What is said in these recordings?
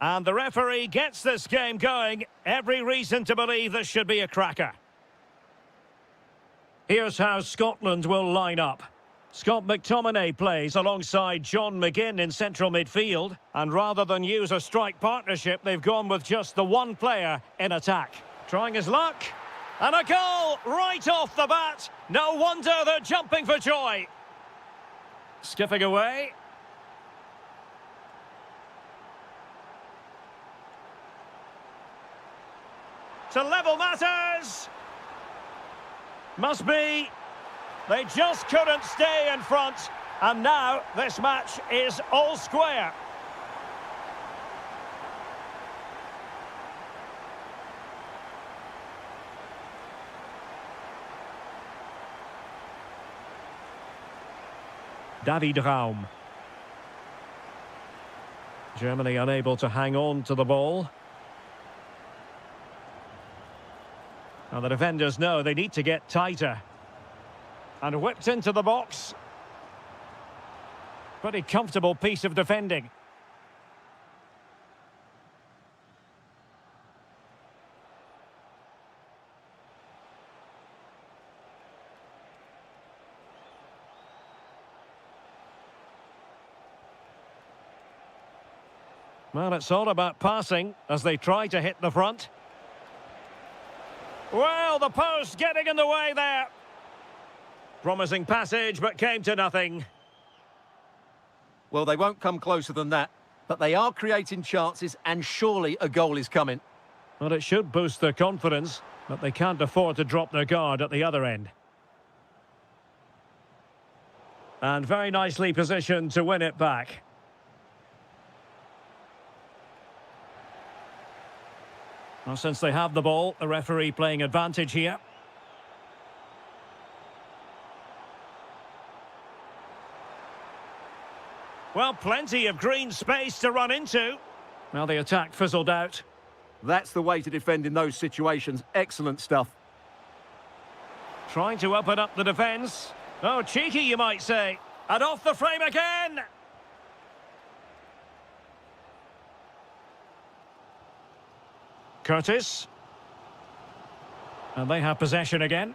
And the referee gets this game going. Every reason to believe this should be a cracker. Here's how Scotland will line up. Scott McTominay plays alongside John McGinn in central midfield. And rather than use a strike partnership, they've gone with just the one player in attack. Trying his luck. And a goal right off the bat. No wonder they're jumping for joy. Skipping away. To level matters. Must be. They just couldn't stay in front. And now this match is all square. David Raum. Germany unable to hang on to the ball. Now the defenders know they need to get tighter. And whipped into the box. Pretty comfortable piece of defending. Well, it's all about passing as they try to hit the front. Well, the post getting in the way there. Promising passage, but came to nothing. Well, they won't come closer than that, but they are creating chances, and surely a goal is coming. Well, it should boost their confidence, but they can't afford to drop their guard at the other end. And very nicely positioned to win it back. Well, since they have the ball, the referee playing advantage here. Well, plenty of green space to run into. Well, the attack fizzled out. That's the way to defend in those situations. Excellent stuff. Trying to open up the defence. Oh, cheeky, you might say. And off the frame again. Curtis. And they have possession again.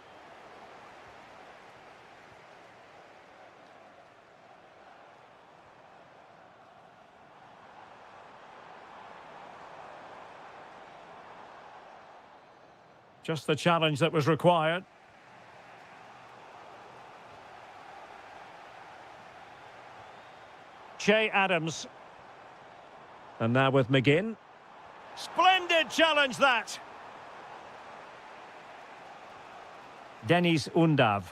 Just the challenge that was required. Che Adams. And now with McGinn. Splendid challenge that. Denis Undav.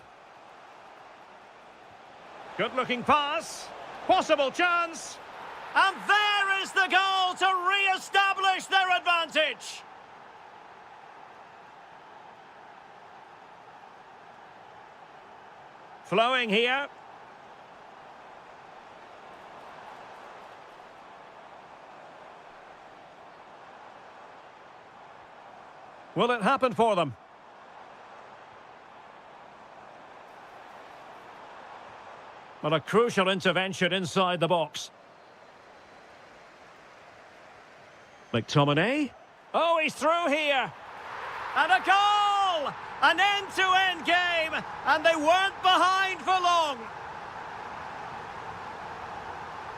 Good-looking pass. Possible chance. And there is the goal to re-establish their advantage. Flowing here. Will it happen for them? Well, a crucial intervention inside the box. McTominay. Oh, he's through here. And a goal! An end-to-end game, and they weren't behind for long.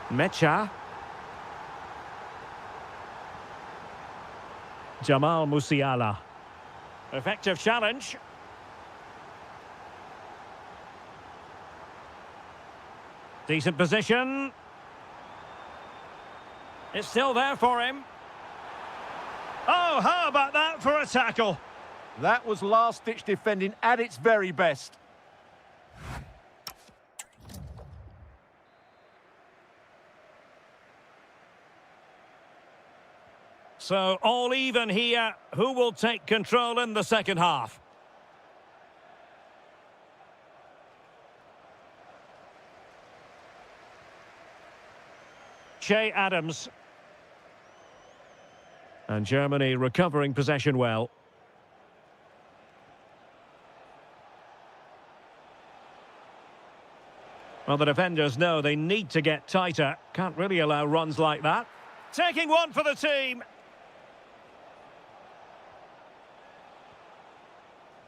Mecha. Jamal Musiala. Effective challenge. Decent position. It's still there for him. Oh, how about that for a tackle? That was last-ditch defending at its very best. So, all even here. Who will take control in the second half? Che Adams. And Germany recovering possession well. Well, the defenders know they need to get tighter. Can't really allow runs like that. Taking one for the team.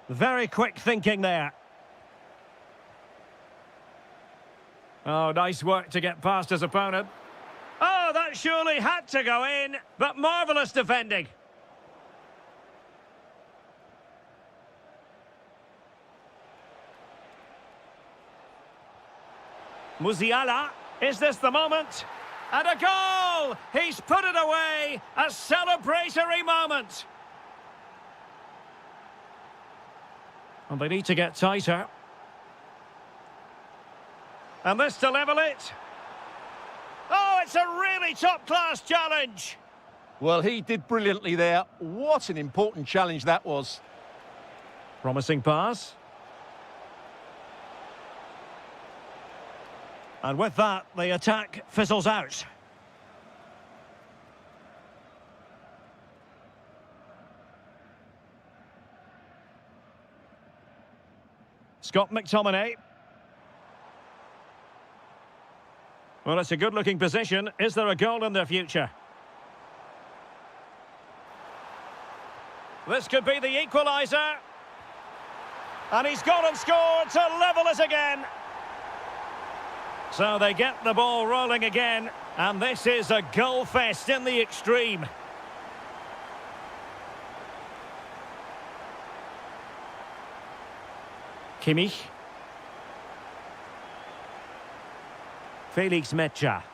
Very quick thinking there. Oh, nice work to get past his opponent. Oh, that surely had to go in, but marvellous defending. Musiala, is this the moment? And a goal! He's put it away! A celebratory moment! And they need to get tighter. And this to level it. Oh, it's a really top-class challenge! Well, he did brilliantly there. What an important challenge that was. Promising pass. And with that, the attack fizzles out. Scott McTominay. Well, it's a good-looking position. Is there a goal in their future? This could be the equaliser. And he's gone and scored to level it again. So they get the ball rolling again, and this is a goal fest in the extreme. Kimmich. Felix Mecha.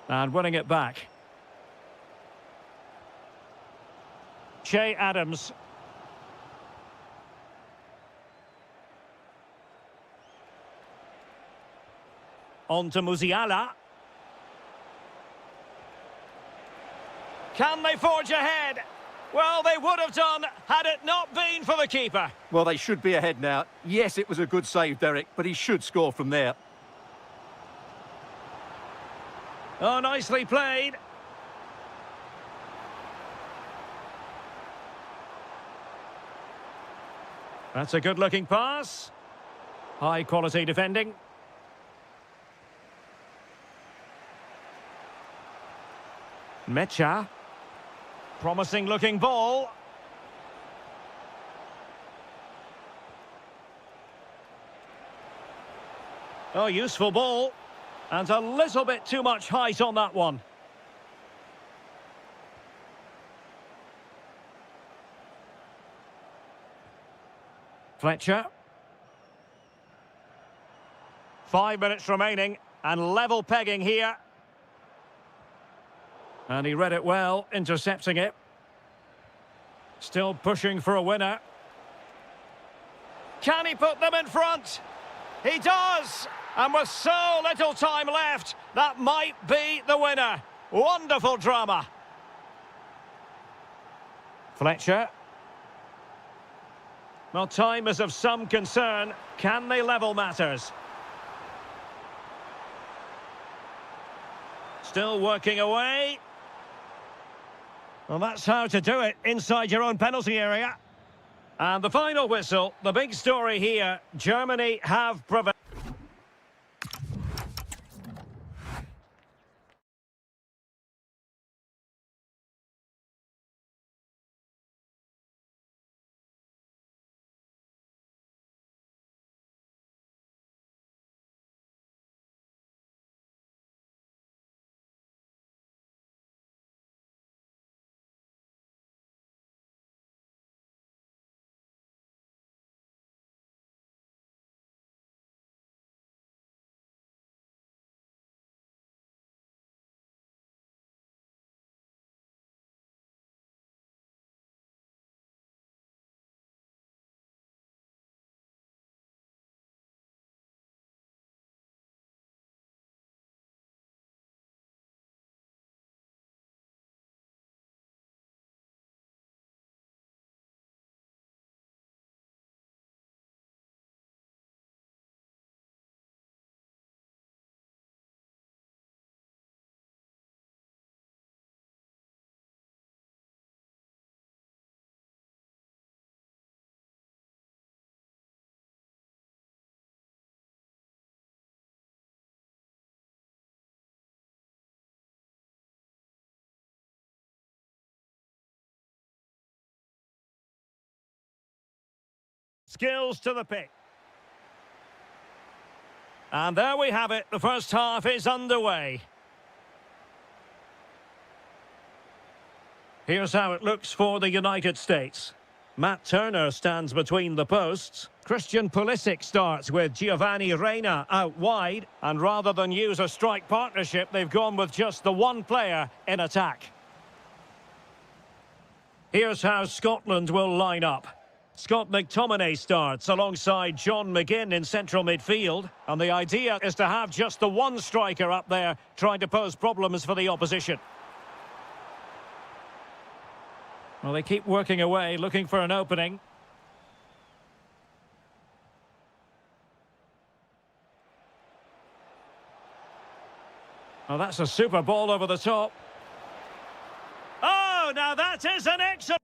And winning it back. Che Adams. On to Musiala. Can they forge ahead? Well, they would have done had it not been for the keeper. Well, they should be ahead now. Yes, it was a good save, Derek, but he should score from there. Oh, nicely played. That's a good-looking pass. High-quality defending. Mecha. Promising-looking ball. Oh, useful ball. And a little bit too much height on that one. Fletcher. 5 minutes remaining, and level pegging here. And he read it well, intercepting it. Still pushing for a winner. Can he put them in front? He does! And with so little time left, that might be the winner. Wonderful drama. Fletcher. Well, time is of some concern. Can they level matters? Still working away. Well, that's how to do it inside your own penalty area. And the final whistle, the big story here, Germany have prevailed. Skills to the pick. And there we have it. The first half is underway. Here's how it looks for the United States. Matt Turner stands between the posts. Christian Pulisic starts with Giovanni Reina out wide. And rather than use a strike partnership, they've gone with just the one player in attack. Here's how Scotland will line up. Scott McTominay starts alongside John McGinn in central midfield. And the idea is to have just the one striker up there trying to pose problems for the opposition. Well, they keep working away, looking for an opening. Oh, that's a super ball over the top. Oh, now that is an excellent...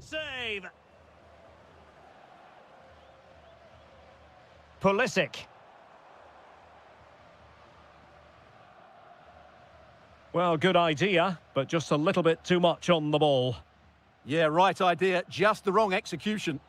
save. Pulisic. Well, good idea, but just a little bit too much on the ball. Yeah, right idea, just the wrong execution.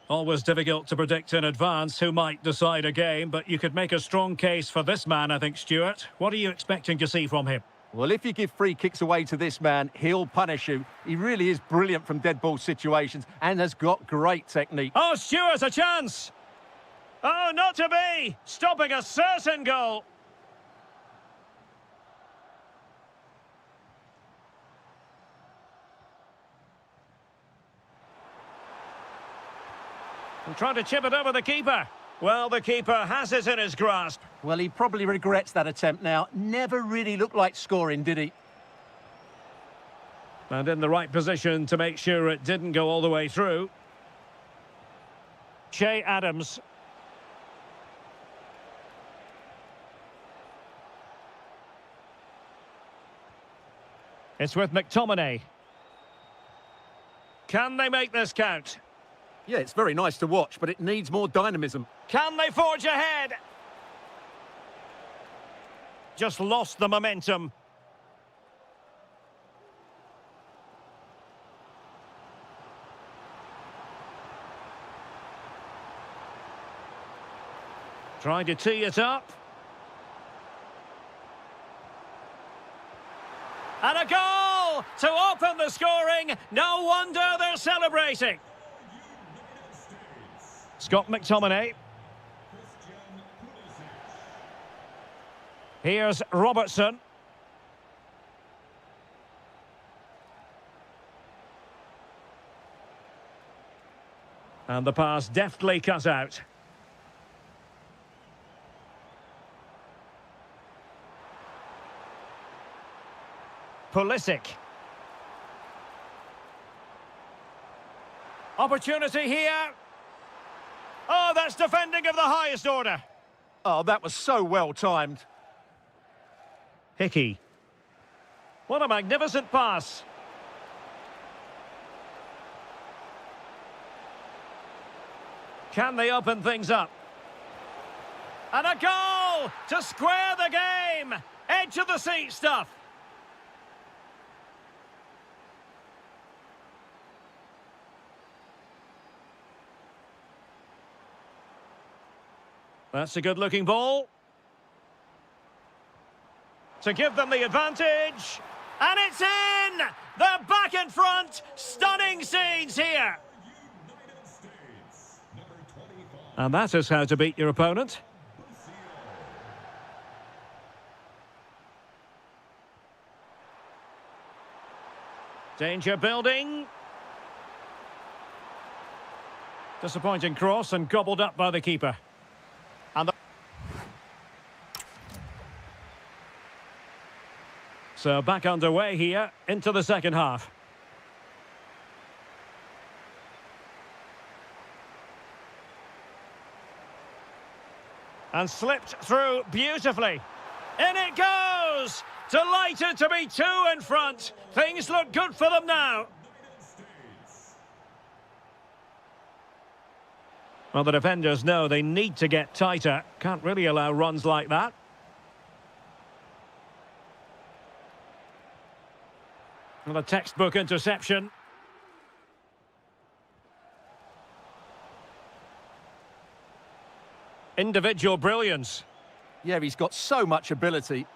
Always difficult to predict in advance who might decide a game, but you could make a strong case for this man, I think, Stuart. What are you expecting to see from him? Well, if you give free kicks away to this man, he'll punish you. He really is brilliant from dead ball situations and has got great technique. Oh, Stuart, a chance! Oh, not to be! Stopping a certain goal! And trying to chip it over the keeper. Well, the keeper has it in his grasp. Well, he probably regrets that attempt now. Never really looked like scoring, did he? And in the right position to make sure it didn't go all the way through. Che Adams. It's with McTominay. Can they make this count? Yeah, it's very nice to watch, but it needs more dynamism. Can they forge ahead? Just lost the momentum. Trying to tee it up. And a goal to open the scoring. No wonder they're celebrating. Scott McTominay. Here's Robertson. And the pass deftly cut out. Pulisic. Opportunity here. Oh, that's defending of the highest order. Oh, that was so well timed. Hickey. What a magnificent pass. Can they open things up? And a goal to square the game. Edge of the seat stuff. That's a good-looking ball. To give them the advantage. And it's in! They're back in front. Stunning scenes here. And that is how to beat your opponent. Danger building. Disappointing cross and gobbled up by the keeper. And so back underway here into the second half. And slipped through beautifully. In it goes! Delighted to be two in front. Things look good for them now. Well, the defenders know they need to get tighter. Can't really allow runs like that. Well, a textbook interception. Individual brilliance. Yeah, he's got so much ability.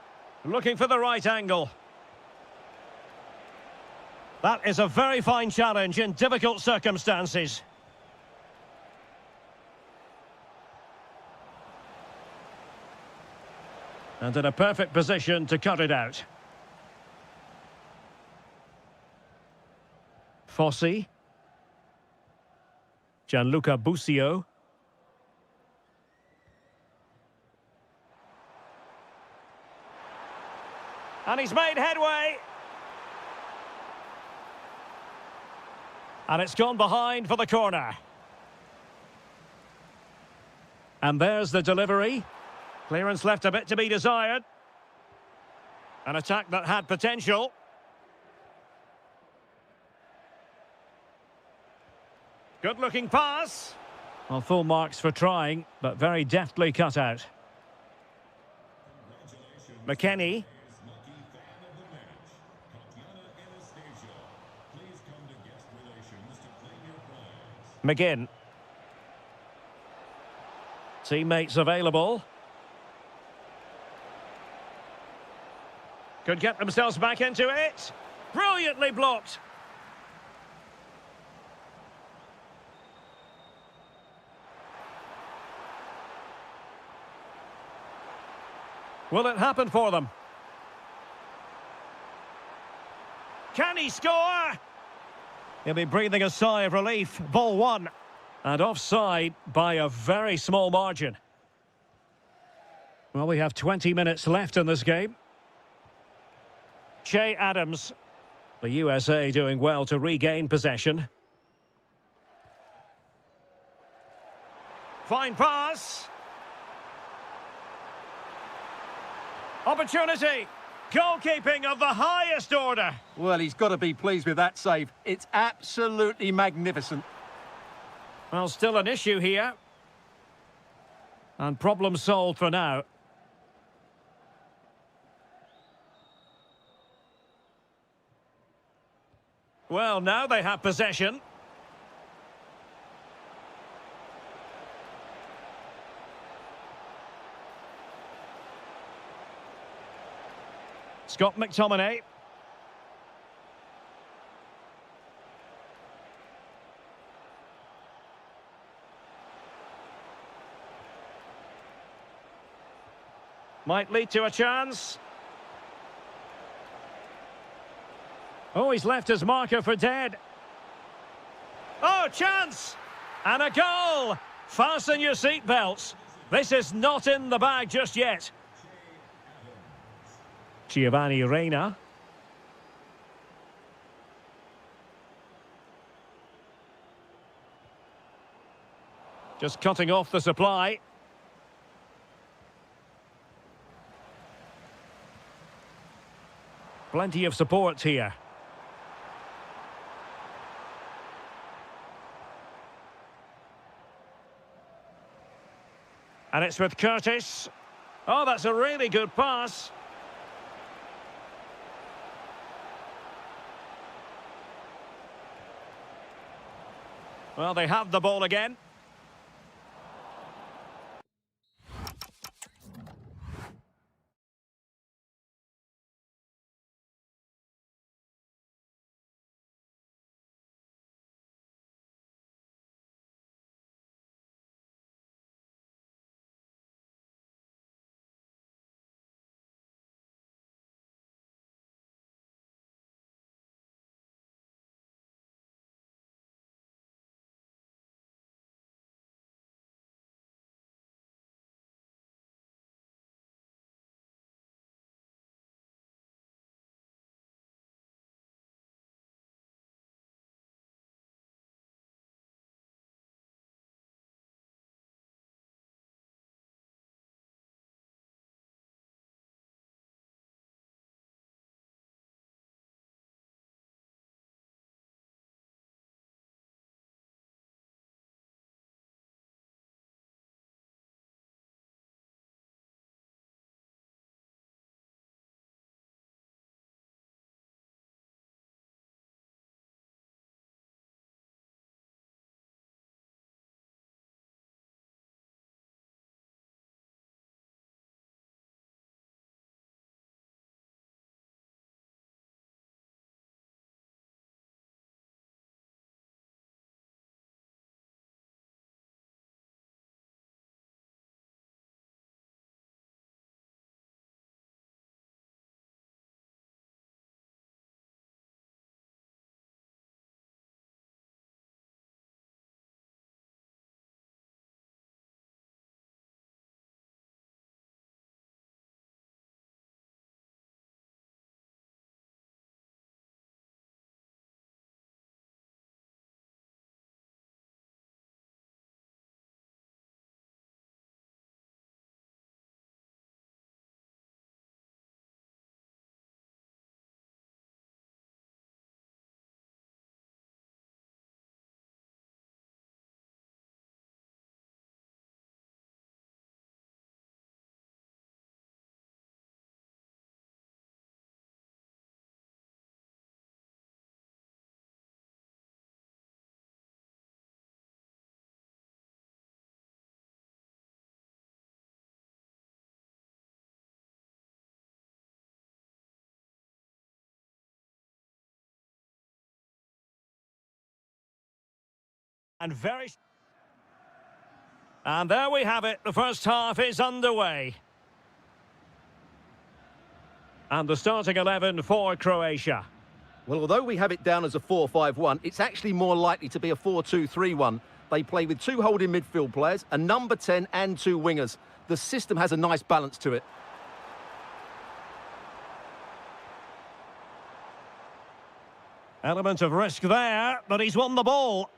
Looking for the right angle. That is a very fine challenge in difficult circumstances. And in a perfect position to cut it out. Fossi. Gianluca Busio. And he's made headway. And it's gone behind for the corner. And there's the delivery. Clearance left a bit to be desired. An attack that had potential. Good-looking pass. Well, full marks for trying, but very deftly cut out. McKennie. McGinn. Teammates available. Could get themselves back into it. Brilliantly blocked. Will it happen for them? Can he score? He'll be breathing a sigh of relief. Ball one. And offside by a very small margin. Well, we have 20 minutes left in this game. Che Adams. The USA doing well to regain possession. Fine pass. Opportunity. Goalkeeping of the highest order. Well, he's got to be pleased with that save. It's absolutely magnificent. Well, still an issue here. And problem solved for now. Well, now they have possession. Scott McTominay. Might lead to a chance. Oh, he's left his marker for dead. Oh, chance! And a goal! Fasten your seatbelts. This is not in the bag just yet. Giovanni Reina. Just cutting off the supply. Plenty of support here. And it's with Curtis. Oh, that's a really good pass. Well, they have the ball again. And there we have it. The first half is underway. And the starting 11 for Croatia. Well, although we have it down as a 4-5-1, it's actually more likely to be a 4-2-3-1. They play with two holding midfield players, a number 10 and two wingers. The system has a nice balance to it. Element of risk there, but he's won the ball.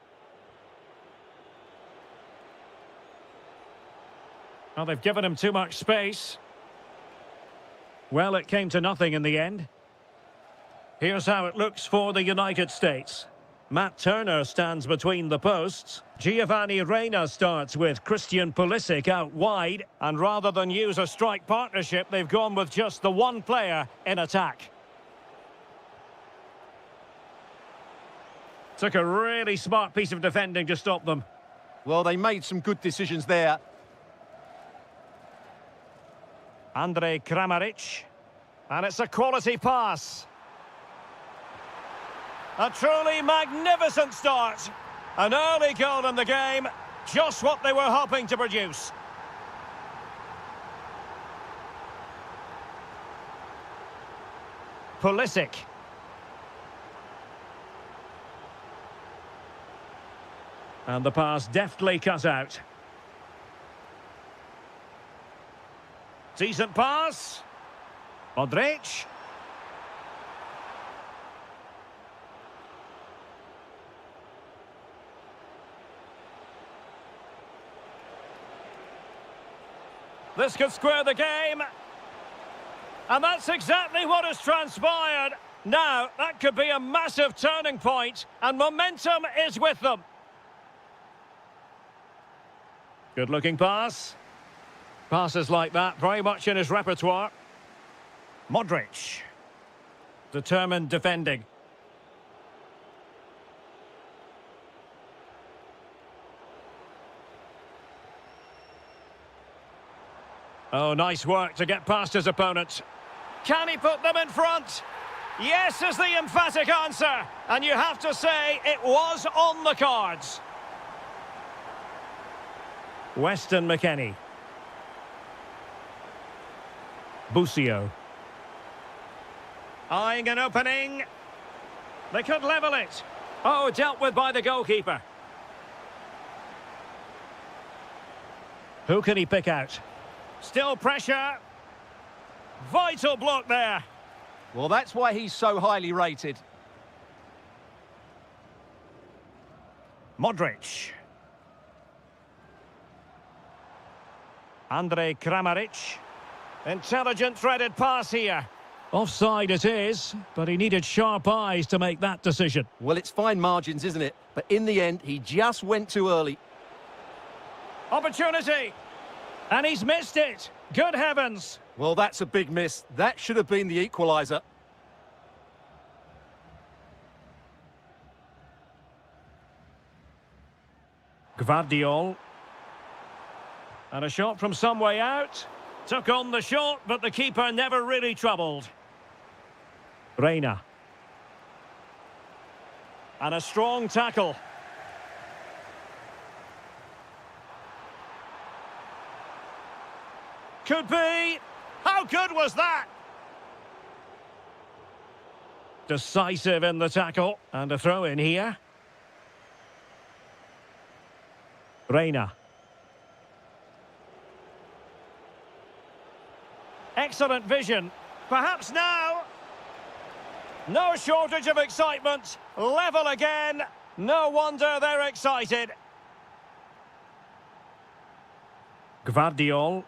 Well, they've given him too much space. Well, it came to nothing in the end. Here's how it looks for the United States. Matt Turner stands between the posts. Giovanni Reyna starts with Christian Pulisic out wide. And rather than use a strike partnership, they've gone with just the one player in attack. Took a really smart piece of defending to stop them. Well, they made some good decisions there. Andrej Kramaric. And it's a quality pass. A truly magnificent start. An early goal in the game. Just what they were hoping to produce. Pulisic. And the pass deftly cut out. Decent pass. Modric. This could square the game. And that's exactly what has transpired. Now, that could be a massive turning point, and momentum is with them. Good-looking pass. Passes like that, very much in his repertoire. Modric. Determined defending. Oh, nice work to get past his opponent. Can he put them in front? Yes is the emphatic answer. And you have to say it was on the cards. Weston McKennie. Busio. Eyeing an opening. They could level it. Oh, dealt with by the goalkeeper. Who can he pick out? Still pressure. Vital block there. Well, that's why he's so highly rated. Modric. Andrej Kramaric. Intelligent threaded pass here. Offside it is, but he needed sharp eyes to make that decision. Well, it's fine margins, isn't it? But in the end, he just went too early. Opportunity. And he's missed it. Good heavens. Well, that's a big miss. That should have been the equaliser. Gvardiol. And a shot from some way out. Took on the shot, but the keeper never really troubled. Reyna. And a strong tackle. Could be. How good was that? Decisive in the tackle. And a throw in here. Reyna. Excellent vision. Perhaps now. No shortage of excitement. Level again. No wonder they're excited. Gvardiol.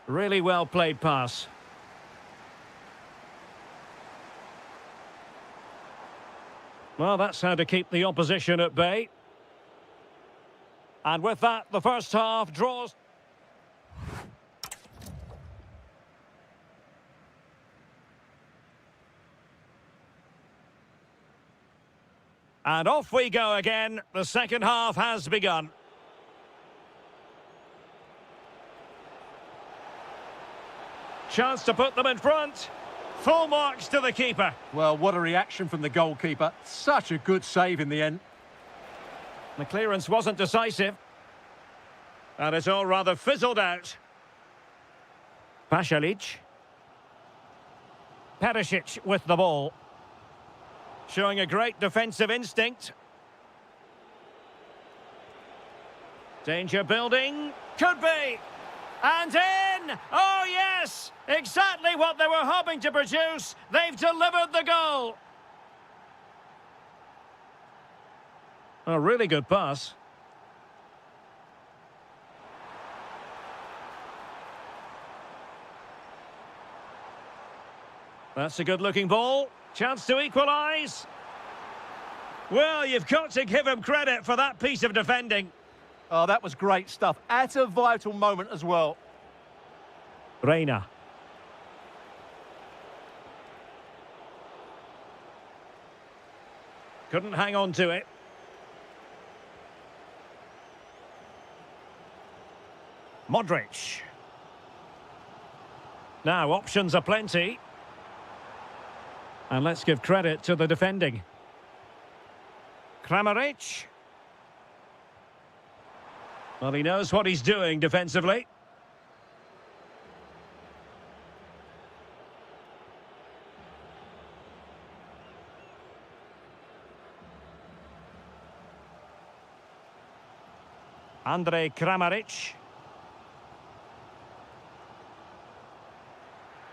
Really well played pass. Well, that's how to keep the opposition at bay. And with that, the first half draws. And off we go again. The second half has begun. Chance to put them in front. Full marks to the keeper. Well, what a reaction from the goalkeeper. Such a good save in the end. The clearance wasn't decisive. And it's all rather fizzled out. Pasalic. Perisic with the ball. Showing a great defensive instinct. Danger building. Could be. And in! Oh, yes! Exactly what they were hoping to produce. They've delivered the goal. A really good pass. That's a good-looking ball. Chance to equalise. Well, you've got to give him credit for that piece of defending. Oh, that was great stuff. At a vital moment as well. Reina. Couldn't hang on to it. Modric. Now, options are plenty. And let's give credit to the defending. Kramaric. Well, he knows what he's doing defensively. Andrej Kramaric.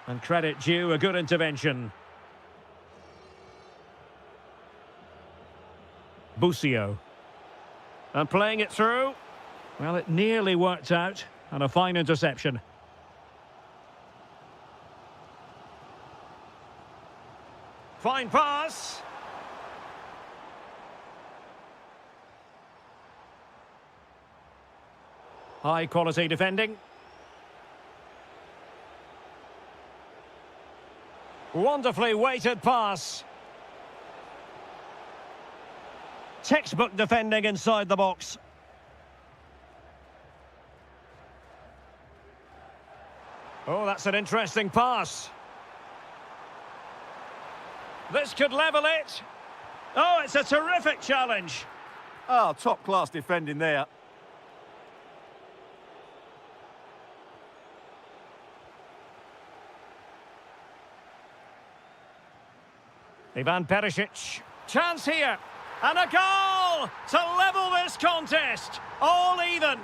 And credit due, a good intervention. Busio. And playing it through. Well, it nearly worked out. And a fine interception. Fine pass. High quality defending. Wonderfully weighted pass. Textbook defending inside the box. Oh, that's an interesting pass. This could level it. Oh, it's a terrific challenge. Oh, top-class defending there. Ivan Perisic. Chance here. And a goal to level this contest. All even.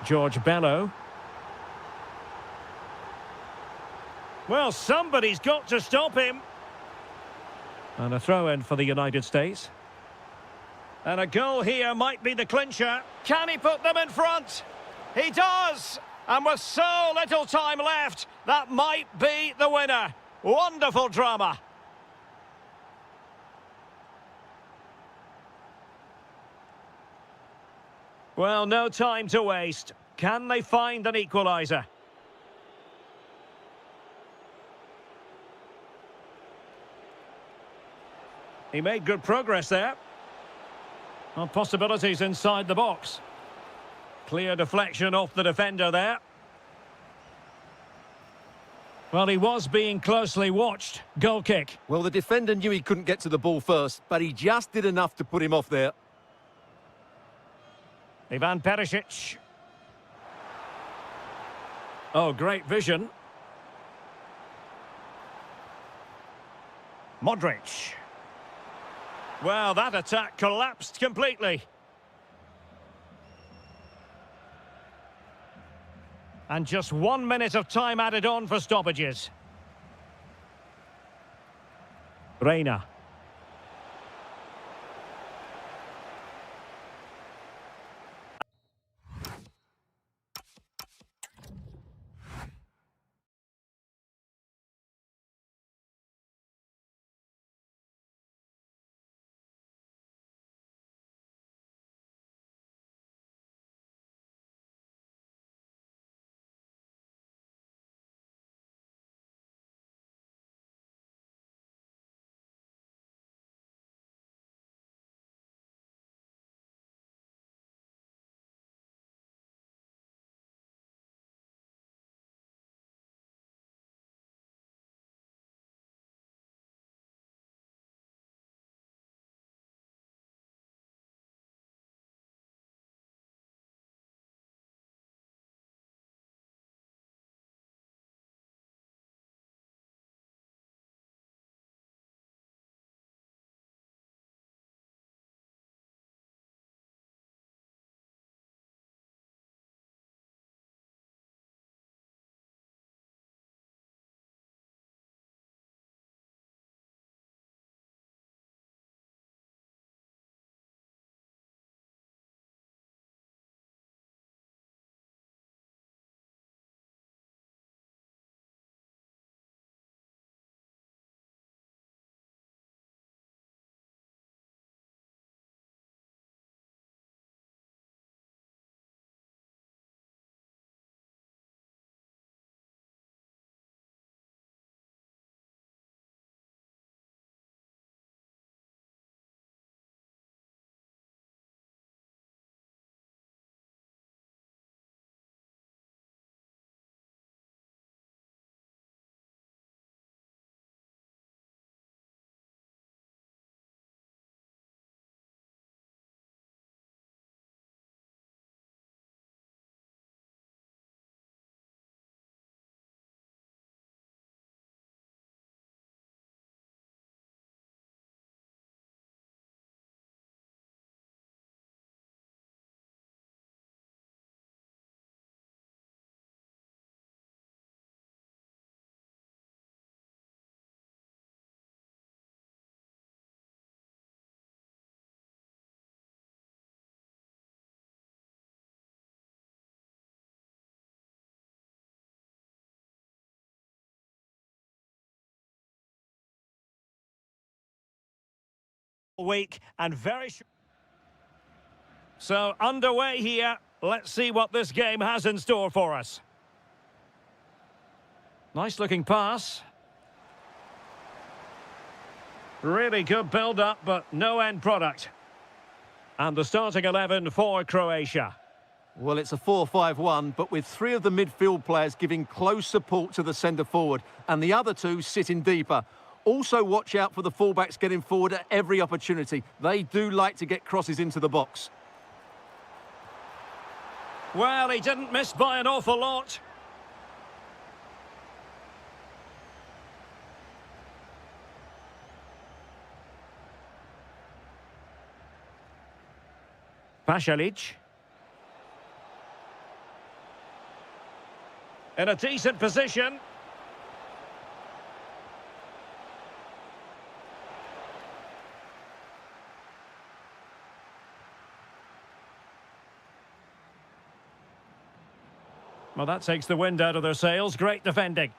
George Bello. Well, somebody's got to stop him. And a throw-in for the United States. And a goal here might be the clincher. Can he put them in front? He does! And with so little time left, that might be the winner. Wonderful drama. Well, no time to waste. Can they find an equaliser? He made good progress there. Well, possibilities inside the box. Clear deflection off the defender there. Well, he was being closely watched. Goal kick. Well, the defender knew he couldn't get to the ball first, but he just did enough to put him off there. Ivan Perisic. Oh, great vision. Modric. Well, that attack collapsed completely. And just 1 minute of time added on for stoppages. Reina. week and very... So, underway here. Let's see what this game has in store for us. Nice-looking pass. Really good build-up, but no end product. And the starting 11 for Croatia. Well, it's a 4-5-1, but with three of the midfield players giving close support to the centre-forward, and the other two sitting deeper. Also, watch out for the fullbacks getting forward at every opportunity. They do like to get crosses into the box. Well, he didn't miss by an awful lot. Pasalic. In a decent position. Well, that takes the wind out of their sails. Great defending.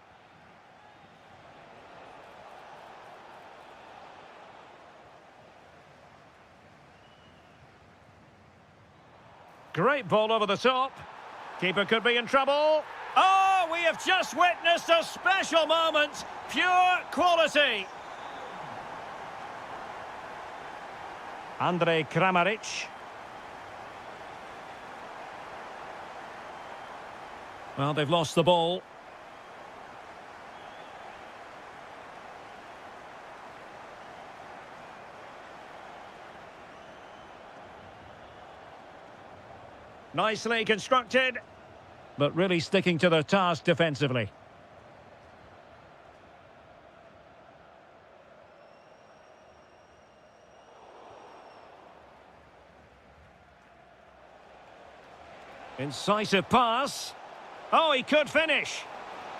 Great ball over the top. Keeper could be in trouble. Oh, we have just witnessed a special moment. Pure quality. Andrej Kramaric. Well, they've lost the ball. Nicely constructed, but really sticking to their task defensively. Incisive pass. Oh, he could finish.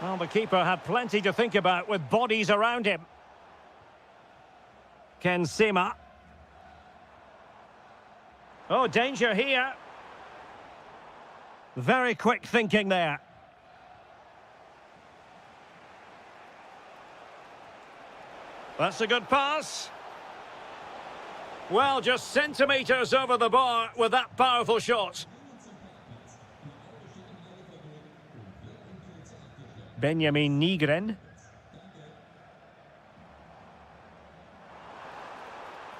Well, the keeper had plenty to think about with bodies around him. Ken Sema. Oh, danger here. Very quick thinking there. That's a good pass. Well, just centimetres over the bar with that powerful shot. Benjamin Nygren.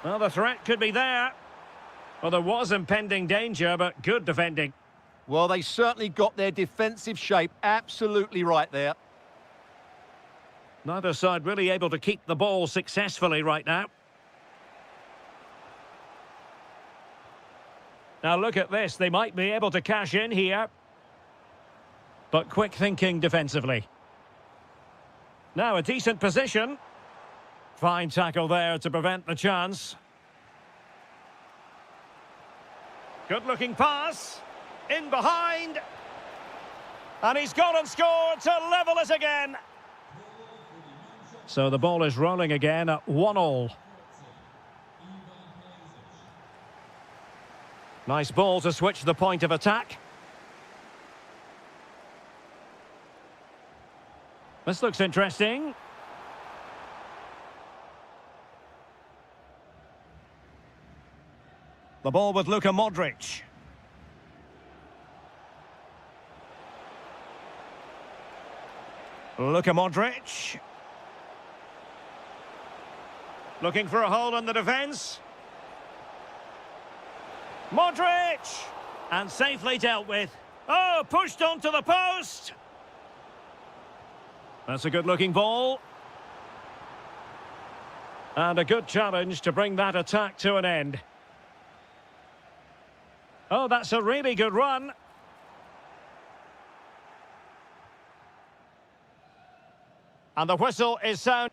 Well, the threat could be there. Well, there was impending danger, but good defending. Well, they certainly got their defensive shape absolutely right there. Neither side really able to keep the ball successfully right now. Now look at this. They might be able to cash in here. But quick thinking defensively. Now a decent position. Fine tackle there to prevent the chance. Good looking pass. In behind. And he's gone and scored to level it again. So the ball is rolling again at 1-1. Nice ball to switch the point of attack. This looks interesting. The ball with Luka Modric. Luka Modric. Looking for a hole in the defence. Modric! And safely dealt with. Oh, pushed onto the post. That's a good-looking ball. And a good challenge to bring that attack to an end. Oh, that's a really good run. And the whistle is sound.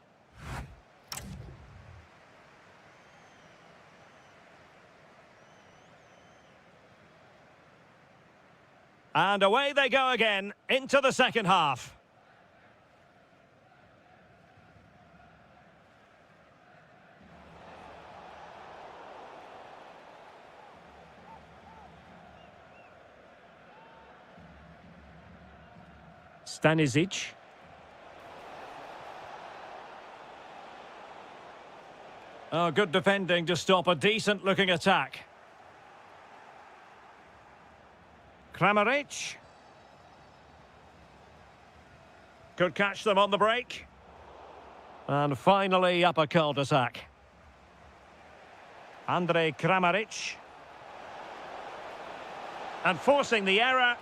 And away they go again into the second half. Stanisic. Oh, good defending to stop a decent-looking attack. Kramaric. Could catch them on the break. And finally up a cul-de-sac. Andrej Kramaric. And forcing the error.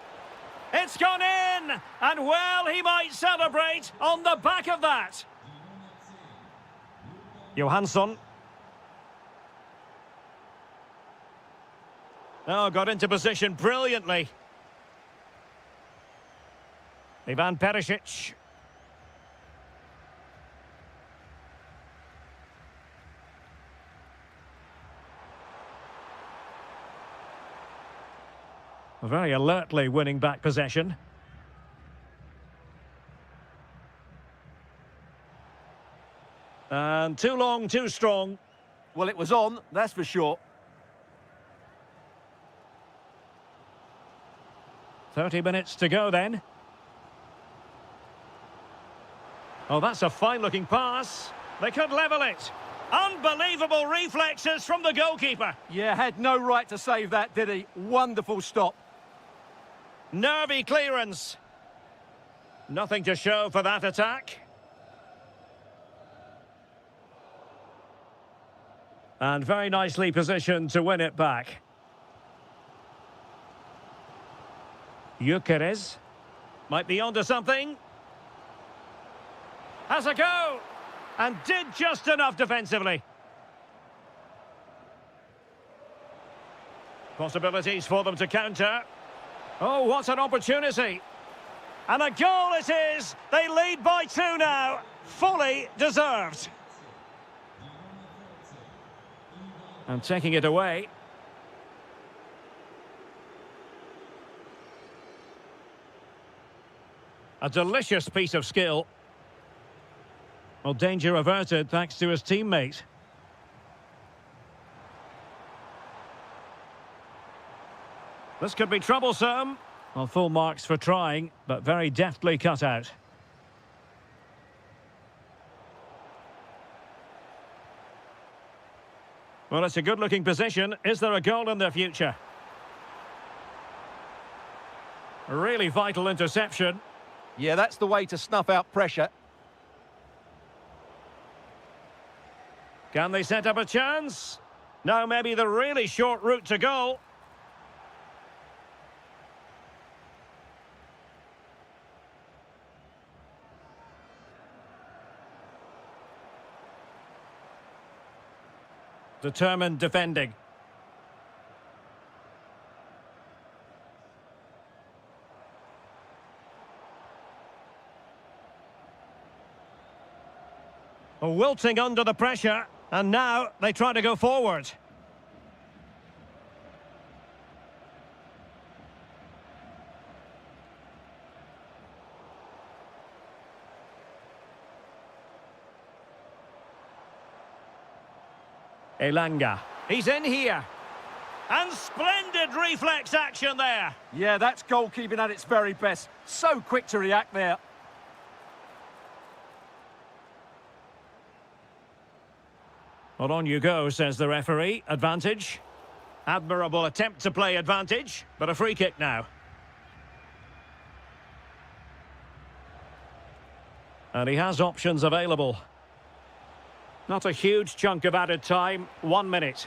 It's gone in! And well, he might celebrate on the back of that. Johansson. Oh, got into position brilliantly. Ivan Perisic. Very alertly winning back possession. And too long, too strong. Well, it was on, that's for sure. 30 minutes to go then. Oh, that's a fine-looking pass. They could level it. Unbelievable reflexes from the goalkeeper. Yeah, had no right to save that, did he? Wonderful stop. Nervy clearance. Nothing to show for that attack. And very nicely positioned to win it back. Gyökeres might be onto something. Has a go. And did just enough defensively. Possibilities for them to counter. Oh, what an opportunity. And a goal it is. They lead by 2 now. Fully deserved. And taking it away. A delicious piece of skill. Well, danger averted thanks to his teammate. This could be troublesome. Well, full marks for trying, but very deftly cut out. Well, it's a good-looking position. Is there a goal in their future? A really vital interception. Yeah, that's the way to snuff out pressure. Can they set up a chance? Now maybe the really short route to goal. Determined defending. Wilting under the pressure, and now they try to go forward. Elanga. He's in here. And splendid reflex action there. Yeah, that's goalkeeping at its very best. So quick to react there. Well, on you go, says the referee. Advantage. Admirable attempt to play advantage, but a free kick now. And he has options available. Not a huge chunk of added time, 1 minute.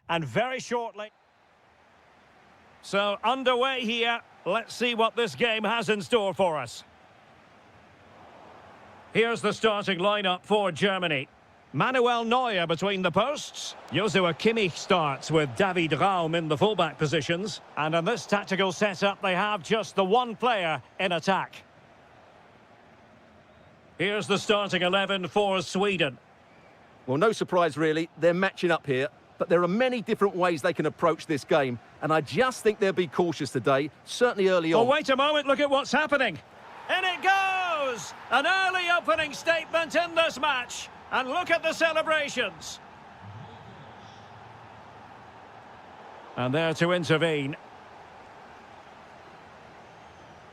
and very shortly. So, underway here. Let's see what this game has in store for us. Here's the starting lineup for Germany. Manuel Neuer between the posts. Joshua Kimmich starts with David Raum in the fullback positions. And in this tactical setup, they have just the one player in attack. Here's the starting 11 for Sweden. Well, no surprise really, they're matching up here, but there are many different ways they can approach this game, and I just think they'll be cautious today, certainly early on. Oh, wait a moment, look at what's happening. In it goes! An early opening statement in this match. And look at the celebrations. And there to intervene.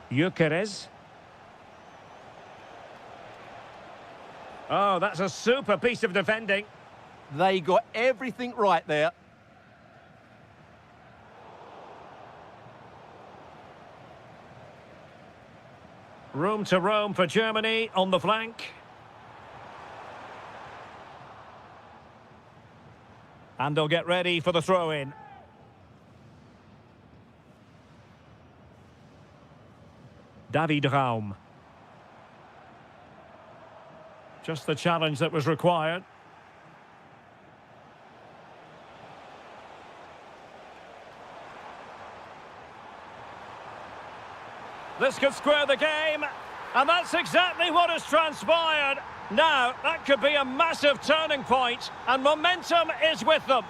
Gyökeres. Oh, that's a super piece of defending. They got everything right there. Room to roam for Germany on the flank. And they'll get ready for the throw-in. David Raum. Just the challenge that was required. This could square the game, and that's exactly what has transpired. Now, that could be a massive turning point, and momentum is with them.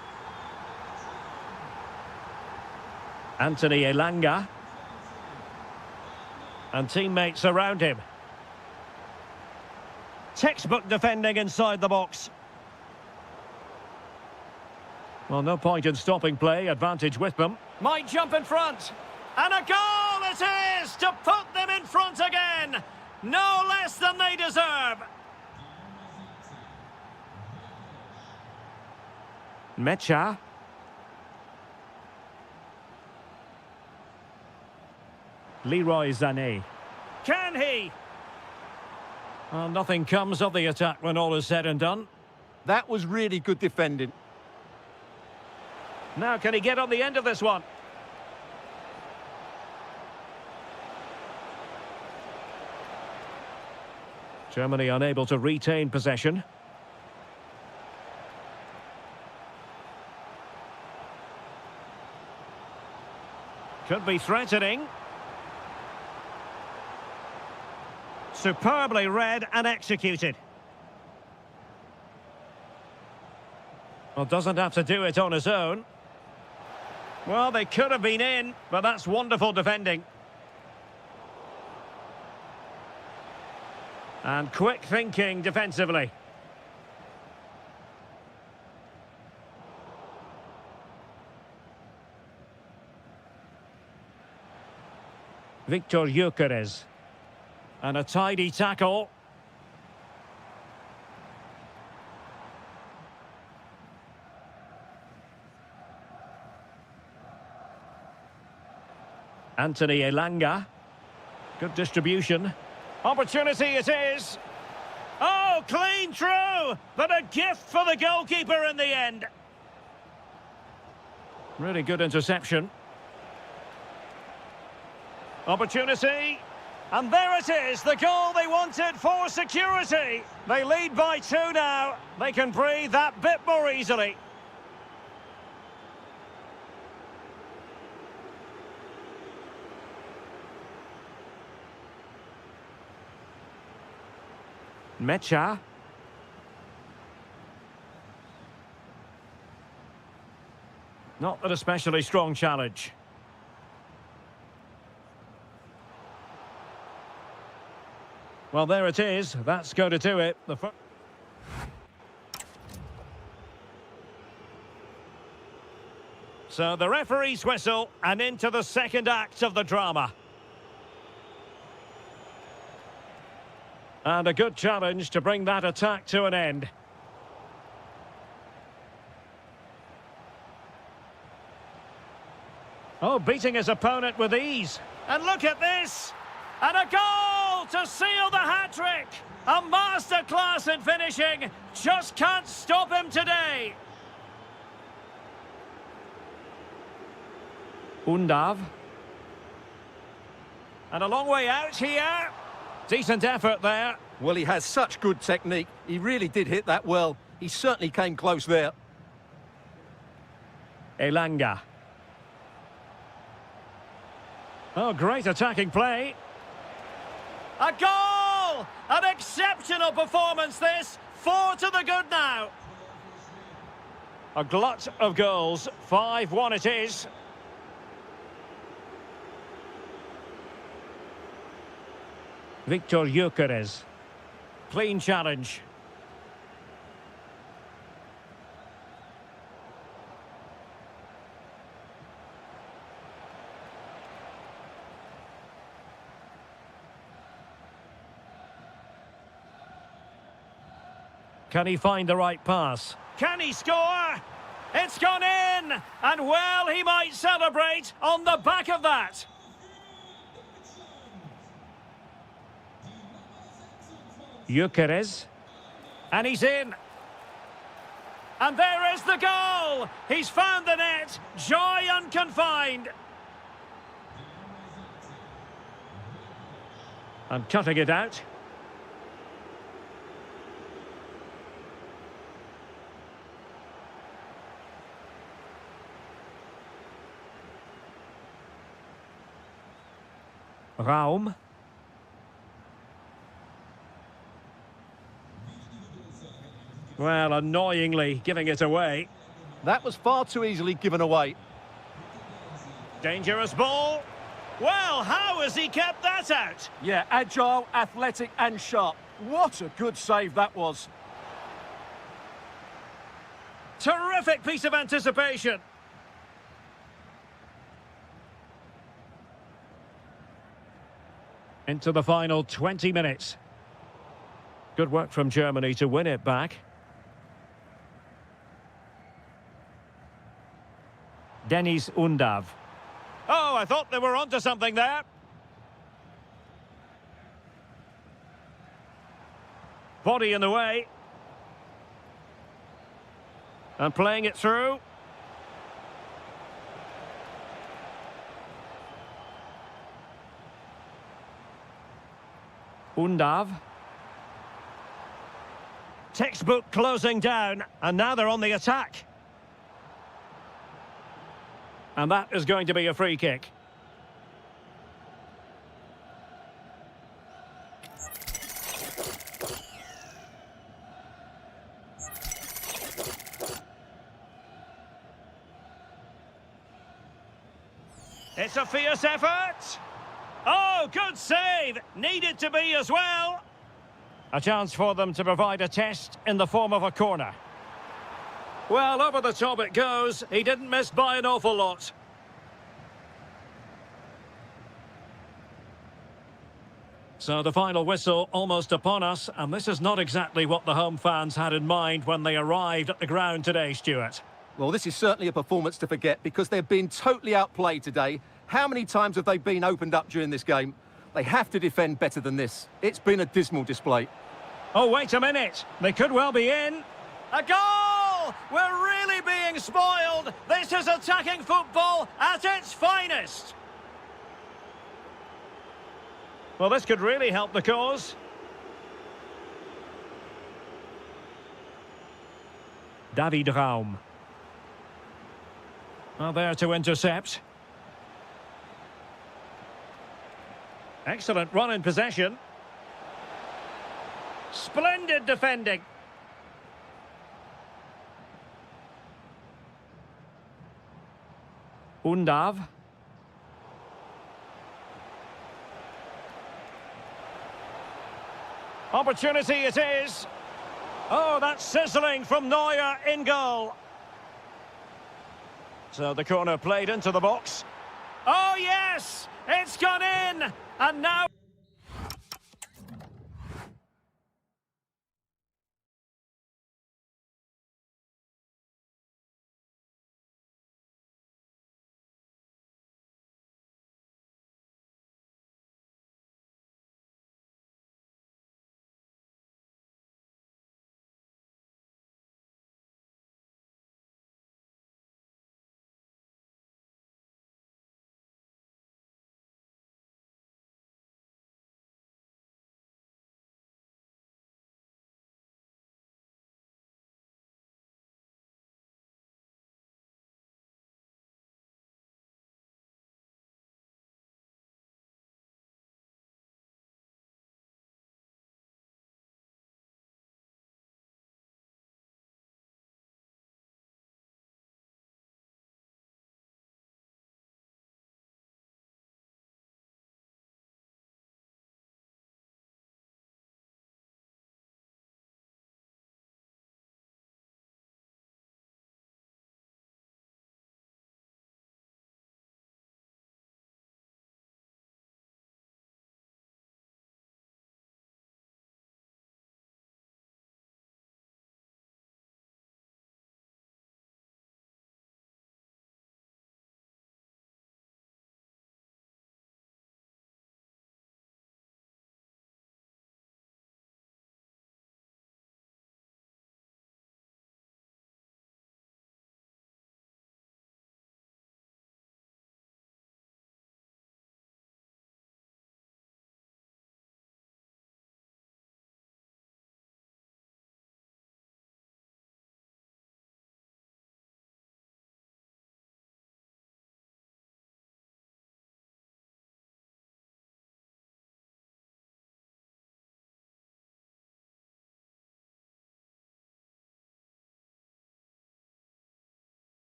Anthony Elanga. And teammates around him. Textbook defending inside the box. Well, no point in stopping play, advantage with them. Might jump in front. And a goal it is to put them in front again. No less than they deserve. Mecha. Leroy Sané. Can he? Well, nothing comes of the attack when all is said and done. That was really good defending. Now, can he get on the end of this one? Germany unable to retain possession. Could be threatening. Superbly read and executed. Well, doesn't have to do it on his own. Well, they could have been in, but that's wonderful defending. And quick thinking defensively. Victor Gyökeres. And a tidy tackle. Anthony Elanga. Good distribution. Opportunity it is. Oh, clean through, but a gift for the goalkeeper in the end. Really good interception. Opportunity. And there it is, the goal they wanted for security. They lead by 2 now. They can breathe that bit more easily. Mecha. Not an especially strong challenge. Well, there it is. That's going to do it. So the referee's whistle and into the second act of the drama. And a good challenge to bring that attack to an end. Oh, beating his opponent with ease. And look at this! And a goal to seal the hat-trick! A masterclass in finishing. Just can't stop him today. Undav. And a long way out here. Decent effort there. Well, he has such good technique. He really did hit that well. He certainly came close there. Elanga. Oh, great attacking play. A goal! An exceptional performance this. 4 to the good now. A glut of goals. 5-1 it is. Victor Gyökeres. Clean challenge. Can he find the right pass? Can he score? It's gone in! And well, he might celebrate on the back of that. Gyökeres. And he's in. And there is the goal! He's found the net. Joy unconfined. And cutting it out. Raum. Well, annoyingly giving it away. That was far too easily given away. Dangerous ball. Well, how has he kept that out? Yeah, agile, athletic and sharp. What a good save that was. Terrific piece of anticipation. Into the final 20 minutes. Good work from Germany to win it back. Dennis Undav. Oh, I thought they were onto something there. Body in the way. And playing it through. Undav. Textbook closing down, and now they're on the attack. And that is going to be a free kick. It's a fierce effort. Oh, good save. Needed to be as well. A chance for them to provide a test in the form of a corner. Well, over the top it goes. He didn't miss by an awful lot. So the final whistle almost upon us, and this is not exactly what the home fans had in mind when they arrived at the ground today, Stuart. Well, this is certainly a performance to forget because they've been totally outplayed today. How many times have they been opened up during this game? They have to defend better than this. It's been a dismal display. Oh, wait a minute. They could well be in. A goal! We're really being spoiled. This is attacking football at its finest. Well, this could really help the cause. David Raum. Well, there to intercept. Excellent run in possession. Splendid defending. Undav. Opportunity it is. Oh, that's sizzling from Neuer in goal. So the corner played into the box. Oh, yes! It's gone in! And now...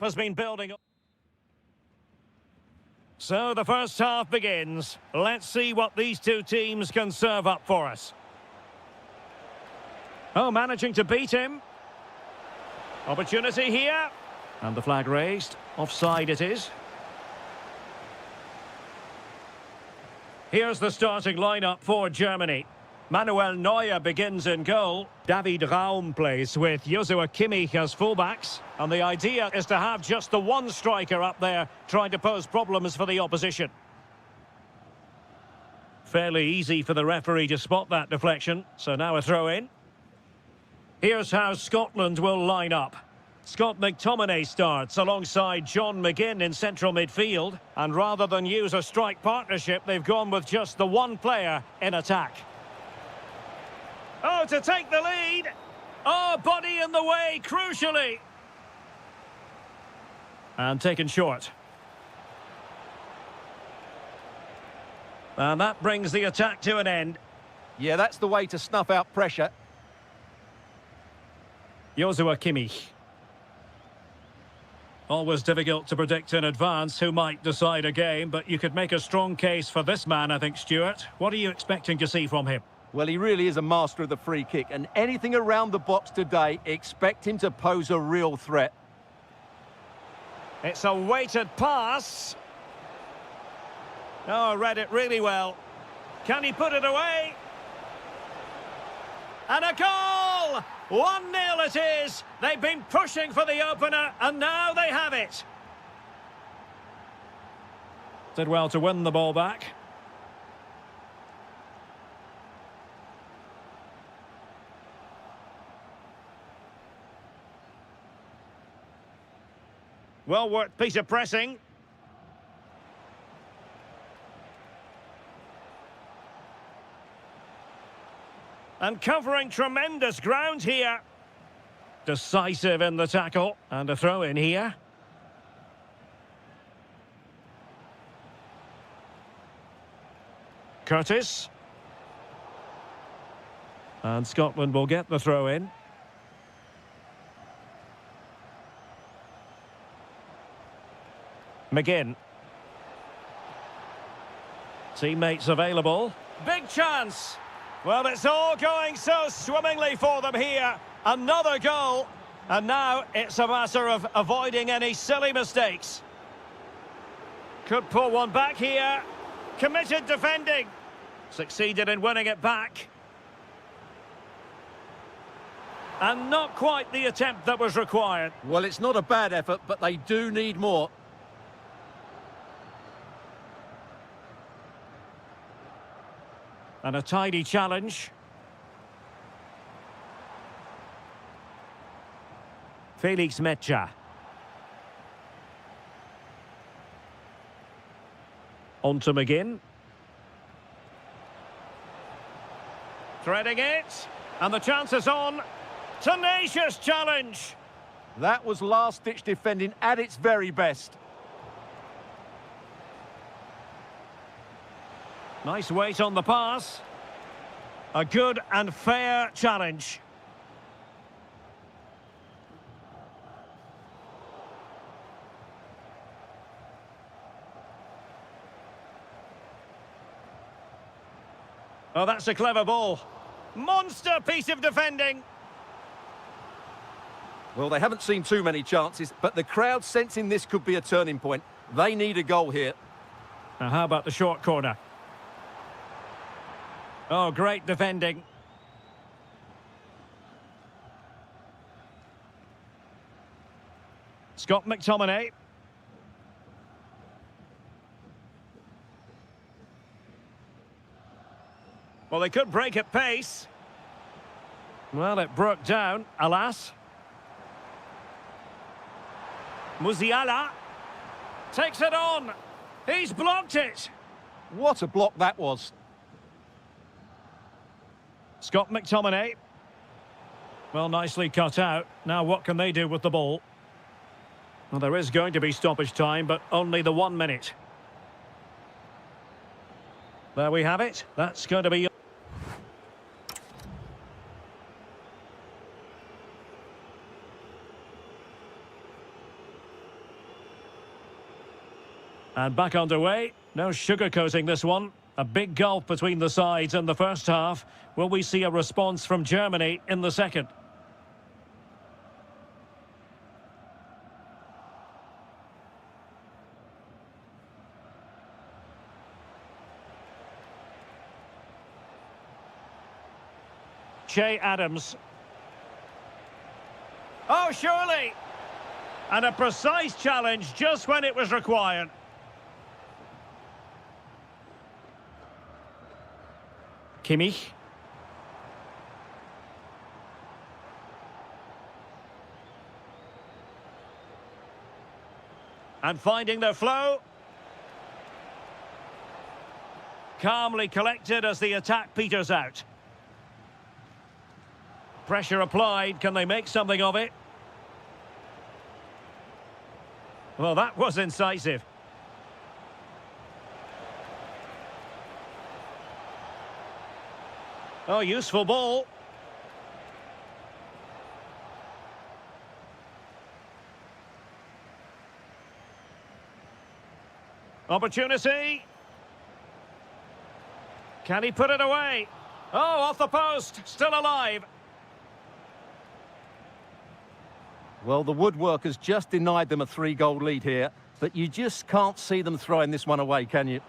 Has been building. So the first half begins. Let's see what these two teams can serve up for us. Oh, managing to beat him. Opportunity here. And the flag raised. Offside it is. Here's the starting lineup for Germany. Manuel Neuer begins in goal. David Raum plays with Joshua Kimmich as fullbacks. And the idea is to have just the one striker up there trying to pose problems for the opposition. Fairly easy for the referee to spot that deflection. So now a throw in. Here's how Scotland will line up. Scott McTominay starts alongside John McGinn in central midfield. And rather than use a strike partnership, they've gone with just the one player in attack. Oh, to take the lead. Oh, body in the way, crucially. And taken short. And that brings the attack to an end. Yeah, that's the way to snuff out pressure. Joshua Kimmich. Always difficult to predict in advance who might decide a game, but you could make a strong case for this man, I think, Stuart. What are you expecting to see from him? Well, he really is a master of the free kick, and anything around the box today, expect him to pose a real threat. It's a weighted pass. Oh, read it really well. Can he put it away? And a goal! 1-0 it is. They've been pushing for the opener, and now they have it. Did well to win the ball back. Well worked piece of pressing. And covering tremendous ground here. Decisive in the tackle. And a throw in here. Curtis. And Scotland will get the throw in. McGinn. Teammates available. Big chance. Well, it's all going so swimmingly for them here. Another goal. And now it's a matter of avoiding any silly mistakes. Could pull one back here. Committed defending. Succeeded in winning it back. And not quite the attempt that was required. Well, it's not a bad effort, but they do need more. And a tidy challenge. Felix Mecha. On to McGinn. Threading it. And the chance is on. Tenacious challenge. That was last-ditch defending at its very best. Nice weight on the pass. A good and fair challenge. Oh, that's a clever ball. Monster piece of defending. Well, they haven't seen too many chances, but the crowd sensing this could be a turning point. They need a goal here. Now, how about the short corner? Oh, great defending. Scott McTominay. Well, they could break at pace. Well, it broke down, alas. Musiala takes it on. He's blocked it. What a block that was. Scott McTominay. Well, nicely cut out. Now what can they do with the ball? Well, there is going to be stoppage time, but only the 1 minute. There we have it. That's going to be... And back underway. No sugarcoating this one. A big gulf between the sides in the first half. Will we see a response from Germany in the second? Che Adams. Oh, surely! And a precise challenge just when it was required. Kimmich. And finding their flow. Calmly collected as the attack peters out. Pressure applied. Can they make something of it? Well, that was incisive. Oh, useful ball. Opportunity. Can he put it away? Oh, off the post. Still alive. Well, the woodwork has just denied them a 3-goal lead here, but you just can't see them throwing this one away, can you?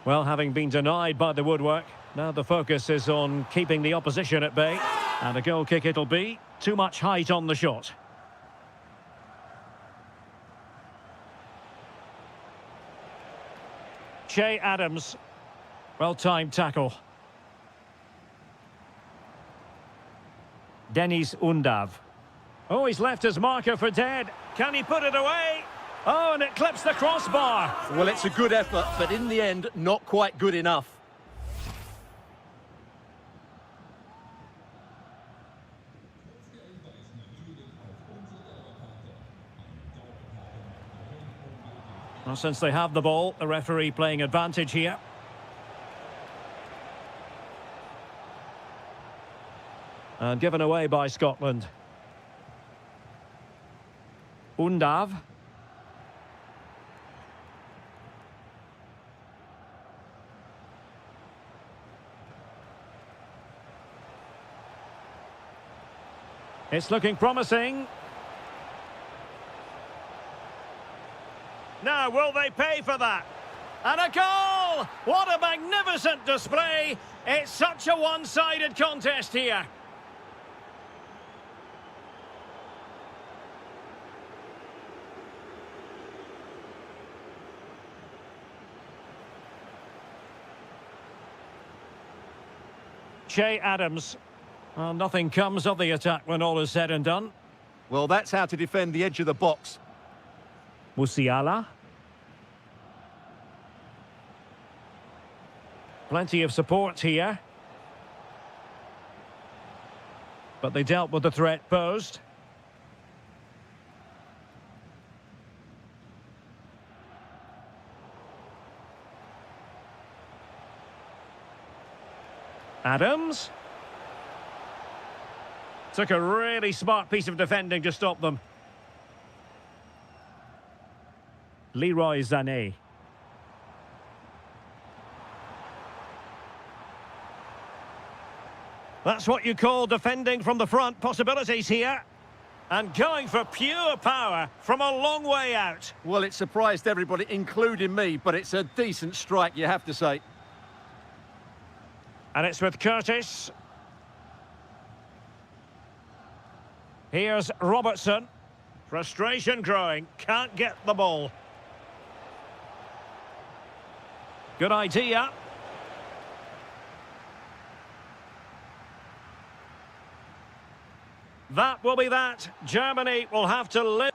Well, having been denied by the woodwork, now the focus is on keeping the opposition at bay. And a goal kick it'll be. Too much height on the shot. Che Adams. Well-timed tackle. Dennis Undav. Oh, he's left his marker for dead. Can he put it away? Oh, and it clips the crossbar. Well, it's a good effort, but in the end, not quite good enough. Well, since they have the ball, the referee playing advantage here. And given away by Scotland. Undav. It's looking promising. Now, will they pay for that? And a goal! What a magnificent display! It's such a one-sided contest here. Che Adams. Well, nothing comes of the attack when all is said and done. Well, that's how to defend the edge of the box. Musiala. Plenty of support here. But they dealt with the threat posed. Adams. Took a really smart piece of defending to stop them. Leroy Sané. That's what you call defending from the front. Possibilities here. And going for pure power from a long way out. Well, it surprised everybody, including me, but it's a decent strike, you have to say. And it's with Curtis. Here's Robertson. Frustration growing. Can't get the ball. Good idea. That will be that. Germany will have to live.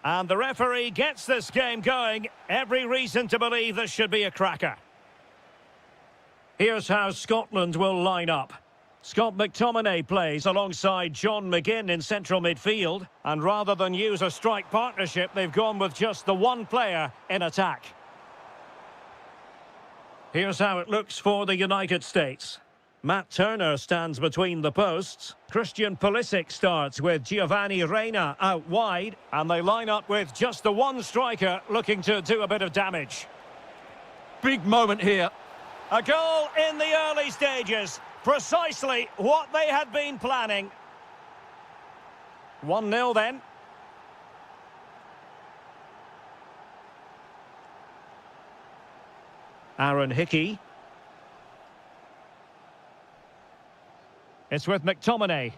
And the referee gets this game going. Every reason to believe this should be a cracker. Here's how Scotland will line up. Scott McTominay plays alongside John McGinn in central midfield. And rather than use a strike partnership, they've gone with just the one player in attack. Here's how it looks for the United States. Matt Turner stands between the posts. Christian Pulisic starts with Giovanni Reina out wide. And they line up with just the one striker looking to do a bit of damage. Big moment here. A goal in the early stages. Precisely what they had been planning. 1-0 then. Aaron Hickey. It's with McTominay.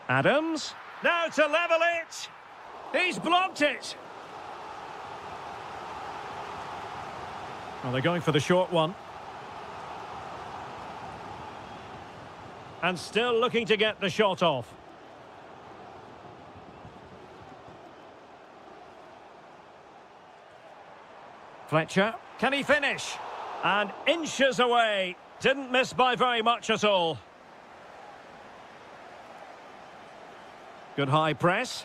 Adams. Now to level it. He's blocked it. Well, they're going for the short one. And still looking to get the shot off. Fletcher. Can he finish? And inches away. Didn't miss by very much at all. Good high press.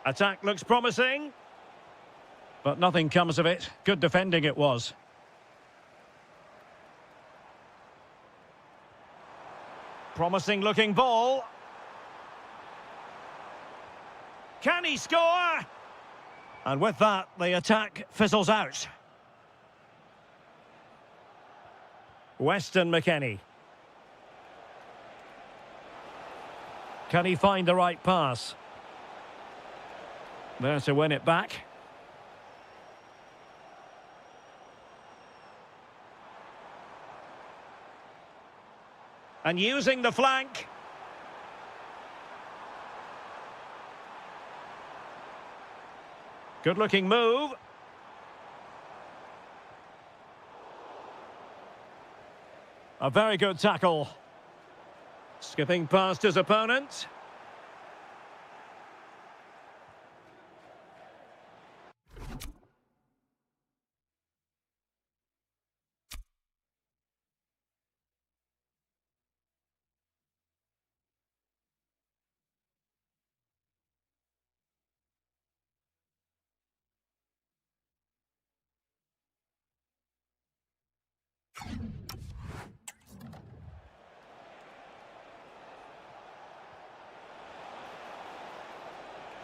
Attack looks promising. But nothing comes of it. Good defending it was. Promising looking ball. Can he score? And with that, the attack fizzles out. Weston McKennie. Can he find the right pass? There to win it back. And using the flank. Good-looking move. A very good tackle. Skipping past his opponent.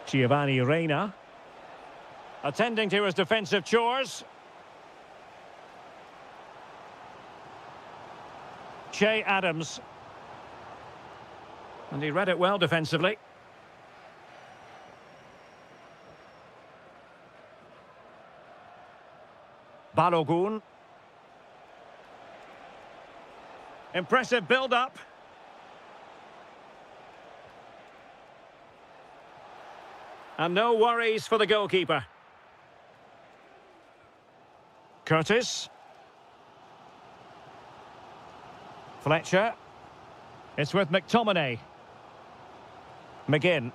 Giovanni Reina. Attending to his defensive chores. Che Adams. And he read it well defensively. Balogun. Impressive build-up. And no worries for the goalkeeper. Curtis. Fletcher. It's with McTominay. McGinn.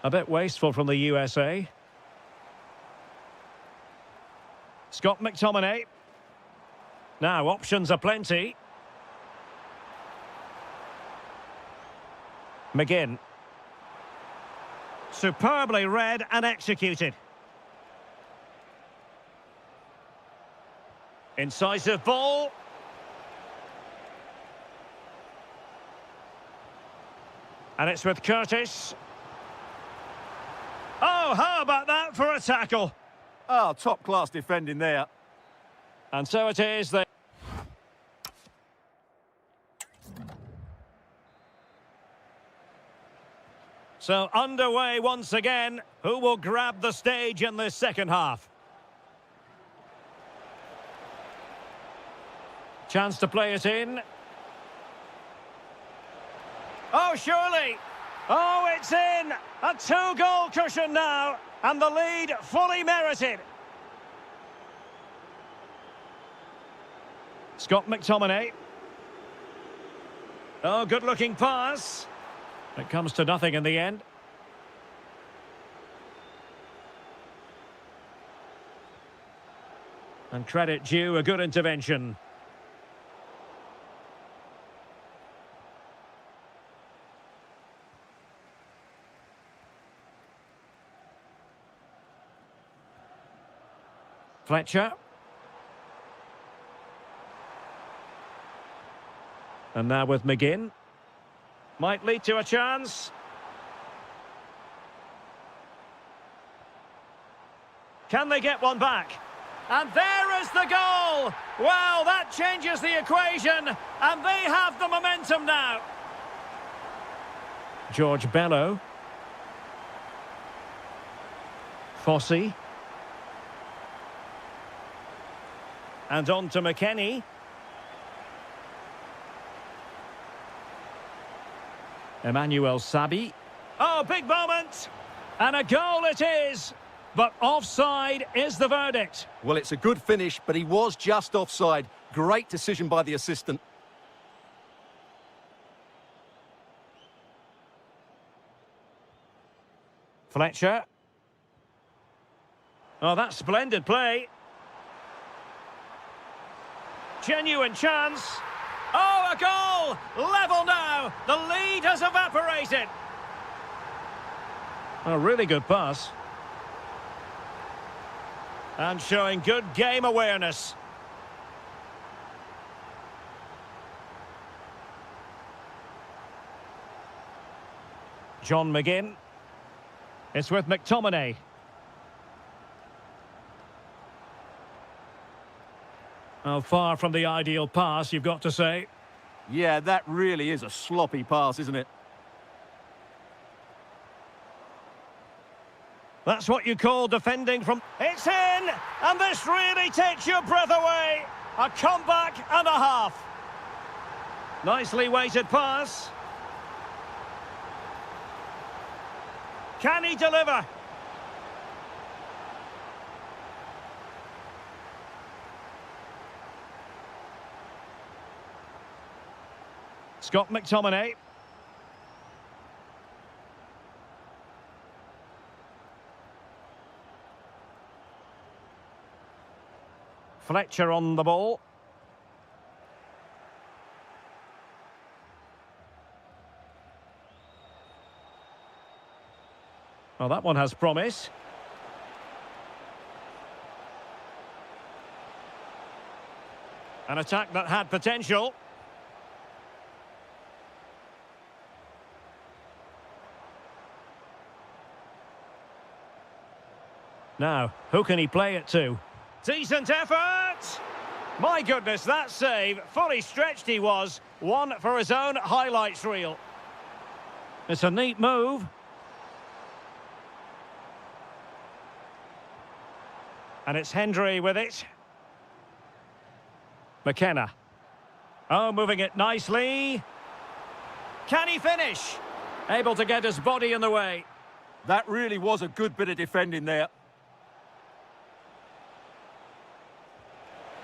A bit wasteful from the USA. Scott McTominay. Now, options are plenty. McGinn. Superbly read and executed. Incisive ball. And it's with Curtis. Oh, how about that for a tackle? Oh, top-class defending there. And so it is. So underway once again. Who will grab the stage in this second half? Chance to play it in. Oh, surely. Oh, it's in! A two-goal cushion now, and the lead fully merited. Scott McTominay. Oh, good-looking pass. It comes to nothing in the end. And credit due, a good intervention. Fletcher. And now with McGinn. Might lead to a chance. Can they get one back? And there is the goal! Well, that changes the equation, and they have the momentum now. George Bello. Fossey. And on to McKennie. Emmanuel Sabi. Oh, big moment! And a goal it is! But offside is the verdict. Well, it's a good finish, but he was just offside. Great decision by the assistant. Fletcher. Oh, that's splendid play. Genuine chance. Oh, a goal! Level now. The lead has evaporated. A really good pass. And showing good game awareness. John McGinn. It's with McTominay. Oh, far from the ideal pass, you've got to say. Yeah, that really is a sloppy pass, isn't it? That's what you call defending from... It's in! And this really takes your breath away. A comeback and a half. Nicely weighted pass. Can he deliver? Scott McTominay. Fletcher on the ball. Well, that one has promise. An attack that had potential. Now, who can he play it to? Decent effort! My goodness, that save. Fully stretched he was. One for his own highlights reel. It's a neat move. And it's Hendry with it. McKenna. Oh, moving it nicely. Can he finish? Able to get his body in the way. That really was a good bit of defending there.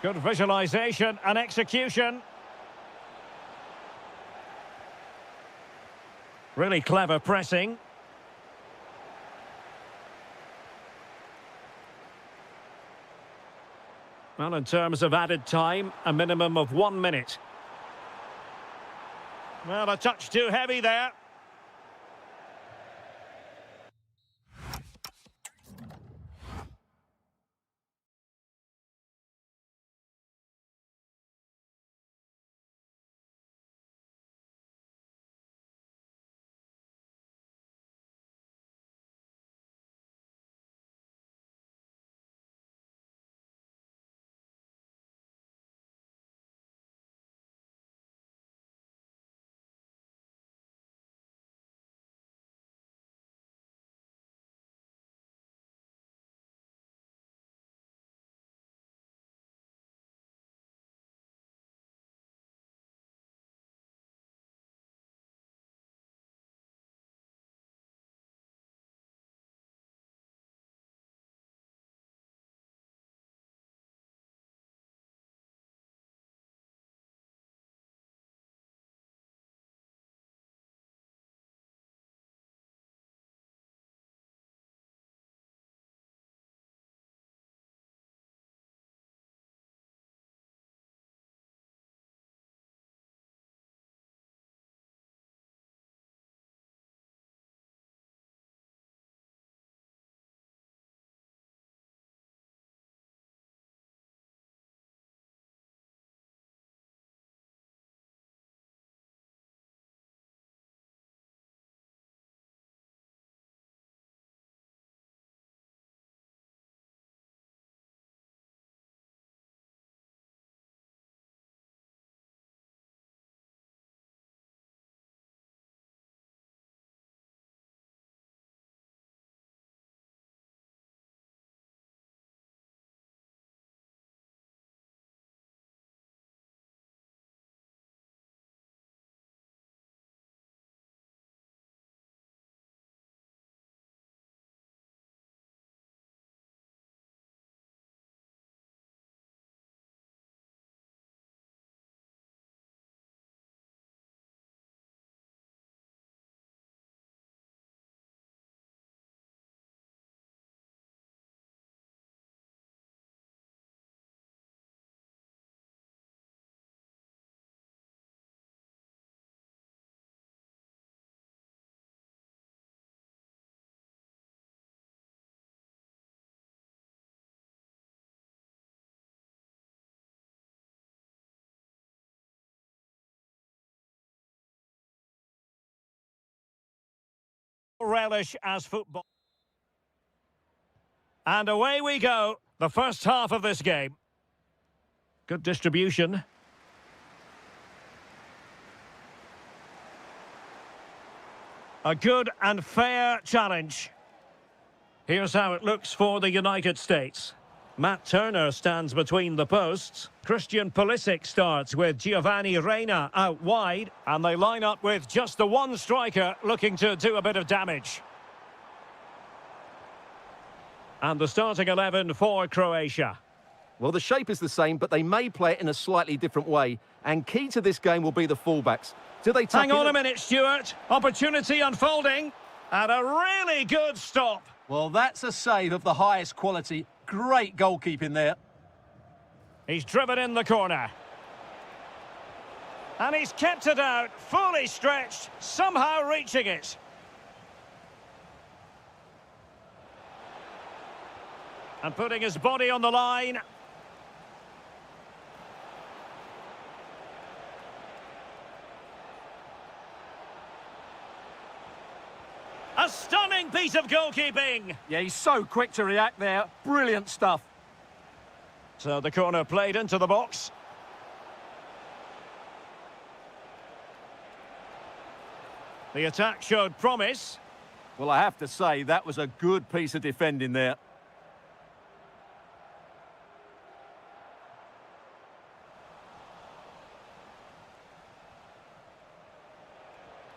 Good visualisation and execution. Really clever pressing. Well, in terms of added time, a minimum of 1 minute. Well, a touch too heavy there. relish as football. And away we go, the first half of this game. Good distribution. A good and fair challenge. Here's how it looks for the United States. Matt Turner stands between the posts. Christian Pulisic starts with Giovanni Reina out wide. And they line up with just the one striker looking to do a bit of damage. And the starting 11 for Croatia. Well, the shape is the same, but they may play it in a slightly different way. And key to this game will be the fullbacks. Do they tuck Hang on a minute, Stuart. Opportunity unfolding. And a really good stop. Well, that's a save of the highest quality. Great goalkeeping there. He's driven in the corner. And he's kept it out, fully stretched, somehow reaching it. And putting his body on the line. A stunning piece of goalkeeping. Yeah, he's so quick to react there. Brilliant stuff. So the corner played into the box. The attack showed promise. Well, I have to say, that was a good piece of defending there.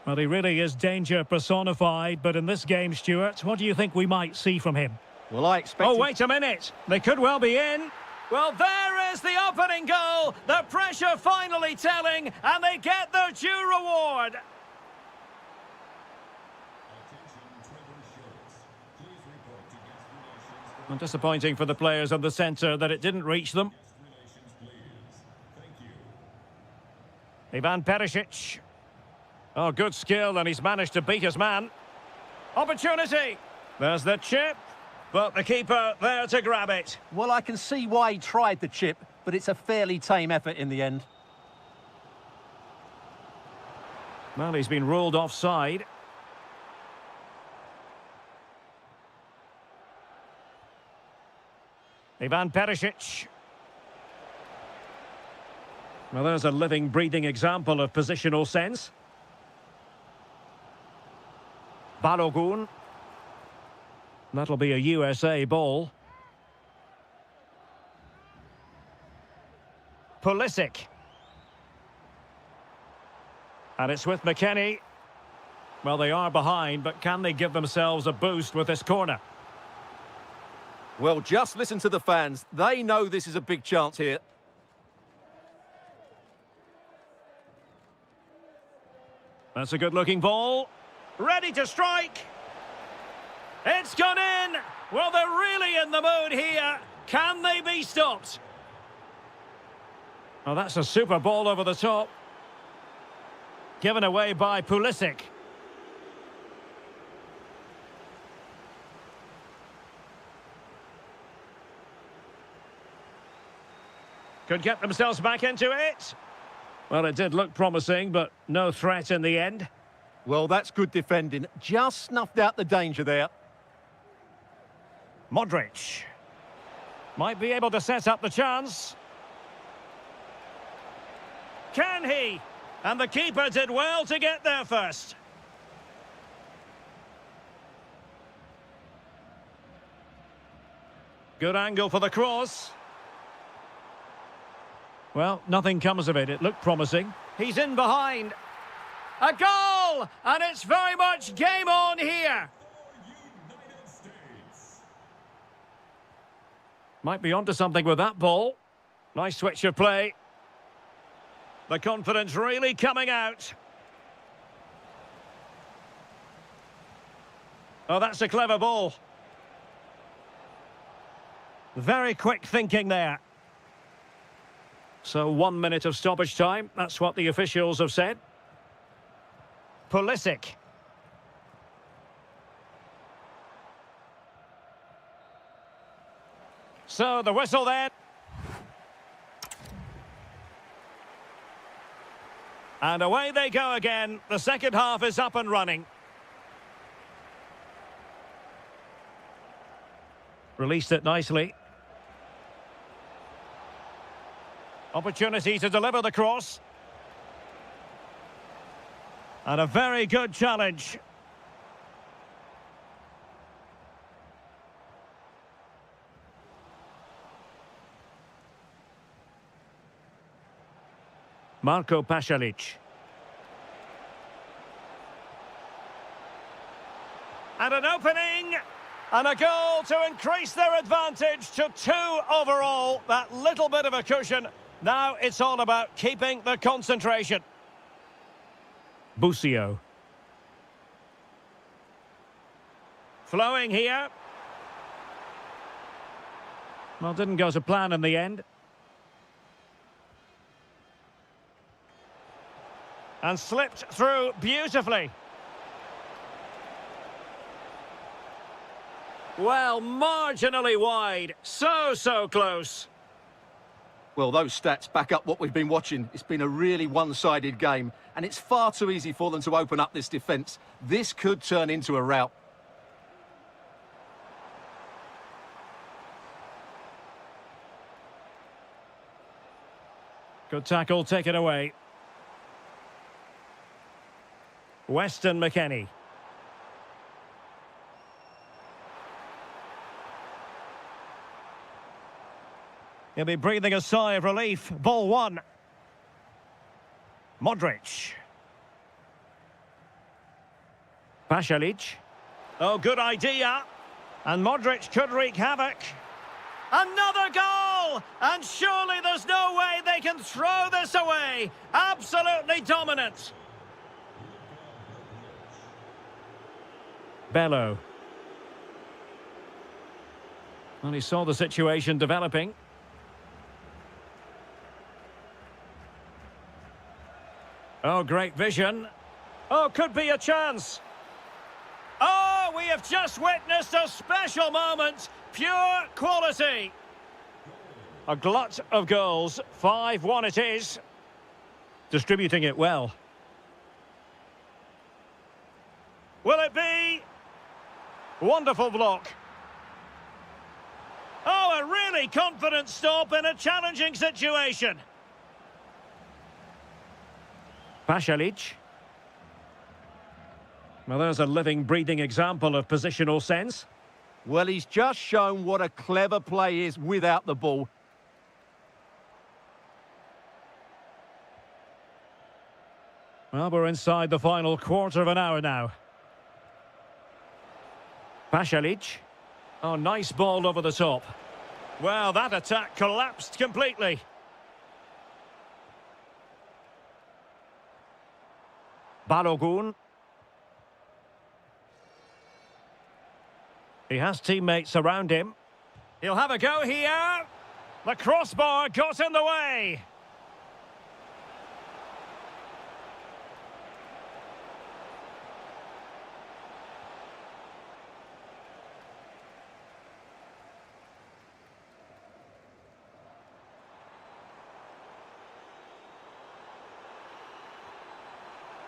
Well, he really is danger personified, but in this game, Stuart, what do you think we might see from him? Well, I expect... Oh, wait a minute. They could well be in. Well, there is the opening goal. The pressure finally telling, and they get their due reward. And disappointing for the players on the centre that it didn't reach them. Ivan Perisic. Oh, good skill, and he's managed to beat his man. Opportunity. There's the chip, but the keeper there to grab it. Well, I can see why he tried the chip, but it's a fairly tame effort in the end. Well, he's been ruled offside. Ivan Perisic. Well, there's a living, breathing example of positional sense. Balogun. That'll be a USA ball. Pulisic. And it's with McKennie. Well, they are behind, but can they give themselves a boost with this corner? Well, just listen to the fans. They know this is a big chance here. That's a good-looking ball. Ready to strike. It's gone in. Well, they're really in the mood here. Can they be stopped? Oh, that's a super ball over the top. Given away by Pulisic. Could get themselves back into it. Well, it did look promising, but no threat in the end. Well, that's good defending. Just snuffed out the danger there. Modric. Might be able to set up the chance. Can he? And the keeper did well to get there first. Good angle for the cross. Well, nothing comes of it. It looked promising. He's in behind. A goal! And it's very much game on here. Might be onto something with that ball. Nice switch of play. The confidence really coming out. Oh, that's a clever ball. Very quick thinking there. So 1 minute of stoppage time. That's what the officials have said. Pulisic. So the whistle then. And away they go again. The second half is up and running. Released it nicely. Opportunity to deliver the cross. And a very good challenge. Marko Pasalic. And an opening, and a goal to increase their advantage to 2 overall. That little bit of a cushion. Now it's all about keeping the concentration. Busio. Flowing here. Well, didn't go to plan in the end. And slipped through beautifully. Well, marginally wide. So close. Well, those stats back up what we've been watching. It's been a really one-sided game, and it's far too easy for them to open up this defence. This could turn into a rout. Good tackle, take it away. Weston McKennie. He'll be breathing a sigh of relief. Ball 1. Modric. Pasalic. Oh, good idea. And Modric could wreak havoc. Another goal! And surely there's no way they can throw this away. Absolutely dominant. Bello. Well, he saw the situation developing. Oh, great vision. Oh, could be a chance. Oh, we have just witnessed a special moment. Pure quality. A glut of goals. 5-1 it is. Distributing it well. Will it be? Wonderful block. Oh, a really confident stop in a challenging situation. Pasalic. Well, there's a living, breathing example of positional sense. Well, he's just shown what a clever play is without the ball. Well, we're inside the final quarter of an hour now. Pasalic. Oh, nice ball over the top. Well, that attack collapsed completely. Balogun. He has teammates around him. He'll have a go here. The crossbar got in the way.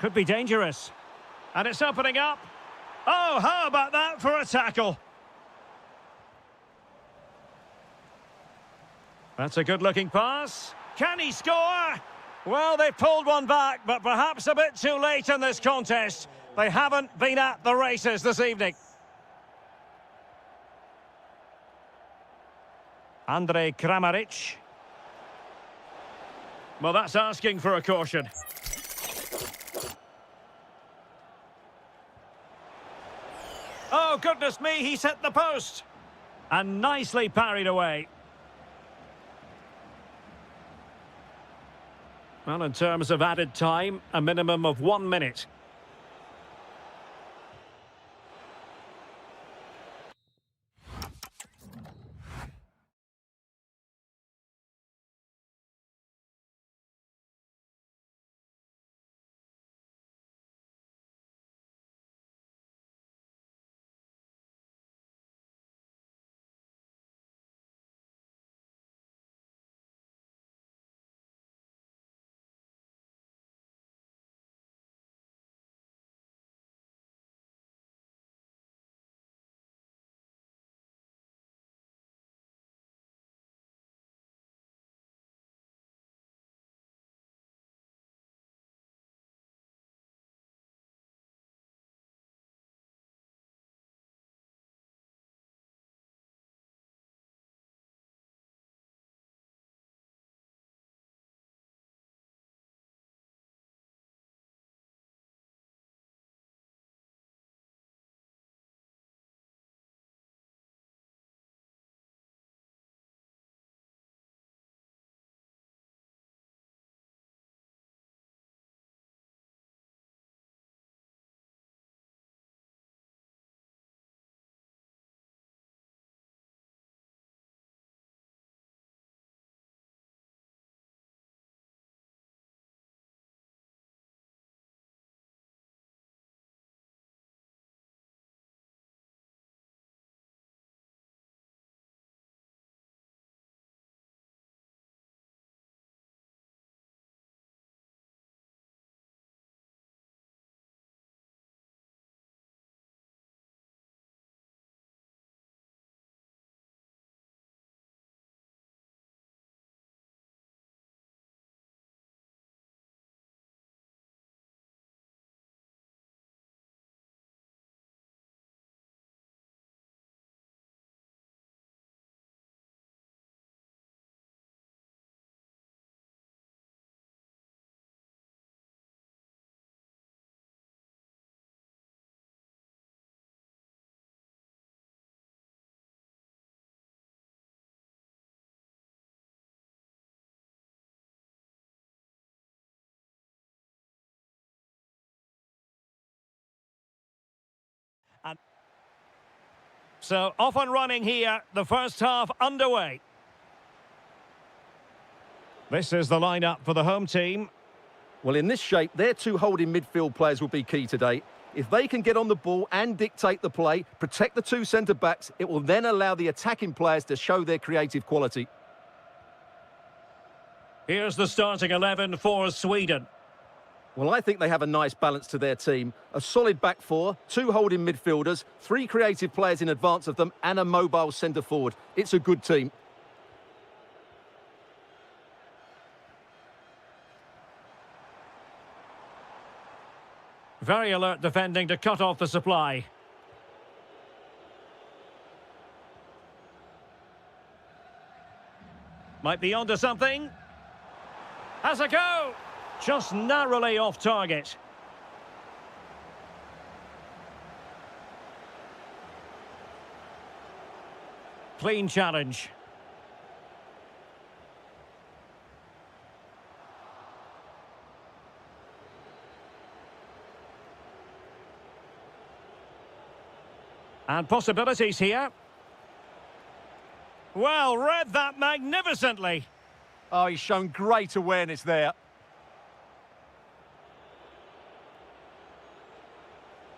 Could be dangerous. And it's opening up. Oh, how about that for a tackle? That's a good-looking pass. Can he score? Well, they pulled one back, but perhaps a bit too late in this contest. They haven't been at the races this evening. Andrej Kramaric. Well, that's asking for a caution. Oh, goodness me, he's hit the post. And nicely parried away. Well, in terms of added time, a minimum of 1 minute. And so off and running here, the first half underway. This is the lineup for the home team. Well, in this shape, their two holding midfield players will be key today. If they can get on the ball and dictate the play, protect the two centre-backs, it will then allow the attacking players to show their creative quality. Here's the starting 11 for Sweden. Well, I think they have a nice balance to their team. A solid back four, two holding midfielders, three creative players in advance of them, and a mobile centre-forward. It's a good team. Very alert defending to cut off the supply. Might be onto something. Has a go! Just narrowly off target. Clean challenge. And possibilities here. Well, read that magnificently. Oh, he's shown great awareness there.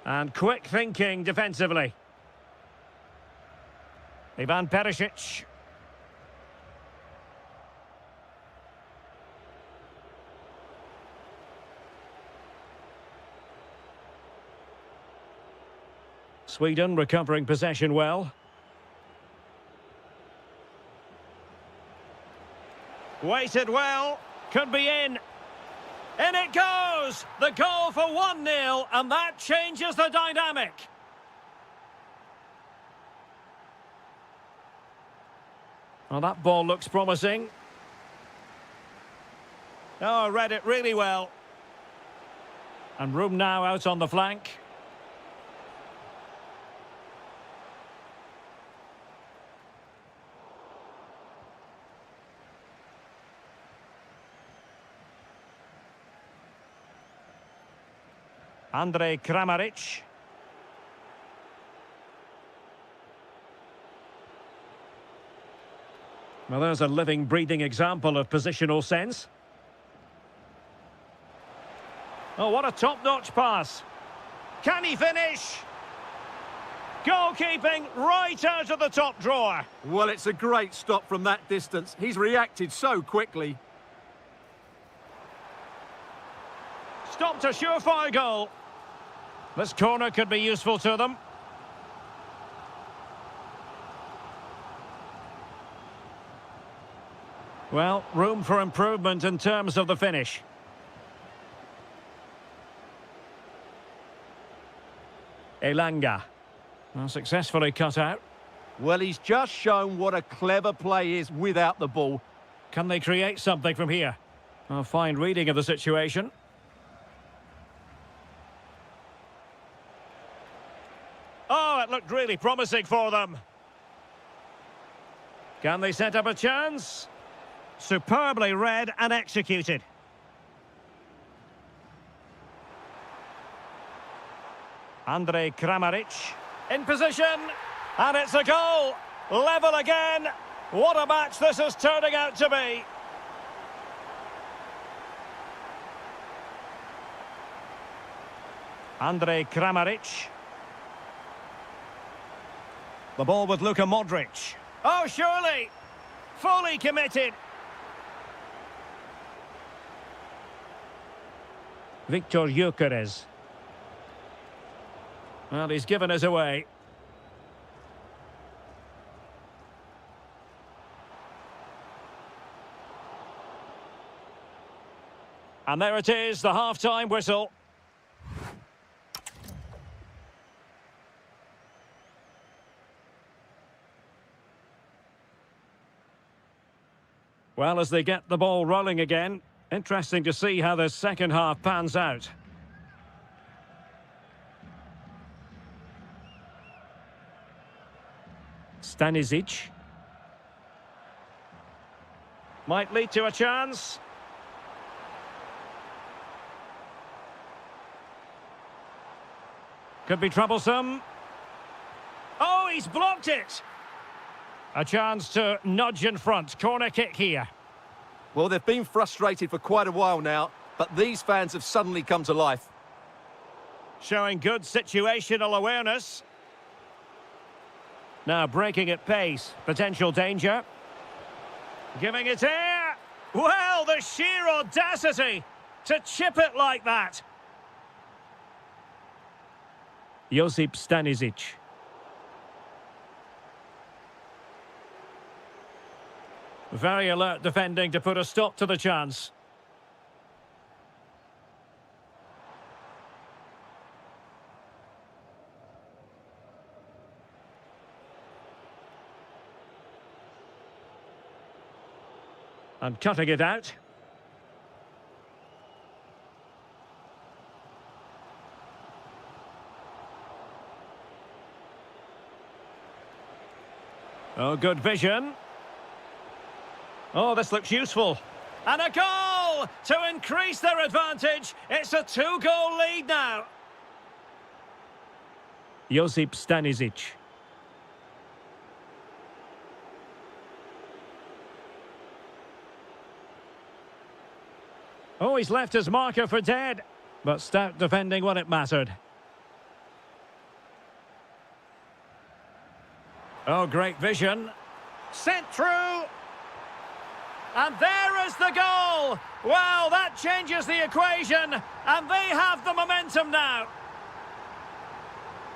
And quick thinking defensively. Ivan Perisic. Sweden recovering possession well. Waited well. Could be in. In it goes! The goal for 1-0, and that changes the dynamic. Well, that ball looks promising. Oh, read it really well. And room now out on the flank. Andrej Kramaric. Well, there's a living, breathing example of positional sense. Oh, what a top-notch pass. Can he finish? Goalkeeping right out of the top drawer. Well, it's a great stop from that distance. He's reacted so quickly. Stopped a surefire goal. This corner could be useful to them. Well, room for improvement in terms of the finish. Elanga. Well, successfully cut out. Well, he's just shown what a clever play is without the ball. Can they create something from here? A fine reading of the situation. Oh, it looked really promising for them. Can they set up a chance? Superbly read and executed. Andrej Kramaric in position, and it's a goal. Level again. What a match this is turning out to be. Andrej Kramaric. The ball with Luka Modric. Oh, surely. Fully committed. Victor Gyökeres. Well, he's given us away. And there it is, the half-time whistle. Well, as they get the ball rolling again, interesting to see how the second half pans out. Stanisic. Might lead to a chance. Could be troublesome. he's blocked it. A chance to nudge in front. Corner kick here. Well, they've been frustrated for quite a while now, but these fans have suddenly come to life. Showing good situational awareness. Now breaking at pace. Potential danger. Giving it air. Well, the sheer audacity to chip it like that. Josip Stanisic. Very alert defending to put a stop to the chance. And cutting it out. Oh, good vision. Oh, this looks useful. And a goal to increase their advantage. It's a 2-goal lead now. Josip Stanisic. Oh, he's left his marker for dead. But stout defending when it mattered. Oh, great vision. Sent through. And there is the goal. Well, that changes the equation. And they have the momentum now.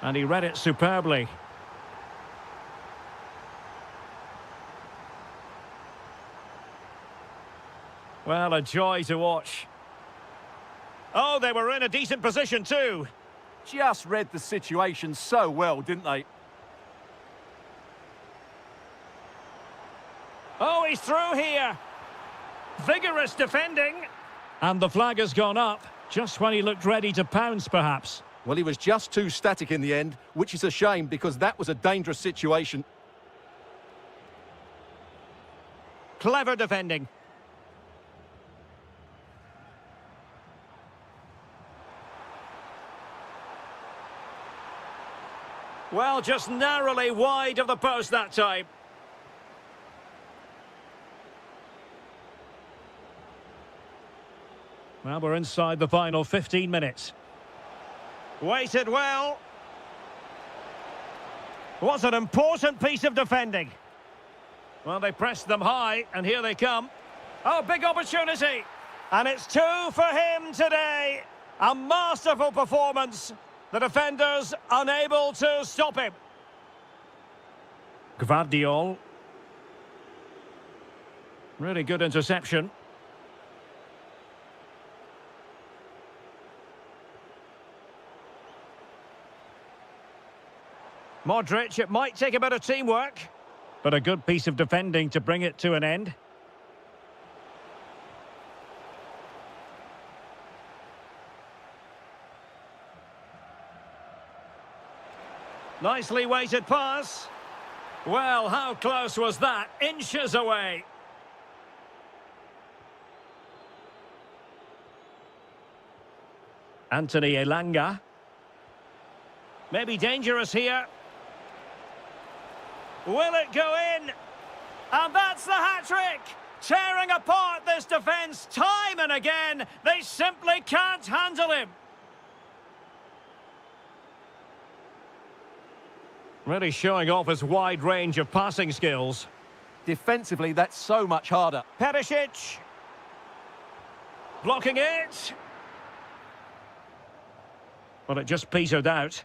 And he read it superbly. Well, a joy to watch. Oh, they were in a decent position too. Just read the situation so well, didn't they? Oh, he's through here. Vigorous defending. And the flag has gone up, just when he looked ready to pounce, perhaps. Well, he was just too static in the end, which is a shame because that was a dangerous situation. Clever defending. Well, just narrowly wide of the post that time. Well, we're inside the final 15 minutes. Waited well. Was an important piece of defending. Well, they pressed them high, and here they come. Oh, big opportunity. And it's 2 for him today. A masterful performance. The defenders unable to stop him. Gvardiol. Really good interception. Modric, it might take a bit of teamwork, but a good piece of defending to bring it to an end. Nicely weighted pass. Well, how close was that? Inches away. Anthony Elanga. Maybe dangerous here. Will it go in? And that's the hat-trick! Tearing apart this defence time and again. They simply can't handle him. Really showing off his wide range of passing skills. Defensively, that's so much harder. Perisic. Blocking it. Well, it just petered out.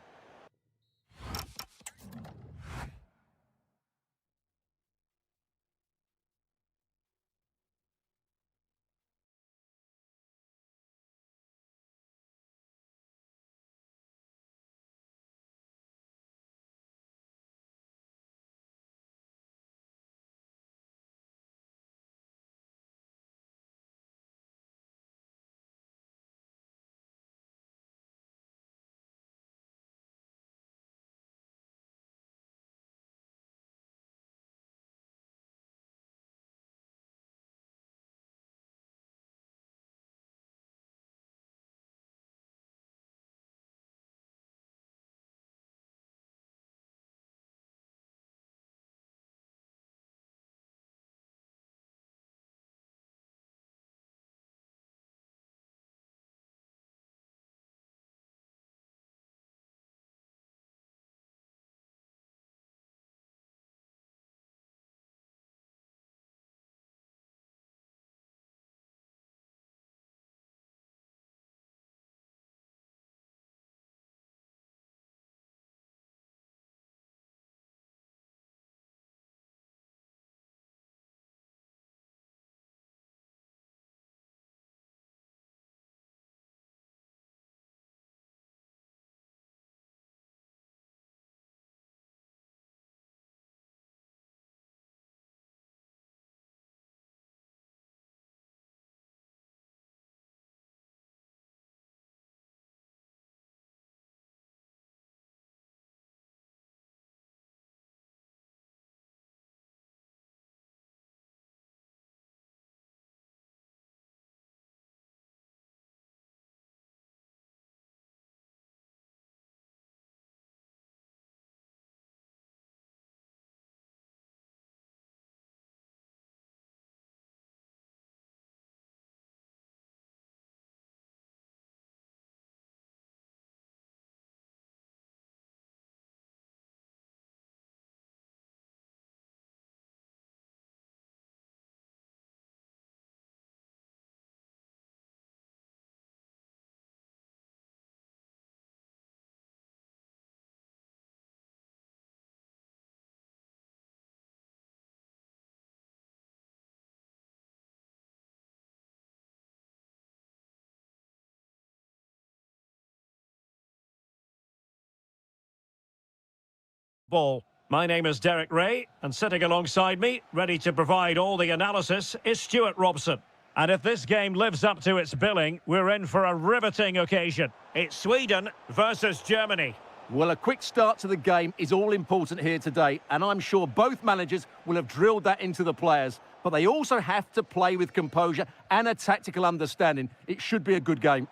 Ball. My name is Derek Ray, and sitting alongside me, ready to provide all the analysis, is Stuart Robson. And if this game lives up to its billing, we're in for a riveting occasion. It's Sweden versus Germany. Well, a quick start to the game is all important here today, and I'm sure both managers will have drilled that into the players. But they also have to play with composure and a tactical understanding. It should be a good game.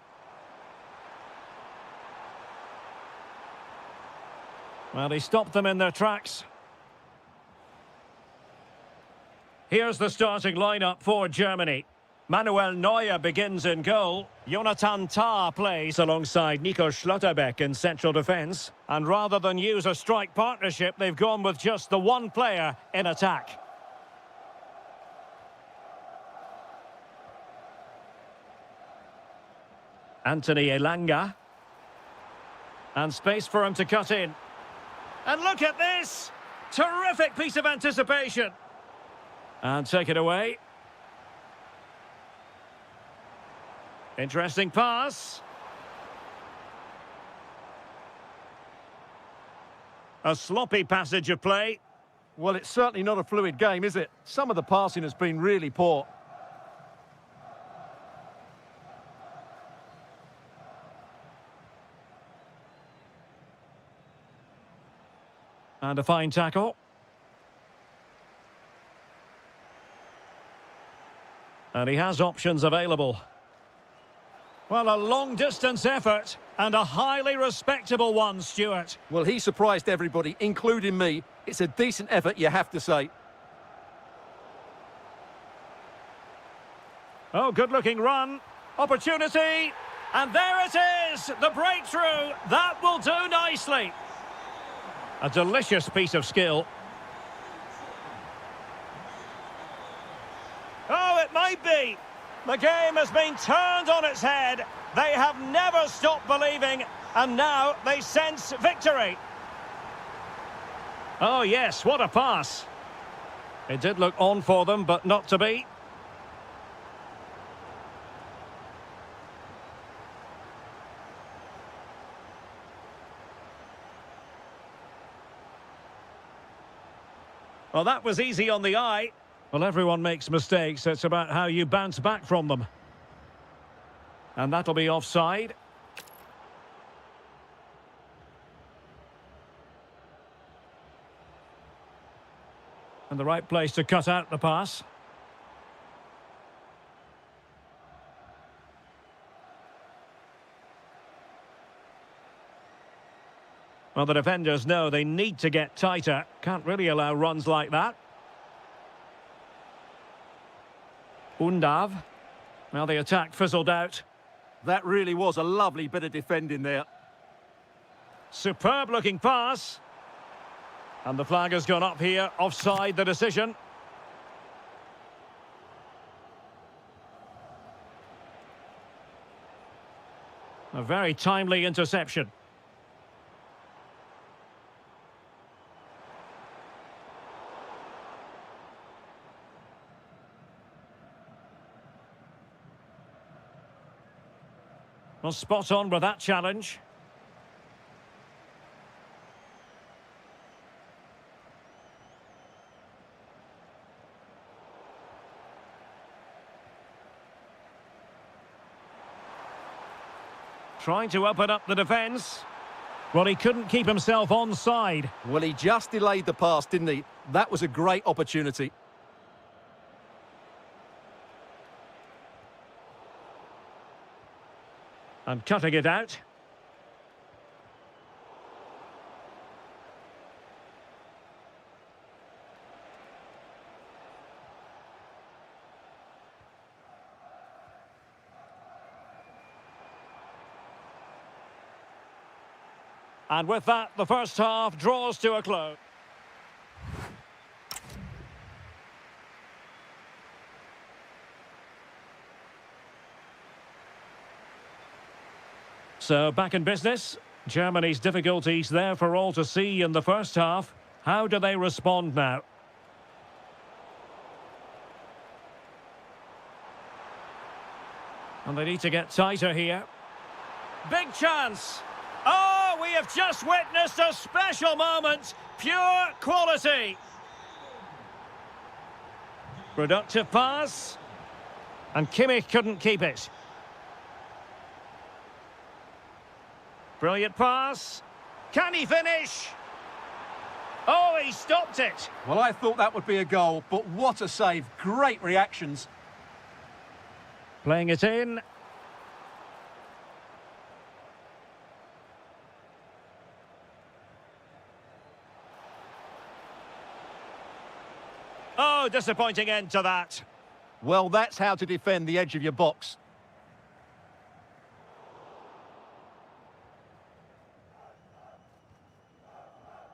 Well, he stopped them in their tracks. Here's the starting lineup for Germany. Manuel Neuer begins in goal. Jonathan Tah plays alongside Nico Schlotterbeck in central defence. And rather than use a strike partnership, they've gone with just the one player in attack. Anthony Elanga. And space for him to cut in. And look at this! Terrific piece of anticipation. And take it away. Interesting pass. A sloppy passage of play. Well, it's certainly not a fluid game, is it? Some of the passing has been really poor. And a fine tackle. And he has options available. Well, a long-distance effort and a highly respectable one, Stuart. Well, he surprised everybody, including me. It's a decent effort, you have to say. Oh, good-looking run. Opportunity. And there it is! The breakthrough. That will do nicely. A delicious piece of skill. Oh, it might be. The game has been turned on its head. They have never stopped believing, and now they sense victory. Oh, yes, what a pass. It did look on for them, but not to be. Well, that was easy on the eye. Well, everyone makes mistakes. It's about how you bounce back from them. And that'll be offside. And the right place to cut out the pass. Well, the defenders know they need to get tighter. Can't really allow runs like that. Undav. Well, the attack fizzled out. That really was a lovely bit of defending there. Superb-looking pass. And the flag has gone up here. Offside the decision. A very timely interception. Well, spot on with that challenge. Trying to open up the defence. Well, he couldn't keep himself onside. Well, he just delayed the pass, didn't he? That was a great opportunity. And cutting it out. And with that, the first half draws to a close. So, back in business. Germany's difficulties there for all to see in the first half. How do they respond now? And they need to get tighter here. Big chance! Oh, we We have just witnessed a special moment. Pure quality. Productive pass. And Kimmich couldn't keep it. Brilliant pass. Can he finish? Oh, he stopped it. Well, I thought that would be a goal, but what a save. Great reactions. Playing it in. Oh, disappointing end to that. Well, that's how to defend the edge of your box.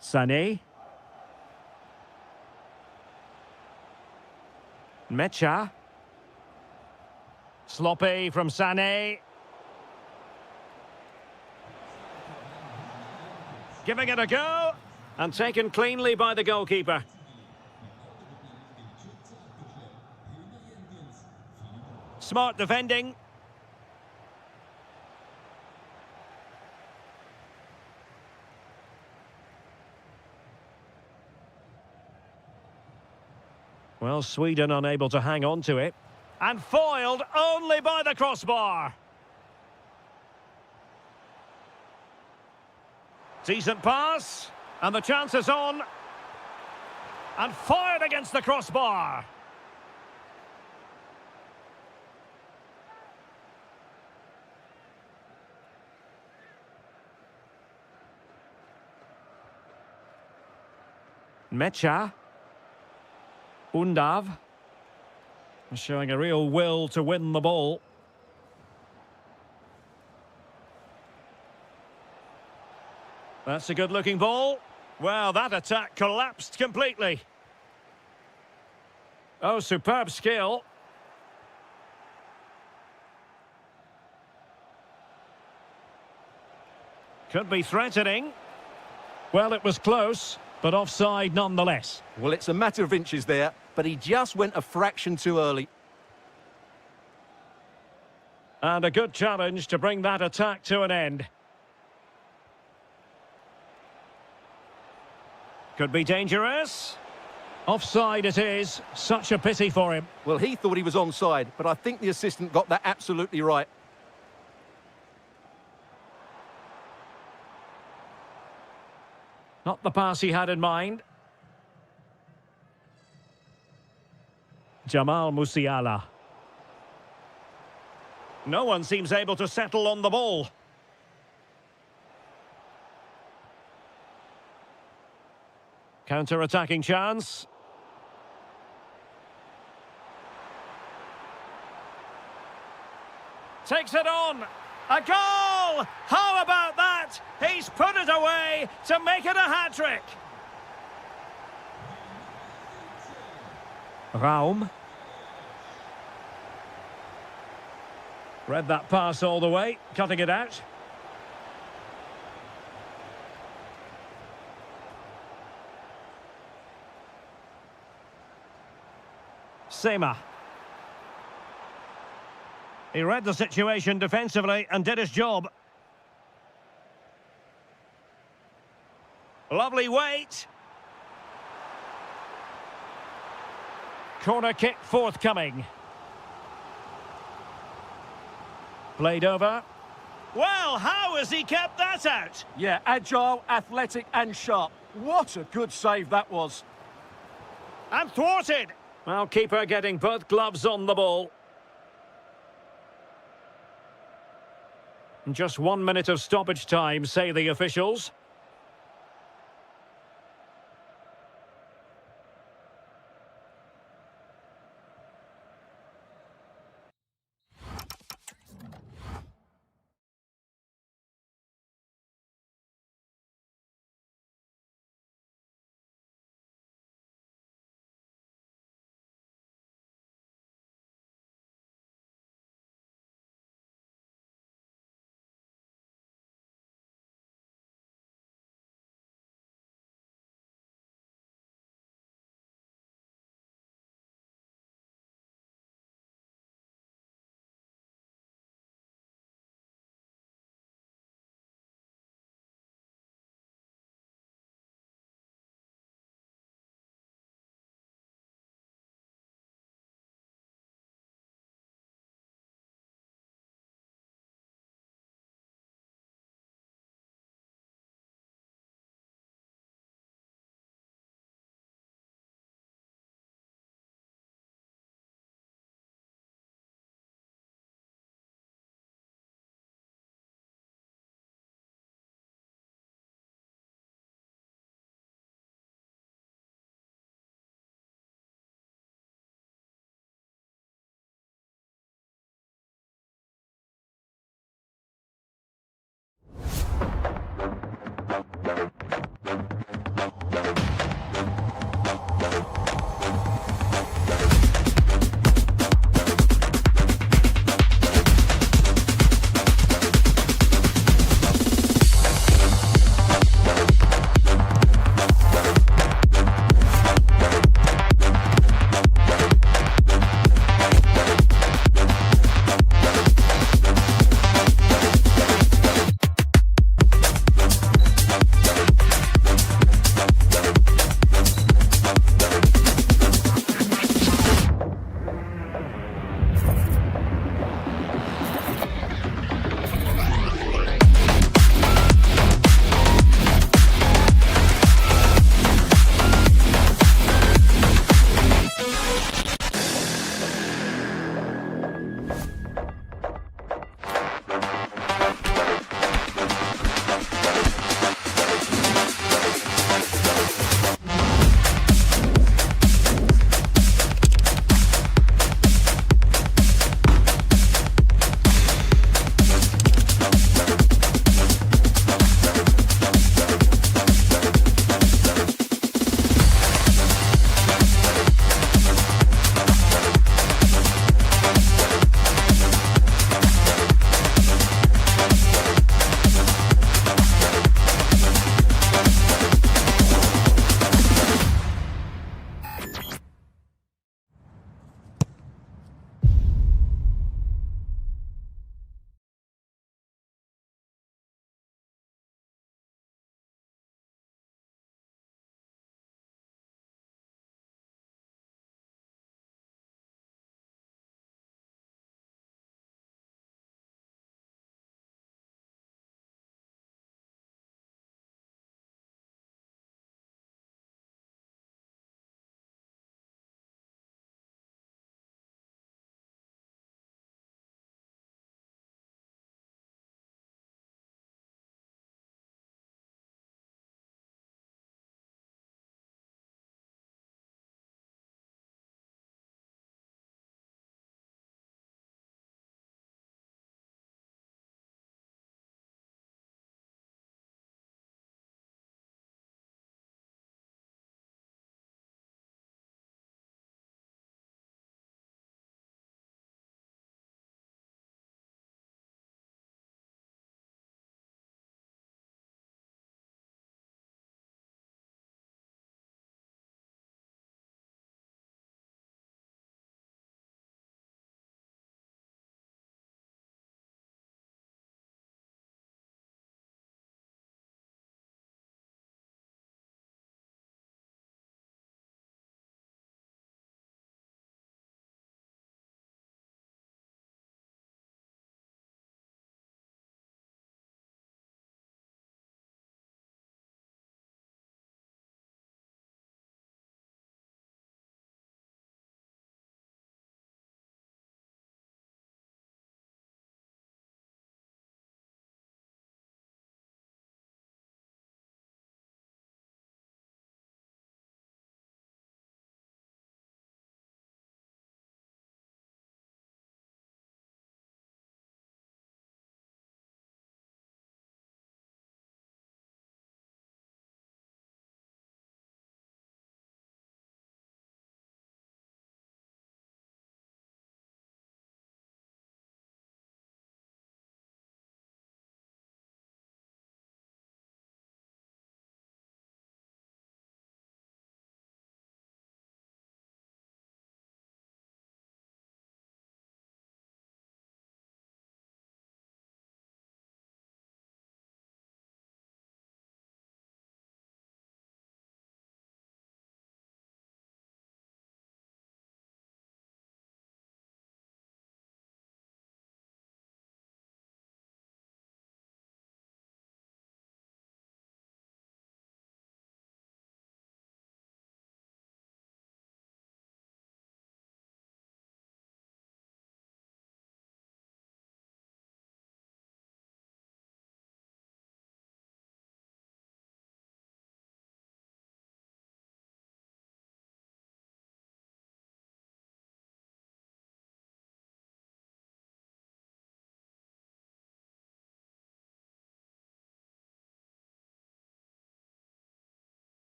Sané. Mecha. Sloppy from Sané. Giving it a go. And taken cleanly by the goalkeeper. Smart defending. Well, Sweden unable to hang on to it. And foiled only by the crossbar. Decent pass. And the chance is on. And fired against the crossbar. Mecha. Undav. Showing a real will to win the ball. That's a good-looking ball. Well, that attack collapsed completely. Oh, superb skill. Could be threatening. Well, it was close, but offside nonetheless. Well, it's a matter of inches there, but he just went a fraction too early. And a good challenge to bring that attack to an end. Could be dangerous. Offside it is. Such a pity for him. Well, he thought he was onside, but I think the assistant got that absolutely right. Not the pass he had in mind. Jamal Musiala. No one seems able to settle on the ball. Counter-attacking chance. Takes it on. A goal! How about that? He's put it away to make it a hat-trick. Raum. Read that pass all the way, cutting it out. Sema. He read the situation defensively and did his job. Lovely weight. Corner kick forthcoming. Played over. Well, how has he kept that out? Yeah, agile, athletic and sharp. What a good save that was. And thwarted. Well, keeper getting both gloves on the ball. Just 1 minute of stoppage time, say the officials.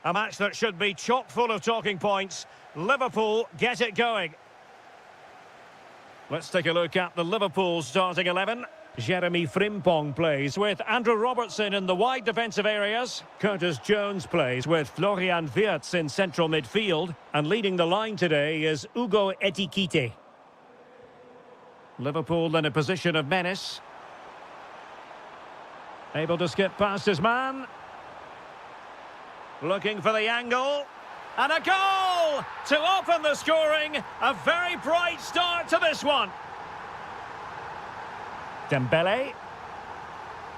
A match that should be chock full of talking points. Liverpool get it going. Let's take a look at the Liverpool starting 11. Jeremy Frimpong plays with Andrew Robertson in the wide defensive areas. Curtis Jones plays with Florian Wirtz in central midfield. And leading the line today is Ugo Etikite. Liverpool in a position of menace. Able to skip past his man. Looking for the angle. And a goal to open the scoring. A very bright start to this one. Dembele.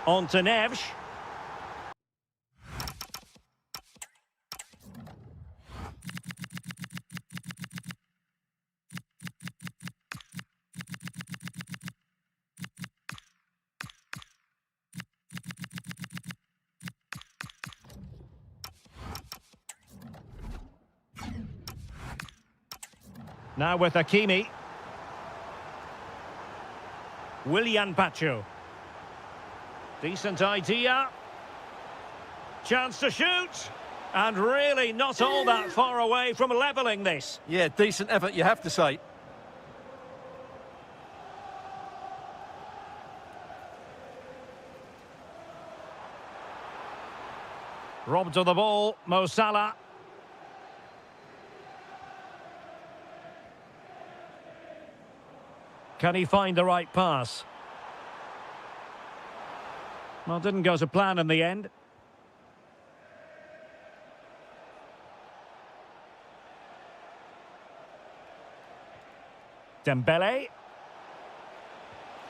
On to Neves. Now with Hakimi. Willian Pacho. Decent idea. Chance to shoot. And really not all that far away from levelling this. Yeah, decent effort, you have to say. Robbed of the ball, Mo Salah. Can he find the right pass? Well, didn't go to plan in the end. Dembele.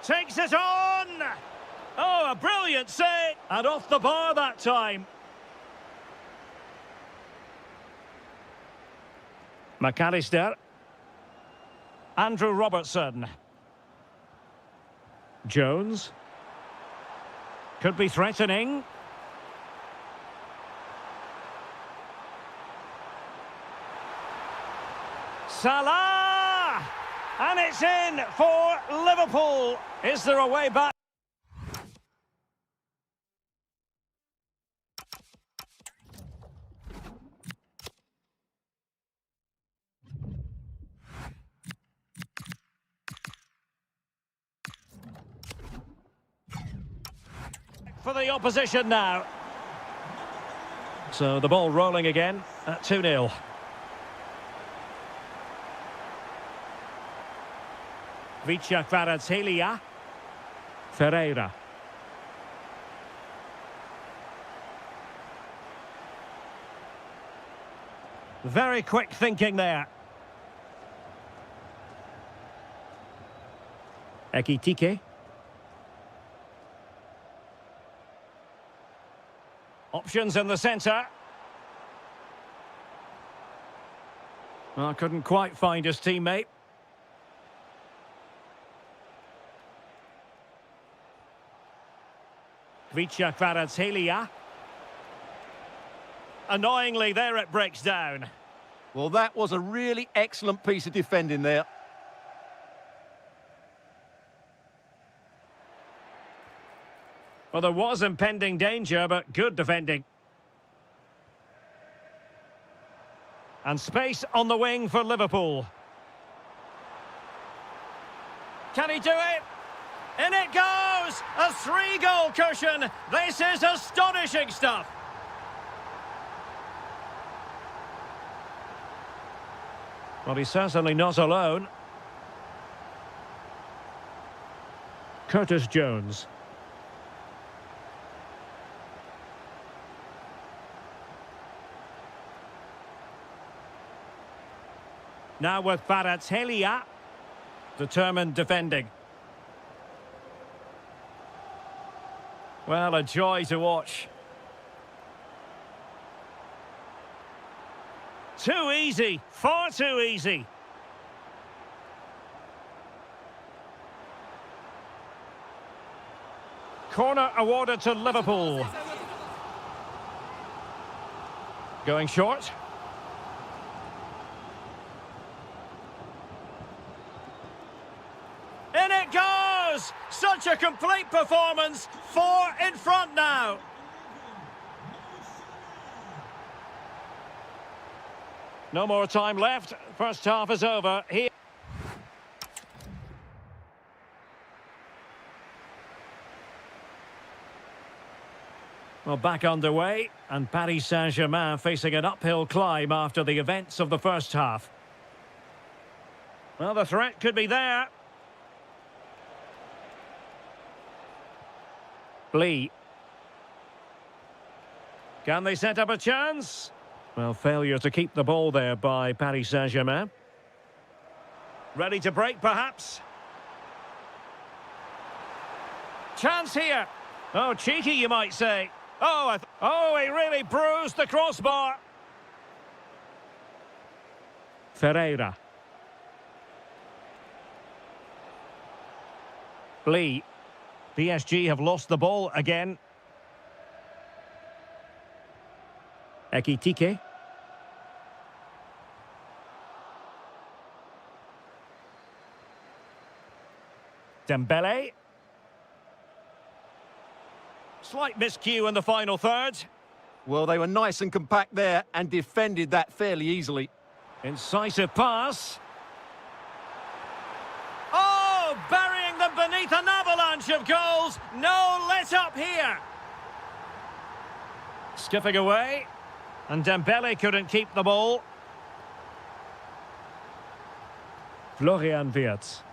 Takes it on! Oh, a brilliant save! And off the bar that time. McAllister. Andrew Robertson. Jones. Could be threatening. Salah! And it's in for Liverpool. Is there a way back? For the opposition now. So the ball rolling again at 2-0. Vicha Kvaratskhelia. Ferreira. Very quick thinking there. Ekitike. Options in the centre. Well, couldn't quite find his teammate. Vicha Kvaratskhelia. Annoyingly, there it breaks down. Well, that was a really excellent piece of defending there. Well, there was impending danger, but good defending. And space on the wing for Liverpool. Can he do it? In it goes! A 3-goal cushion! This is astonishing stuff! Well, he's certainly not alone. Curtis Jones. Now with Kvaratskhelia. Determined defending. Well, a joy to watch. Too easy. Far too easy. Corner awarded to Liverpool. Going short. In it goes! Such a complete performance. 4 in front now. No more time left. First half is over. Here. Well, back underway, and Paris Saint-Germain facing an uphill climb after the events of the first half. Well, the threat could be there. Lee. Can they set up a chance? Well, failure to keep the ball there by Paris Saint-Germain. Ready to break, perhaps? Chance here. Oh, cheeky, you might say. Oh, he really bruised the crossbar. Ferreira. Lee. PSG have lost the ball again. Ekitike. Dembele. Slight miscue in the final third. Well, they were nice and compact there and defended that fairly easily. Incisive pass. Oh, burying them beneath an avalanche of goals. No let up here. Skipping away. And Dembele couldn't keep the ball. Florian Wirtz.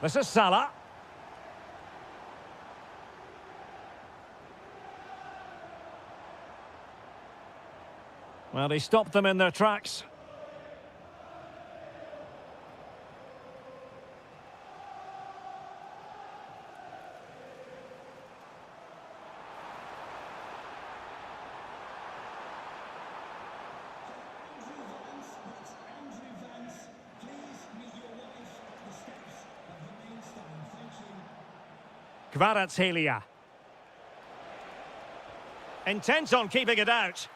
This is Salah. Well, he stopped them in their tracks. Kvaratskhelia. Intent on keeping it out.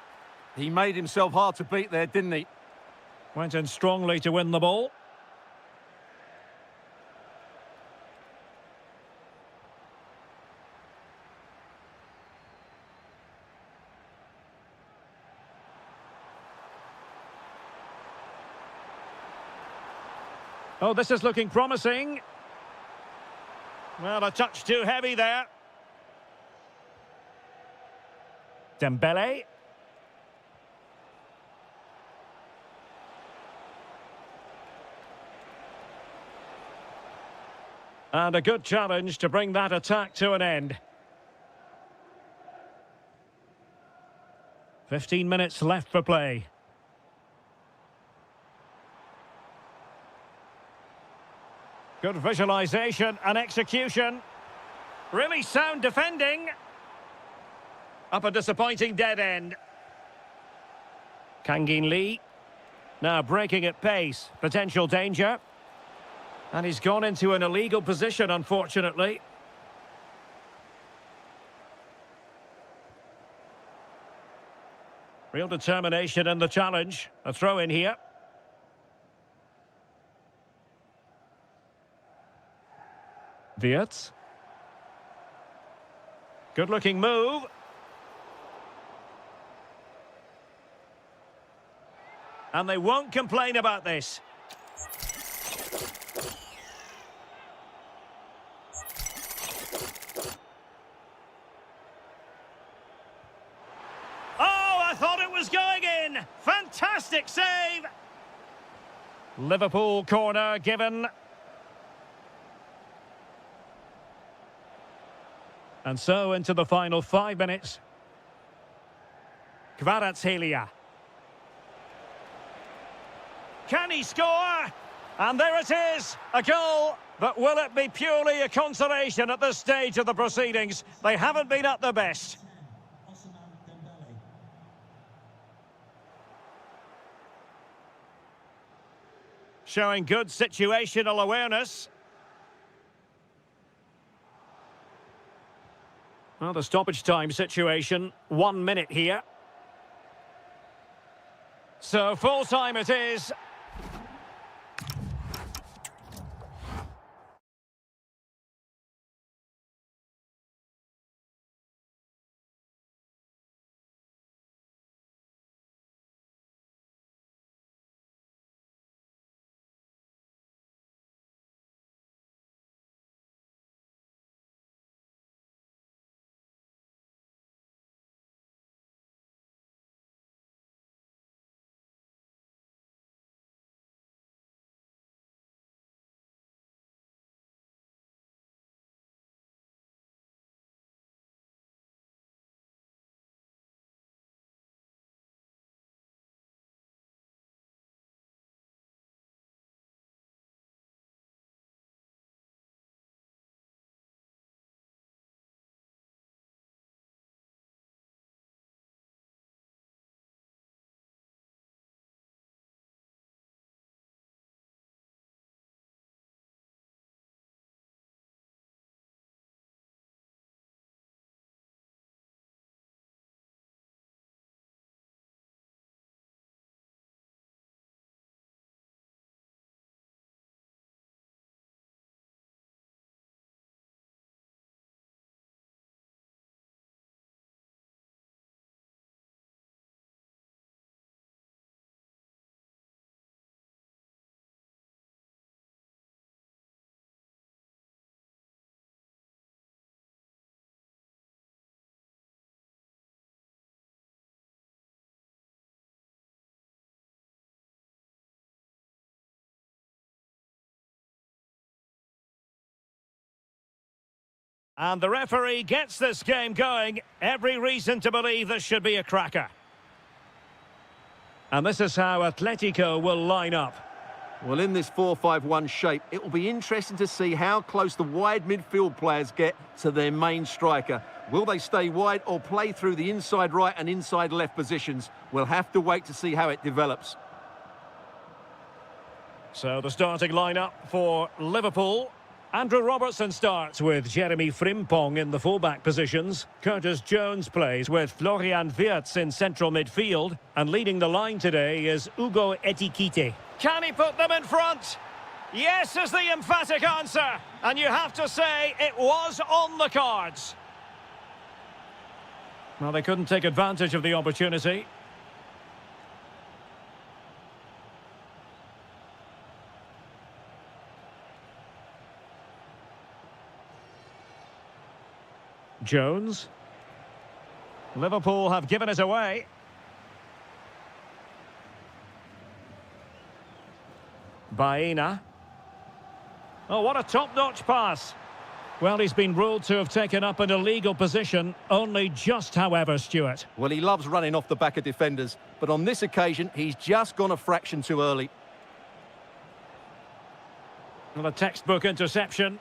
He made himself hard to beat there, didn't he? Went in strongly to win the ball. Oh, this is looking promising. Well, a touch too heavy there. Dembele. And a good challenge to bring that attack to an end. 15 minutes left for play. Good visualization and execution. Really sound defending. Up a disappointing dead end. Kangin Lee. Now breaking at pace. Potential danger. And he's gone into an illegal position, unfortunately. Real determination in the challenge. A throw in here. Wirtz. Good looking move. And they won't complain about this. Oh, I thought it was going in. Fantastic save. Liverpool corner given. And so into the final 5 minutes. Kvaratskhelia. Can he score? And there it is, a goal. But will it be purely a consolation at this stage of the proceedings? They haven't been at their best. Showing good situational awareness. Well, the stoppage time situation, 1 minute here. So full time it is. And the referee gets this game going. Every reason to believe this should be a cracker. And this is how Atletico will line up. Well, in this 4-5-1 shape, it will be interesting to see how close the wide midfield players get to their main striker. Will they stay wide or play through the inside right and inside left positions? We'll have to wait to see how it develops. So the starting lineup for Liverpool. Andrew Robertson starts with Jeremy Frimpong in the fullback positions. Curtis Jones plays with Florian Wirtz in central midfield. And leading the line today is Ugo Etikite. Can he put them in front? Yes is the emphatic answer. And you have to say it was on the cards. Well, they couldn't take advantage of the opportunity. Jones. Liverpool have given it away. Baena. Oh, what a top-notch pass. Well, he's been ruled to have taken up an illegal position, only just, however, Stuart. Well, he loves running off the back of defenders, but on this occasion, he's just gone a fraction too early. Well, a textbook interception.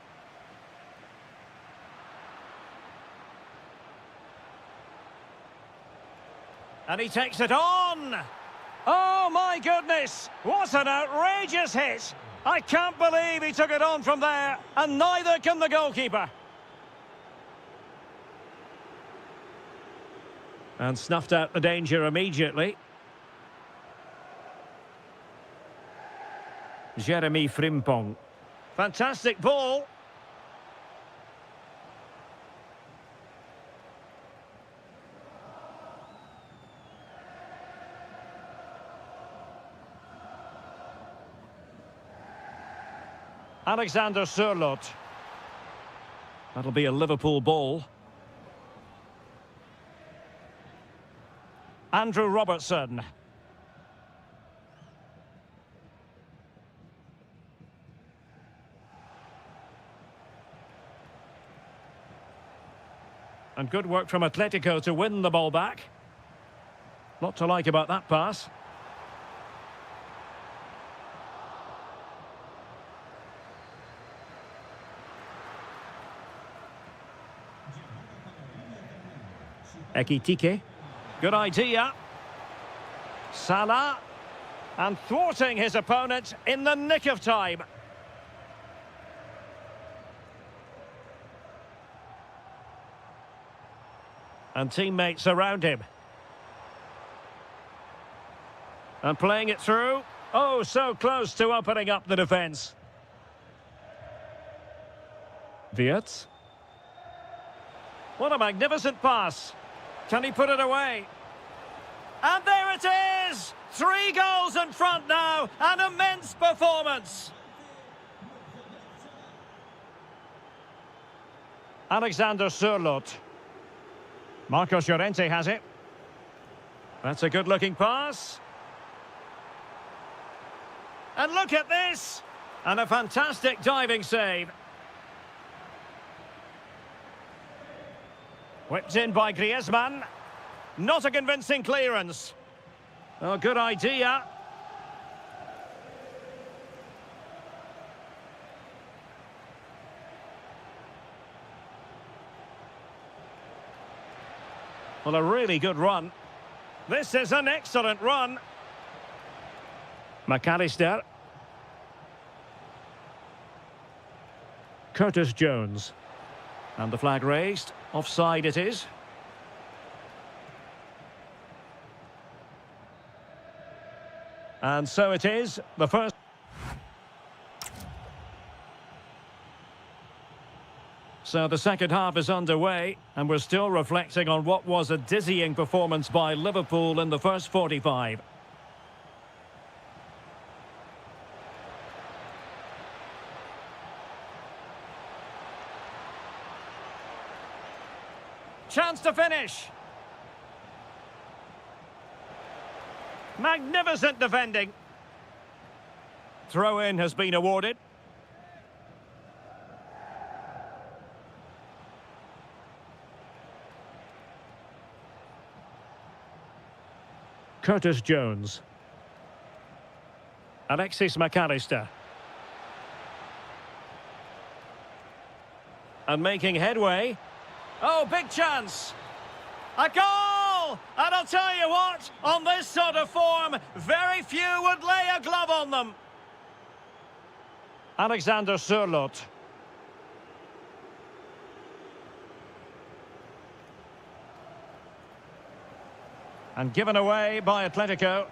And he takes it on! Oh, my goodness! What an outrageous hit! I can't believe he took it on from there, and neither can the goalkeeper. And snuffed out the danger immediately. Jeremy Frimpong. Fantastic ball. Alexander Sørloth. That'll be a Liverpool ball. Andrew Robertson. And good work from Atletico to win the ball back. Lot to like about that pass. Ekitike. Good idea. Salah. And thwarting his opponent in the nick of time. And teammates around him. And playing it through. Oh, so close to opening up the defence. Wirtz. What a magnificent pass. Can he put it away? And there it is! 3 goals in front now. An immense performance. Alexander Sørloth. Marcos Llorente has it. That's a good-looking pass. And look at this! And a fantastic diving save. Whipped in by Griezmann. Not a convincing clearance. Oh, good idea. Well, a really good run. This is an excellent run. McAllister. Curtis Jones. And the flag raised. Offside it is. And so it is. The first... So the second half is underway, and we're still reflecting on what was a dizzying performance by Liverpool in the first 45. Chance to finish. Magnificent defending. Throw-in has been awarded. Curtis Jones. Alexis McAllister. And making headway. Oh, big chance. A goal! And I'll tell you what, on this sort of form, very few would lay a glove on them. Alexander Sørloth. And given away by Atletico.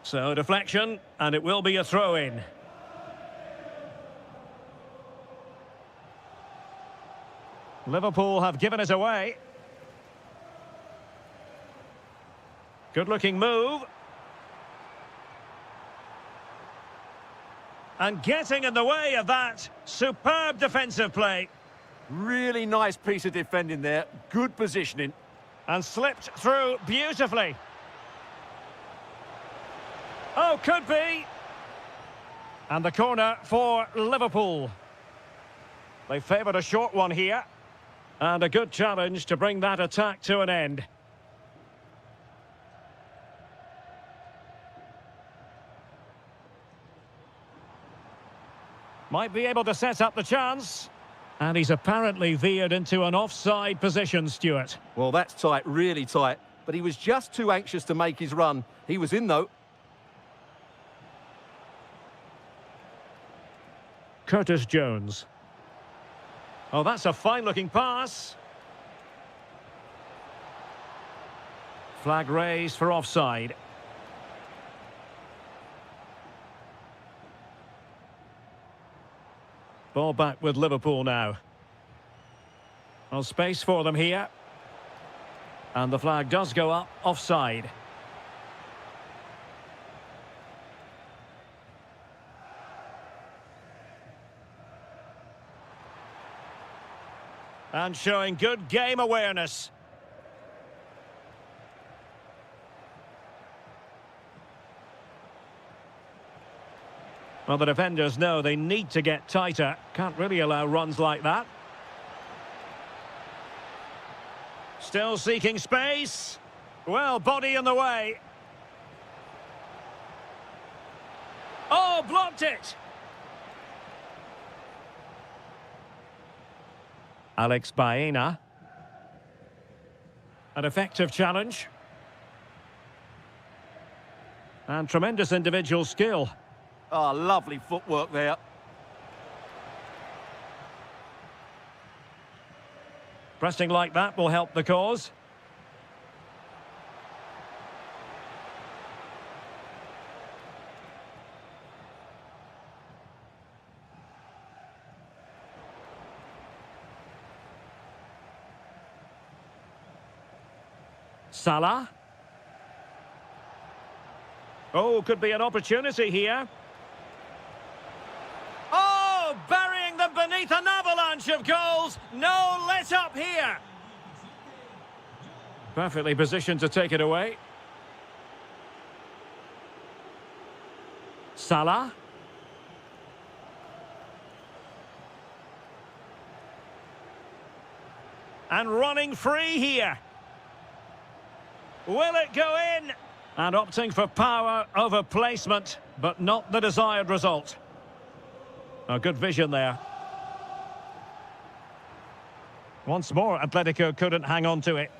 So, deflection, and it will be a throw-in. Liverpool have given it away. Good-looking move. And getting in the way of that, superb defensive play. Really nice piece of defending there. Good positioning. And slipped through beautifully. Oh, could be. And the corner for Liverpool. They favoured a short one here. And a good challenge to bring that attack to an end. Might be able to set up the chance. And he's apparently veered into an offside position, Stuart. Well, that's tight, really tight. But he was just too anxious to make his run. He was in, though. Curtis Jones. Oh, that's a fine-looking pass. Flag raised for offside. Ball back with Liverpool now. Well, space for them here. And the flag does go up, offside. And showing good game awareness. Well, the defenders know they need to get tighter. Can't really allow runs like that. Still seeking space. Well, body in the way. Oh, blocked it. Alex Baena. An effective challenge. And tremendous individual skill. Oh, lovely footwork there. Pressing like that will help the cause. Salah. Oh, could be an opportunity here. Oh, burying them beneath an avalanche of goals. No let up here. Perfectly positioned to take it away. Salah. And running free here. Will it go in? And opting for power over placement, but not the desired result. A good vision there. Once more, Atletico couldn't hang on to it.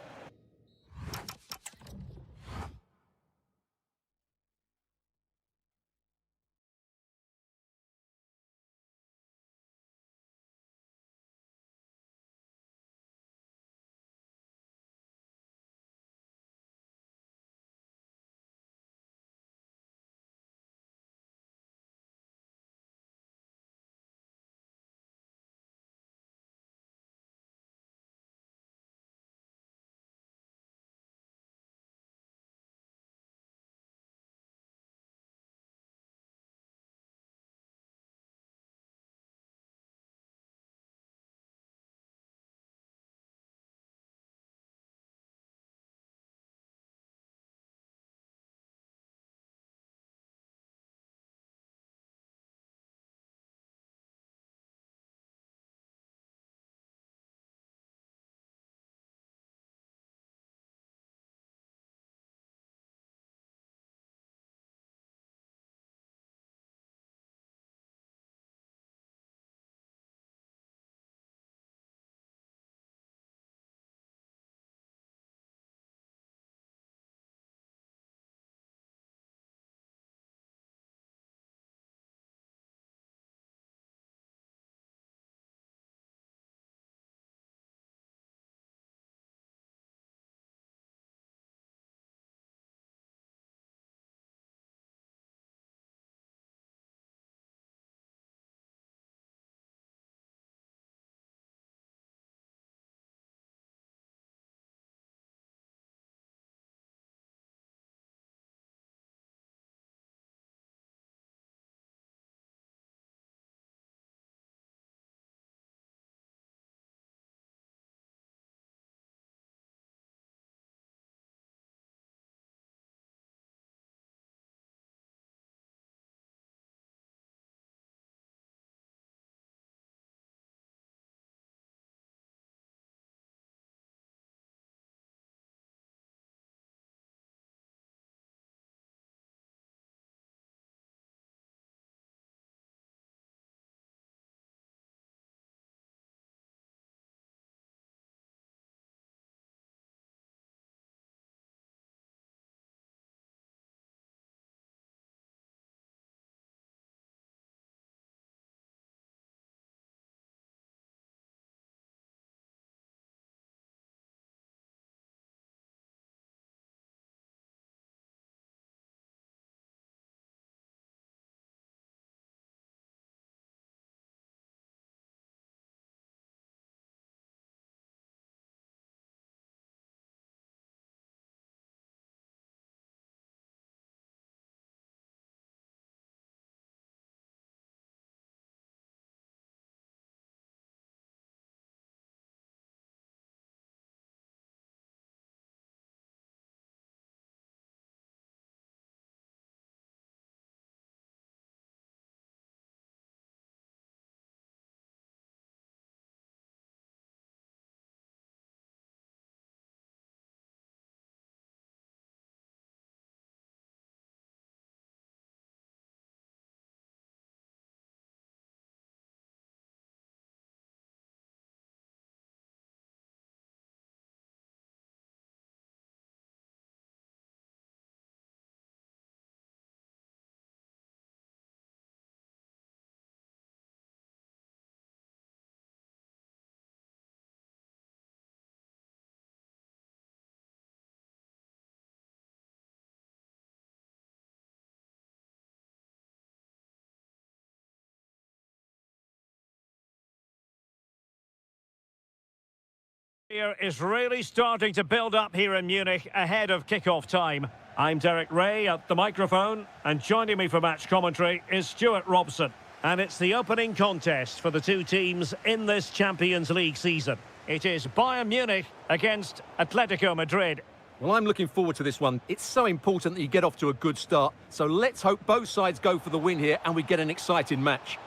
Here is really starting to build up here in Munich ahead of kick-off time. I'm Derek Ray at the microphone, and joining me for match commentary is Stuart Robson. And it's the opening contest for the two teams in this Champions League season. It is Bayern Munich against Atletico Madrid. Well, I'm looking forward to this one. It's so important that you get off to a good start. So let's hope both sides go for the win here and we get an exciting match.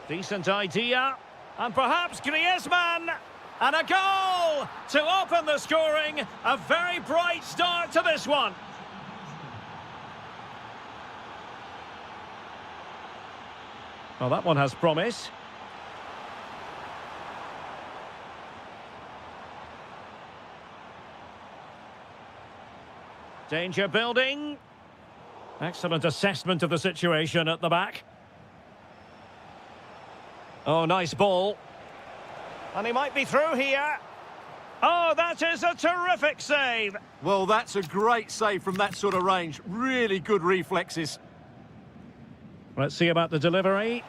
Decent idea. And perhaps Griezmann. And a goal to open the scoring. A very bright start to this one. Well, that one has promise. Danger building. Excellent assessment of the situation at the back. Oh, nice ball. And he might be through here. Oh, that is a terrific save. Well, that's a great save from that sort of range. Really good reflexes. Let's see about the delivery.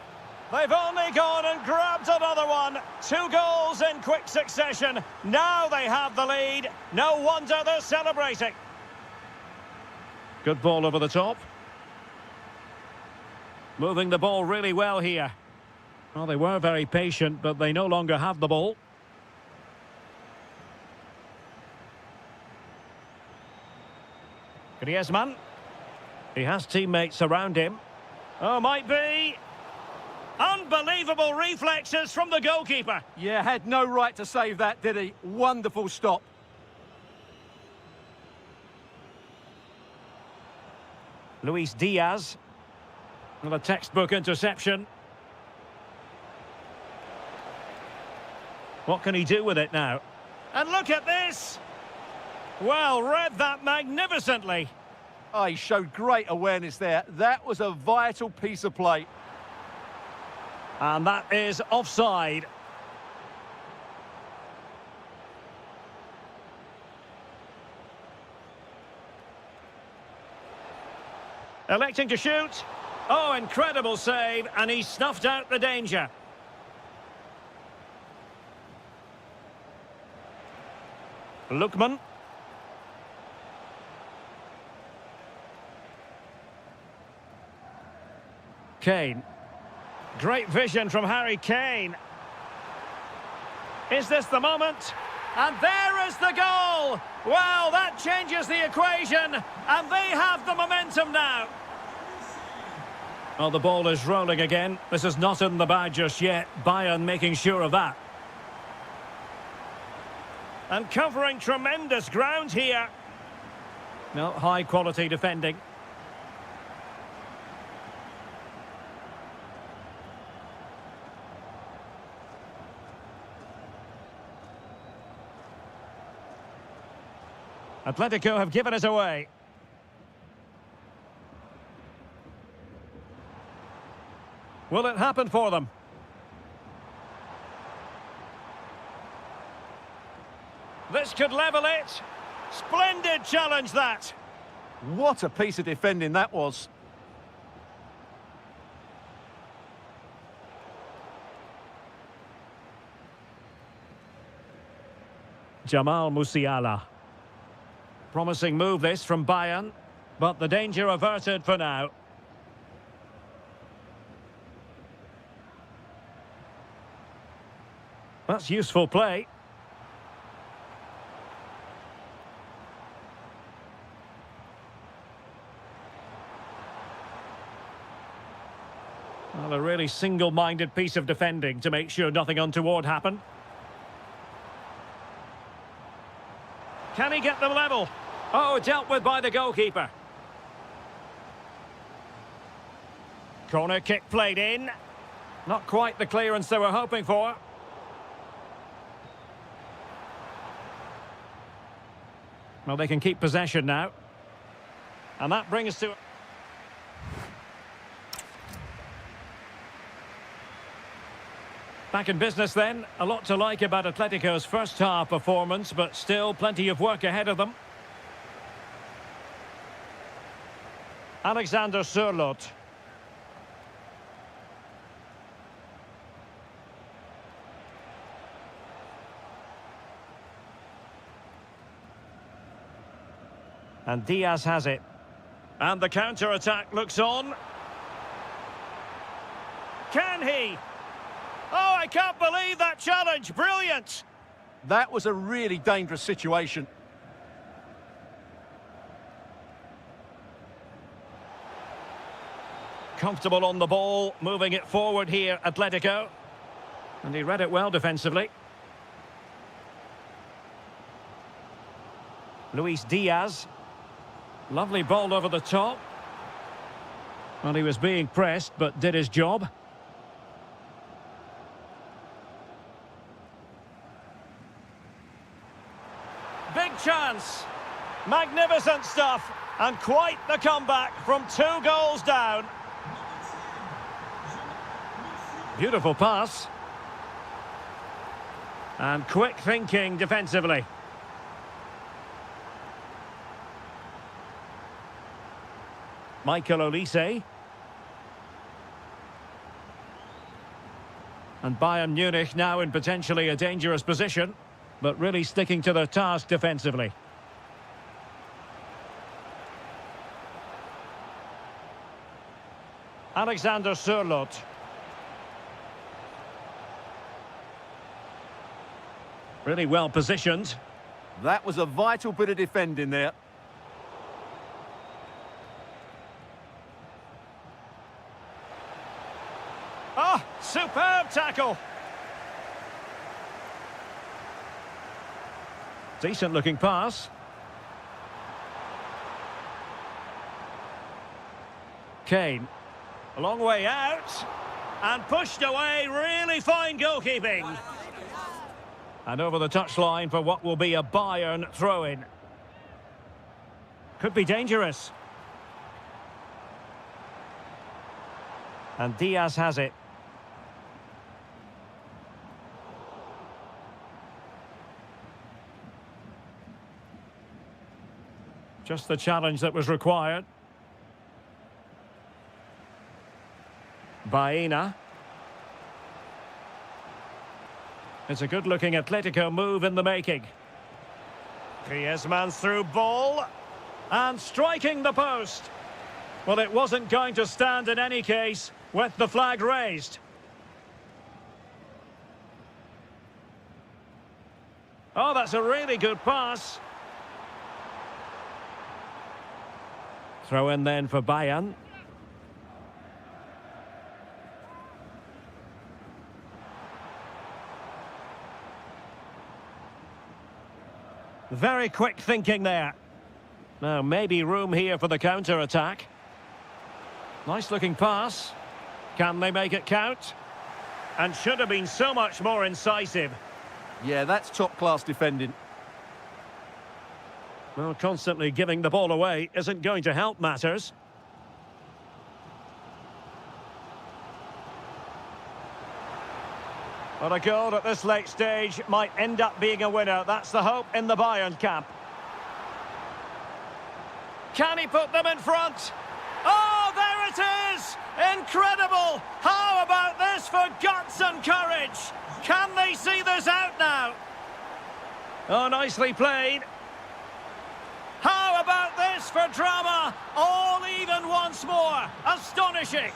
They've only gone and grabbed another one. 2 goals in quick succession. Now they have the lead. No wonder they're celebrating. Good ball over the top. Moving the ball really well here. Well, they were very patient, but they no longer have the ball. Griezmann. He has teammates around him. Oh, might be. Unbelievable reflexes from the goalkeeper. Yeah, had no right to save that, did he? Wonderful stop. Luis Diaz. Well, a textbook interception. What can he do with it now? And look at this! Well, read that magnificently. Oh, he showed great awareness there. That was a vital piece of play. And that is offside. Electing to shoot. Oh, incredible save, and he snuffed out the danger. Lookman. Kane. Great vision from Harry Kane. Is this the moment? And there is the goal! Well, that changes the equation, and they have the momentum now. Well, the ball is rolling again. This is not in the bag just yet. Bayern making sure of that. And covering tremendous ground here. No, high-quality defending. Atletico have given us away. Will it happen for them? This could level it. Splendid challenge, that. What a piece of defending that was. Jamal Musiala. Promising move this from Bayern, but the danger averted for now. That's useful play. Well, a really single-minded piece of defending to make sure nothing untoward happened. Can he get them level? Oh, dealt with by the goalkeeper. Corner kick played in. Not quite the clearance they were hoping for. Well, they can keep possession now. And that brings us to... Back in business then. A lot to like about Atletico's first half performance, but still plenty of work ahead of them. Alexander Sørloth. And Diaz has it. And the counter-attack looks on. Can he? Oh, I can't believe that challenge. Brilliant. That was a really dangerous situation. Comfortable on the ball, moving it forward here, Atletico. And he read it well defensively. Luis Diaz. Lovely ball over the top. Well, he was being pressed, but did his job. Big chance. Magnificent stuff. And quite the comeback from 2 goals down. Beautiful pass. And quick thinking defensively. Michael Olise. And Bayern Munich now in potentially a dangerous position, but really sticking to their task defensively. Alexander Sørloth. Really well positioned. That was a vital bit of defending there. Oh, superb tackle. Decent looking pass. Kane. A long way out. And pushed away. Really fine goalkeeping. And over the touchline for what will be a Bayern throw-in. Could be dangerous. And Diaz has it. Just the challenge that was required. Baena. It's a good-looking Atletico move in the making. Griezmann's through ball. And striking the post. Well, it wasn't going to stand in any case with the flag raised. Oh, that's a really good pass. Throw in then for Bayern. Very quick thinking there. Now, maybe room here for the counter-attack. Nice looking pass. Can they make it count? And should have been so much more incisive. Yeah, that's top-class defending. Well, constantly giving the ball away isn't going to help matters. But a goal at this late stage might end up being a winner. That's the hope in the Bayern camp. Can he put them in front? Oh, there it is! Incredible! How about this for guts and courage? Can they see this out now? Oh, nicely played. How about this for drama? All even once more. Astonishing.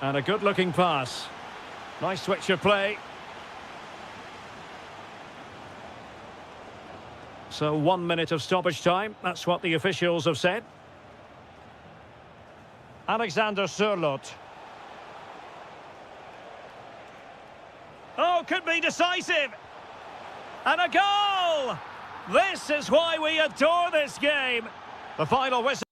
And a good-looking pass. Nice switch of play. So 1 minute of stoppage time. That's what the officials have said. Alexander Sørloth. Oh, could be decisive. And a goal! This is why we adore this game. The final whistle.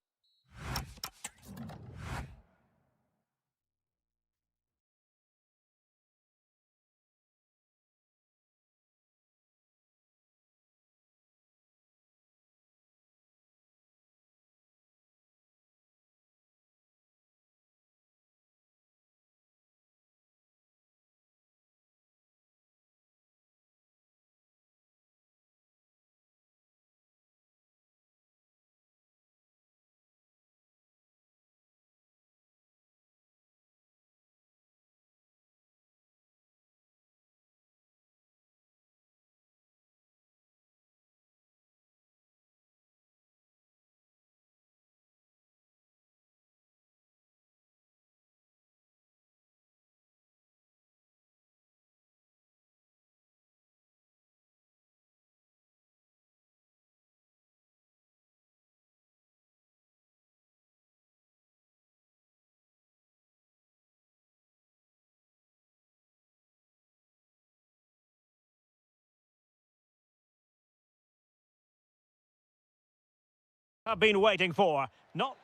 I've been waiting for. Not.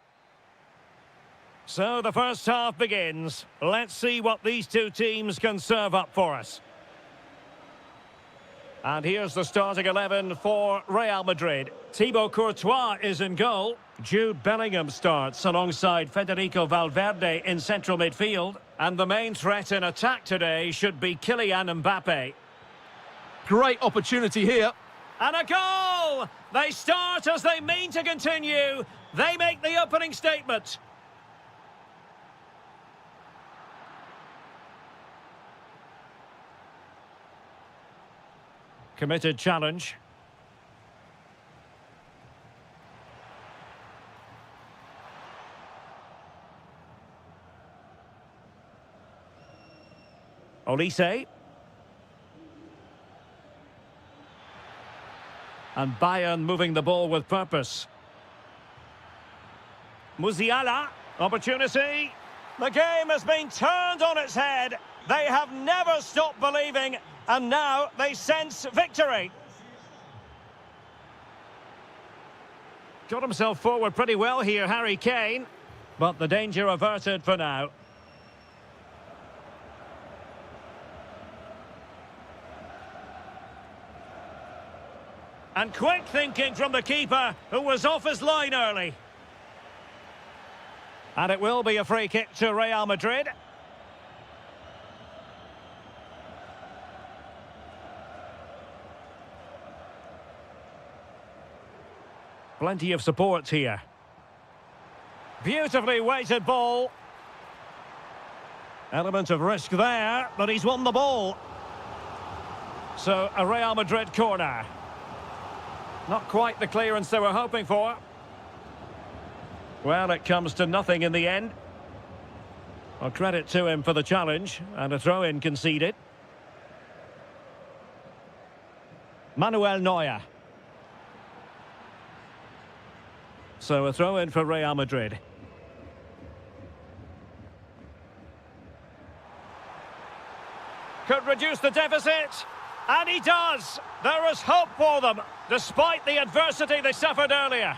So the first half begins. Let's see what these two teams can serve up for us. And here's the starting 11 for Real Madrid. Thibaut Courtois is in goal. Jude Bellingham starts alongside Federico Valverde in central midfield. And the main threat in attack today should be Kylian Mbappe. Great opportunity here. And a goal! They start as they mean to continue. They make the opening statement. Committed challenge. Olise. And Bayern moving the ball with purpose. Musiala. Opportunity. The game has been turned on its head. They have never stopped believing, and now they sense victory. Got himself forward pretty well here, Harry Kane. But the danger averted for now. And quick thinking from the keeper, who was off his line early. And it will be a free kick to Real Madrid. Plenty of support here. Beautifully weighted ball. Element of risk there, but he's won the ball. So, a Real Madrid corner. Not quite the clearance they were hoping for. Well, it comes to nothing in the end. Well, credit to him for the challenge, and a throw-in conceded. Manuel Neuer. So a throw-in for Real Madrid. Could reduce the deficit, and he does. There is hope for them, despite the adversity they suffered earlier.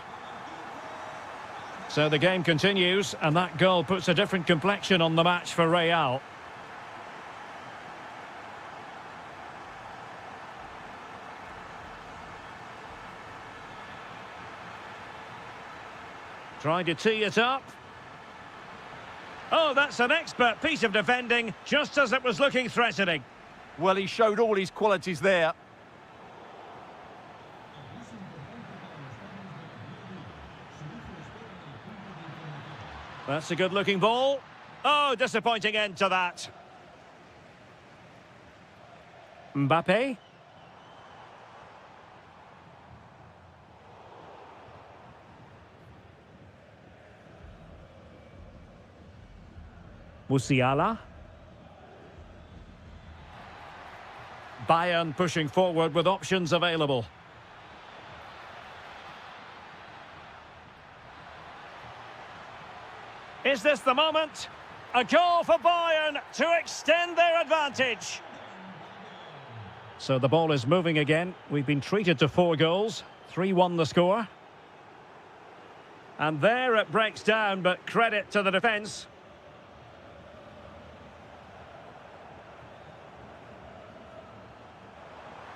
So the game continues, and that goal puts a different complexion on the match for Real. Trying to tee it up. Oh, that's an expert piece of defending, just as it was looking threatening. Well, he showed all his qualities there. That's a good-looking ball. Oh, disappointing end to that. Mbappe. Musiala. Bayern pushing forward with options available. Is this the moment? A goal for Bayern to extend their advantage. So the ball is moving again. We've been treated to 4 goals. 3-1 the score. And there it breaks down, but credit to the defence.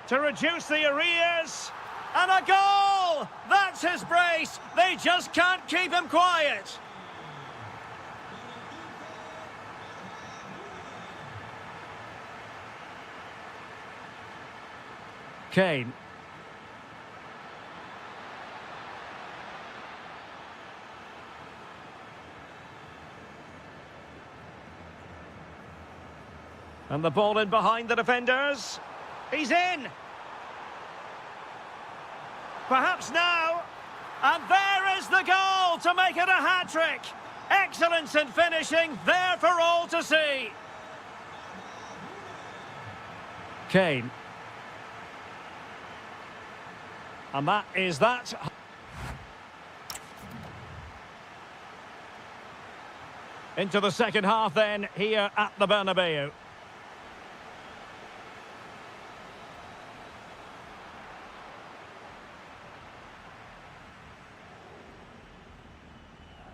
To reduce the arrears. And a goal! That's his brace. They just can't keep him quiet. Kane. And the ball in behind the defenders. He's in. Perhaps now. And there is the goal to make it a hat-trick. Excellence in finishing, there for all to see. Kane. And that is that. Into the second half then, here at the Bernabeu.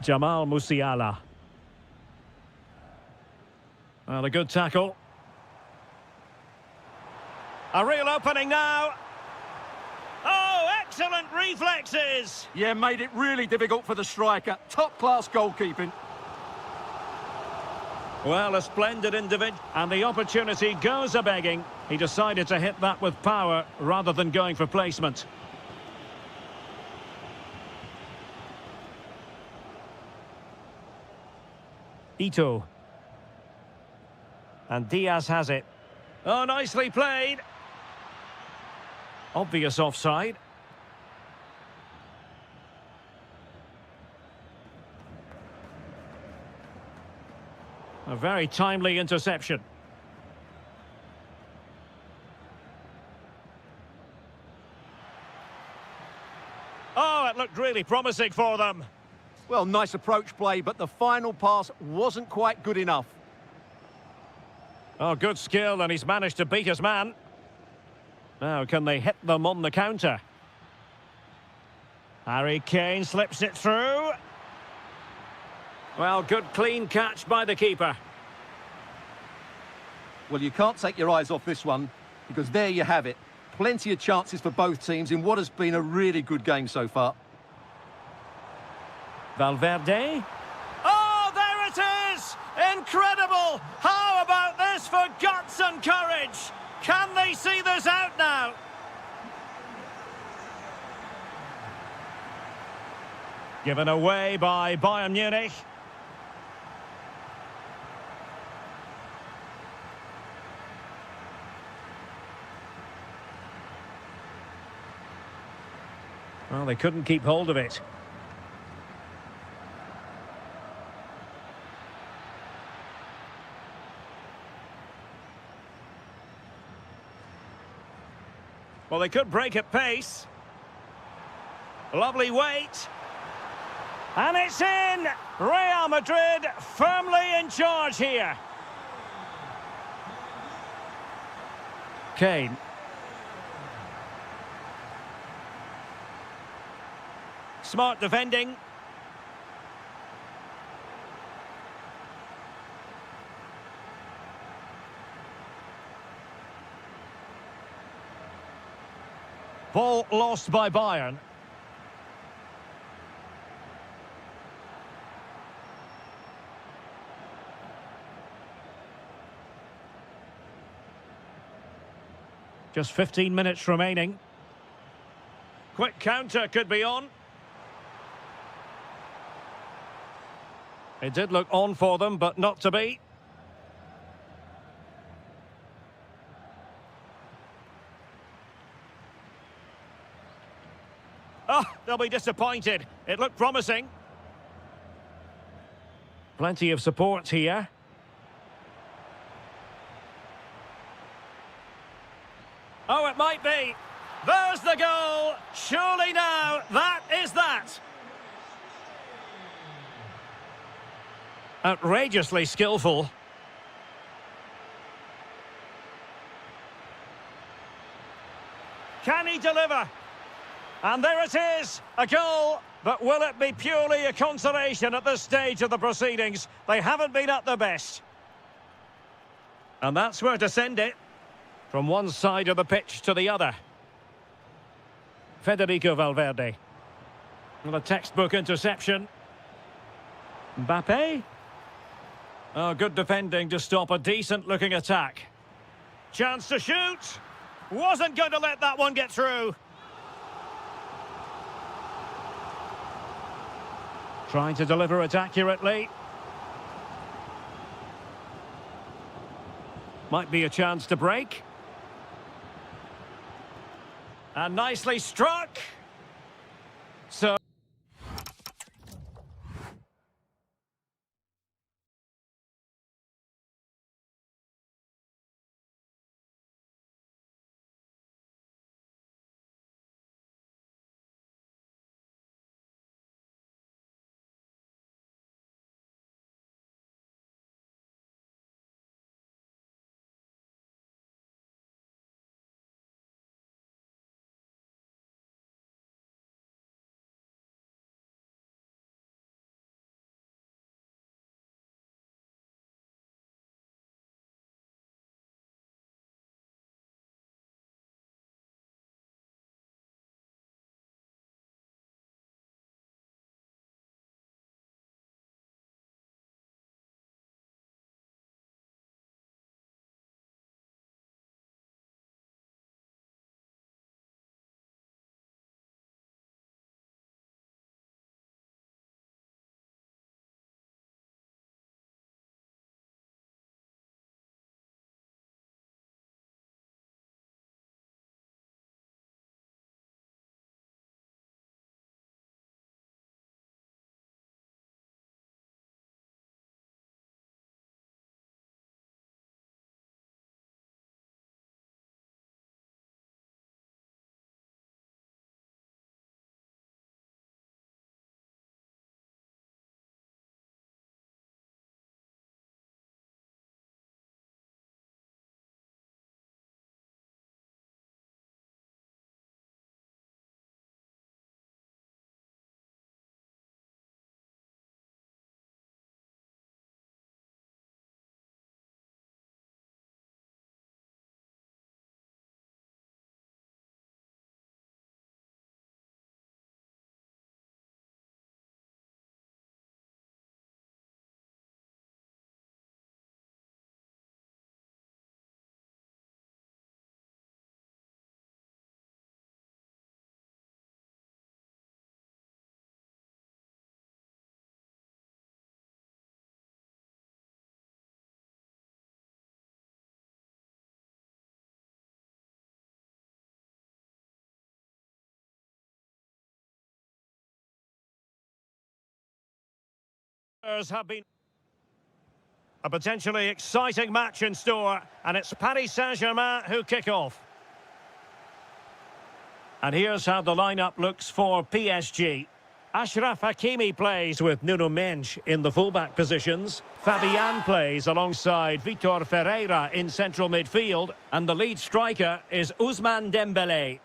Jamal Musiala. Well, a good tackle. A real opening now. Oh, excellent reflexes. Yeah, made it really difficult for the striker. Top-class goalkeeping. Well, a splendid individual. And the opportunity goes a-begging. He decided to hit that with power rather than going for placement. Ito. And Diaz has it. Oh, nicely played. Obvious offside. A very timely interception. Oh, it looked really promising for them. Well, nice approach play, but the final pass wasn't quite good enough. Oh, good skill, and he's managed to beat his man. Now, can they hit them on the counter? Harry Kane slips it through. Well, good clean catch by the keeper. Well, you can't take your eyes off this one, because there you have it. Plenty of chances for both teams in what has been a really good game so far. Valverde. Oh, there it is! Incredible! How about this for guts and courage? Can they see this out now? Given away by Bayern Munich. Well, they couldn't keep hold of it. Well, they could break at pace. Lovely weight. And it's in! Real Madrid firmly in charge here. Kane. Smart defending. Ball lost by Bayern. Just 15 minutes remaining. Quick counter could be on. It did look on for them, but not to be. Oh, they'll be disappointed. It looked promising. Plenty of support here. Oh, it might be. There's the goal. Surely now, that is that. Outrageously skillful. Can he deliver? And there it is, a goal. But will it be purely a consolation at this stage of the proceedings? They haven't been at their best. And that's where to send it. From one side of the pitch to the other. Federico Valverde. Well, a textbook interception. Mbappe. Oh, good defending to stop a decent-looking attack. Chance to shoot. Wasn't going to let that one get through. Trying to deliver it accurately. Might be a chance to break. And nicely struck. So... Have been a potentially exciting match in store, and it's Paris Saint-Germain who kick off. And here's how the lineup looks for PSG. Achraf Hakimi plays with Nuno Mendes in the fullback positions. Fabian plays alongside Vitor Ferreira in central midfield, and the lead striker is Ousmane Dembélé.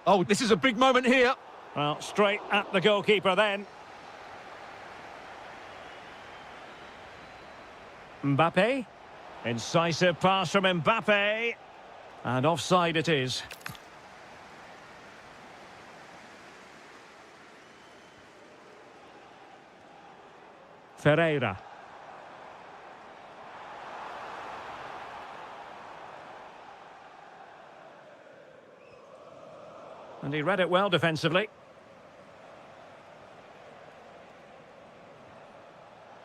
Oh, this is a big moment here. Well, straight at the goalkeeper then. Mbappe. Incisive pass from Mbappe. And offside it is. Ferreira. And he read it well defensively.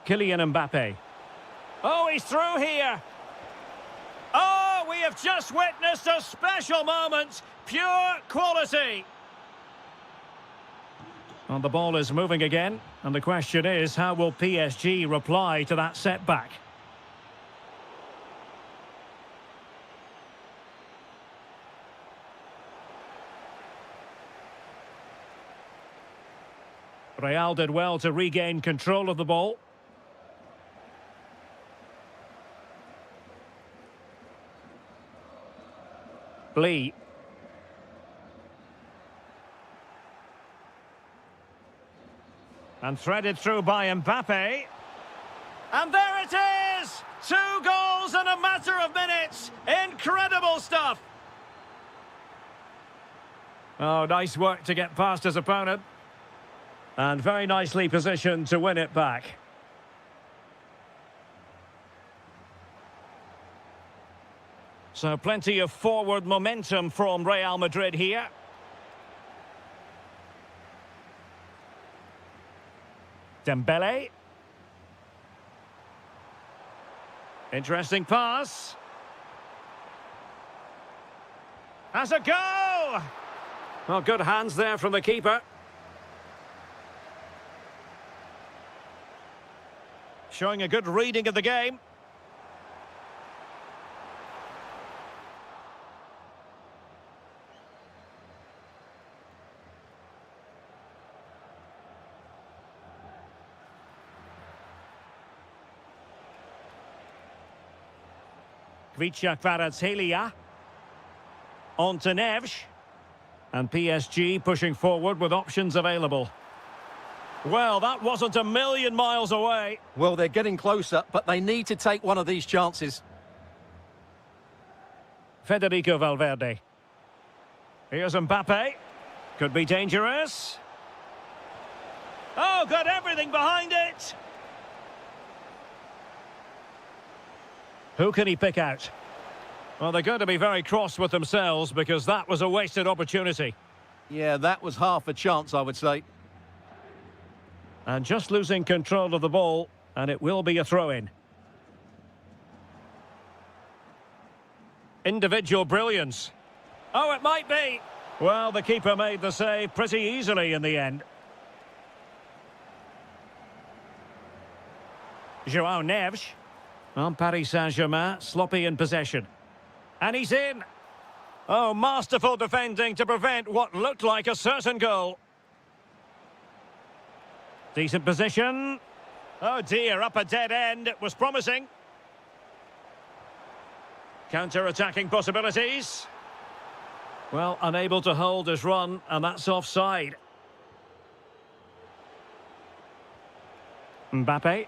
Kylian Mbappe. Oh, he's through here. Oh, we have just witnessed a special moment. Pure quality. And the ball is moving again. And the question is, how will PSG reply to that setback? Real did well to regain control of the ball. Lee. And threaded through by Mbappe. And there it is! 2 goals in a matter of minutes. Incredible stuff. Oh, nice work to get past his opponent. And very nicely positioned to win it back. So plenty of forward momentum from Real Madrid here. Dembele. Interesting pass. Has a go! Well, good hands there from the keeper. Showing a good reading of the game. Kvaratskhelia. On to Neves. And PSG pushing forward with options available. Well, that wasn't a million miles away. Well, they're getting closer, but they need to take one of these chances. Federico Valverde. Here's Mbappe. Could be dangerous. Oh, got everything behind it. Who can he pick out? Well, they're going to be very cross with themselves because that was a wasted opportunity. Yeah, that was half a chance, I would say. And just losing control of the ball, and it will be a throw-in. Individual brilliance. Oh, it might be. Well, the keeper made the save pretty easily in the end. João Neves. Well, Paris Saint-Germain, sloppy in possession. And he's in. Oh, masterful defending to prevent what looked like a certain goal. Decent position. Oh dear, up a dead end. It was promising. Counter-attacking possibilities. Well, unable to hold his run, and that's offside. Mbappe.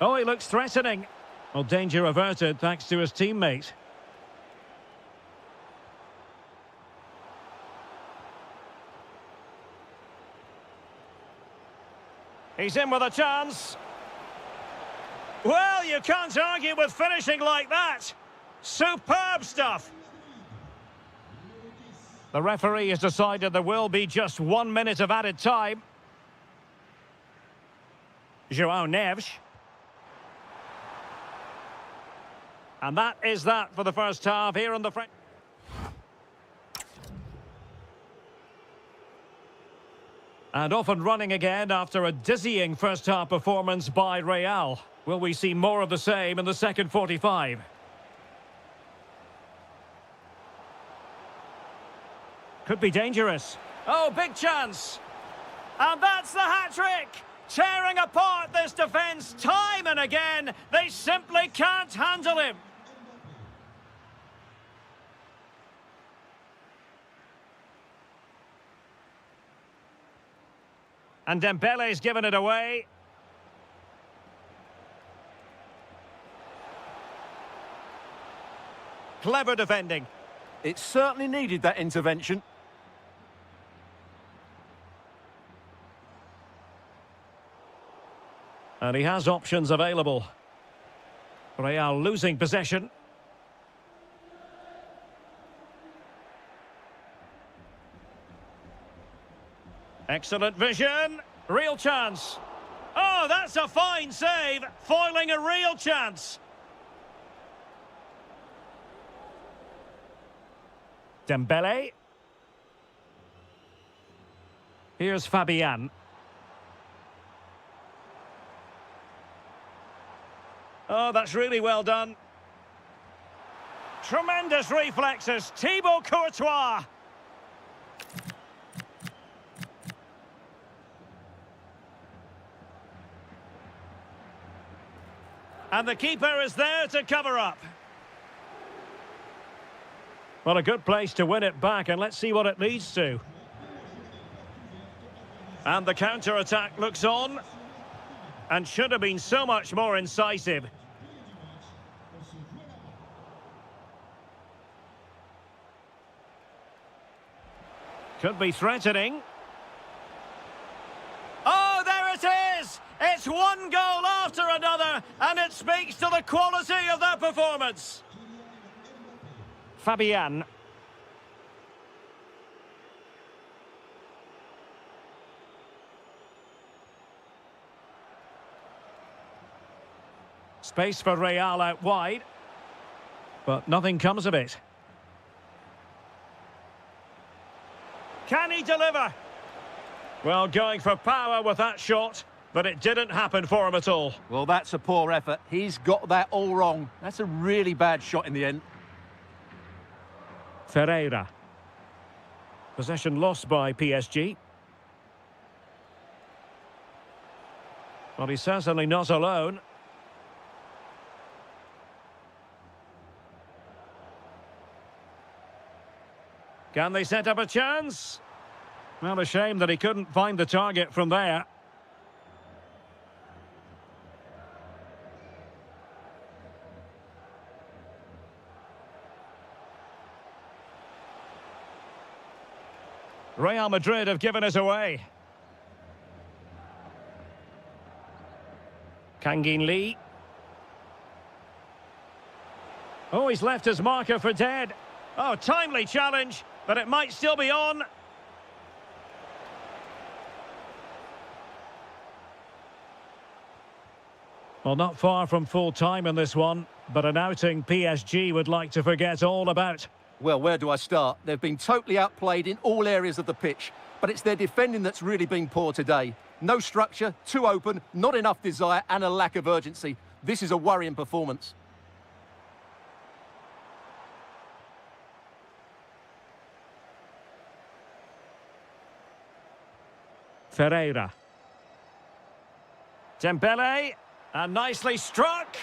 Oh, he looks threatening. Well, danger averted thanks to his teammate. He's in with a chance. Well, you can't argue with finishing like that. Superb stuff. The referee has decided there will be just 1 minute of added time. João Neves. And that is that for the first half here on the French. And off and running again after a dizzying first-half performance by Real. Will we see more of the same in the second 45? Could be dangerous. Oh, big chance. And that's the hat-trick! Tearing apart this defence time and again. They simply can't handle him. And Dembele's given it away. Clever defending. It certainly needed that intervention. And he has options available. Real losing possession. Excellent vision. Real chance. Oh, that's a fine save. Foiling a real chance. Dembele. Here's Fabian. Oh, that's really well done. Tremendous reflexes. Thibaut Courtois. And the keeper is there to cover up. Well, a good place to win it back, and let's see what it leads to. And the counter-attack looks on. And should have been so much more incisive. Could be threatening. Oh, there it is! It's one goal after another, and it speaks to the quality of their performance. Fabian. Space for Real out wide. But nothing comes of it. Can he deliver? Well, going for power with that shot, but it didn't happen for him at all. Well, that's a poor effort. He's got that all wrong. That's a really bad shot in the end. Ferreira. Possession lost by PSG. Well, he's certainly not alone. Can they set up a chance? Well, a shame that he couldn't find the target from there. Real Madrid have given it away. Kangin Lee. Oh, he's left his marker for dead. Oh, timely challenge, but it might still be on. Well, not far from full time in this one, but an outing PSG would like to forget all about. Well, where do I start? They've been totally outplayed in all areas of the pitch, but it's their defending that's really been poor today. No structure, too open, not enough desire, and a lack of urgency. This is a worrying performance. Ferreira. Dembele. And nicely struck.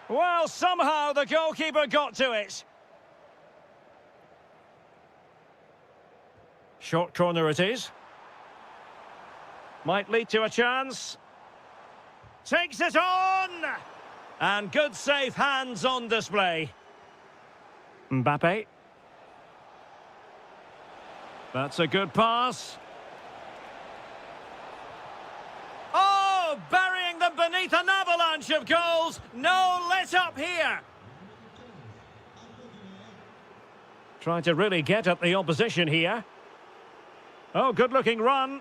Well, somehow the goalkeeper got to it. Short corner it is. Might lead to a chance. Takes it on! And good safe hands on display. Mbappe. That's a good pass. Oh, burying them beneath an avalanche of goals. No let up here. Trying to really get at the opposition here. Oh, good-looking run.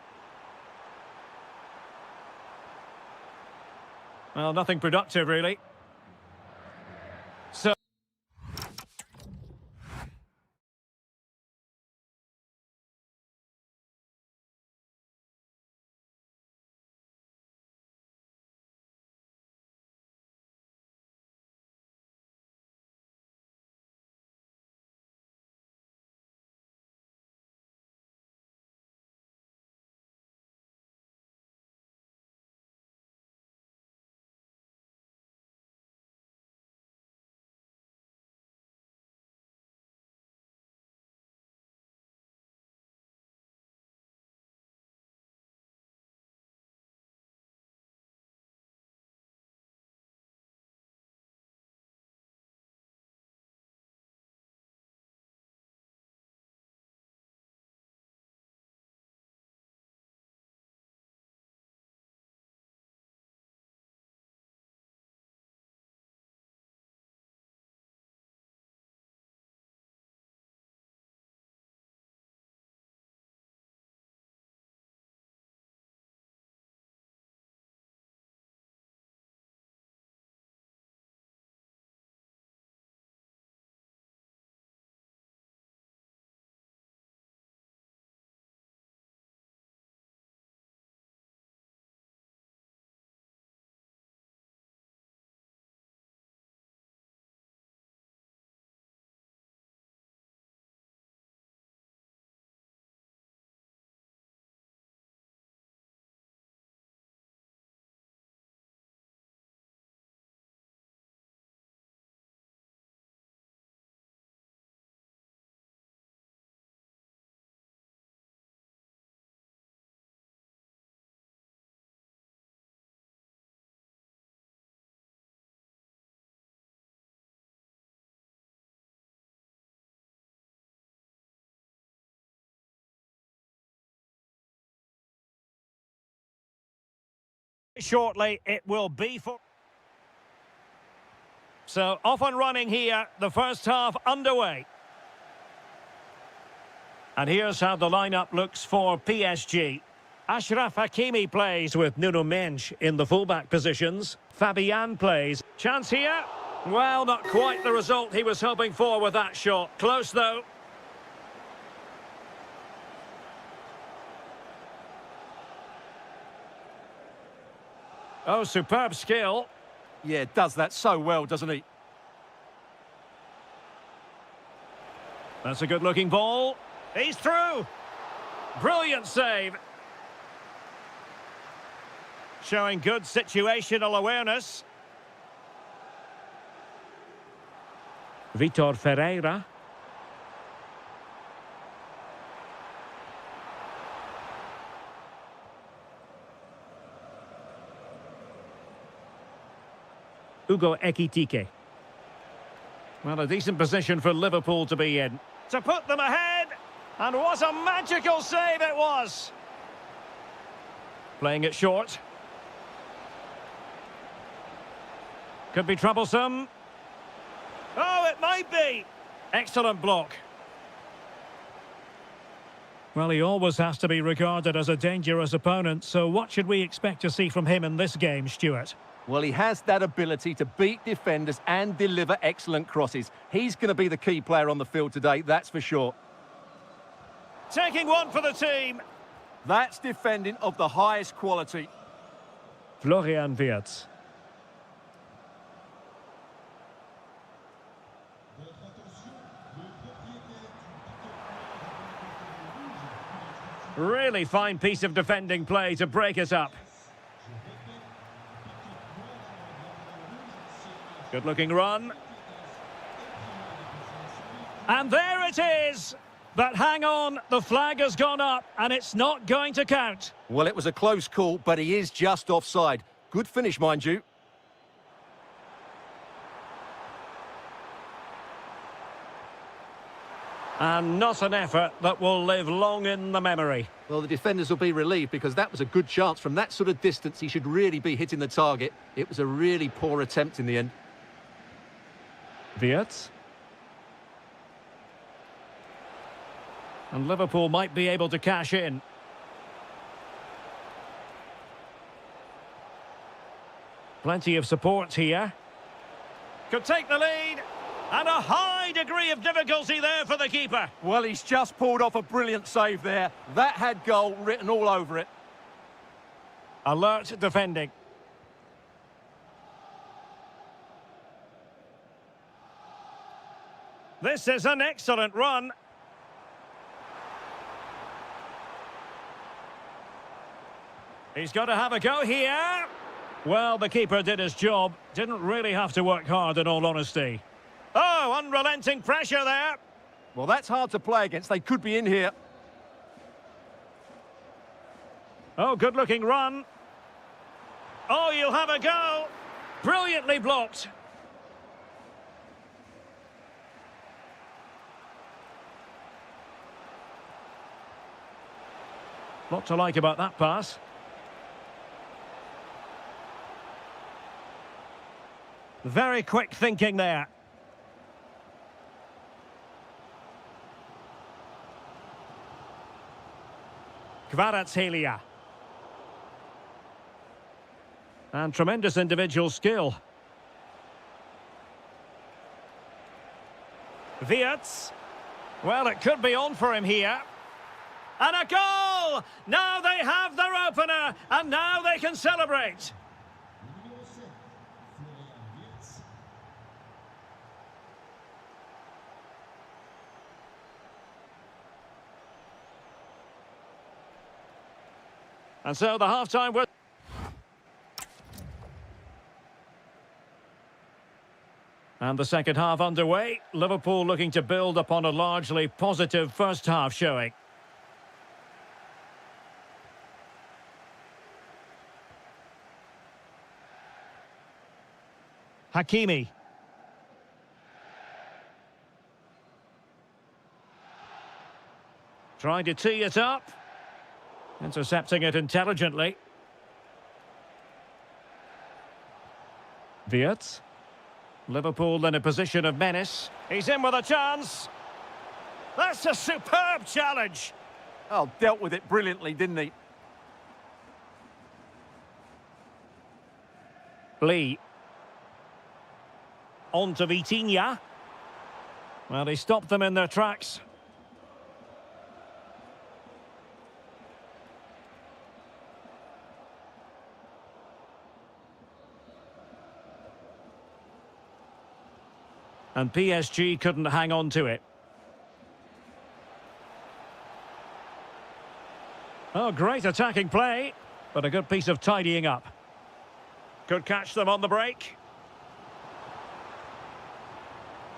Well, nothing productive, really. So Shortly, it will be for... So, off and running here, the first half underway. And here's how the lineup looks for PSG. Achraf Hakimi plays with Nuno Mendes in the fullback positions. Fabian plays. Chance here. Well, not quite the result he was hoping for with that shot. Close, though. Oh, superb skill. Yeah, does that so well, doesn't he? That's a good-looking ball. He's through. Brilliant save. Showing good situational awareness. Vitor Ferreira. Ugo Ekitike. Well, a decent position for Liverpool to be in. To put them ahead. And what a magical save it was. Playing it short. Could be troublesome. Oh, it might be. Excellent block. Well, he always has to be regarded as a dangerous opponent, so what should we expect to see from him in this game, Stuart? Well, he has that ability to beat defenders and deliver excellent crosses. He's going to be the key player on the field today, that's for sure. Taking one for the team. That's defending of the highest quality. Florian Wirtz. Really fine piece of defending play to break it up. Good-looking run. And there it is! But hang on, the flag has gone up and it's not going to count. Well, it was a close call, but he is just offside. Good finish, mind you. And not an effort that will live long in the memory. Well, the defenders will be relieved because that was a good chance. From that sort of distance, he should really be hitting the target. It was a really poor attempt in the end. Wirtz. And Liverpool might be able to cash in. Plenty of support here. Could take the lead. And a high degree of difficulty there for the keeper. Well, he's just pulled off a brilliant save there. That had goal written all over it. Alert defending. This is an excellent run. He's got to have a go here. Well, the keeper did his job. Didn't really have to work hard, in all honesty. Oh, unrelenting pressure there. Well, that's hard to play against. They could be in here. Oh, good-looking run. Oh, you'll have a go. Brilliantly blocked. Lot to like about that pass. Very quick thinking there. Kvaratskhelia. And tremendous individual skill. Wirtz. Well, it could be on for him here. And a goal! Now they have their opener, and now they can celebrate. And so the half-time was... And the second half underway. Liverpool looking to build upon a largely positive first half showing. Hakimi. Trying to tee it up. Intercepting it intelligently. Wirtz. Liverpool in a position of menace. He's in with a chance. That's a superb challenge. Oh, dealt with it brilliantly, didn't he? Lee. On to Vitinha. Well, he stopped them in their tracks. And PSG couldn't hang on to it. Oh, great attacking play, but a good piece of tidying up. Could catch them on the break.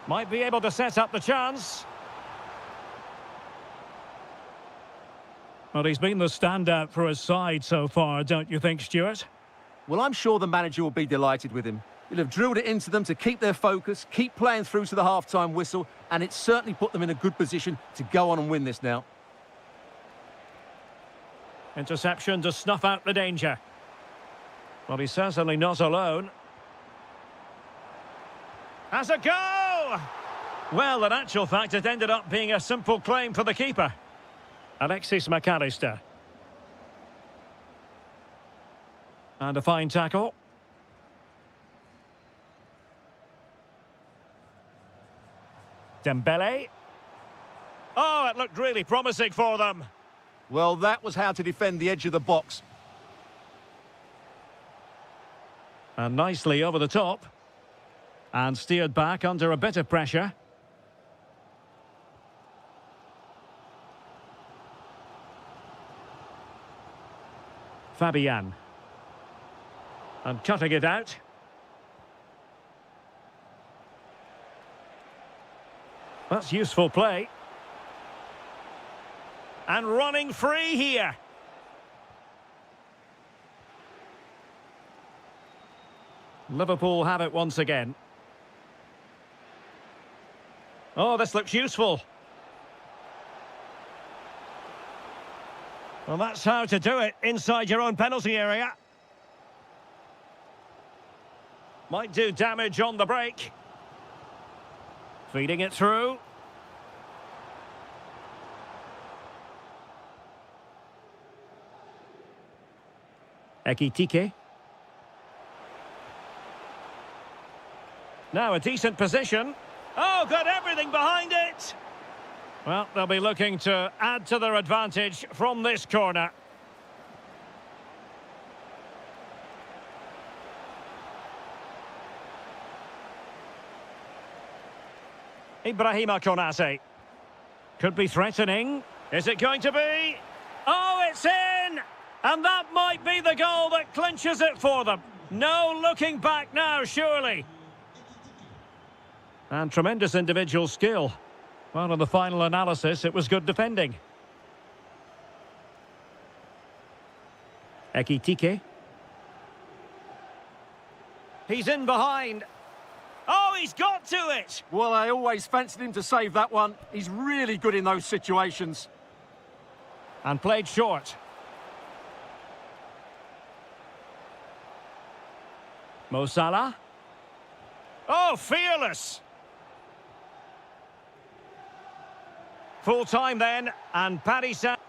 Might be able to set up the chance. Well, he's been the standout for his side so far, don't you think, Stuart? Well, I'm sure the manager will be delighted with him. He'll have drilled it into them to keep their focus, keep playing through to the half-time whistle, and it's certainly put them in a good position to go on and win this now. Interception to snuff out the danger. Well, he's certainly not alone. Has a go! Well, in actual fact, it ended up being a simple claim for the keeper. Alexis McAllister. And a fine tackle. Dembele. Oh, it looked really promising for them. Well, that was how to defend the edge of the box. And nicely over the top. And steered back under a bit of pressure. Fabian. And cutting it out. That's useful play. And running free here. Liverpool have it once again. Oh, this looks useful. Well, that's how to do it inside your own penalty area. Might do damage on the break. Feeding it through. Ekitike. Now a decent position. Oh, got everything behind it. Well, they'll be looking to add to their advantage from this corner. Ibrahima Konate. Could be threatening. Is it going to be? Oh, it's in! And that might be the goal that clinches it for them. No looking back now, surely. And tremendous individual skill. Well, in the final analysis, it was good defending. Ekitike. He's in behind. Oh, he's got to it! Well, I always fancied him to save that one. He's really good in those situations. And played short. Mo Salah. Oh, fearless! Full time then, and Paris Saint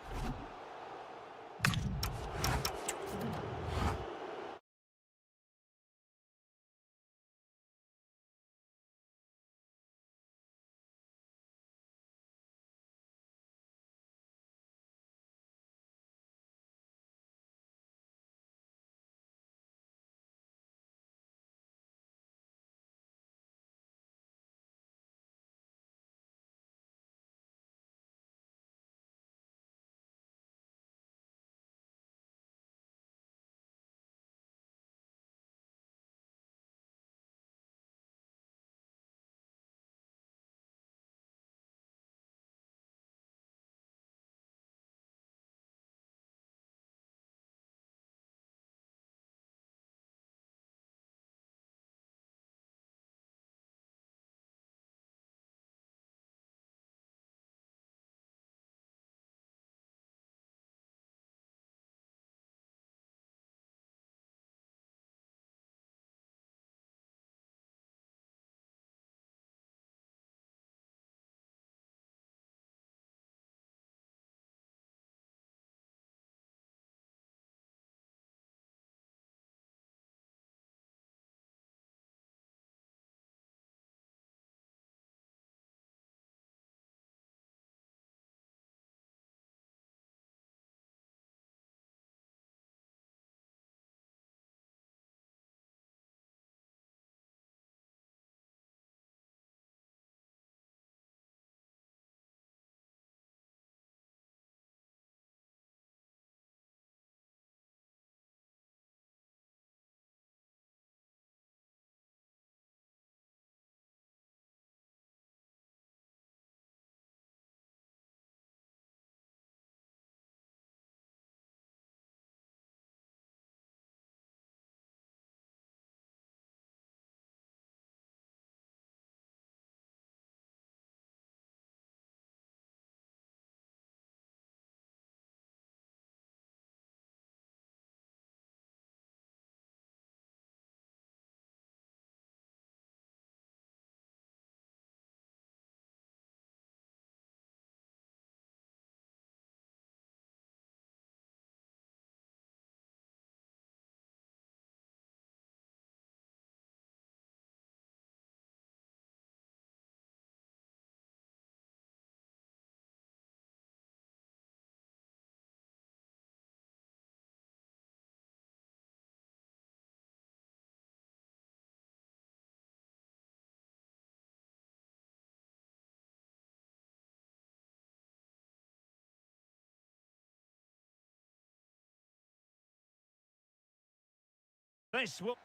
This will...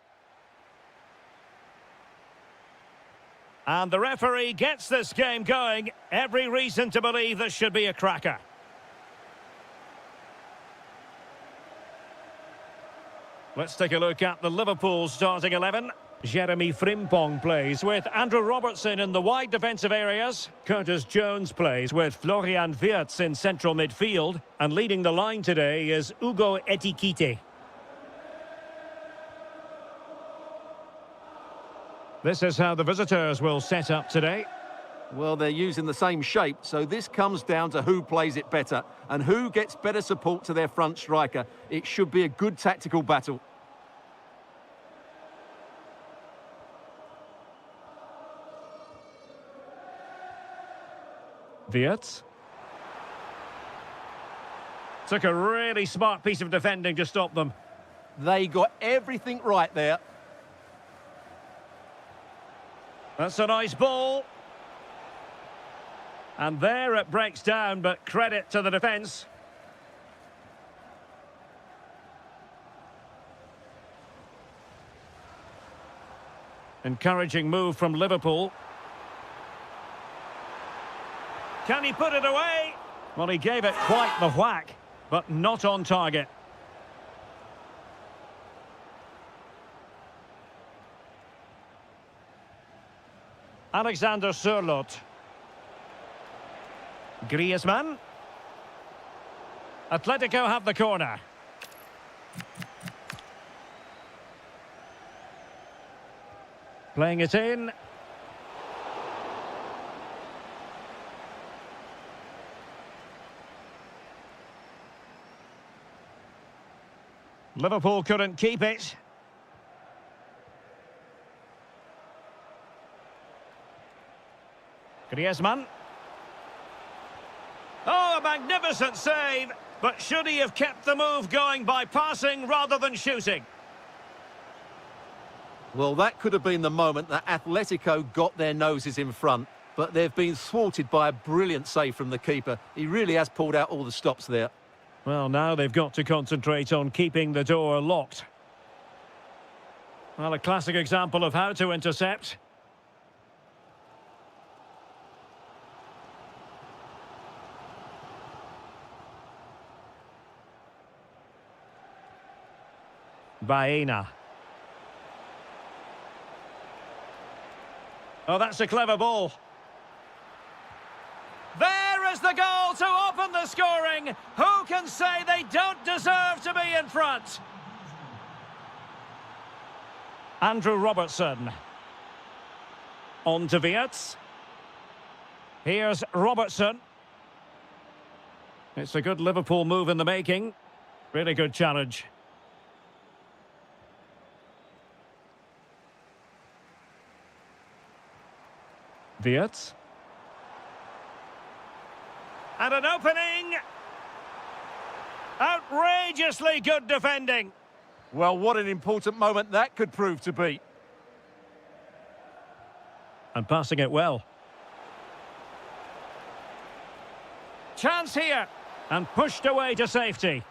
And the referee gets this game going. Every reason to believe this should be a cracker. Let's take a look at the Liverpool starting 11. Jeremy Frimpong plays with Andrew Robertson in the wide defensive areas. Curtis Jones plays with Florian Wirtz in central midfield. And leading the line today is Ugo Etikite. This is how the visitors will set up today. Well, they're using the same shape, so this comes down to who plays it better and who gets better support to their front striker. It should be a good tactical battle. Wirtz. Took a really smart piece of defending to stop them. They got everything right there. That's a nice ball. And there it breaks down, but credit to the defence. Encouraging move from Liverpool. Can he put it away? Well, he gave it quite the whack, but not on target. Alexander Sørloth. Griezmann. Atletico have the corner. Playing it in. Liverpool couldn't keep it. Griezmann. Oh, a magnificent save! But should he have kept the move going by passing rather than shooting? Well, that could have been the moment that Atletico got their noses in front, but they've been thwarted by a brilliant save from the keeper. He really has pulled out all the stops there. Well, now they've got to concentrate on keeping the door locked. Well, a classic example of how to intercept. Baena. Oh, that's a clever ball. There is the goal to open the scoring. Who can say they don't deserve to be in front? Andrew Robertson. On to Wirtz. Here's Robertson. It's a good Liverpool move in the making. Really good challenge. Wirtz. And an opening. Outrageously good defending. Well, what an important moment that could prove to be. And passing it well. Chance here. And pushed away to safety.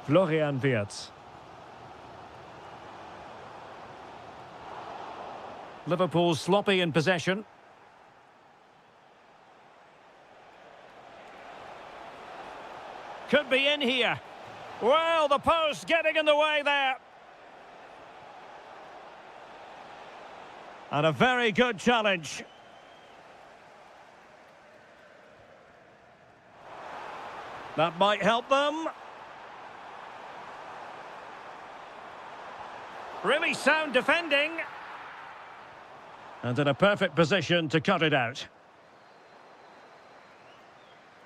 Florian Wirtz. Liverpool sloppy in possession. Could be in here. Well, the post getting in the way there. And a very good challenge. That might help them. Really sound defending. And in a perfect position to cut it out.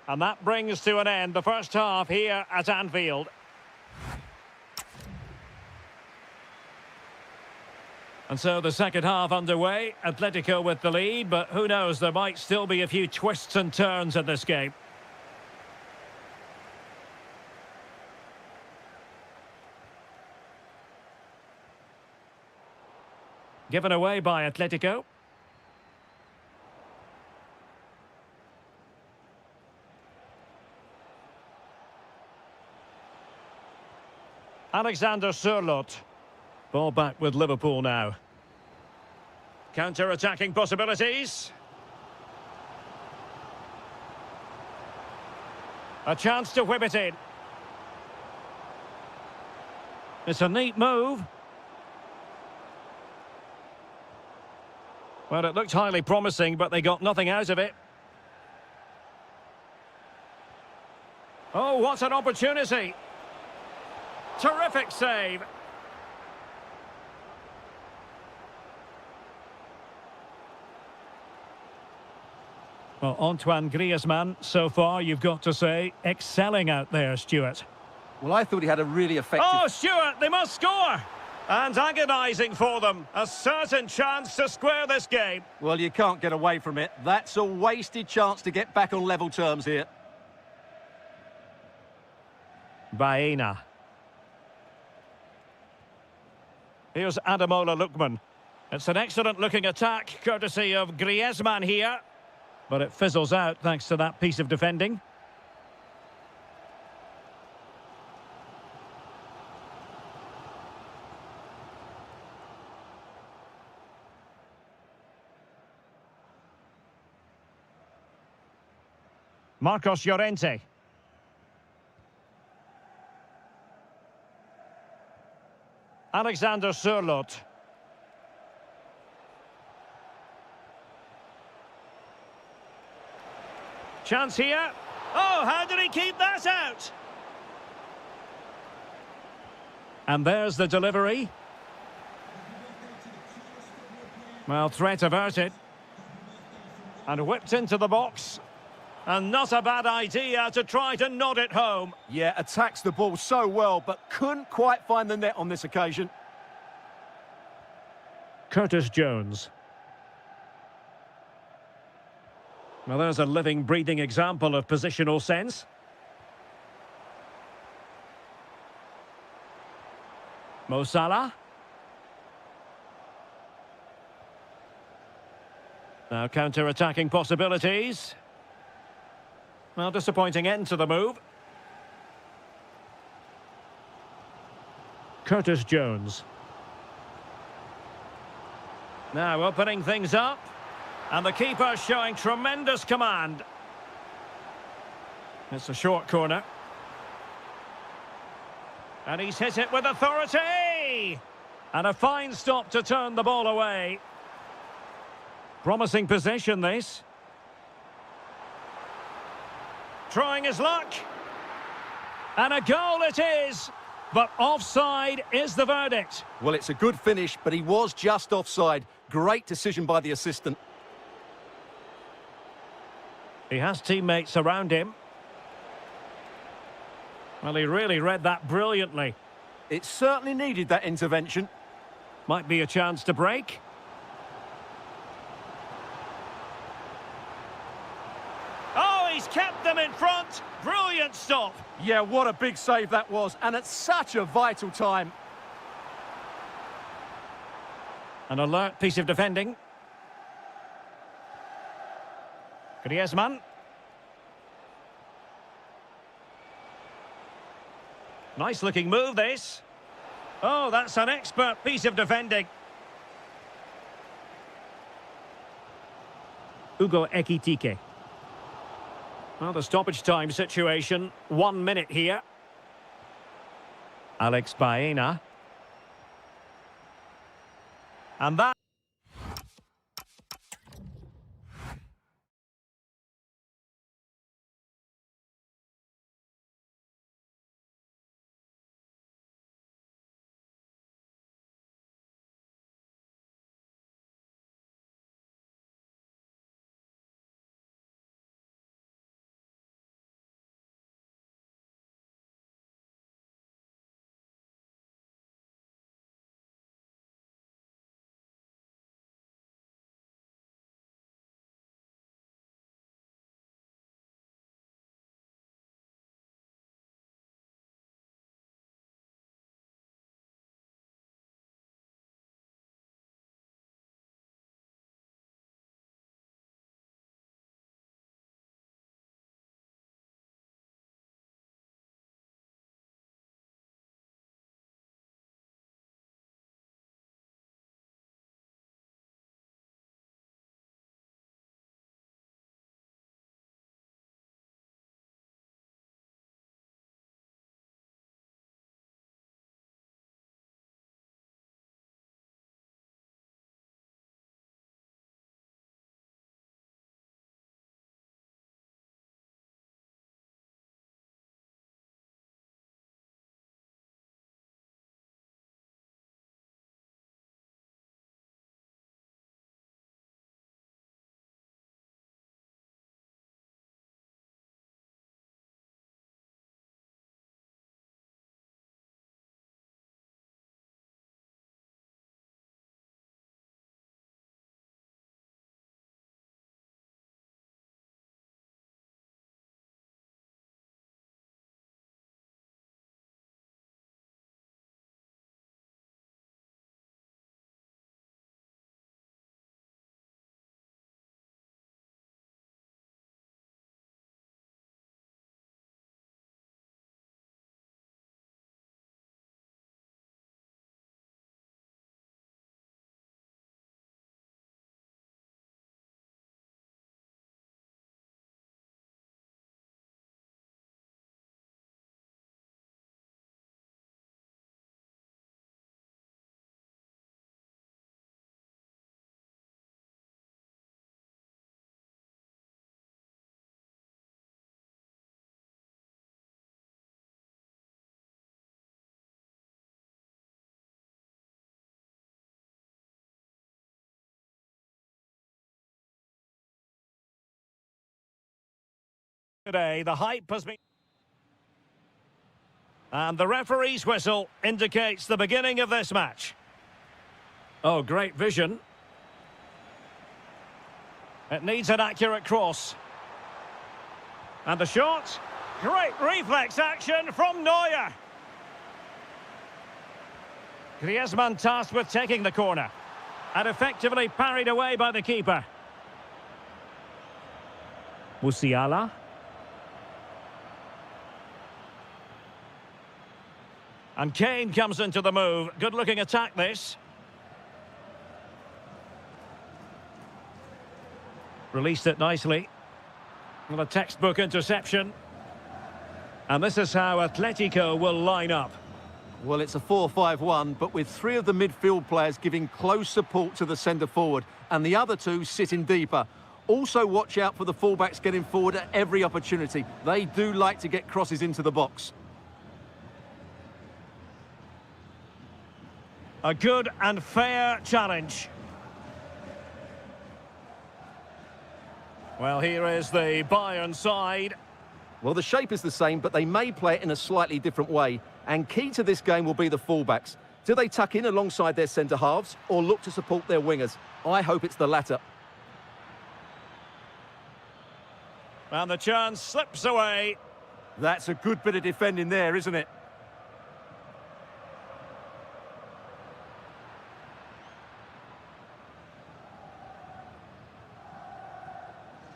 And that brings to an end the first half here at Anfield. And so the second half underway. Atletico with the lead, but who knows, there might still be a few twists and turns in this game. Given away by Atletico. Alexander Sørloth. Ball back with Liverpool now. Counter-attacking possibilities. A chance to whip it in. It's a neat move. Well, it looked highly promising, but they got nothing out of it. Oh, what an opportunity. Terrific save. Well, Antoine Griezmann, so far, you've got to say, excelling out there, Stuart. Well, I thought he had a really effective... Oh, Stuart, they must score! And agonising for them. A certain chance to square this game. Well, you can't get away from it. That's a wasted chance to get back on level terms here. Baena. Here's Ademola Lookman. It's an excellent-looking attack, courtesy of Griezmann here. But it fizzles out thanks to that piece of defending. Marcos Llorente. Alexander Sørloth. Chance here. Oh, how did he keep that out? And there's the delivery. Well, threat averted. And whipped into the box. And not a bad idea to try to nod it home. Yeah, attacks the ball so well, but couldn't quite find the net on this occasion. Curtis Jones. Well, there's a living, breathing example of positional sense. Mo Salah. Now counter-attacking possibilities. Well, disappointing end to the move. Curtis Jones. Now opening things up. And the keeper showing tremendous command. It's a short corner. And he's hit it with authority! And a fine stop to turn the ball away. Promising possession, this. Trying his luck. And a goal it is. But offside is the verdict. Well, it's a good finish, but he was just offside. Great decision by the assistant. He has teammates around him. Well, he really read that brilliantly. It certainly needed that intervention. Might be a chance to break. Oh, he's kept them in front. Brilliant stop. Yeah, what a big save that was, and at such a vital time. An alert piece of defending. Griezmann. Nice looking move, this. Oh, that's an expert piece of defending. Ugo Ekitike. Well, the stoppage time situation, 1 minute here. Alex Baena. And that... Today, the hype has been... And the referee's whistle indicates the beginning of this match. Oh, great vision. It needs an accurate cross. And the shot. Great reflex action from Neuer. Griezmann tasked with taking the corner. And effectively parried away by the keeper. Musiala. And Kane comes into the move. Good-looking attack, this. Released it nicely. Well, a textbook interception. And this is how Atletico will line up. Well, it's a 4-5-1, but with three of the midfield players giving close support to the centre-forward, and the other two sitting deeper. Also, watch out for the fullbacks getting forward at every opportunity. They do like to get crosses into the box. A good and fair challenge. Well, here is the Bayern side. Well, the shape is the same, but they may play it in a slightly different way. And key to this game will be the fullbacks. Do they tuck in alongside their centre-halves or look to support their wingers? I hope it's the latter. And the chance slips away. That's a good bit of defending there, isn't it?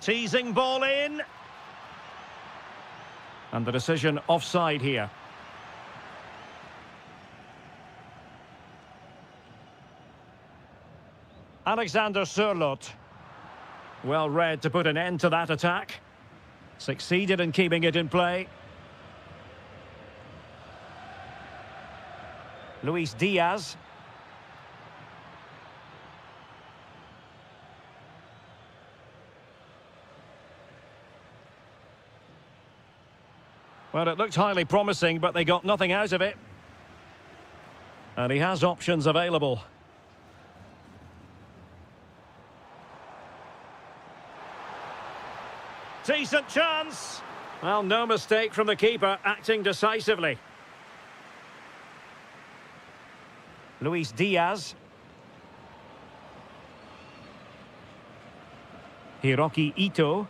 Teasing ball in. And the decision offside here. Alexander Sørloth. Well read to put an end to that attack. Succeeded in keeping it in play. Luis Diaz. Well, it looked highly promising, but they got nothing out of it. And he has options available. Decent chance. Well, no mistake from the keeper, acting decisively. Luis Diaz. Hiroki Ito.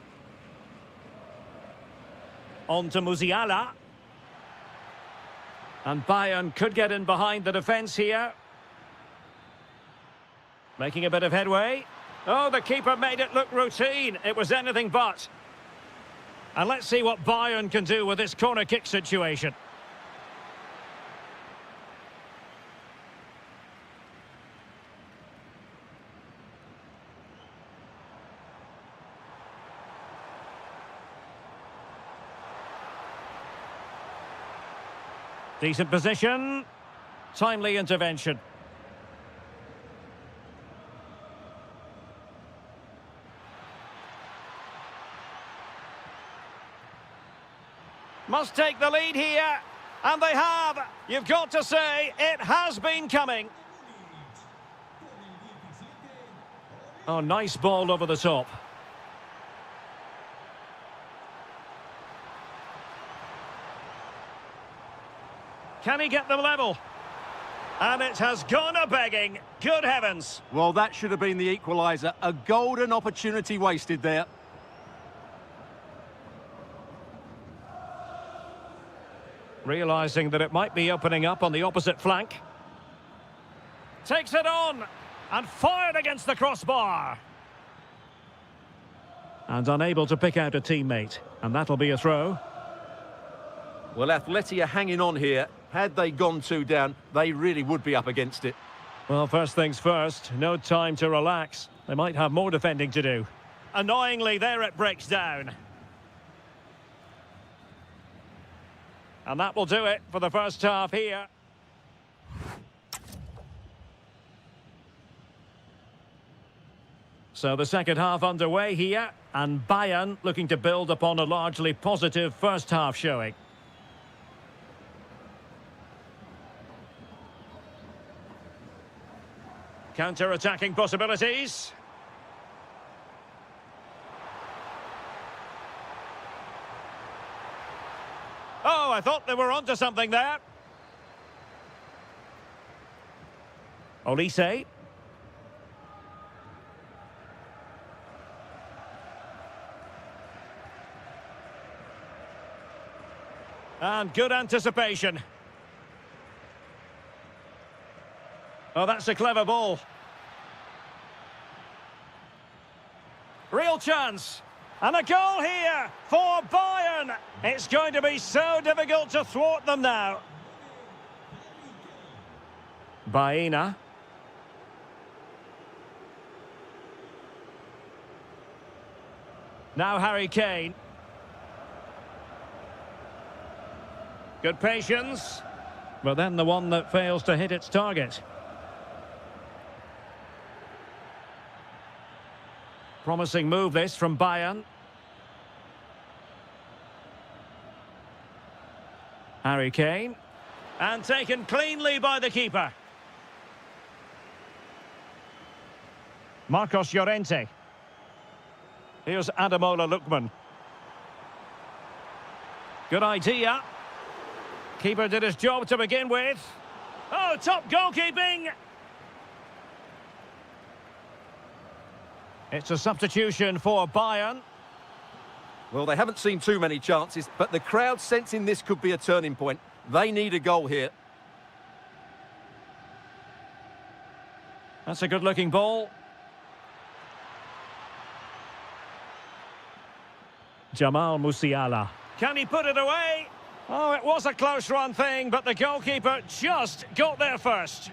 On to Musiala. And Bayern could get in behind the defence here. Making a bit of headway. Oh, the keeper made it look routine. It was anything but. And let's see what Bayern can do with this corner kick situation. Decent position. Timely intervention. Must take the lead here. And they have. You've got to say, it has been coming. Oh, nice ball over the top. Can he get them level? And it has gone a-begging. Good heavens. Well, that should have been the equaliser. A golden opportunity wasted there. Realising that it might be opening up on the opposite flank. Takes it on. And fired against the crossbar. And unable to pick out a teammate. And that'll be a throw. Well, Atleti are hanging on here. Had they gone two down, they really would be up against it. Well, first things first, no time to relax. They might have more defending to do. Annoyingly, there it breaks down. And that will do it for the first half here. So the second half underway here, and Bayern looking to build upon a largely positive first half showing. Counter-attacking Oh, I thought they were onto something there. Olise. And good anticipation. Oh, that's a clever ball. Real chance. And a goal here for Bayern. It's going to be so difficult to thwart them now. Baena. Now Harry Kane. Good patience. But then the one that fails to hit its target. Promising move this from Bayern. Harry Kane. And taken cleanly by the keeper. Marcos Llorente. Here's Ademola Lookman. Good idea. Keeper did his job to begin with. Oh, top goalkeeping! It's a substitution for Bayern. Well, they haven't seen too many chances, but the crowd sensing this could be a turning point. They need a goal here. That's a good-looking ball. Jamal Musiala. Can he put it away? Oh, it was a close-run thing, but the goalkeeper just got there first.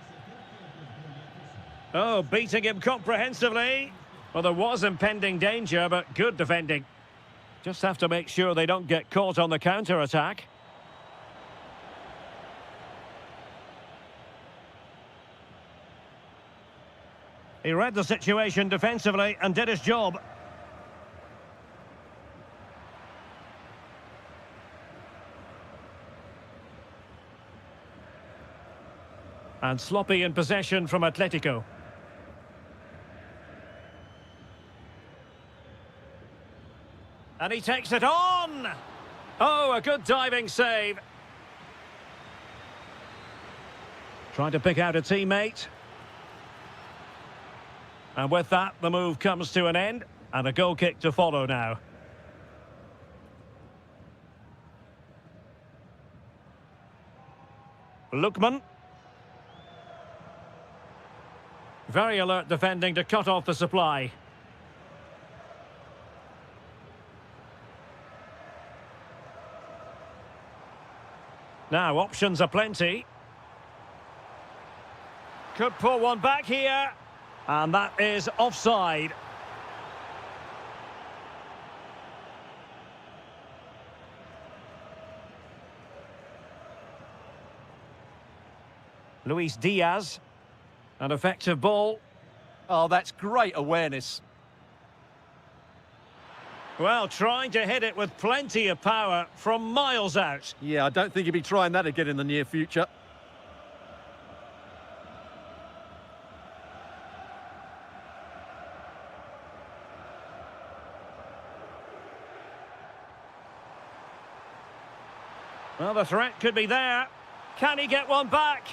Oh, beating him comprehensively. Well, there was impending danger, but good defending. Just have to make sure they don't get caught on the counter-attack. He read the situation defensively and did his job. And sloppy in possession from Atletico. And he takes it on! Oh, a good diving save. Trying to pick out a teammate. And with that, the move comes to an end. And a goal kick to follow now. Lookman. Very alert defending to cut off the supply. Now, options are plenty. Could pull one back here. And that is offside. Luis Diaz. An effective ball. Oh, that's great awareness. Well, trying to hit it with plenty of power from miles out. Yeah, I don't think he'll be trying that again in the near future. Well, the threat could be there. Can he get one back?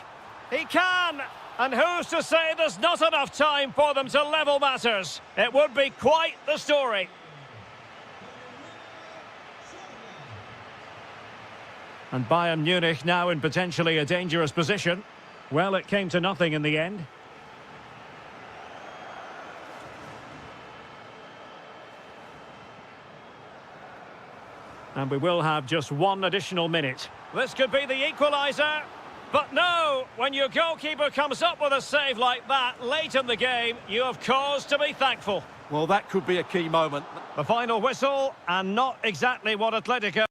He can! And who's to say there's not enough time for them to level matters? It would be quite the story. And Bayern Munich now in potentially a dangerous position. Well, it came to nothing in the end. And we will have just one additional minute. This could be the equaliser. But no, when your goalkeeper comes up with a save like that late in the game, you have cause to be thankful. Well, that could be a key moment. The final whistle, and not exactly what Atletico...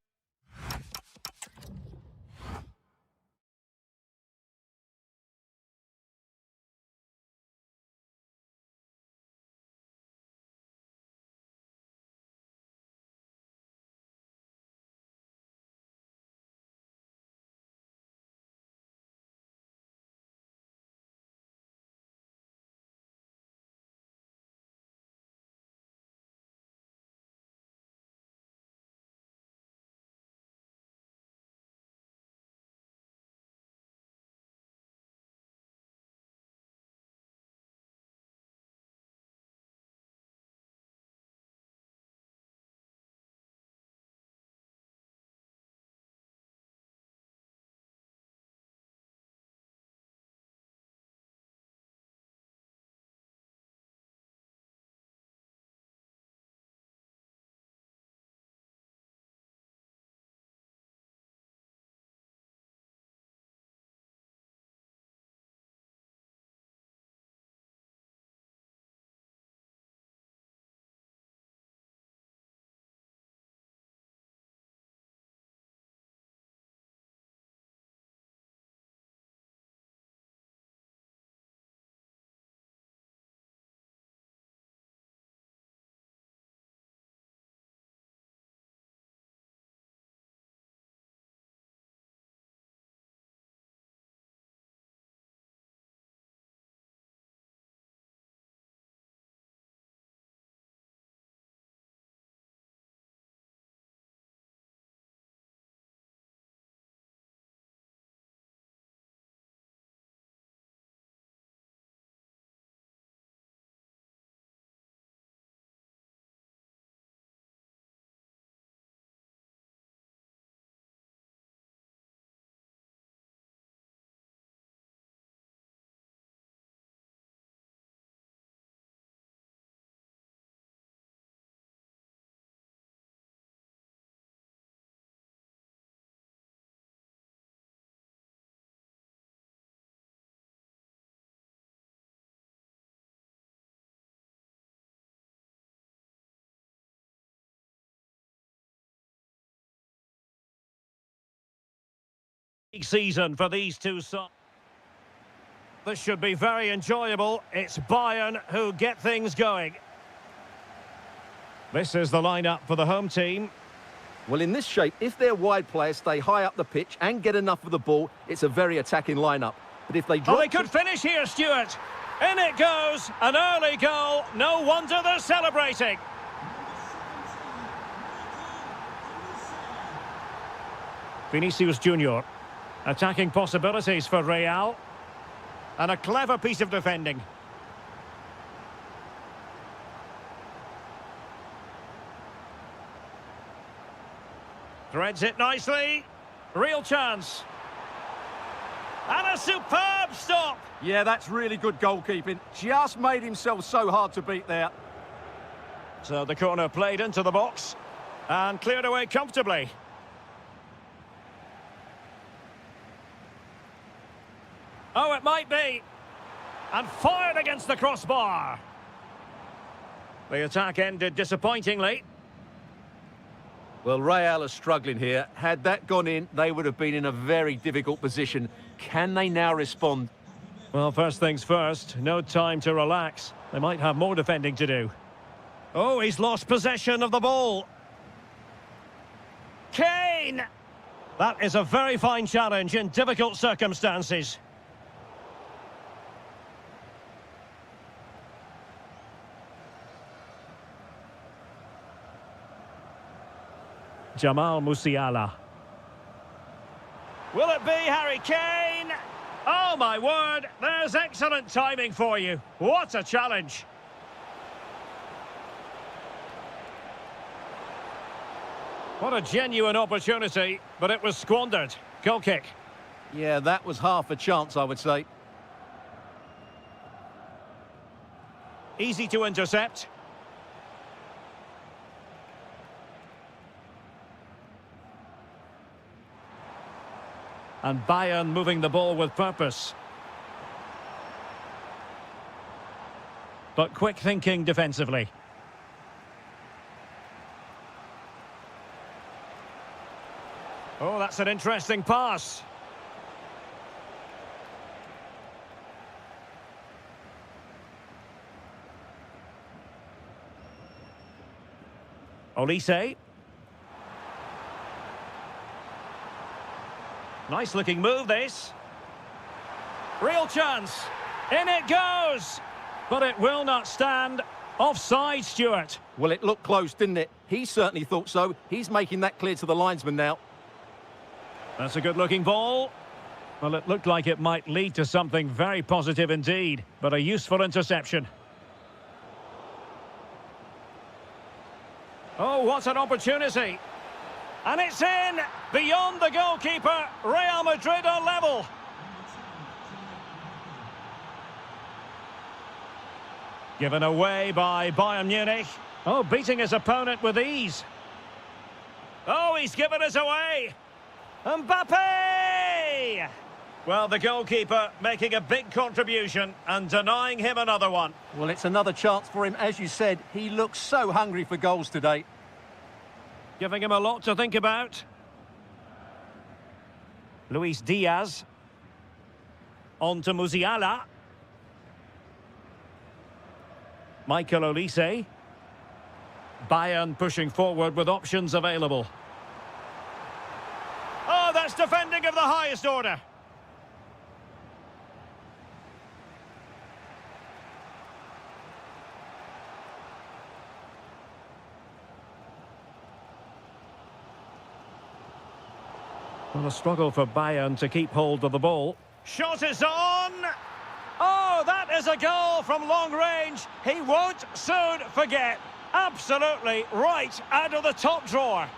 season for these two sides. This should be very enjoyable. It's Bayern who get things going. This is the lineup for the home team. Well, in this shape, if their wide players stay high up the pitch and get enough of the ball, it's a very attacking lineup. But if they drop... Oh, they could finish here, Stuart. In it goes, an early goal. No wonder they're celebrating. Vinicius Junior. Attacking possibilities for Real. And a clever piece of defending. Threads it nicely. Real chance. And a superb stop. Yeah, that's really good goalkeeping. Just made himself so hard to beat there. So the corner played into the box and cleared away comfortably. Oh, it might be. And fired against the crossbar. The attack ended disappointingly. Well, Real are struggling here. Had that gone in, they would have been in a very difficult position. Can they now respond? Well, first things first, no time to relax. They might have more defending to do. Oh, he's lost possession of the ball. Kane! That is a very fine challenge in difficult circumstances. Jamal Musiala. Will it be Harry Kane? Oh, my word, there's excellent timing for you. What a challenge. What a genuine opportunity, but it was squandered. Goal kick. Yeah, that was half a chance, I would say. Easy to intercept. And Bayern moving the ball with purpose. But quick thinking defensively. Oh, that's an interesting pass. Olise. Nice looking move, this. Real chance. In it goes. But it will not stand. Offside, Stuart. Well, it looked close, didn't it? He certainly thought so. He's making that clear to the linesman now. That's a good-looking ball. Well, it looked like it might lead to something very positive indeed, but a useful interception. Oh, what an opportunity. And it's in! Beyond the goalkeeper, Real Madrid are level. Given away by Bayern Munich. Oh, beating his opponent with ease. Oh, he's given us away. Mbappe! Well, the goalkeeper making a big contribution and denying him another one. Well, it's another chance for him. As you said, he looks so hungry for goals today. Giving him a lot to think about. Luis Diaz. On to Musiala. Michael Olise. Bayern pushing forward with options available. Oh, that's defending of the highest order. Well, a struggle for Bayern to keep hold of the ball. Shot is on! Oh, that is a goal from long range. He won't soon forget. Absolutely right out of the top drawer.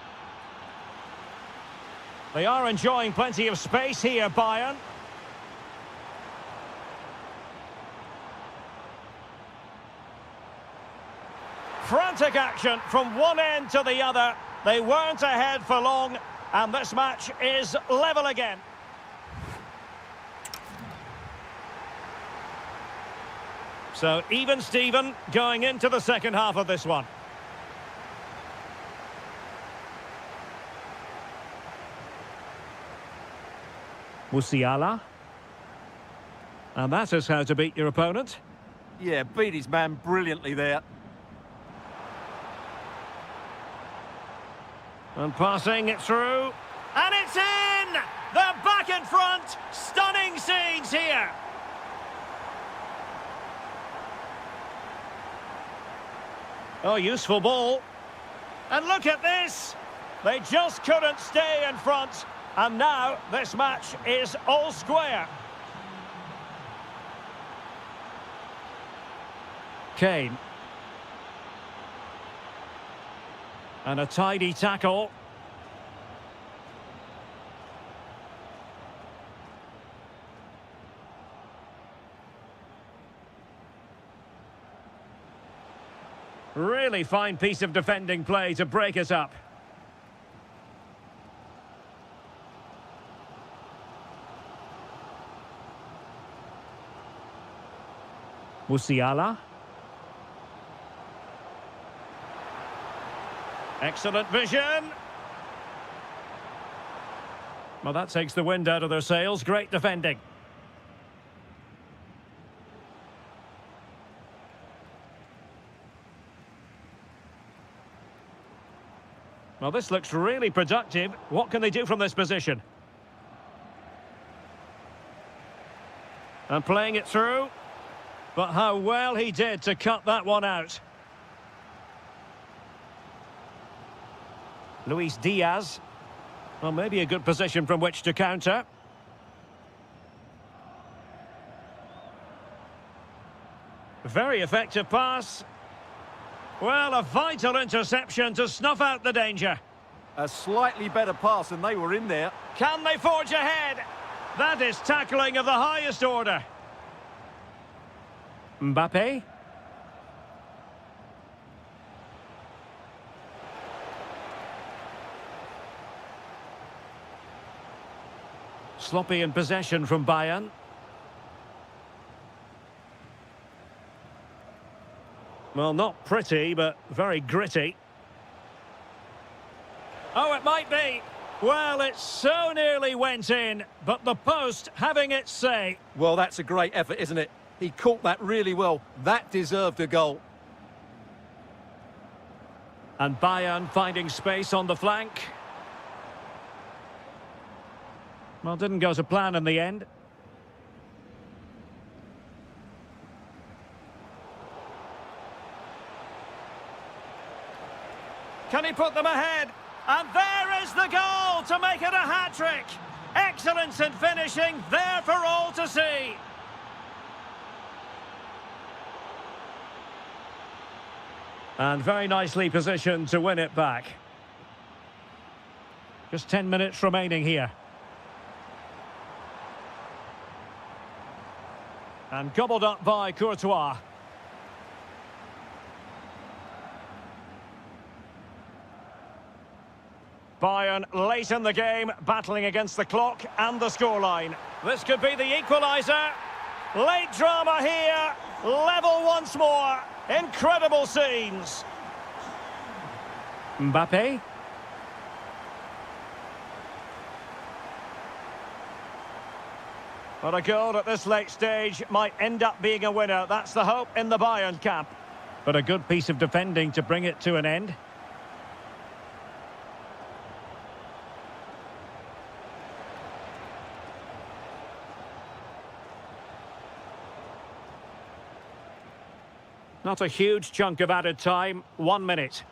They are enjoying plenty of space here, Bayern. Frantic action from one end to the other. They weren't ahead for long, and this match is level again. So even Steven going into the second half of this one. Musiala. And that is how to beat your opponent. Yeah, beat his man brilliantly there. And passing it through. And it's in! They're back in front! Stunning scenes here! Oh, useful ball. And look at this! They just couldn't stay in front. And now this match is all square. Kane. And a tidy tackle. Really fine piece of defending play to break us up. Musiala. Excellent vision. Well, that takes the wind out of their sails. Great defending. Well, this looks really productive. What can they do from this position? And playing it through. But how well he did to cut that one out. Luis Diaz. Well, maybe a good position from which to counter. Very effective pass. Well, a vital interception to snuff out the danger. A slightly better pass and they were in there. Can they forge ahead? That is tackling of the highest order. Mbappe. Sloppy in possession from Bayern. Well, not pretty, but very gritty. Oh, it might be. Well, it so nearly went in, but the post having its say. Well, that's a great effort, isn't it? He caught that really well. That deserved a goal. And Bayern finding space on the flank. Well, didn't go to plan in the end. Can he put them ahead? And there is the goal to make it a hat-trick. Excellence in finishing, there for all to see. And very nicely positioned to win it back. Just 10 minutes remaining here. And gobbled up by Courtois. Bayern late in the game, battling against the clock and the scoreline. This could be the equaliser. Late drama here. Level once more. Incredible scenes. Mbappe. But a goal at this late stage might end up being a winner. That's the hope in the Bayern camp. But a good piece of defending to bring it to an end. Not a huge chunk of added time, 1 minute.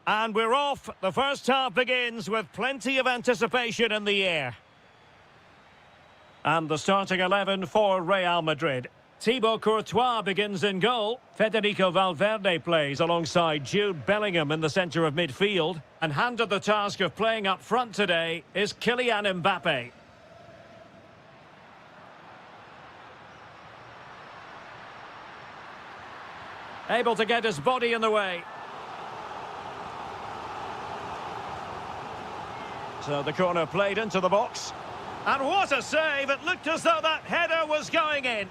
And we're off. The first half begins with plenty of anticipation in the air. And the starting 11 for Real Madrid. Thibaut Courtois begins in goal. Federico Valverde plays alongside Jude Bellingham in the centre of midfield. And handed the task of playing up front today is Kylian Mbappe. Able to get his body in the way. So the corner played into the box. And what a save! It looked as though that header was going in.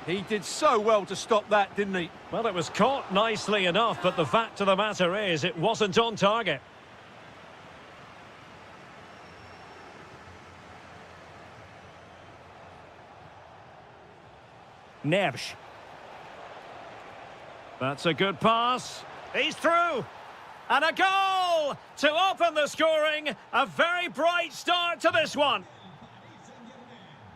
He did so well to stop that, didn't he? Well, it was caught nicely enough, but the fact of the matter is it wasn't on target. Neves. That's a good pass. He's through. And a goal to open the scoring. A very bright start to this one.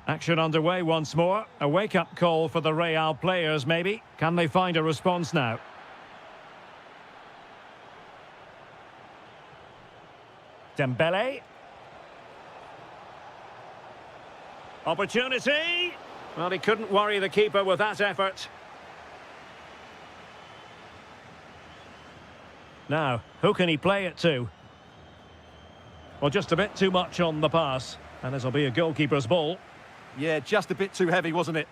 Action underway once more. A wake-up call for the Real players, maybe. Can they find a response now? Dembele. Opportunity. Well, he couldn't worry the keeper with that effort. Now, who can he play it to? Well, just a bit too much on the pass. And this will be a goalkeeper's ball. Yeah, just a bit too heavy, wasn't it?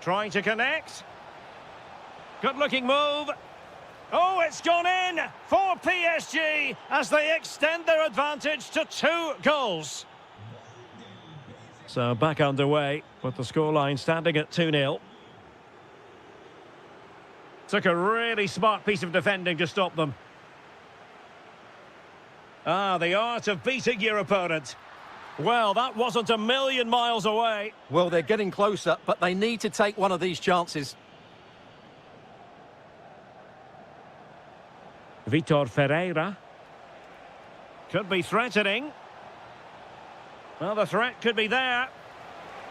Trying to connect. Good-looking move. Oh, it's gone in for PSG as they extend their advantage to 2 goals. So back underway with the scoreline standing at 2-0. Took a really smart piece of defending to stop them. Ah, the art of beating your opponent. Well, that wasn't a million miles away. Well, they're getting closer, but they need to take one of these chances. Vitor Ferreira. Could be threatening. Well, the threat could be there.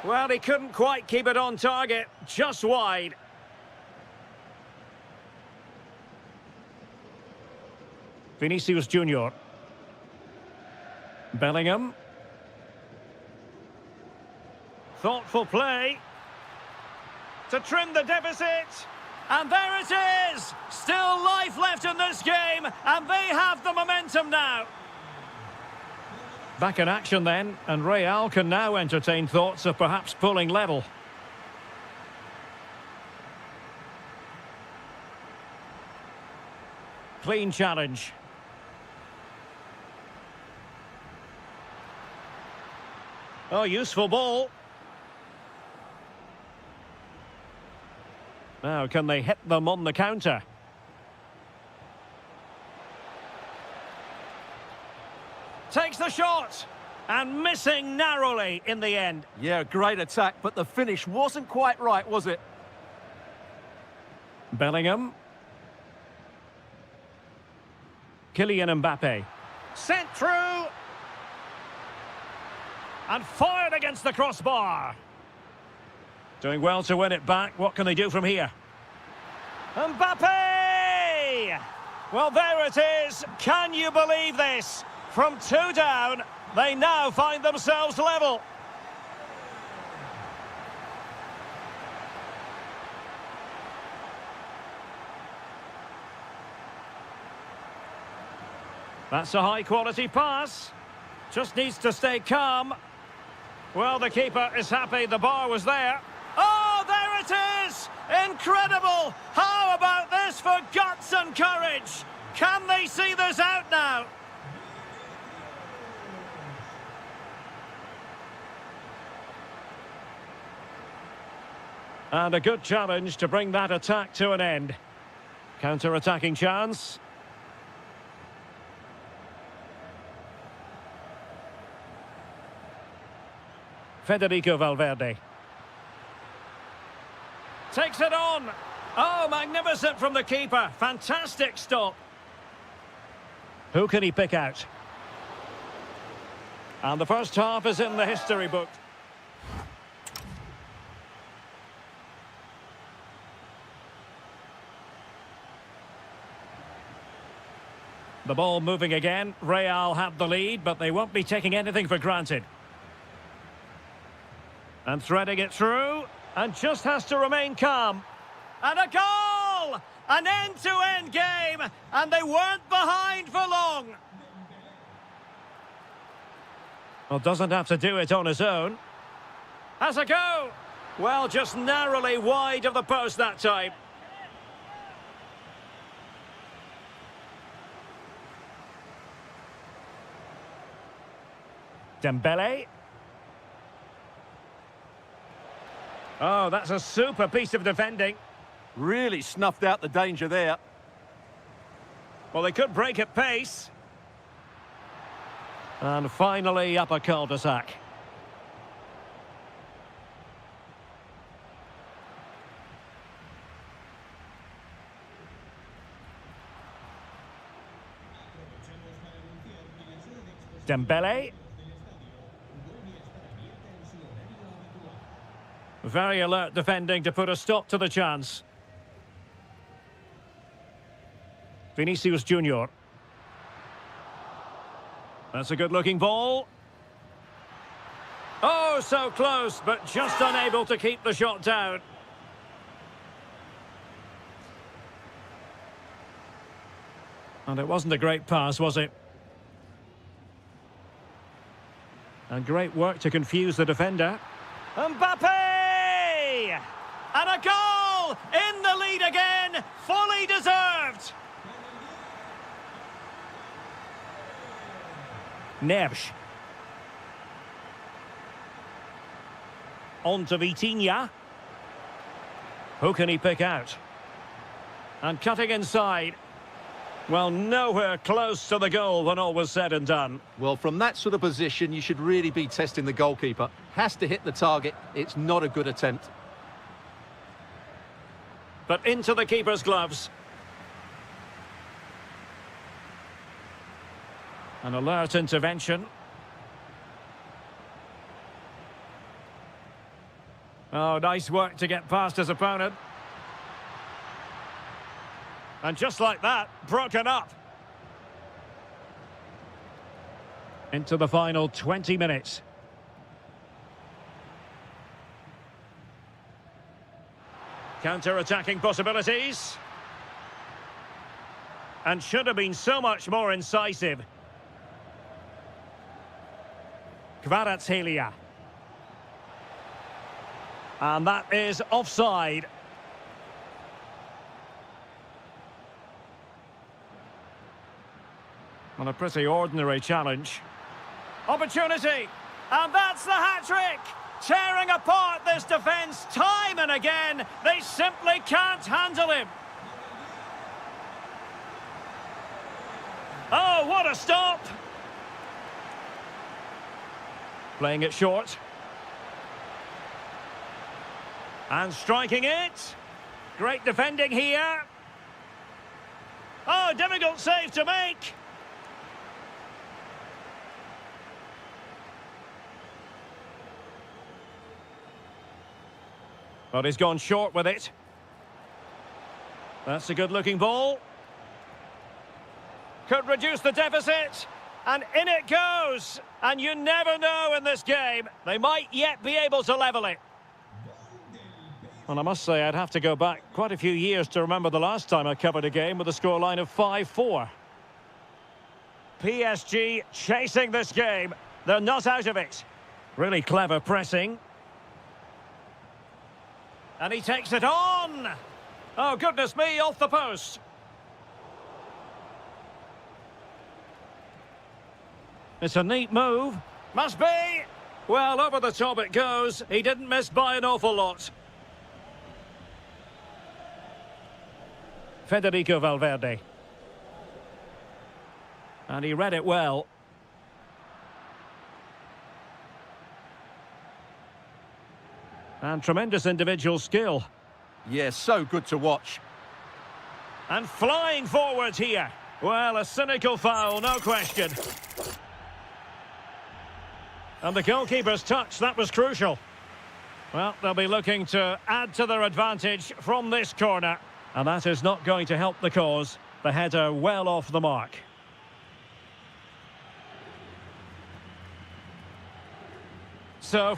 Well, he couldn't quite keep it on target. Just wide. Vinicius Junior. Bellingham. Thoughtful play. To trim the deficit. And there it is! Still life left in this game, and they have the momentum now. Back in action then, and Real can now entertain thoughts of perhaps pulling level. Clean challenge. Oh, useful ball. Now, can they hit them on the counter? Takes the shot. And missing narrowly in the end. Yeah, great attack, but the finish wasn't quite right, was it? Bellingham. Kylian Mbappe. Sent through. And fired against the crossbar. Doing well to win it back. What can they do from here? Mbappe! Well, there it is. Can you believe this? From 2 down, they now find themselves level. That's a high-quality pass. Just needs to stay calm. Well, the keeper is happy the bar was there. Oh, there it is! Incredible! How about this for guts and courage? Can they see this out now? And a good challenge to bring that attack to an end. Counter-attacking chance. Federico Valverde. Takes it on. Oh, magnificent from the keeper. Fantastic stop. Who can he pick out? And the first half is in the history book. The ball moving again. Real have the lead, but they won't be taking anything for granted. And threading it through, and just has to remain calm. And a goal! An end-to-end game, and they weren't behind for long. Well, doesn't have to do it on his own. Has a go! Well, just narrowly wide of the post that time. Dembele. Oh, that's a super piece of defending. Really snuffed out the danger there. Well, they could break at pace. And finally up a cul-de-sac. Dembele. Very alert defending to put a stop to the chance. Vinicius Junior. That's a good-looking ball. Oh, so close, but just unable to keep the shot down. And it wasn't a great pass, was it? And great work to confuse the defender. Mbappe! And a goal! In the lead again! Fully deserved! Neves. On to Vitinha. Who can he pick out? And cutting inside. Well, nowhere close to the goal when all was said and done. Well, from that sort of position, you should really be testing the goalkeeper. Has to hit the target. It's not a good attempt. But into the keeper's gloves. An alert intervention. Oh, nice work to get past his opponent. And just like that, broken up. Into the final 20 minutes. Counter-attacking possibilities. And should have been so much more incisive. Kvaratskhelia. And that is offside. On a pretty ordinary challenge. Opportunity! And that's the hat-trick! Tearing apart this defence time and again. They simply can't handle him. Oh, what a stop! Playing it short. And striking it. Great defending here. Oh, difficult save to make. But he's gone short with it. That's a good-looking ball. Could reduce the deficit. And in it goes. And you never know in this game. They might yet be able to level it. And I must say, I'd have to go back quite a few years to remember the last time I covered a game with a scoreline of 5-4. PSG chasing this game. They're not out of it. Really clever pressing. And he takes it on. Oh, goodness me, off the post. It's a neat move. Must be. Well, over the top it goes. He didn't miss by an awful lot. Federico Valverde. And he read it well. And tremendous individual skill. Yeah, so good to watch. And flying forwards here. Well, a cynical foul, no question. And the goalkeeper's touch, that was crucial. Well, they'll be looking to add to their advantage from this corner. And that is not going to help the cause. The header well off the mark. And the goalkeeper's touch, that was crucial. Well, they'll be looking to add to their advantage from this corner. And that is not going to help the cause. The header well off the mark. And the goalkeeper's touch, that was crucial. Well, they'll be looking to add to their advantage from this corner. And that is not going to help the cause. The header well off the mark. So...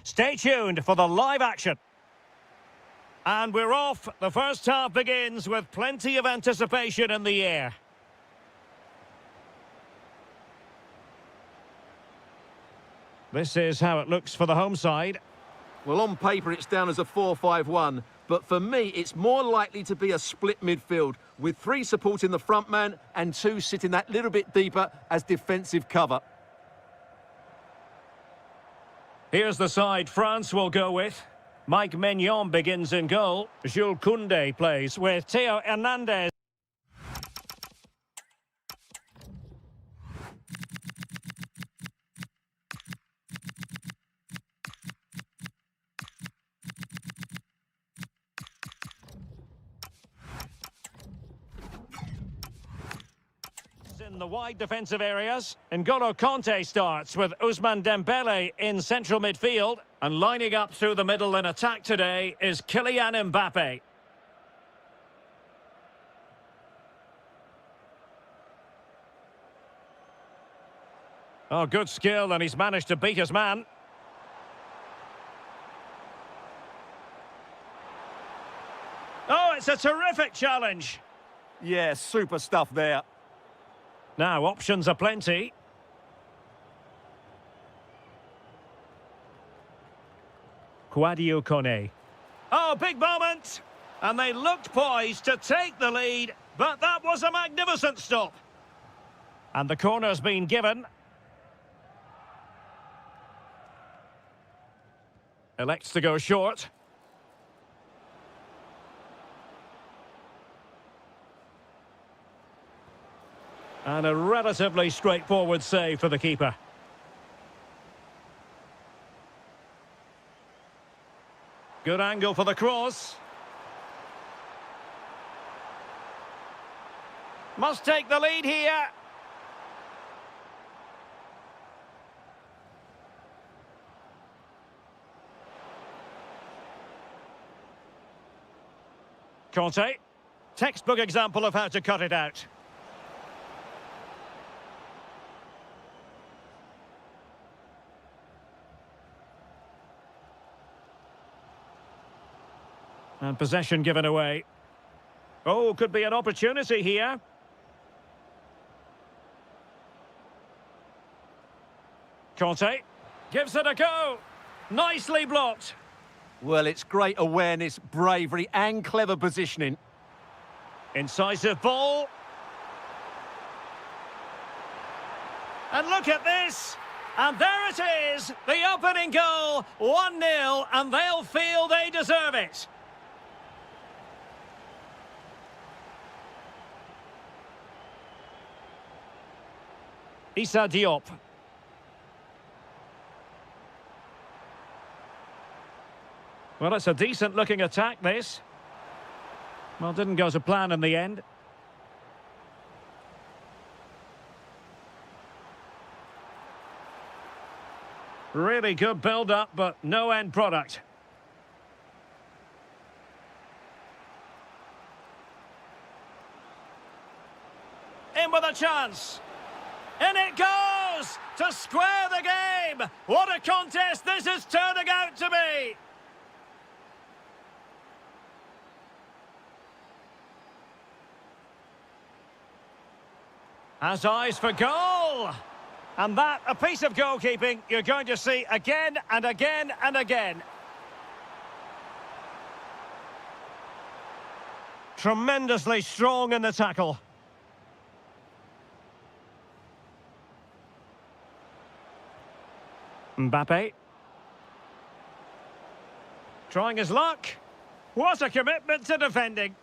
Stay tuned for the live action. And we're off. The first half begins with plenty of anticipation in the air. This is how it looks for the home side. Well, on paper, it's down as a 4-5-1, but for me, it's more likely to be a split midfield, with 3 supporting the front man and 2 sitting that little bit deeper as defensive cover. Here's the side France will go with. Mike Maignan begins in goal. Jules Koundé plays with Theo Hernandez. In the wide defensive areas, N'Golo Kanté starts with Ousmane Dembele in central midfield, and lining up through the middle in attack today is Kylian Mbappe. Oh, good skill, and he's managed to beat his man. Oh, it's a terrific challenge. Yeah, super stuff there. Now, options are plenty. Kouadio Kone. Oh, big moment! And they looked poised to take the lead, but that was a magnificent stop. And the corner's been given. Elects to go short. And a relatively straightforward save for the keeper. Good angle for the cross. Must take the lead here. Kanté. Textbook example of how to cut it out. And possession given away. Oh, could be an opportunity here. Kanté gives it a go. Nicely blocked. Well, it's great awareness, bravery and clever positioning. Incisive ball. And look at this. And there it is. The opening goal. 1-0, and they'll feel they deserve it. Issa Diop. Well, it's a decent-looking attack, this. Well, didn't go to plan in the end. Really good build-up, but no end product. In with a chance. In it goes! To square the game! What a contest this is turning out to be! Has eyes for goal! And that, a piece of goalkeeping you're going to see again and again and again. Tremendously strong in the tackle. Mbappe. Trying his luck. What a commitment to defending.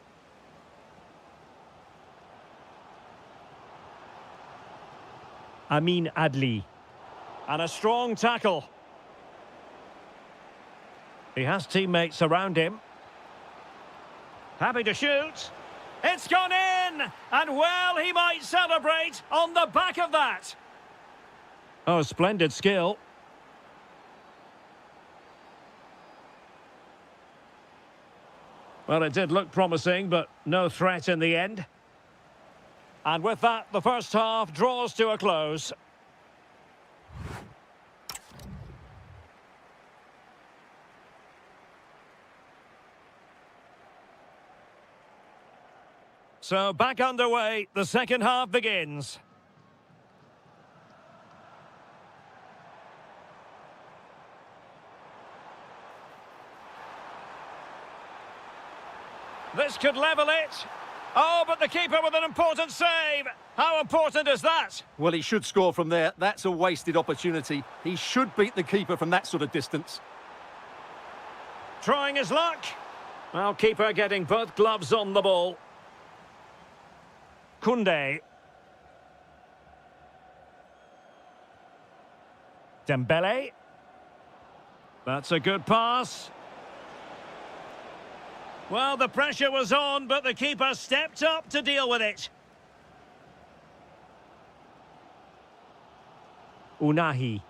Amin Adli. And a strong tackle. He has teammates around him. Happy to shoot. It's gone in! And well, he might celebrate on the back of that. Oh, splendid skill. Well, it did look promising, but no threat in the end. And with that, the first half draws to a close. So back underway, the second half begins. This could level it. Oh, but the keeper with an important save. How important is that? Well, he should score from there. That's a wasted opportunity. He should beat the keeper from that sort of distance. Trying his luck. Well, keeper getting both gloves on the ball. Koundé. Dembele. That's a good pass. Well, the pressure was on, but the keeper stepped up to deal with it. Unahi.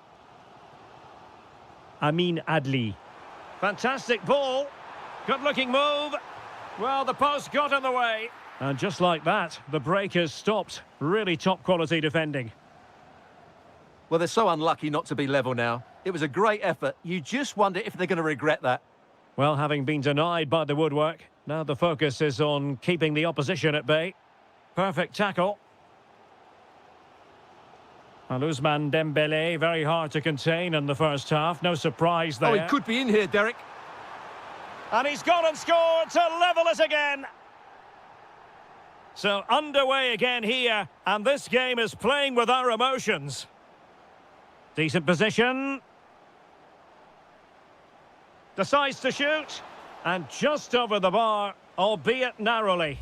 Amin Adli. Fantastic ball. Good-looking move. Well, the post got in the way. And just like that, the break has stopped. Really top-quality defending. Well, they're so unlucky not to be level now. It was a great effort. You just wonder if they're going to regret that. Well, having been denied by the woodwork, now the focus is on keeping the opposition at bay. Perfect tackle. And Ousmane Dembele, very hard to contain in the first half. No surprise there. Oh, he could be in here, Derek. And he's gone and scored to level it again. So underway again here, and this game is playing with our emotions. Decent position. Decides to shoot, and just over the bar, albeit narrowly.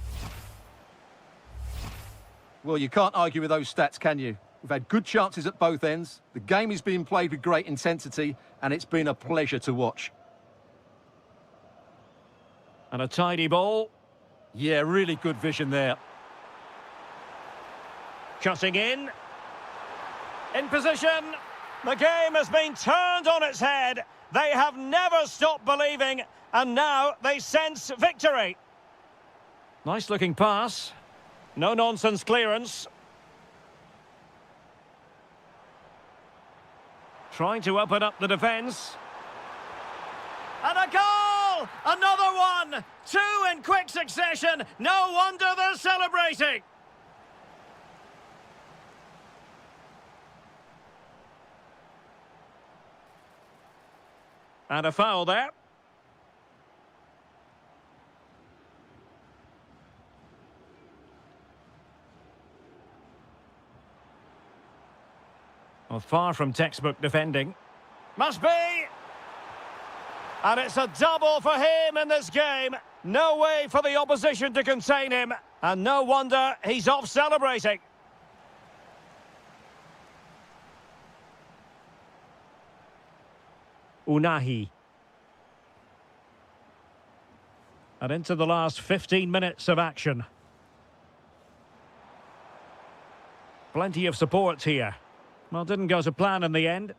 Well, you can't argue with those stats, can you? We've had good chances at both ends. The game is being played with great intensity, and it's been a pleasure to watch. And a tidy ball. Yeah, really good vision there. Cutting in. In position. The game has been turned on its head. They have never stopped believing, and now they sense victory. Nice-looking pass. No-nonsense clearance. Trying to open up the defence. And a goal! Another one! Two in quick succession. No wonder they're celebrating. And a foul there. Well, far from textbook defending. Must be! And it's a double for him in this game. No way for the opposition to contain him. And no wonder he's off celebrating. Unahi. And into the last 15 minutes of action. Plenty of support here. Well, didn't go to plan in the end.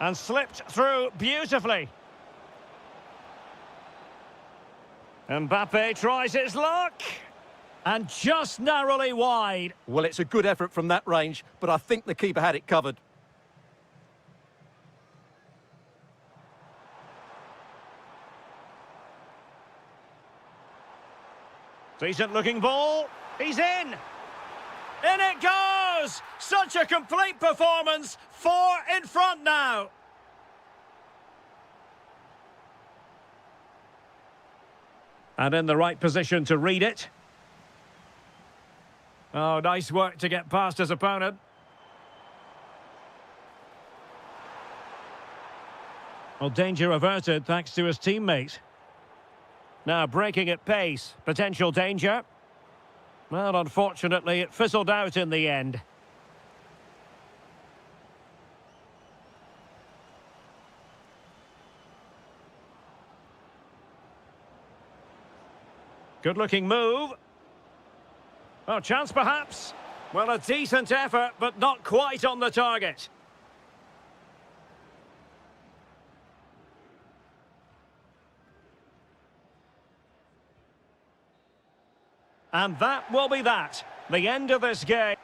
And slipped through beautifully. Mbappe tries his luck. And just narrowly wide. Well, it's a good effort from that range, but I think the keeper had it covered. Decent looking ball. He's in. In it goes. Such a complete performance. 4 in front now. And in the right position to read it. Oh, nice work to get past his opponent. Well, danger averted thanks to his teammate. Now breaking at pace, potential danger. Well, unfortunately, it fizzled out in the end. Good-looking move. Oh, chance perhaps. Well, a decent effort, but not quite on the target. And that will be that. The end of this game.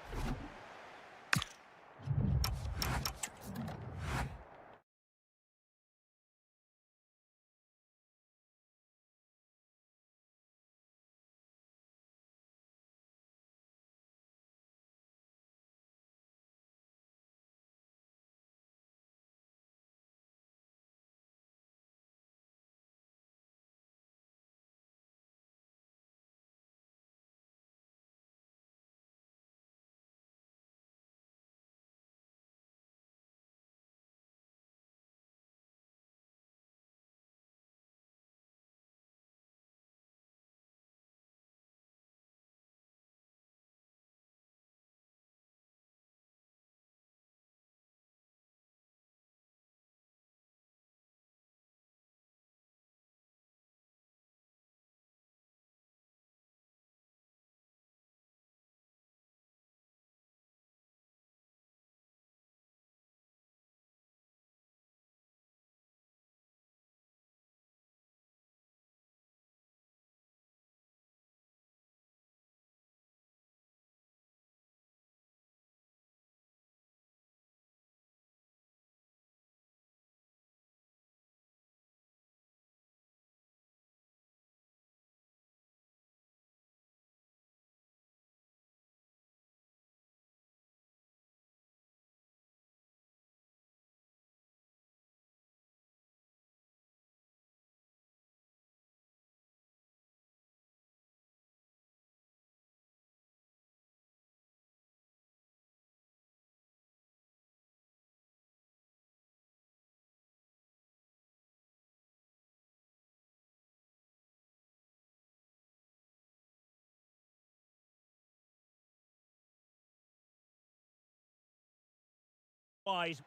Wise.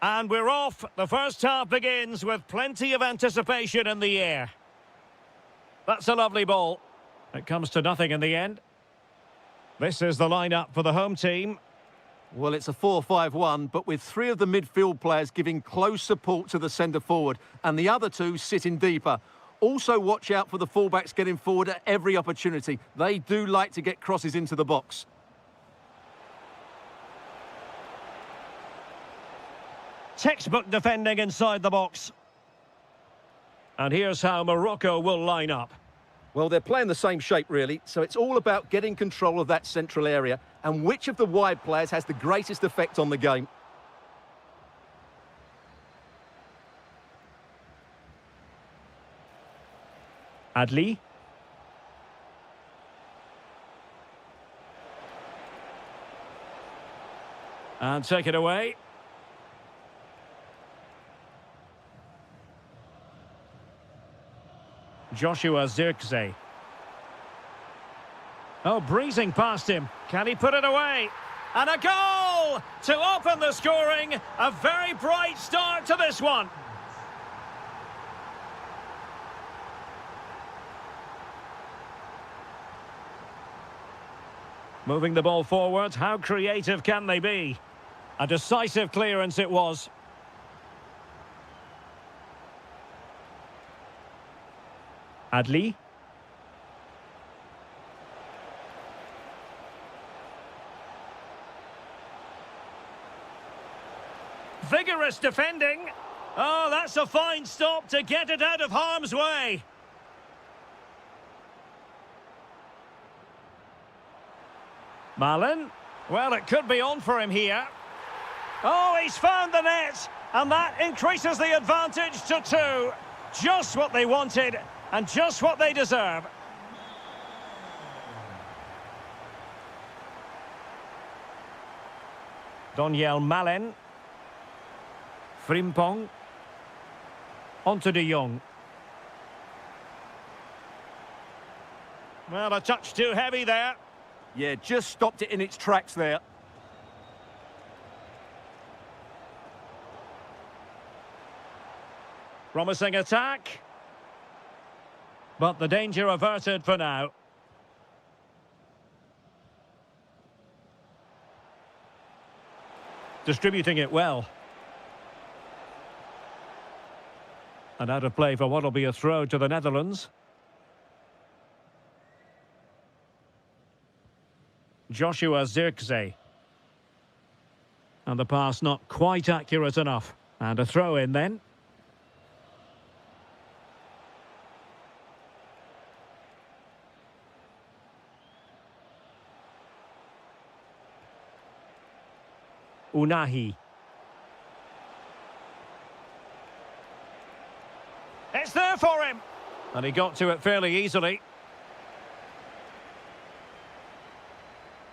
And we're off. The first half begins with plenty of anticipation in the air. That's a lovely ball. It comes to nothing in the end. This is the lineup for the home team. Well, it's a 4-5-1, but with three of the midfield players giving close support to the centre-forward and the other two sitting deeper. Also watch out for the fullbacks getting forward at every opportunity. They do like to get crosses into the box. Textbook defending inside the box. And here's how Morocco will line up. Well, they're playing the same shape, really, so it's all about getting control of that central area and which of the wide players has the greatest effect on the game. Adli. And take it away. Joshua Zirkzee. Oh, breezing past him. Can he put it away? And a goal to open the scoring. A very bright start to this one. Moving the ball forward. How creative can they be? A decisive clearance it was. Adli. Vigorous defending. Oh, that's a fine stop to get it out of harm's way. Malin. Well, it could be on for him here. Oh, he's found the net. And that increases the advantage to 2. Just what they wanted. And just what they deserve. Donyell Malen. Frimpong. Onto de Jong. Well, a touch too heavy there. Yeah, just stopped it in its tracks there. Promising attack. But the danger averted for now. Distributing it well. And out of play for what will be a throw to the Netherlands. Joshua Zirkzee. And the pass not quite accurate enough. And a throw in then. Unahi. It's there for him. And he got to it fairly easily.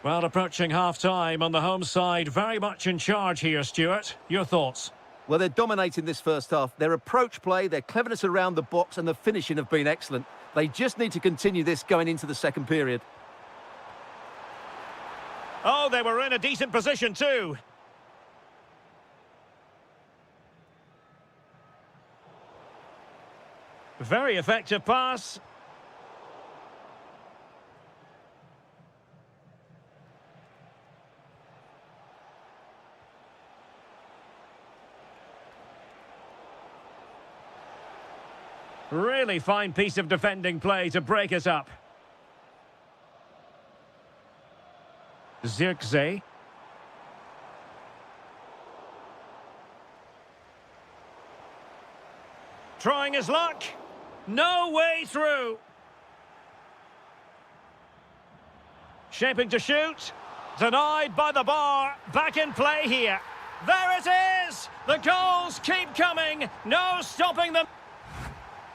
Well, approaching half-time on the home side, very much in charge here, Stuart. Your thoughts? Well, they're dominating this first half. Their approach play, their cleverness around the box and the finishing have been excellent. They just need to continue this going into the second period. Oh, they were in a decent position too. Very effective pass. Really fine piece of defending play to break us up. Zirkzee. Trying his luck. No way through. Shaping to shoot. Denied by the bar. Back in play here. There it is! The goals keep coming. No stopping them.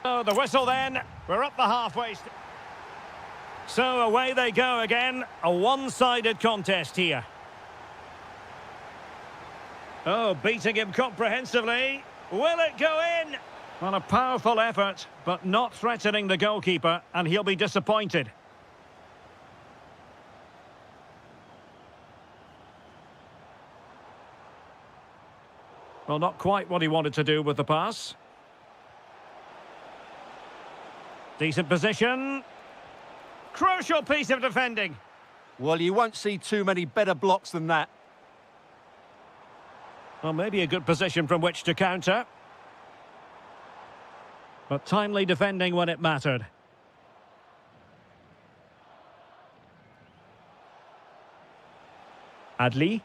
Oh, the whistle then. We're up the halfway. So away they go again. A one-sided contest here. Oh, beating him comprehensively. Will it go in? Well, a powerful effort, but not threatening the goalkeeper, and he'll be disappointed. Well, not quite what he wanted to do with the pass. Decent position. Crucial piece of defending. Well, you won't see too many better blocks than that. Well, maybe a good position from which to counter. But timely defending when it mattered. Adli.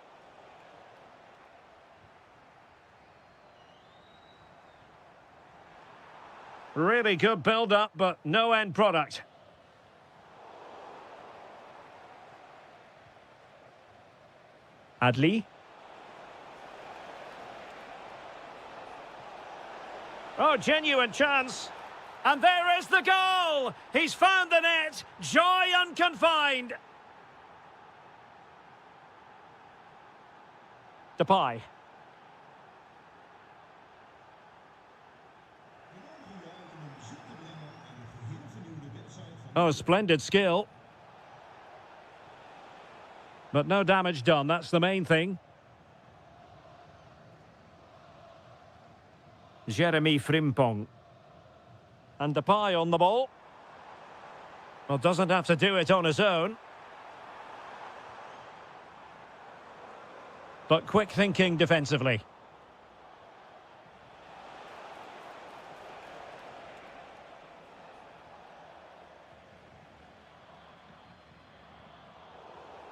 Really good build-up, but no end product. Adli. Oh, genuine chance. And there is the goal! He's found the net. Joy unconfined. Depay. Oh, splendid skill. But no damage done, that's the main thing. Jeremy Frimpong. And Depay on the ball. Well, doesn't have to do it on his own. But quick thinking defensively.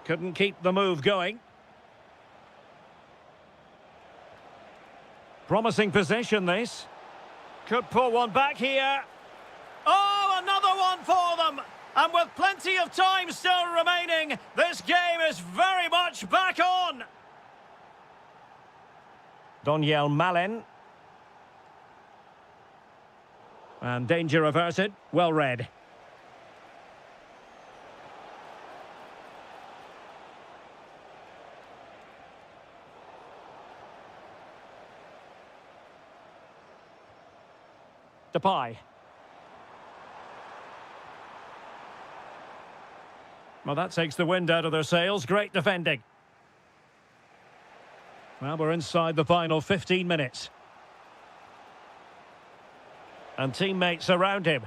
Couldn't keep the move going. Promising position, this. Could pull one back here. Oh, another one for them! And with plenty of time still remaining, this game is very much back on! Daniel Malen. And danger averted. Well read. Depay. Well, that takes the wind out of their sails. Great defending. Well, we're inside the final 15 minutes. And teammates around him.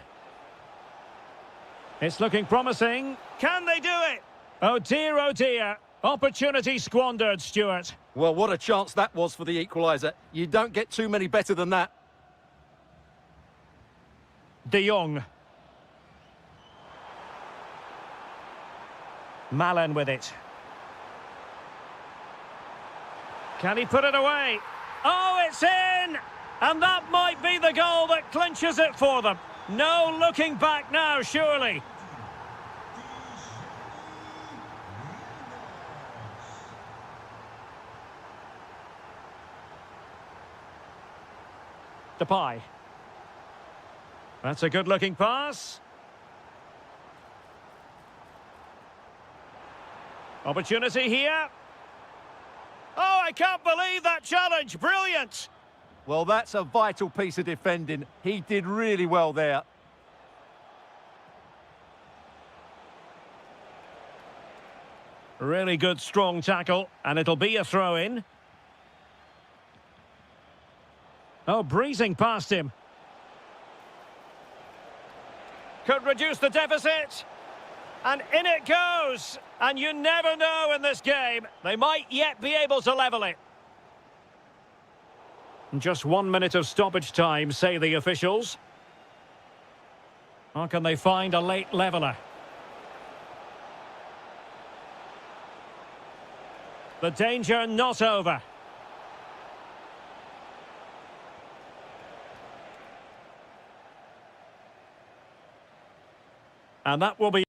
It's looking promising. Can they do it? Oh dear, oh dear. Opportunity squandered, Stuart. Well, what a chance that was for the equaliser. You don't get too many better than that. De Jong. Malen with it. Can he put it away? Oh, it's in! And that might be the goal that clinches it for them. No looking back now, surely. Depay. That's a good-looking pass. Opportunity here. Oh, I can't believe that challenge. Brilliant. Well, that's a vital piece of defending. He did really well there. Really good, strong tackle, and it'll be a throw-in. Oh, breezing past him. Could reduce the deficit. And in it goes. And you never know in this game. They might yet be able to level it. Just 1 minute of stoppage time, say the officials. Or can they find a late leveller? The danger not over. And that will be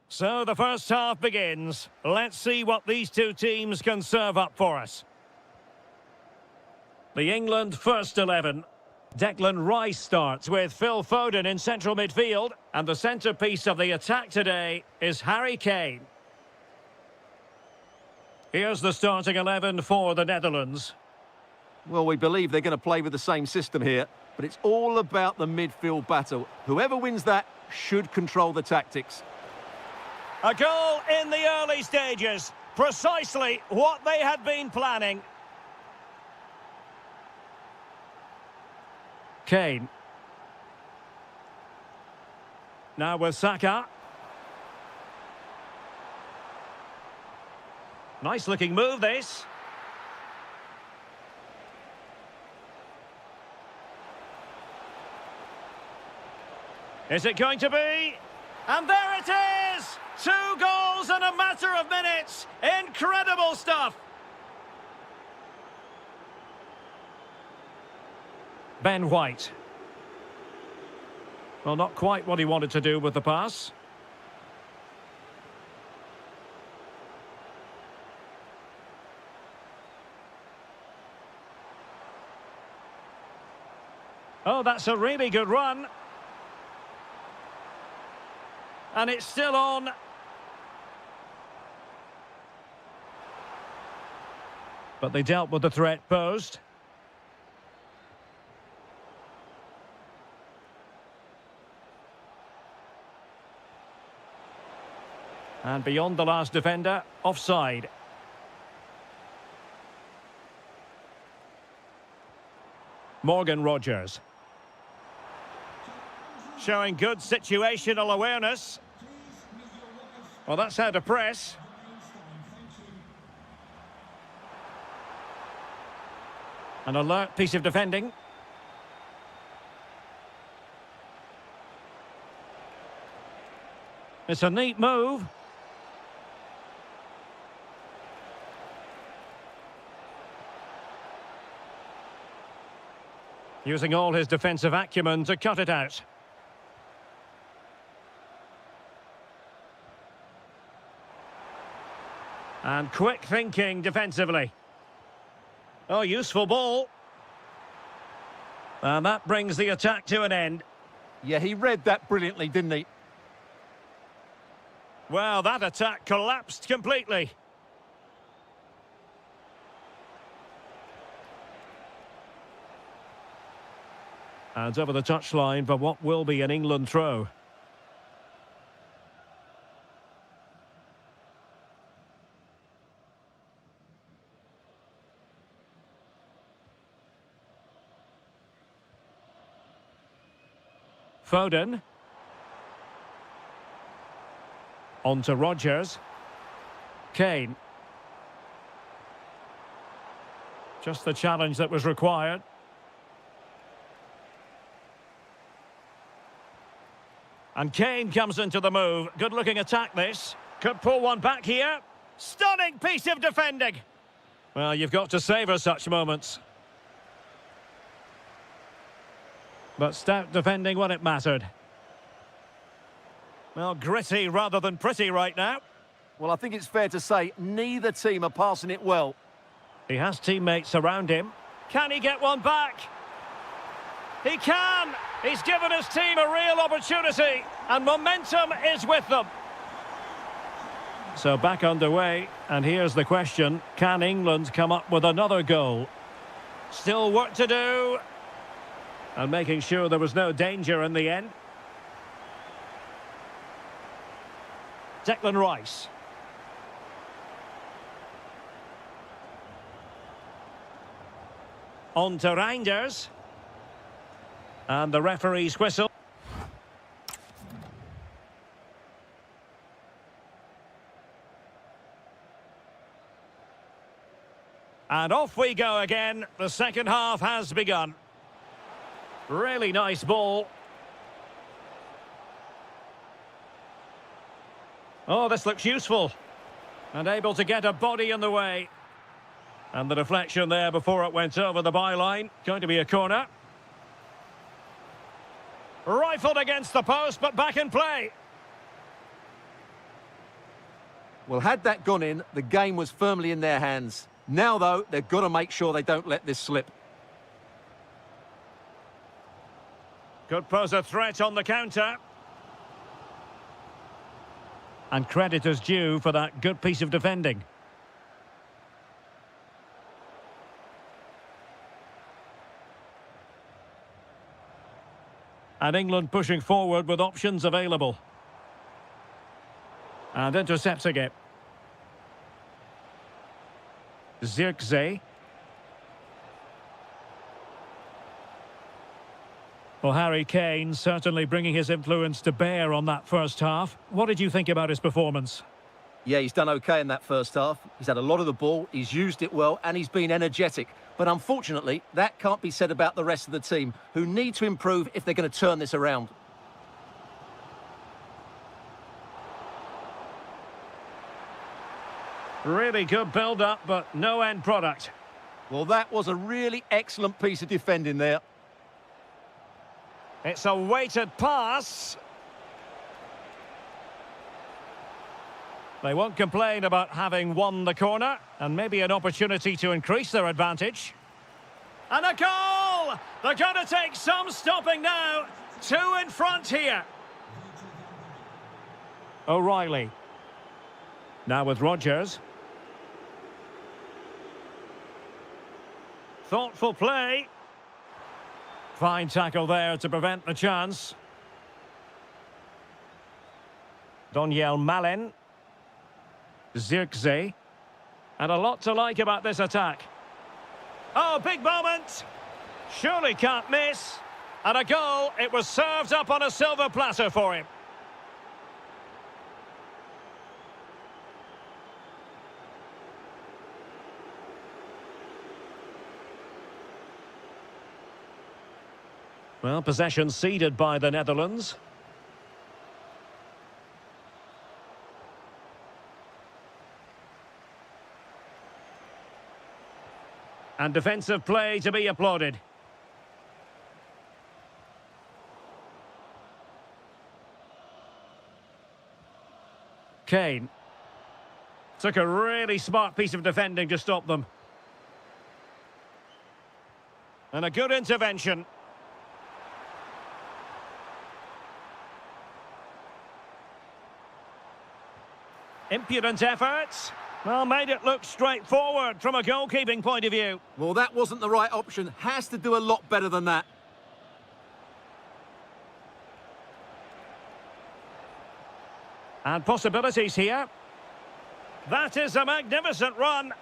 So the first half begins. Let's see what these two teams can serve up for us. The England first 11. Declan Rice starts with Phil Foden in central midfield. And the centrepiece of the attack today is Harry Kane. Here's the starting 11 for the Netherlands. Well, we believe they're going to play with the same system here, but it's all about the midfield battle. Whoever wins that should control the tactics. A goal in the early stages. Precisely what they had been planning. Kane. Now with Saka. Nice looking move, this. Is it going to be? And there it is! 2 goals in a matter of minutes. Incredible stuff. Ben White. Well, not quite what he wanted to do with the pass. Oh, that's a really good run. And it's still on. But they dealt with the threat posed. And beyond the last defender, offside. Morgan Rogers. Showing good situational awareness. Well, that's how to press. An alert piece of defending. It's a neat move. Using all his defensive acumen to cut it out. And quick thinking defensively. Oh, useful ball. And that brings the attack to an end. Yeah, he read that brilliantly, didn't he? Well, that attack collapsed completely. And over the touchline for what will be an England throw. Foden. On to Rogers. Kane. Just the challenge that was required. And Kane comes into the move. Good-looking attack, this. Could pull one back here. Stunning piece of defending. Well, you've got to savour such moments. But stout defending when it mattered. Well, gritty rather than pretty right now. Well, I think it's fair to say neither team are passing it well. He has teammates around him. Can he get one back? He can! He's given his team a real opportunity, and momentum is with them. So back underway, and here's the question. Can England come up with another goal? Still work to do. And making sure there was no danger in the end. Declan Rice. On to Reinders. And the referee's whistle. And off we go again. The second half has begun. Really nice ball. Oh, this looks useful. And able to get a body in the way. And the deflection there before it went over the byline. Going to be a corner. Rifled against the post, but back in play. Well, had that gone in, the game was firmly in their hands. Now, though, they've got to make sure they don't let this slip. Could pose a threat on the counter. And credit is due for that good piece of defending. And England pushing forward with options available. And intercepting it. Zirkzee. Well, Harry Kane certainly bringing his influence to bear on that first half. What did you think about his performance? Yeah, he's done okay in that first half. He's had a lot of the ball, he's used it well, and he's been energetic. But unfortunately, that can't be said about the rest of the team, who need to improve if they're going to turn this around. Really good build-up, but no end product. Well, that was a really excellent piece of defending there. It's a weighted pass. They won't complain about having won the corner, and maybe an opportunity to increase their advantage. And a goal! They're going to take some stopping now. 2 in front here. O'Reilly. Now with Rodgers. Thoughtful play. Fine tackle there to prevent the chance. Donyell Malen. Zirkzee. And a lot to like about this attack. Oh, big moment. Surely can't miss. And a goal. It was served up on a silver platter for him. Well, possession ceded by the Netherlands. And defensive play to be applauded. Kane. Took a really smart piece of defending to stop them. And a good intervention. Impudent efforts. Well, made it look straightforward from a goalkeeping point of view. Well, that wasn't the right option. Has to do a lot better than that. And possibilities here. That is a magnificent run.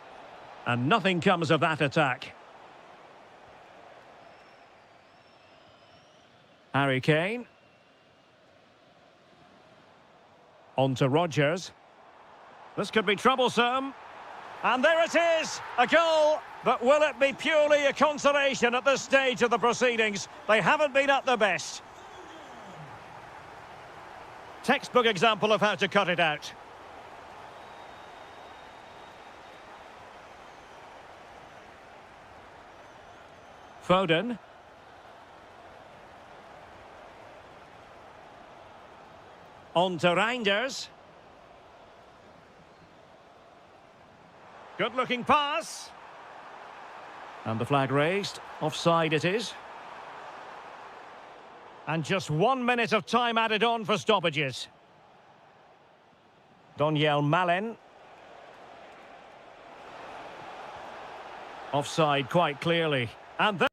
And nothing comes of that attack. Harry Kane. On to Rodgers. This could be troublesome. And there it is, a goal. But will it be purely a consolation at this stage of the proceedings? They haven't been at their best. Textbook example of how to cut it out. Foden. On to Reinders. Good-looking pass. And the flag raised. Offside it is. And just 1 minute of time added on for stoppages. Donyell Malen. Offside quite clearly. And then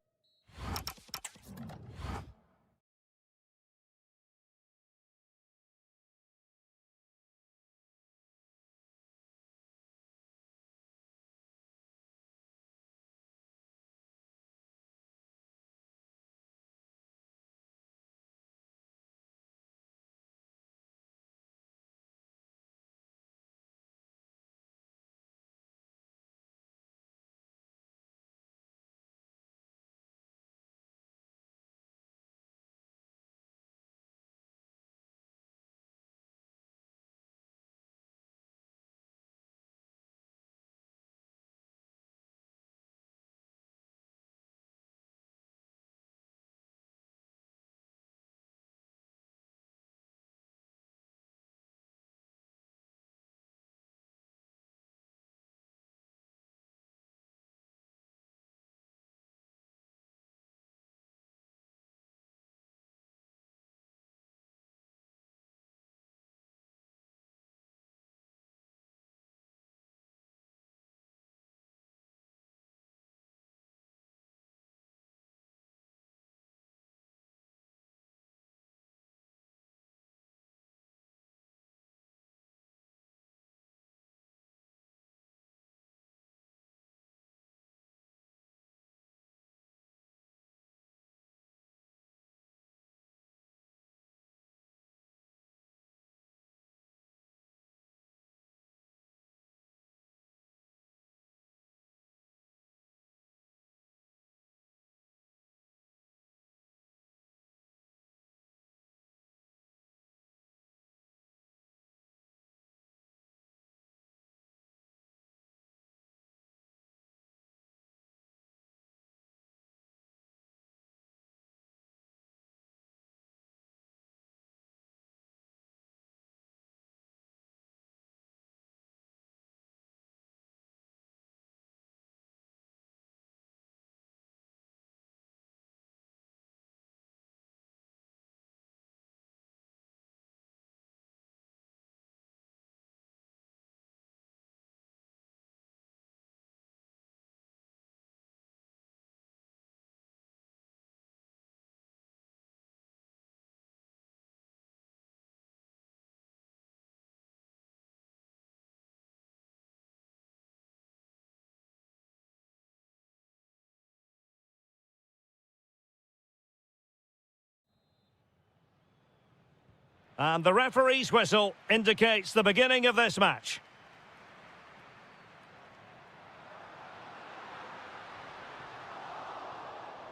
And the referee's whistle indicates the beginning of this match.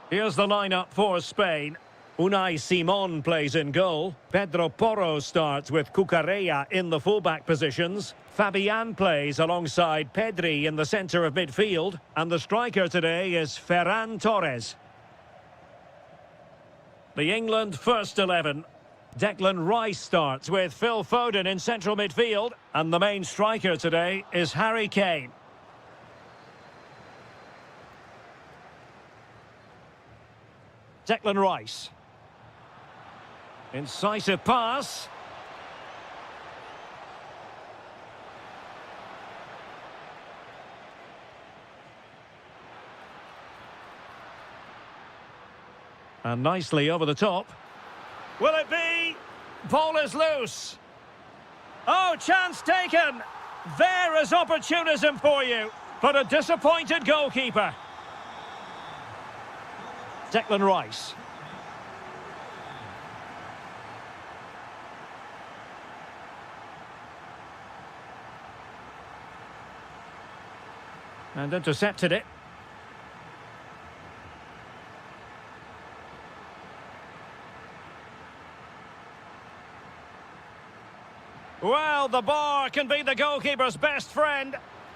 Here's the lineup for Spain. Unai Simon plays in goal. Pedro Porro starts with Cucurella in the fullback positions. Fabian plays alongside Pedri in the centre of midfield. And the striker today is Ferran Torres. The England first 11. Declan Rice starts with Phil Foden in central midfield. And the main striker today is Harry Kane. Declan Rice. Incisive pass. And nicely over the top. Will it be? Ball is loose. Oh, chance taken. There is opportunism for you. But a disappointed goalkeeper. Declan Rice. And intercepted it. Well, the bar can be the goalkeeper's best friend.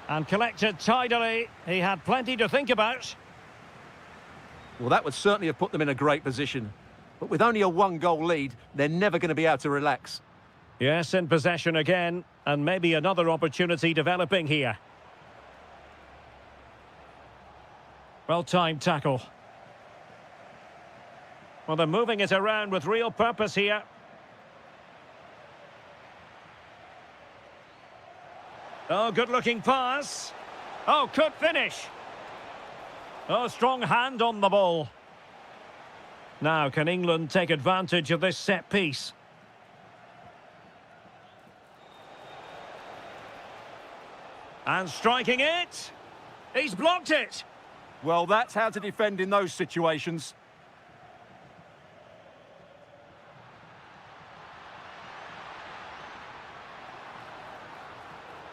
And collected tidily. He had plenty to think about. Well, that would certainly have put them in a great position. But with only a one-goal lead, they're never going to be able to relax. Yes, in possession again. And maybe another opportunity developing here. Well-timed tackle. Well, they're moving it around with real purpose here. Oh, good-looking pass. Oh, could finish. Oh, strong hand on the ball. Now, can England take advantage of this set piece? And striking it. He's blocked it. Well, that's how to defend in those situations.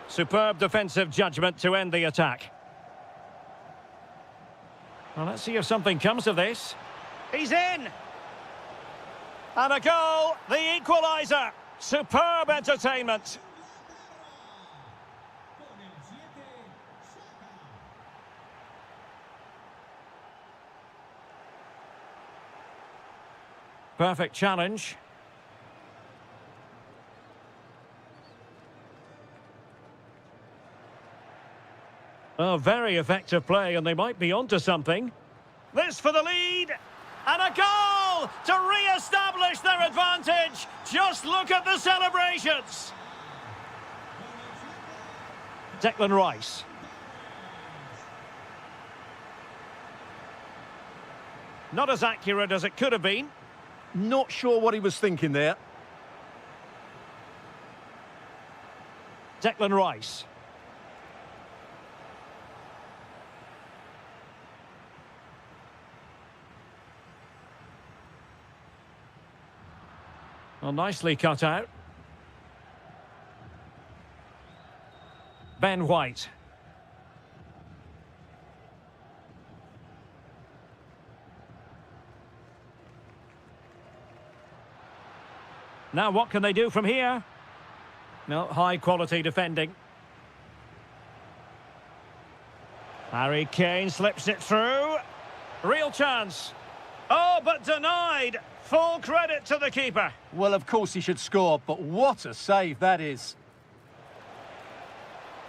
Superb defensive judgment to end the attack. Well, let's see if something comes of this. He's in! And a goal, the equaliser. Superb entertainment. Perfect challenge. Oh, very effective play, and they might be onto something. This for the lead, and a goal to re-establish their advantage. Just look at the celebrations. Declan Rice. Not as accurate as it could have been. Not sure what he was thinking there. Declan Rice. Well, nicely cut out. Ben White. Now what can they do from here? No, high quality defending. Harry Kane slips it through. Real chance. Oh, but denied. Full credit to the keeper. Well, of course he should score, but what a save that is.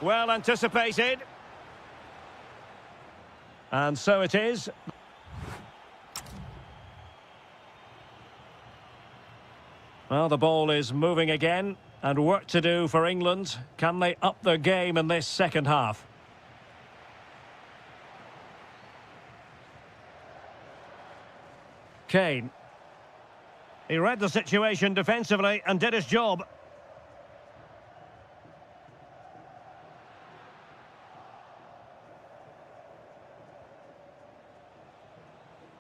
Well anticipated. And so it is. Well, the ball is moving again, and work to do for England. Can they up their game in this second half? Kane. He read the situation defensively and did his job.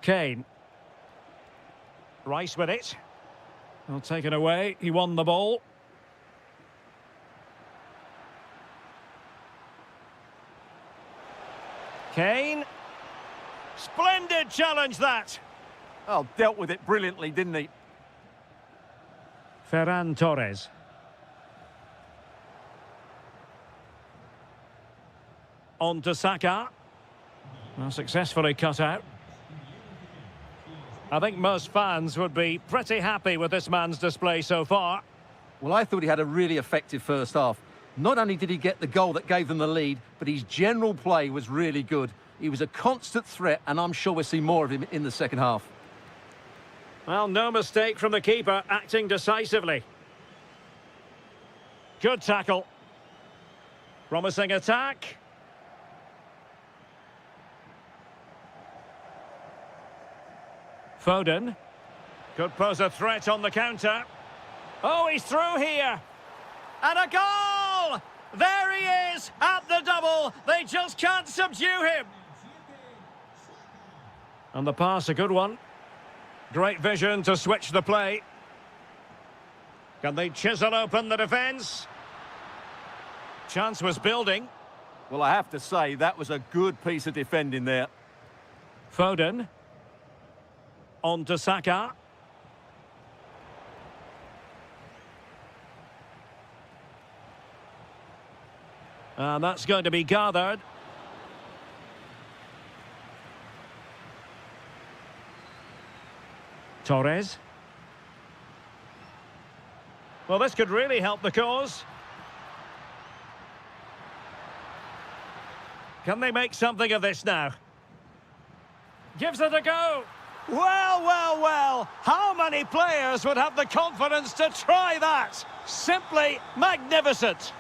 Kane. Rice with it. Well, taken away. He won the ball. Kane. Splendid challenge, that. Oh, dealt with it brilliantly, didn't he? Ferran Torres. On to Saka. Well, successfully cut out. I think most fans would be pretty happy with this man's display so far. Well, I thought he had a really effective first half. Not only did he get the goal that gave them the lead, but his general play was really good. He was a constant threat, and I'm sure we'll see more of him in the second half. Well, no mistake from the keeper, acting decisively. Good tackle. Promising attack. Foden. Could pose a threat on the counter. Oh, he's through here. And a goal! There he is, at the double. They just can't subdue him. And the pass, a good one. Great vision to switch the play. Can they chisel open the defence? Chance was building. Well, I have to say, that was a good piece of defending there. Foden. On to Saka. And that's going to be gathered. Torres. Well, this could really help the cause. Can they make something of this now? Gives it a go. Well, well, well. How many players would have the confidence to try that? Simply magnificent.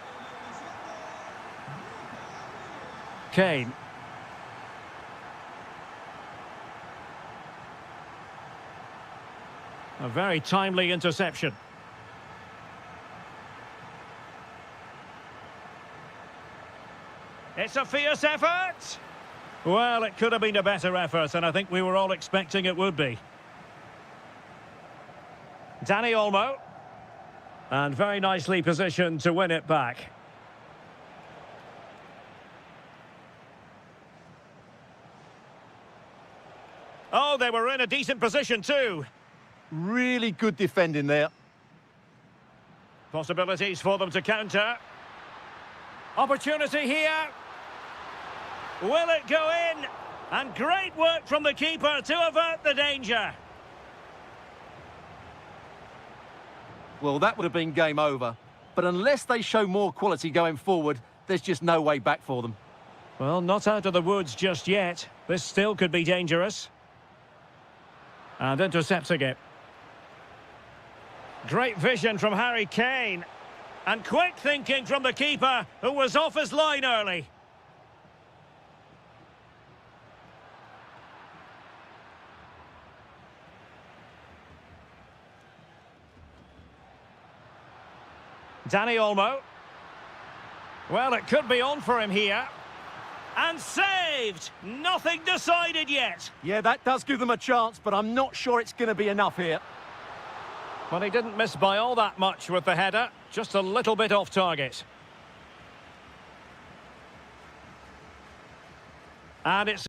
Kane. A very timely interception. It's a fierce effort. Well, it could have been a better effort, and I think we were all expecting it would be. Dani Olmo. And very nicely positioned to win it back. Oh, they were in a decent position too. Really good defending there. Possibilities for them to counter. Opportunity here. Will it go in? And great work from the keeper to avert the danger. Well, that would have been game over. But unless they show more quality going forward, there's just no way back for them. Well, not out of the woods just yet. This still could be dangerous. And intercepting it. Great vision from Harry Kane. And quick thinking from the keeper, who was off his line early. Dani Olmo. Well, it could be on for him here. And saved! Nothing decided yet. Yeah, that does give them a chance, but I'm not sure it's going to be enough here. Well, he didn't miss by all that much with the header. Just a little bit off target. And it's...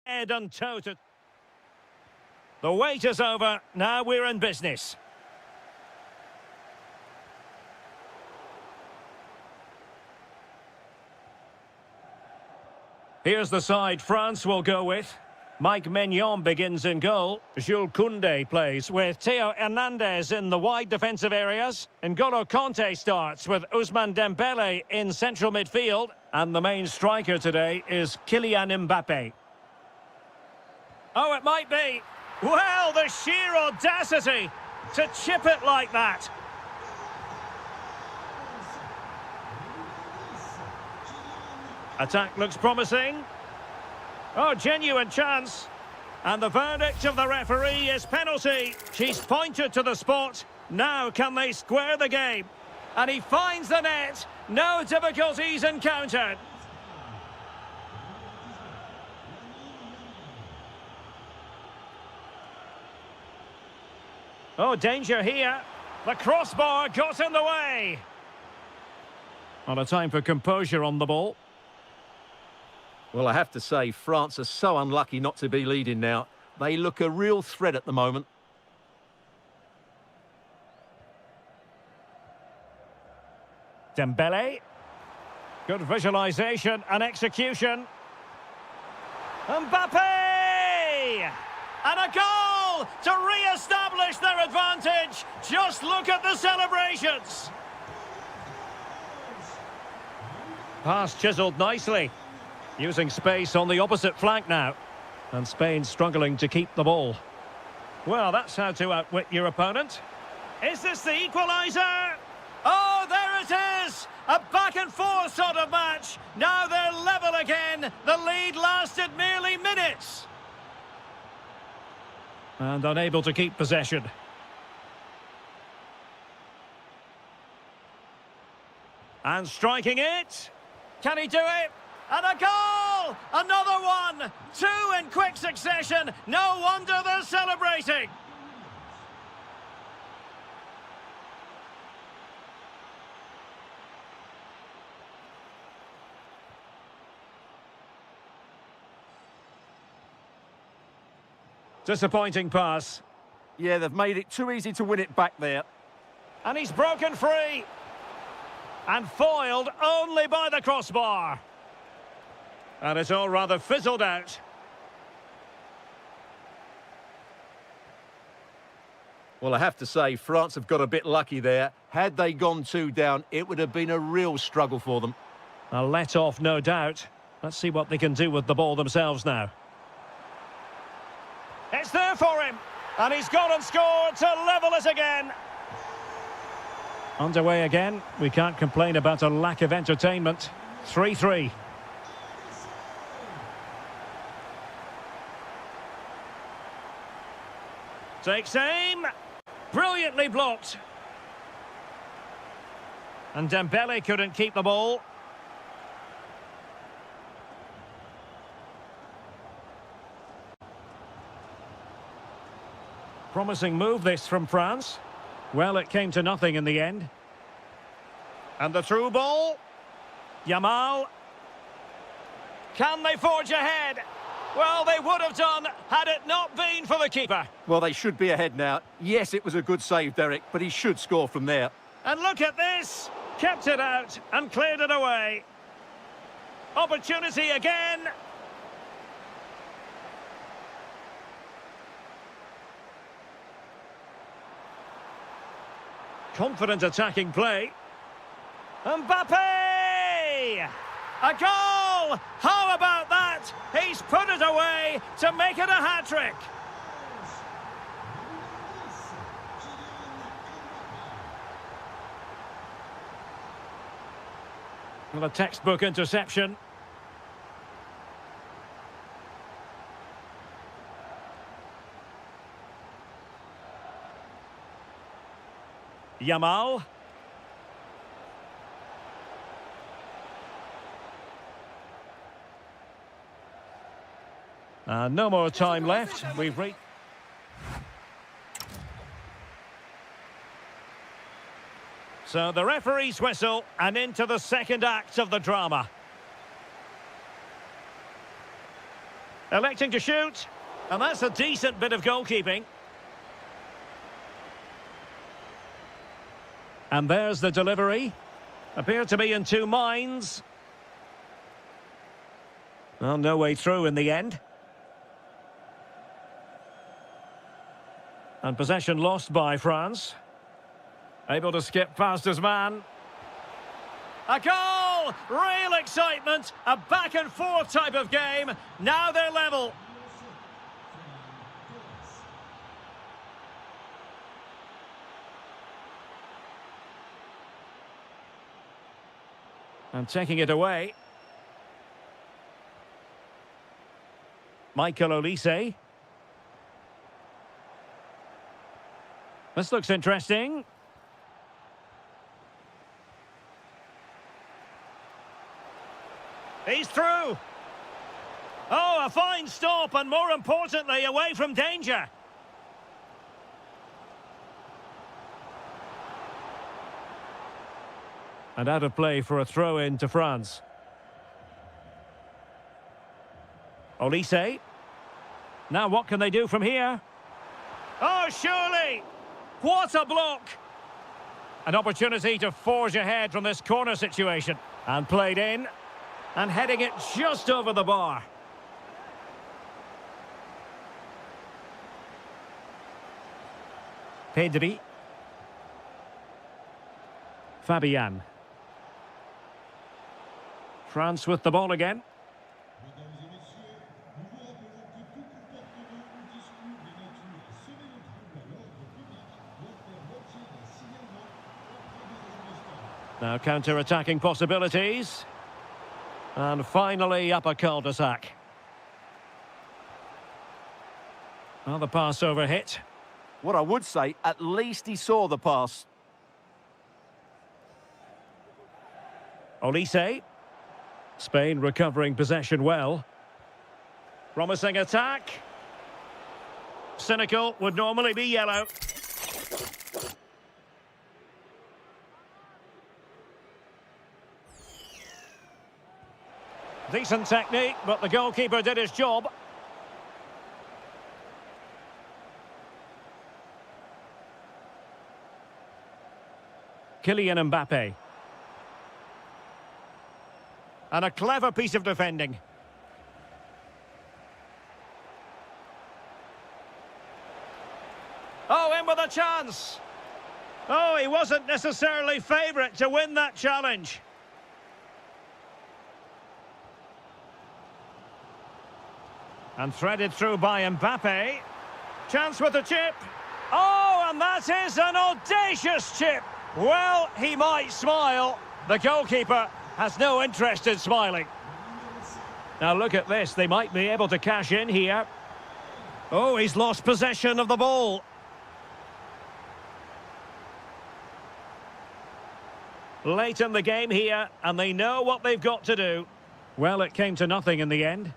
head and toe to... The wait is over, now we're in business. Here's the side France will go with. Mike Maignan begins in goal. Jules Koundé plays with Theo Hernandez in the wide defensive areas. N'Golo Kanté starts with Ousmane Dembélé in central midfield. And the main striker today is Kylian Mbappé. Oh, it might be. Well, the sheer audacity to chip it like that. Attack looks promising. Oh, genuine chance. And the verdict of the referee is penalty. She's pointed to the spot. Now can they square the game? And he finds the net. No difficulties encountered. Oh, danger here. The crossbar got in the way. Not a time for composure on the ball. Well, I have to say, France are so unlucky not to be leading now. They look a real threat at the moment. Dembélé. Good visualisation and execution. Mbappé! And a goal to re-establish their advantage. Just look at the celebrations. Pass chiselled nicely. Using space on the opposite flank now. And Spain struggling to keep the ball. Well, that's how to outwit your opponent. Is this the equaliser? Oh, there it is! A back-and-forth sort of match. Now they're level again. The lead lasted merely minutes. And unable to keep possession. And striking it. Can he do it? And a goal! Another one! Two in quick succession. No wonder they're celebrating. Disappointing pass. Yeah, they've made it too easy to win it back there. And he's broken free. And foiled only by the crossbar. And it's all rather fizzled out. Well, I have to say, France have got a bit lucky there. Had they gone 2 down, it would have been a real struggle for them. A let-off, no doubt. Let's see what they can do with the ball themselves now. It's there for him. And he's gone and scored to level it again. Underway again. We can't complain about a lack of entertainment. 3-3. Takes aim. Brilliantly blocked. And Dembélé couldn't keep the ball. Promising move this from France. Well, it came to nothing in the end. And the through ball. Yamal. Can they forge ahead? Well, they would have done had it not been for the keeper. Well, they should be ahead now. Yes, it was a good save, Derek, but he should score from there. And look at this. Kept it out and cleared it away. Opportunity again. Confident attacking play. Mbappé! A goal! How about that? He's put it away to make it a hat-trick. Well, a textbook interception. Yamal. No more time left. We've reached... So the referee's whistle and into the second act of the drama. Electing to shoot. And that's a decent bit of goalkeeping. And there's the delivery. Appear to be in two minds. Well, no way through in the end. And possession lost by France. Able to skip past his man. A goal! Real excitement. A back and forth type of game. Now they're level. And taking it away. Michael Olise. This looks interesting. He's through. Oh, a fine stop, and more importantly, away from danger. And out of play for a throw-in to France. Olise. Now what can they do from here? Oh, surely! What a block! An opportunity to forge ahead from this corner situation. And played in. And heading it just over the bar. Pedri. Fabian. France with the ball again. Now counter-attacking possibilities. And finally up a cul-de-sac. Well, the pass over hit. What I would say, at least he saw the pass. Olise. Spain recovering possession well. Promising attack. Cynical would normally be yellow. Decent technique, but the goalkeeper did his job. Kylian Mbappe. And a clever piece of defending. Oh, in with a chance. Oh, he wasn't necessarily favourite to win that challenge. And threaded through by Mbappe. Chance with the chip. Oh, and that is an audacious chip. Well, he might smile. The goalkeeper has no interest in smiling. Now look at this. They might be able to cash in here. Oh, he's lost possession of the ball. Late in the game here, and they know what they've got to do. Well, it came to nothing in the end.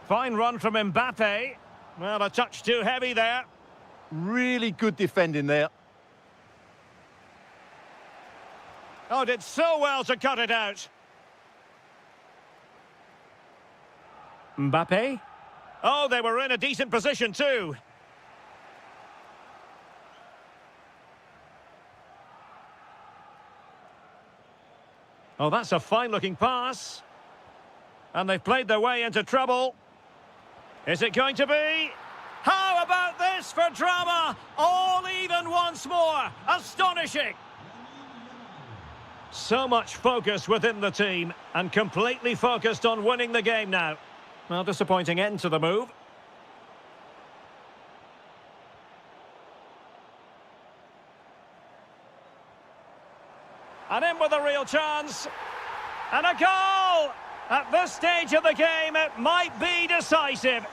Fine run from Mbappe. Well, a touch too heavy there. Really good defending there. Oh, did so well to cut it out. Mbappe. Oh, they were in a decent position too. Oh, that's a fine-looking pass. And they've played their way into trouble. Is it going to be? How about this for drama? All even once more. Astonishing. So much focus within the team and completely focused on winning the game now. Well, disappointing end to the move. And in with a real chance. And a goal! At this stage of the game, it might be decisive.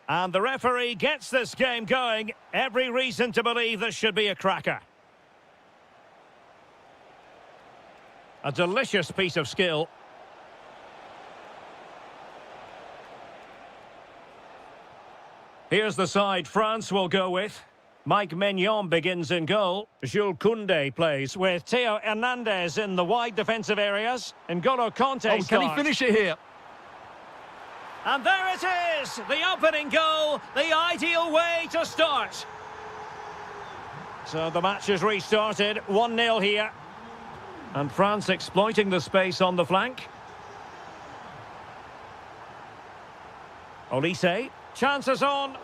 And the referee gets this game going. Every reason to believe this should be a cracker. A delicious piece of skill. Here's the side France will go with. Mike Maignan begins in goal. Jules Koundé plays with Theo Hernandez in the wide defensive areas. N'Golo Kanté can he finish it here? And there it is! The opening goal, the ideal way to start. So the match is restarted, 1-0 here. And France exploiting the space on the flank. Olise, chances on.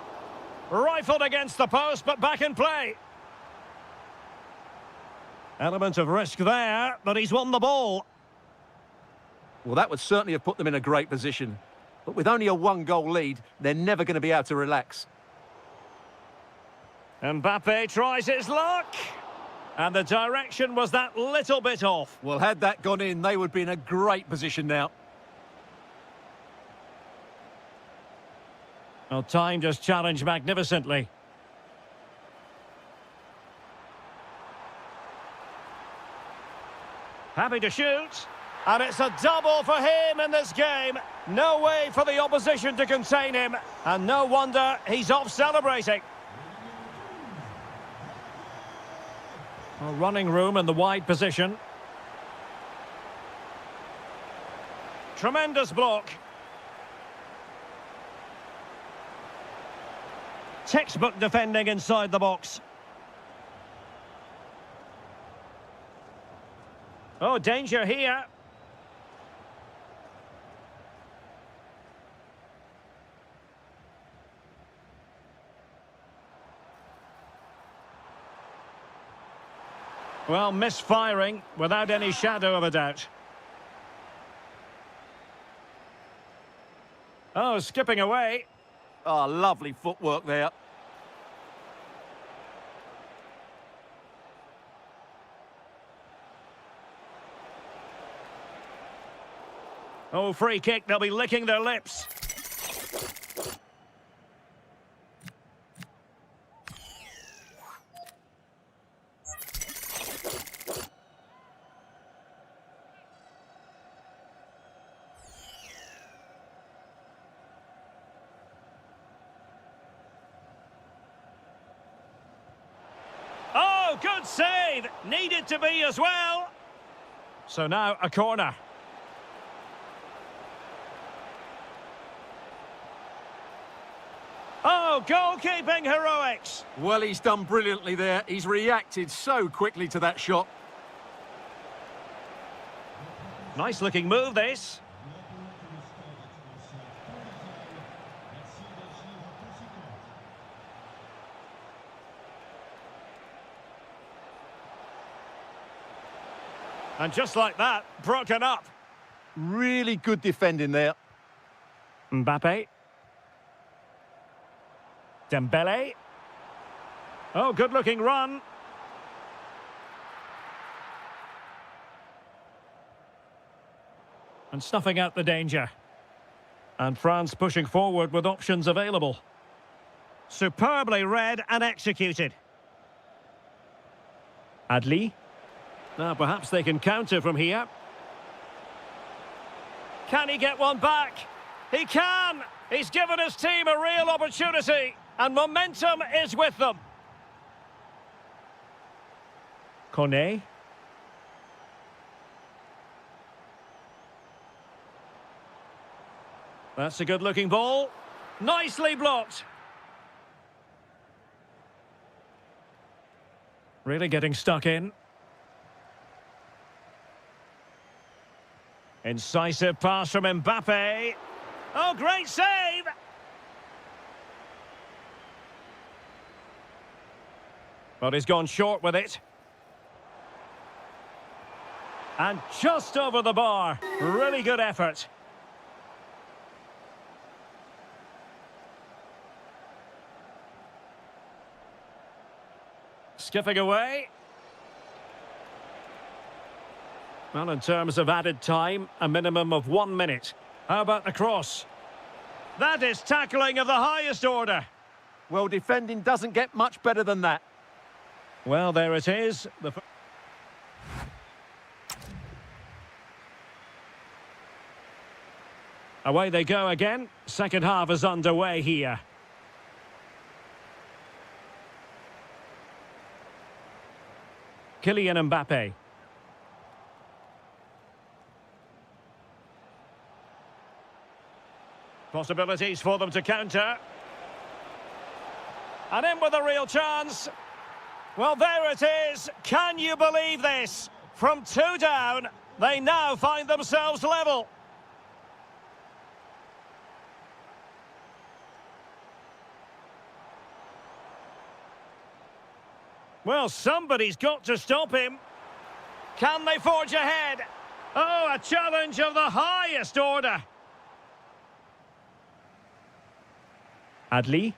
Rifled against the post, but back in play. Element of risk there, but he's won the ball. Well, that would certainly have put them in a great position. But with only a one-goal lead, they're never going to be able to relax. Mbappe tries his luck. And the direction was that little bit off. Well, had that gone in, they would be in a great position now. Well, time just challenged magnificently. Happy to shoot. And it's a double for him in this game. No way for the opposition to contain him. And no wonder he's off celebrating. Well, running room in the wide position. Tremendous block. Textbook defending inside the box. Oh, danger here. Well, misfiring without any shadow of a doubt. Oh, skipping away. Oh, lovely footwork there. Oh, free kick, they'll be licking their lips. Oh, good save! Needed to be as well. So now a corner. Oh, goalkeeping heroics. Well, he's done brilliantly there. He's reacted so quickly to that shot. Nice looking move, this. And just like that, broken up. Really good defending there. Mbappe. Dembele. Oh, good-looking run. And snuffing out the danger. And France pushing forward with options available. Superbly read and executed. Adli. Now, perhaps they can counter from here. Can he get one back? He can! He's given his team a real opportunity. And momentum is with them. Kone. That's a good-looking ball. Nicely blocked. Really getting stuck in. Incisive pass from Mbappe. Oh, great save! But he's gone short with it. And just over the bar. Really good effort. Skipping away. Well, in terms of added time, a minimum of 1 minute. How about the cross? That is tackling of the highest order. Well, defending doesn't get much better than that. Well, there it is. Away they go again. Second half is underway here. Kylian Mbappe. Possibilities for them to counter. And in with a real chance. Well, there it is. Can you believe this? From 2 down, they now find themselves level. Well, somebody's got to stop him. Can they forge ahead? Oh, a challenge of the highest order. Adli.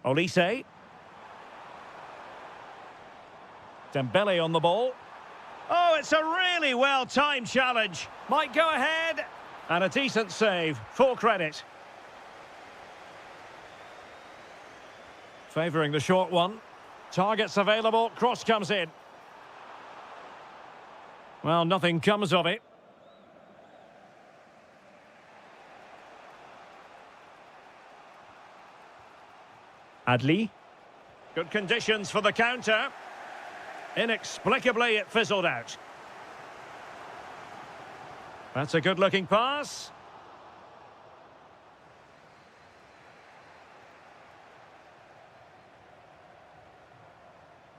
Olise. Dembele on the ball. Oh, it's a really well-timed challenge. Might go ahead. And a decent save. Full credit. Favouring the short one. Targets available. Cross comes in. Well, nothing comes of it. Adli. Good conditions for the counter. Inexplicably, it fizzled out. That's a good-looking pass.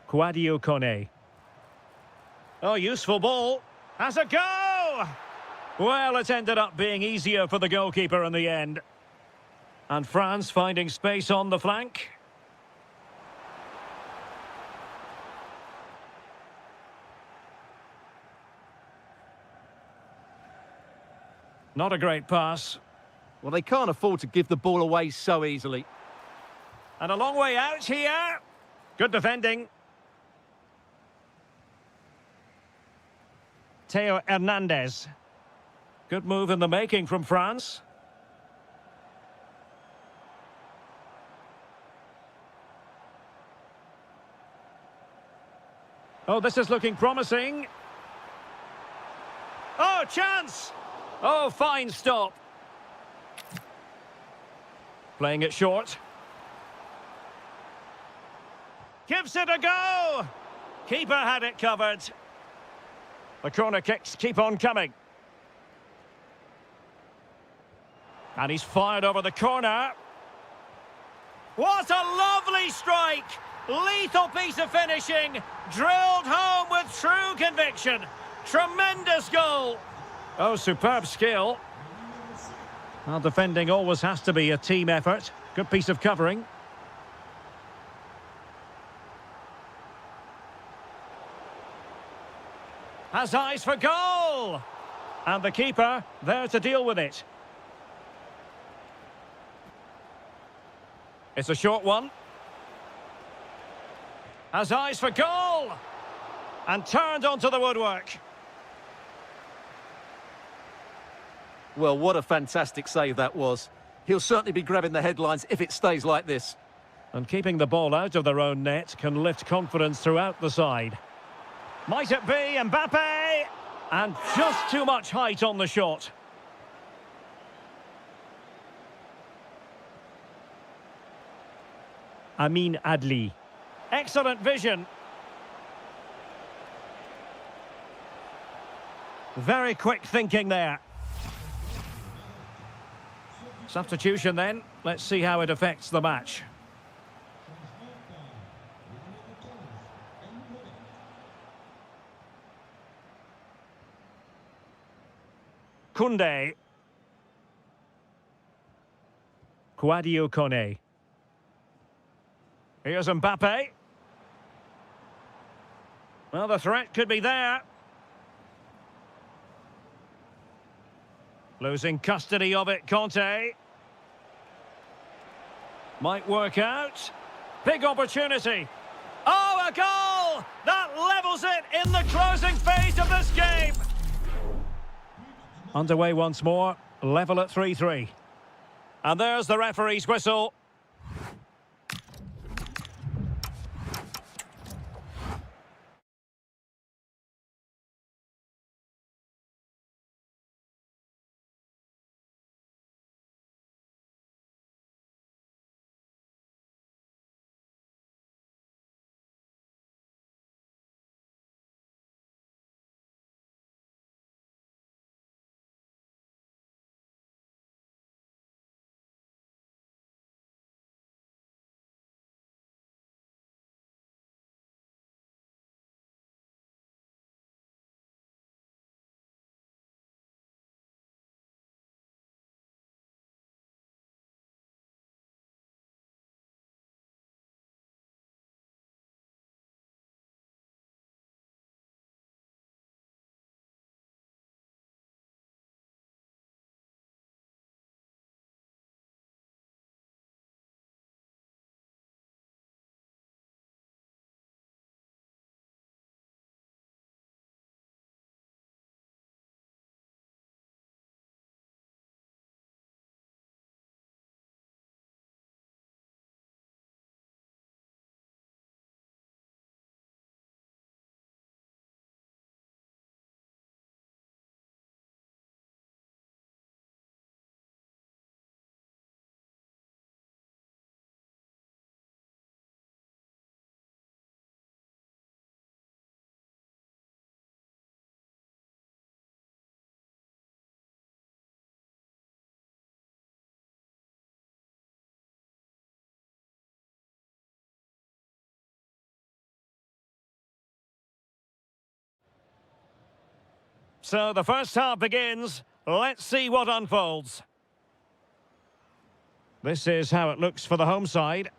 Sadio Kone. Oh, useful ball. Has a go! Well, it ended up being easier for the goalkeeper in the end. And France finding space on the flank. Not a great pass. Well, they can't afford to give the ball away so easily. And a long way out here. Good defending. Theo Hernandez. Good move in the making from France. Oh, this is looking promising. Oh, chance! Oh, fine stop. Playing it short. Gives it a go! Keeper had it covered. The corner kicks keep on coming. And he's fired over the corner. What a lovely strike! Lethal piece of finishing. Drilled home with true conviction. Tremendous goal. Oh, superb skill. Well, defending always has to be a team effort. Good piece of covering. Has eyes for goal! And the keeper there to deal with it. It's a short one. Has eyes for goal! And turned onto the woodwork. Well, what a fantastic save that was. He'll certainly be grabbing the headlines if it stays like this. And keeping the ball out of their own net can lift confidence throughout the side. Might it be Mbappe? And just too much height on the shot. Amin Adli. Excellent vision. Very quick thinking there. Substitution then. Let's see how it affects the match. Koundé. Sadio Kone. Here's Mbappe. Well, the threat could be there. Losing custody of it, Conte. Might work out. Big opportunity. Oh, a goal! That That levels it in the closing phase of this game. Underway once more, level at 3-3. And there's the referee's whistle. So the first half begins. Let's see what unfolds. This is how it looks for the home side.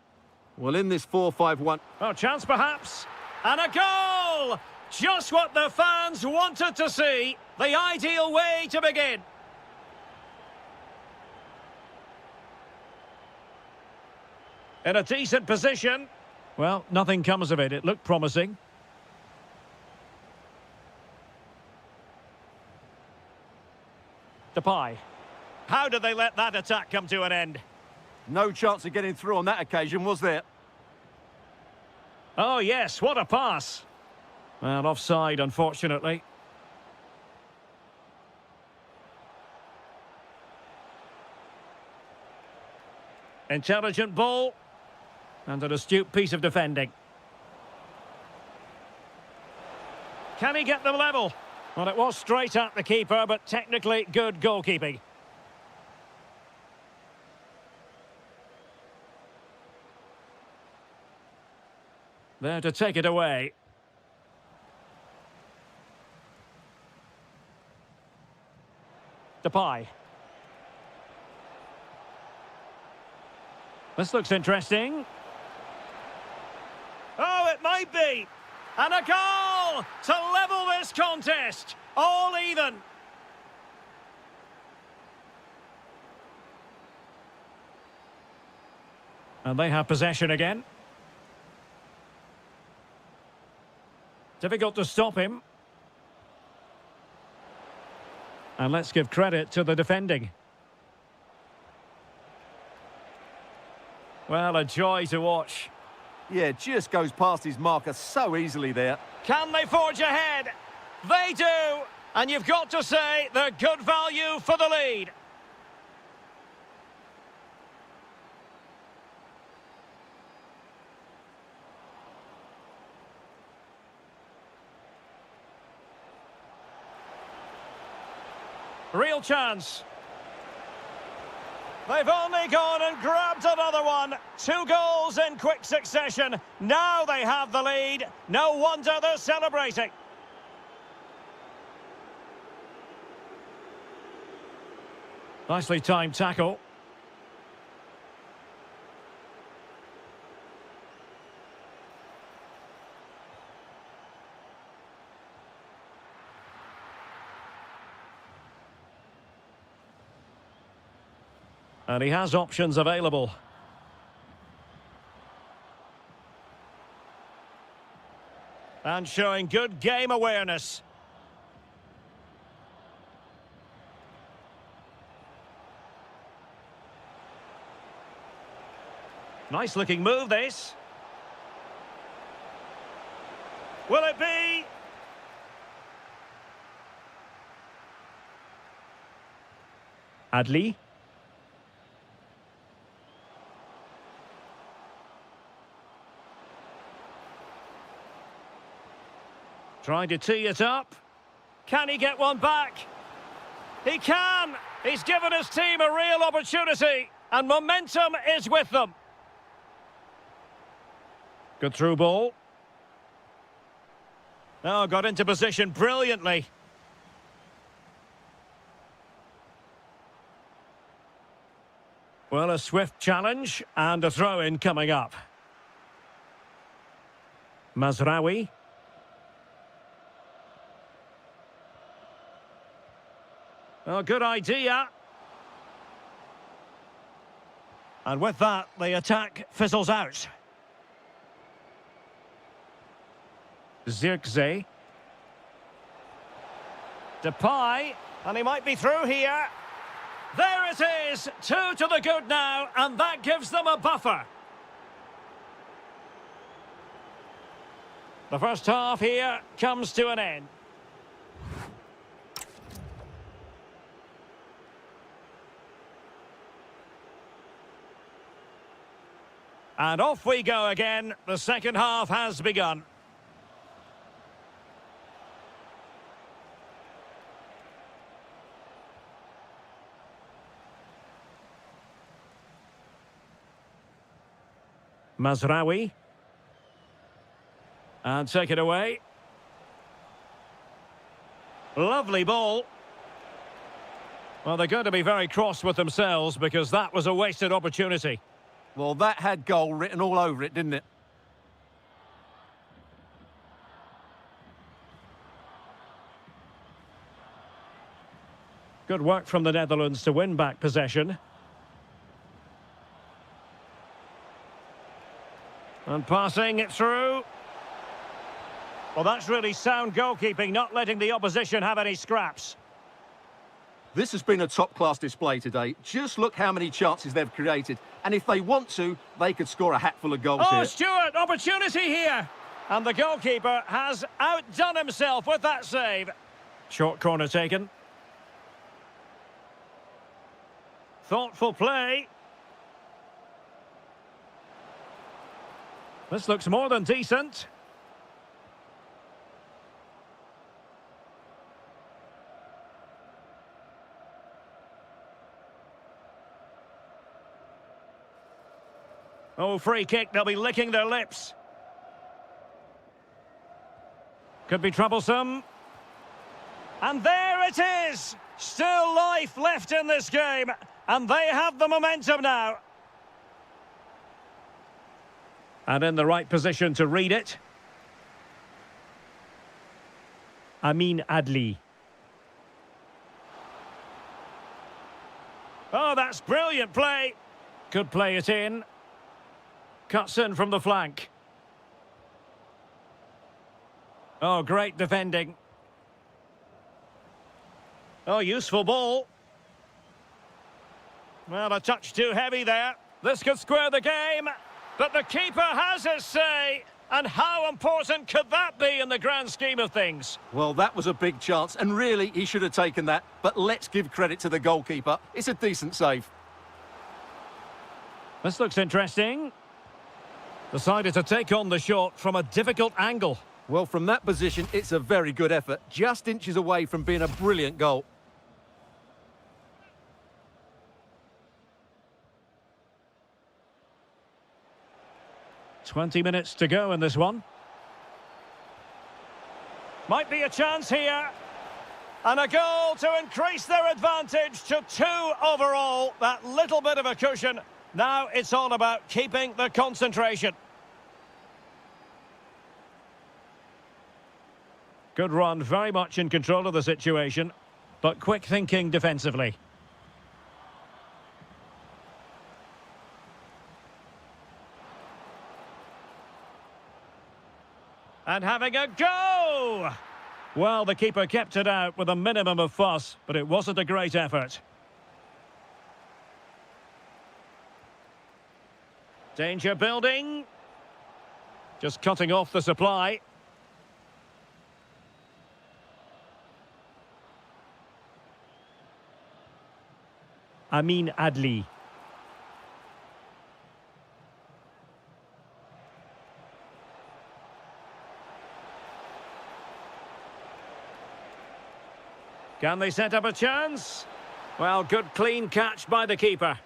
Well, in this 4-5-1... Oh, chance perhaps. And a goal! Just what the fans wanted to see. The ideal way to begin. In a decent position. Well, nothing comes of it. It looked promising. Depay. How did they let that attack come to an end? No chance of getting through on that occasion, was there? Oh, yes, what a pass. Well, offside, unfortunately. Intelligent ball. And an astute piece of defending. Can he get them level? Well, it was straight at the keeper, but technically good goalkeeping. There to take it away. Depay. This looks interesting. Oh, it might be. And a goal to level this contest. All even. And they have possession again. Difficult to stop him. And let's give credit to the defending. Well, a joy to watch. Yeah, just goes past his marker so easily there. Can they forge ahead? They do! And you've got to say they're good value for the lead. Real chance. They've only gone and grabbed another one. 2 goals in quick succession. Now they have the lead. No wonder they're celebrating. Nicely timed tackle. And he has options available. And showing good game awareness. Nice looking move, this. Will it be? Adli. Trying to tee it up. Can he get one back? He can! He's given his team a real opportunity, and momentum is with them. Good through ball. Oh, got into position brilliantly. Well, a swift challenge and a throw-in coming up. Mazraoui. Oh, good idea. And with that, the attack fizzles out. Zirkzee. Depay, and he might be through here. There it is, 2 to the good now, and that gives them a buffer. The first half here comes to an end. And off we go again. The second half has begun. Mazraoui. And take it away. Lovely ball. Well, they're going to be very cross with themselves because that was a wasted opportunity. Well, that had goal written all over it, didn't it? Good work from the Netherlands to win back possession. And passing it through. Well, that's really sound goalkeeping, not letting the opposition have any scraps. This has been a top-class display today. Just look how many chances they've created. And if they want to, they could score a hatful of goals here. Oh, Stuart, opportunity here. And the goalkeeper has outdone himself with that save. Short corner taken. Thoughtful play. This looks more than decent. Oh, free kick, they'll be licking their lips. Could be troublesome. And there it is! Still life left in this game, and they have the momentum now. And in the right position to read it. Amin Adli. Oh, that's brilliant play. Could play it in. Cuts in from the flank. Oh, great defending. Oh, useful ball. Well, a touch too heavy there. This could square the game, but the keeper has his say. And how important could that be in the grand scheme of things? Well, that was a big chance, and really, he should have taken that. But let's give credit to the goalkeeper. It's a decent save. This looks interesting. Decided to take on the shot from a difficult angle. Well, from that position, it's a very good effort. Just inches away from being a brilliant goal. "20 minutes to go in this one. Might be a chance here. And a goal to increase their advantage to 2 overall. That little bit of a cushion. Now it's all about keeping the concentration. Good run, very much in control of the situation, but quick thinking defensively. And having a go! Well, the keeper kept it out with a minimum of fuss, but it wasn't a great effort. Danger building. Just cutting off the supply. Amin Adli. Can they set up a chance? Well, good clean catch by the keeper.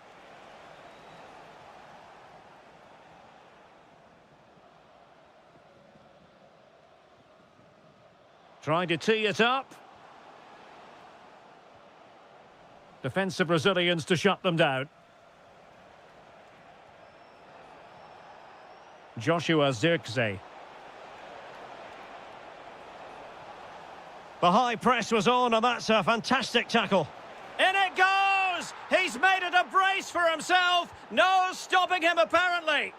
Trying to tee it up. Defensive Brazilians to shut them down. Joshua Zirkzee. The high press was on, and that's a fantastic tackle. In it goes! He's made it a brace for himself. No stopping him, apparently.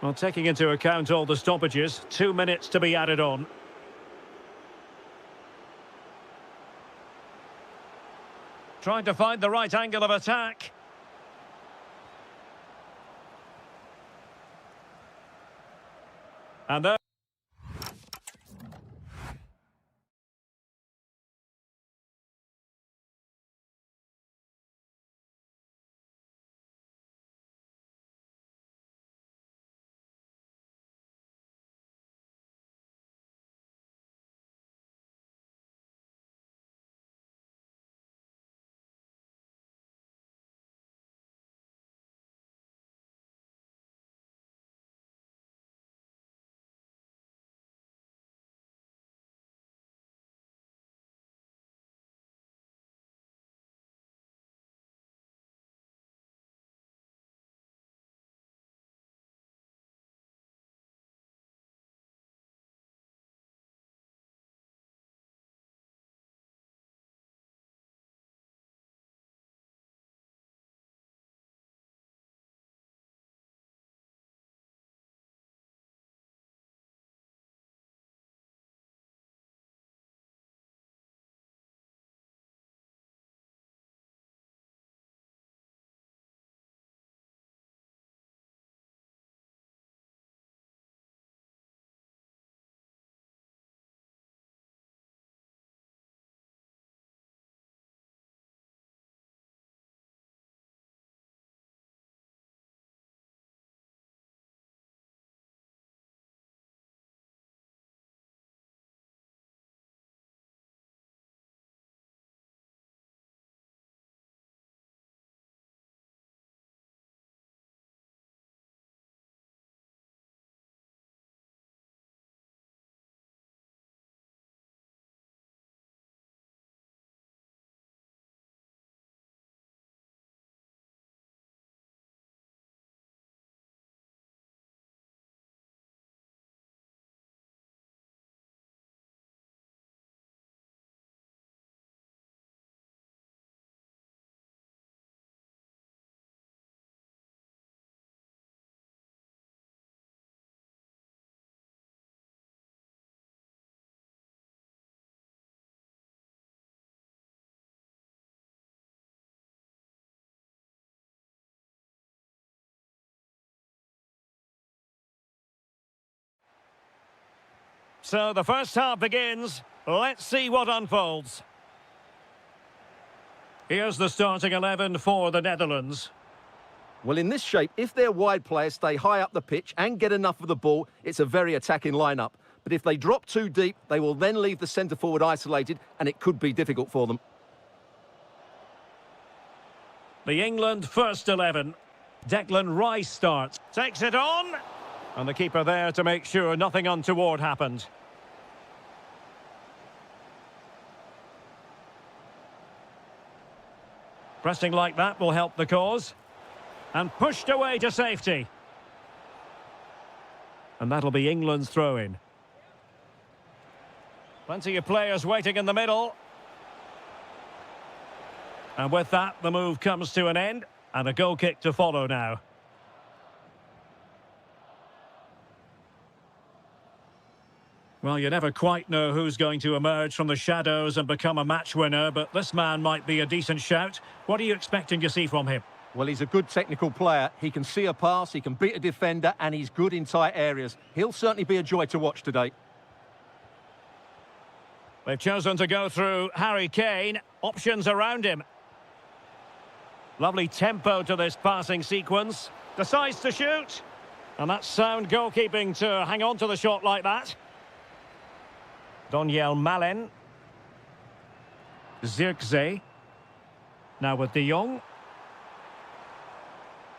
Well, taking into account all the stoppages, 2 minutes to be added on. Trying to find the right angle of attack. And there. So the first half begins. Let's see what unfolds. Here's the starting 11 for the Netherlands. Well, in this shape, if their wide players stay high up the pitch and get enough of the ball, it's a very attacking lineup. But if they drop too deep, they will then leave the centre forward isolated, and it could be difficult for them. The England first 11. Declan Rice starts. Takes it on. And the keeper there to make sure nothing untoward happened. Pressing like that will help the cause. And pushed away to safety. And that'll be England's throw-in. Plenty of players waiting in the middle. And with that, the move comes to an end. And a goal kick to follow now. Well, you never quite know who's going to emerge from the shadows and become a match winner, but this man might be a decent shout. What are you expecting to see from him? Well, he's a good technical player. He can see a pass, he can beat a defender, and he's good in tight areas. He'll certainly be a joy to watch today. They've chosen to go through Harry Kane. Options around him. Lovely tempo to this passing sequence. Decides to shoot. And that's sound goalkeeping to hang on to the shot like that. Daniel Malen. Zirkzee. Now with De Jong.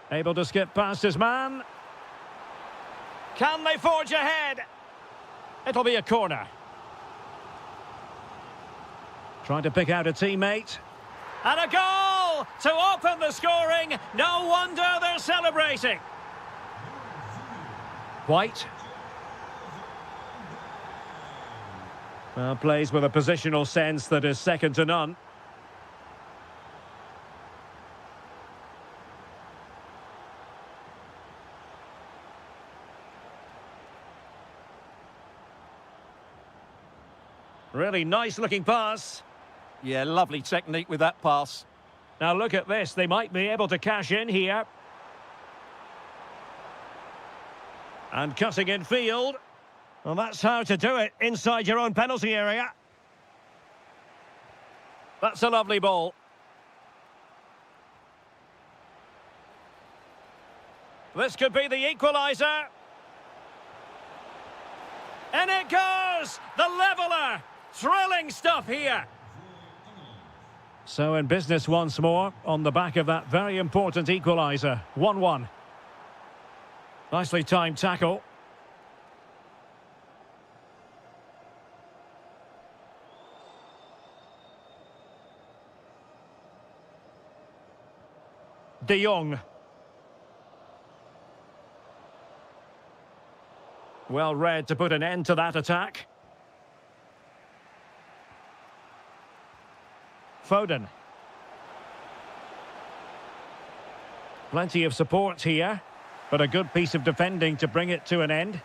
Able to skip past his man. Can they forge ahead? It'll be a corner. Trying to pick out a teammate. And a goal to open the scoring. No wonder they're celebrating. White. Well, plays with a positional sense that is second to none. Really nice looking pass. Yeah, lovely technique with that pass. Now look at this, they might be able to cash in here. And cutting in field. Well, that's how to do it inside your own penalty area. That's a lovely ball. This could be the equaliser. And it goes! The leveller! Thrilling stuff here. So in business once more, on the back of that very important equaliser. 1-1. Nicely timed tackle. De Jong. Well read to put an end to that attack. Foden. Plenty of support here, but a good piece of defending to bring it to an end.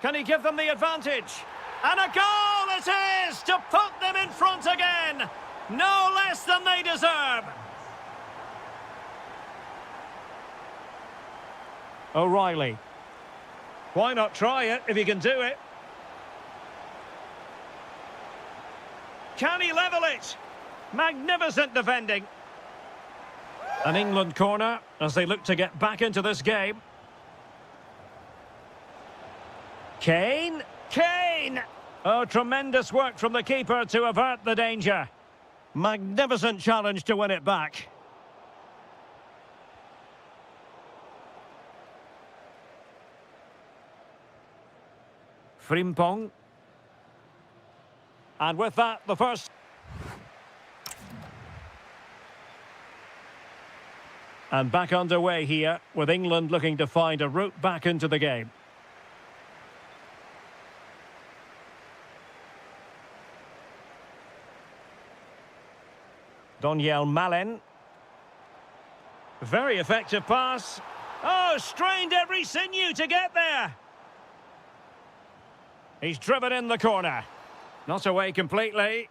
Can he give them the advantage? And a goal it is to put them in front again! No less than they deserve! O'Reilly. Why not try it if you can do it? Can he level it? Magnificent defending. An England corner as they look to get back into this game. Kane. Kane! Oh, tremendous work from the keeper to avert the danger. Magnificent challenge to win it back. Frimpong. And with that, the first. And back underway here, with England looking to find a route back into the game. Daniel Malen. Very effective pass. Oh, strained every sinew to get there. He's driven in the corner. Not away completely.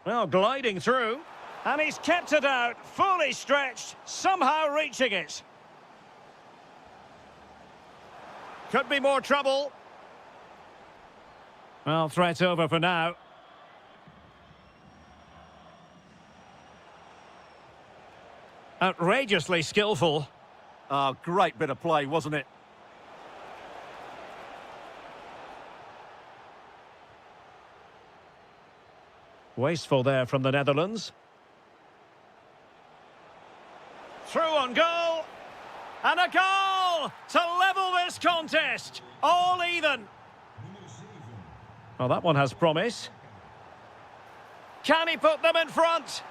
Well, gliding through. And he's kept it out, fully stretched, somehow reaching it. Could be more trouble. Well, threat over for now. Outrageously skillful. Oh, great bit of play, wasn't it? Wasteful there from the Netherlands. Through on goal. And a goal to level this contest. All even. Well, that one has promise. Can he put them in front?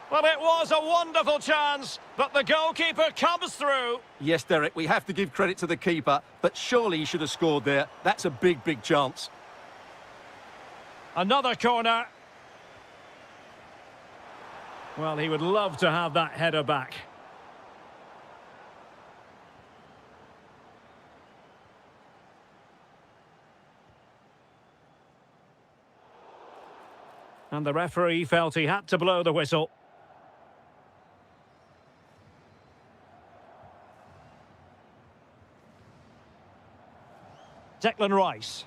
Well, it was a wonderful chance, but the goalkeeper comes through. Yes, Derek, we have to give credit to the keeper, but surely he should have scored there. That's a big, big chance. Another corner. Well, he would love to have that header back. And the referee felt he had to blow the whistle. Declan Rice.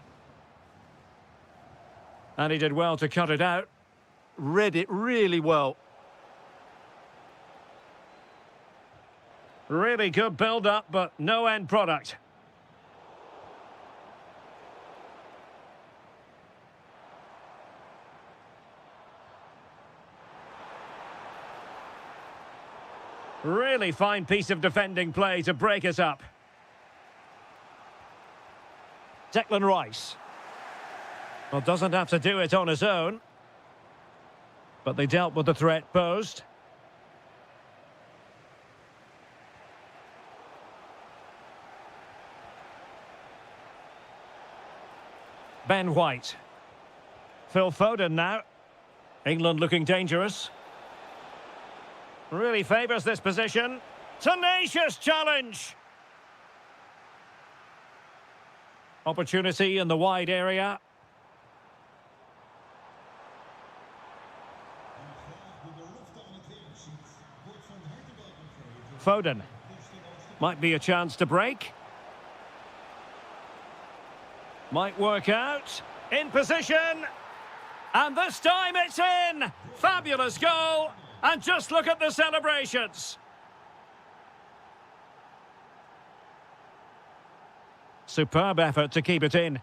And he did well to cut it out. Read it really well. Really good build-up, but no end product. Really fine piece of defending play to break us up. Declan Rice. Well, doesn't have to do it on his own. But they dealt with the threat posed. Ben White. Phil Foden now. England looking dangerous. Really favours this position. Tenacious challenge. Opportunity in the wide area. Foden. Might be a chance to break. Might work out. In position. And this time it's in. Fabulous goal. And just look at the celebrations. Superb effort to keep it in.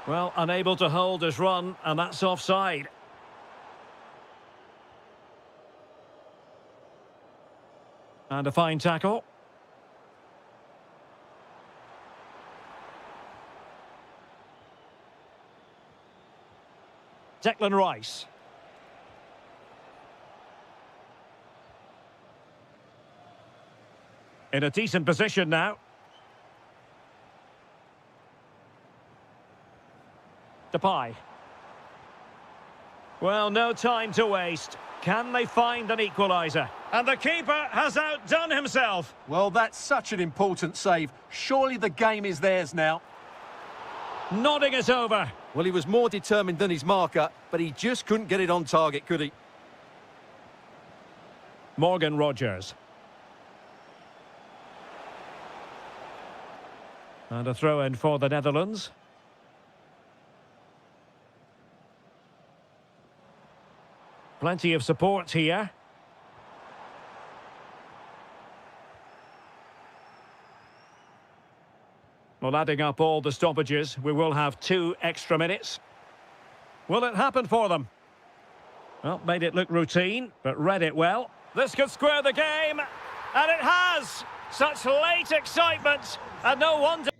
Well, unable to hold his run, and that's offside. And a fine tackle. Declan Rice. In a decent position now. Depay. Well, no time to waste. Can they find an equaliser? And the keeper has outdone himself. Well, that's such an important save. Surely the game is theirs now. Nodding it over. Well, he was more determined than his marker, but he just couldn't get it on target, could he? Morgan Rogers. And a throw-in for the Netherlands. Plenty of support here. Well, adding up all the stoppages, we will have 2 extra minutes. Will it happen for them? Well, made it look routine, but read it well. This could square the game, and it has! Such late excitement, and no wonder...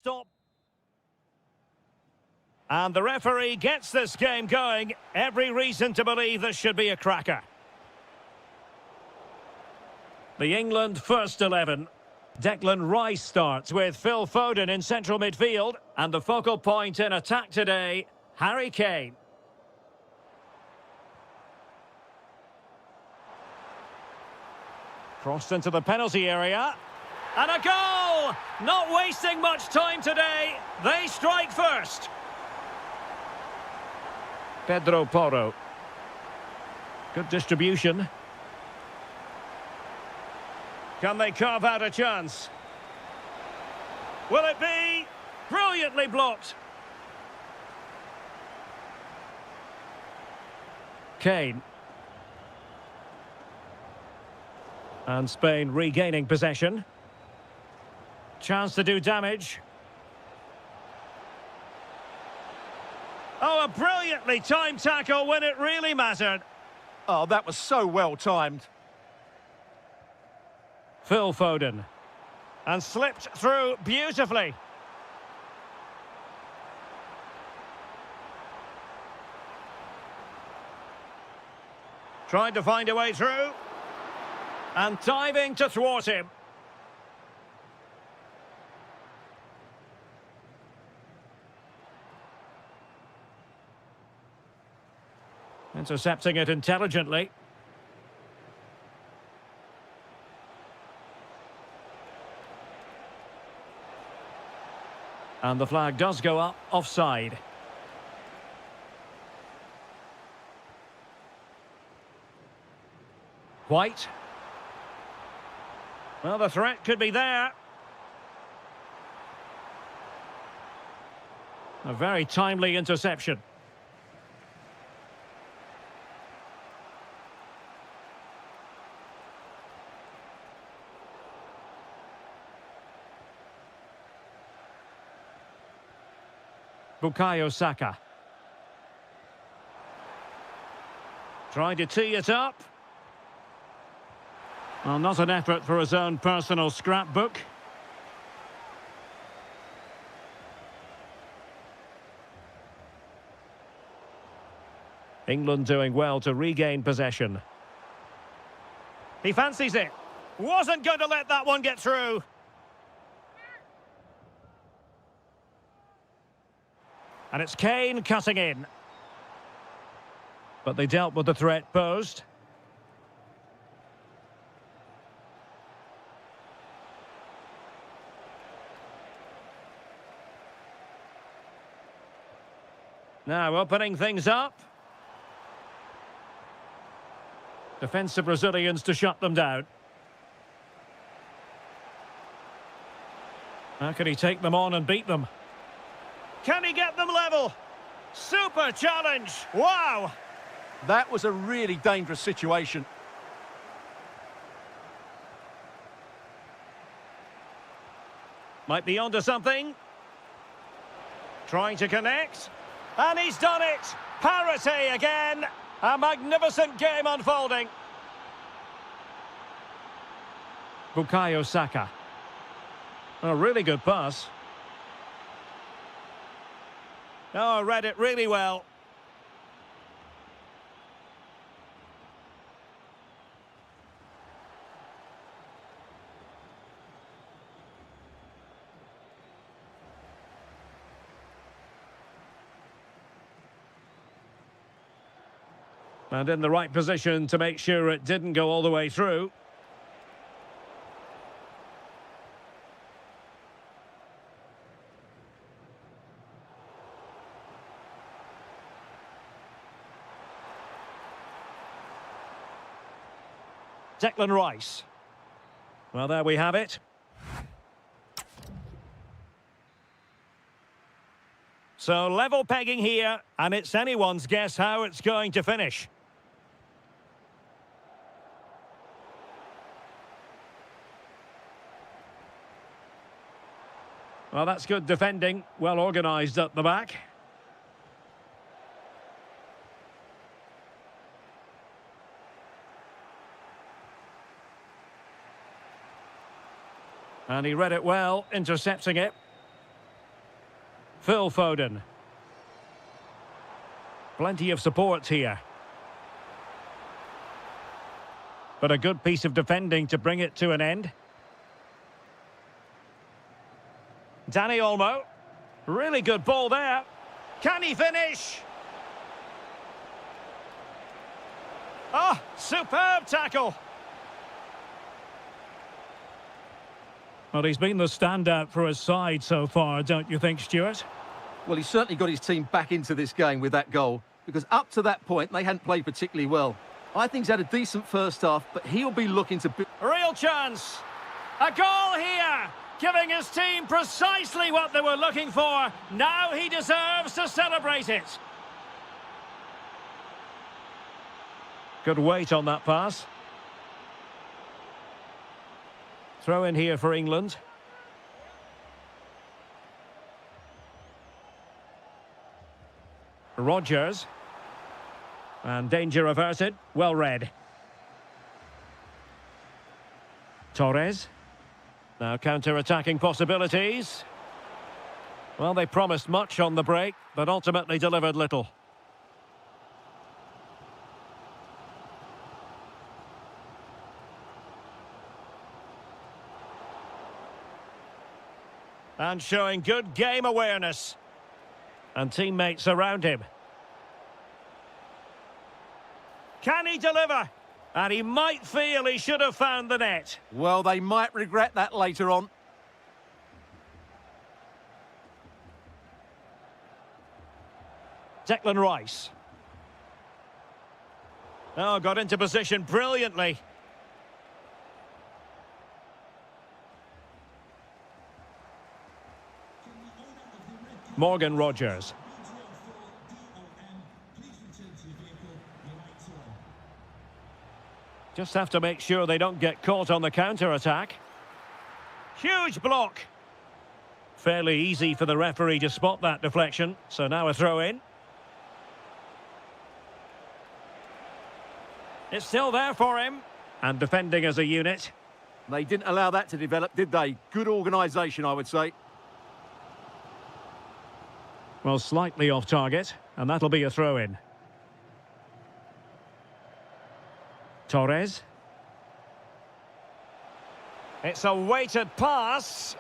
Stop. And the referee gets this game going. Every reason to believe this should be a cracker. The England first 11. Declan Rice starts with Phil Foden in central midfield. And the focal point in attack today, Harry Kane. Crossed into the penalty area. And a goal! Not wasting much time today. They strike first. Pedro Porro. Good distribution. Can they carve out a chance? Will it be? Brilliantly blocked. Kane. And Spain regaining possession. Chance to do damage. Oh, a brilliantly timed tackle when it really mattered. Oh, that was so well timed. Phil Foden. And slipped through beautifully. Tried to find a way through. And diving to thwart him. Intercepting it intelligently. And the flag does go up, offside. White. Well, the threat could be there. A very timely interception. Bukayo Saka. Trying to tee it up. Well, not an effort for his own personal scrapbook. England doing well to regain possession. He fancies it. Wasn't going to let that one get through. And it's Kane cutting in. But they dealt with the threat posed. Now opening things up. Defensive Brazilians to shut them down. How can he take them on and beat them? Can he get them level? Super challenge. Wow. That was a really dangerous situation. Might be onto something. Trying to connect. And he's done it. Parity again. A magnificent game unfolding. Bukayo Saka. A really good pass. Oh, read it really well. And in the right position to make sure it didn't go all the way through. Declan Rice. Well, there we have it. So level pegging here, and it's anyone's guess how it's going to finish. Well, that's good defending, well organised at the back. And he read it well, intercepting it. Phil Foden. Plenty of support here. But a good piece of defending to bring it to an end. Danny Olmo. Really good ball there. Can he finish? Oh, superb tackle. Well, he's been the standout for his side so far, don't you think, Stuart? Well, he's certainly got his team back into this game with that goal, because up to that point, they hadn't played particularly well. I think he's had a decent first half, but he'll be looking to... Real chance. A goal here, giving his team precisely what they were looking for. Now he deserves to celebrate it. Good weight on that pass. Throw in here for England. Rodgers. And danger averted. Well read. Torres. Now counter-attacking possibilities. Well, they promised much on the break, but ultimately delivered little. And showing good game awareness. And teammates around him. Can he deliver? And he might feel he should have found the net. Well, they might regret that later on. Declan Rice. Oh, got into position brilliantly. Morgan Rodgers. Just have to make sure they don't get caught on the counter-attack. Huge block. Fairly easy for the referee to spot that deflection. So now a throw-in. It's still there for him. And defending as a unit. They didn't allow that to develop, did they? Good organisation, I would say. Well, slightly off target. And that'll be a throw-in. Torres. It's a weighted pass.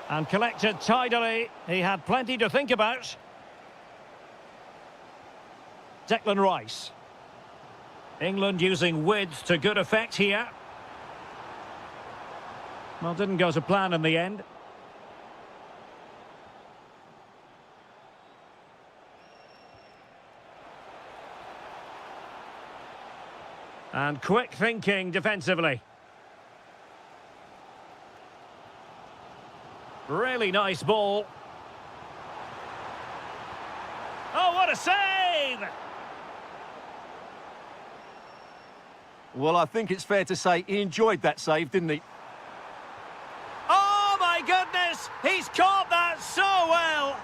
And collected tidily. He had plenty to think about. Declan Rice. England using width to good effect here. Well, didn't go to plan in the end. And quick thinking defensively. Really nice ball. Oh, what a save! Well, I think it's fair to say he enjoyed that save, didn't he? Oh, my goodness! He's caught that so well!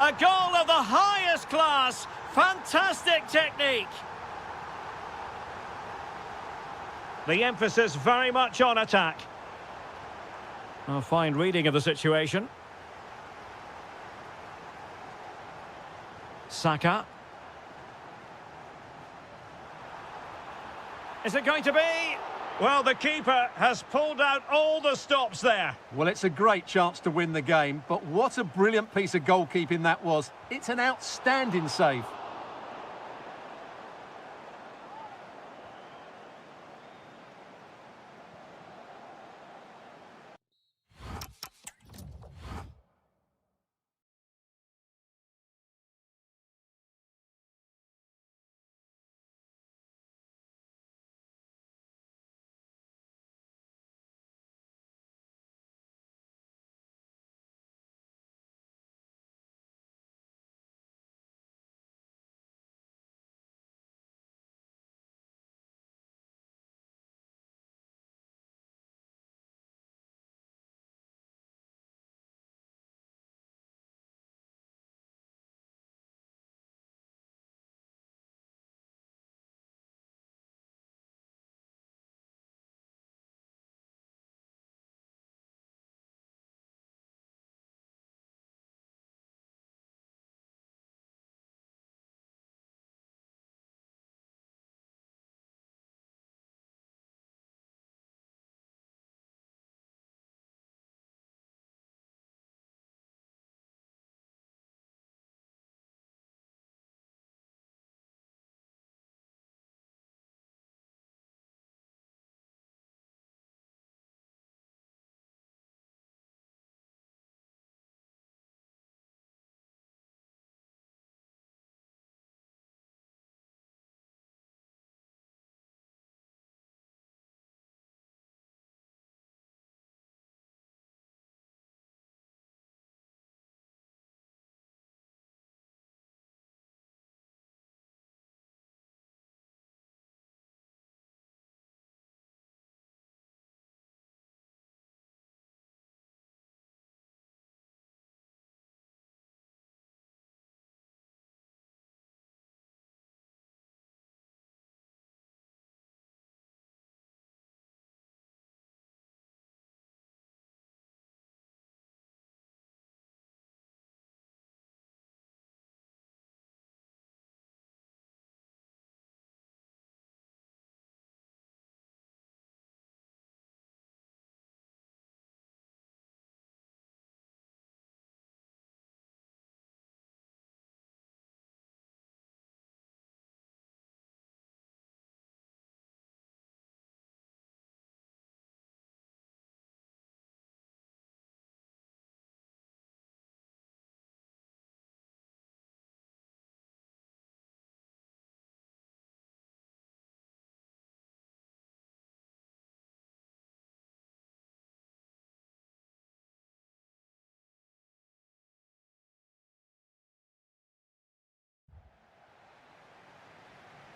A goal of the highest class. Fantastic technique. The emphasis very much on attack. A fine reading of the situation. Saka. Is it going to be? Well, the keeper has pulled out all the stops there. Well, it's a great chance to win the game, but what a brilliant piece of goalkeeping that was. It's an outstanding save.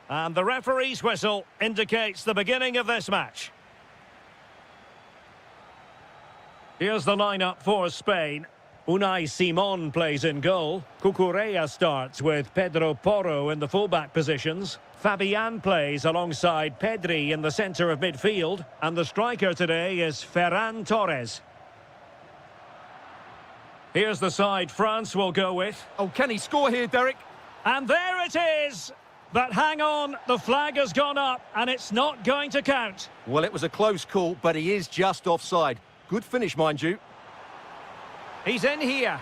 And the referee's whistle indicates the beginning of this match. Here's the lineup for Spain. Unai Simon plays in goal. Cucurella starts with Pedro Porro in the fullback positions. Fabian plays alongside Pedri in the centre of midfield. And the striker today is Ferran Torres. Here's the side France will go with. Oh, can he score here, Derek? And there it is! But hang on, the flag has gone up and it's not going to count. Well, it was a close call, but he is just offside. Good finish, mind you. He's in here.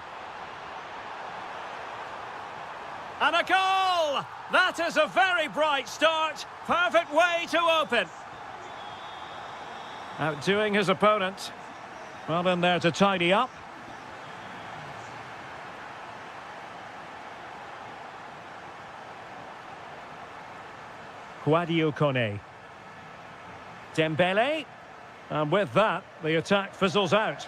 And a goal! That is a very bright start. Perfect way to open. Outdoing his opponent. Well in there to tidy up. Guadio Kone. Dembele. And with that, the attack fizzles out.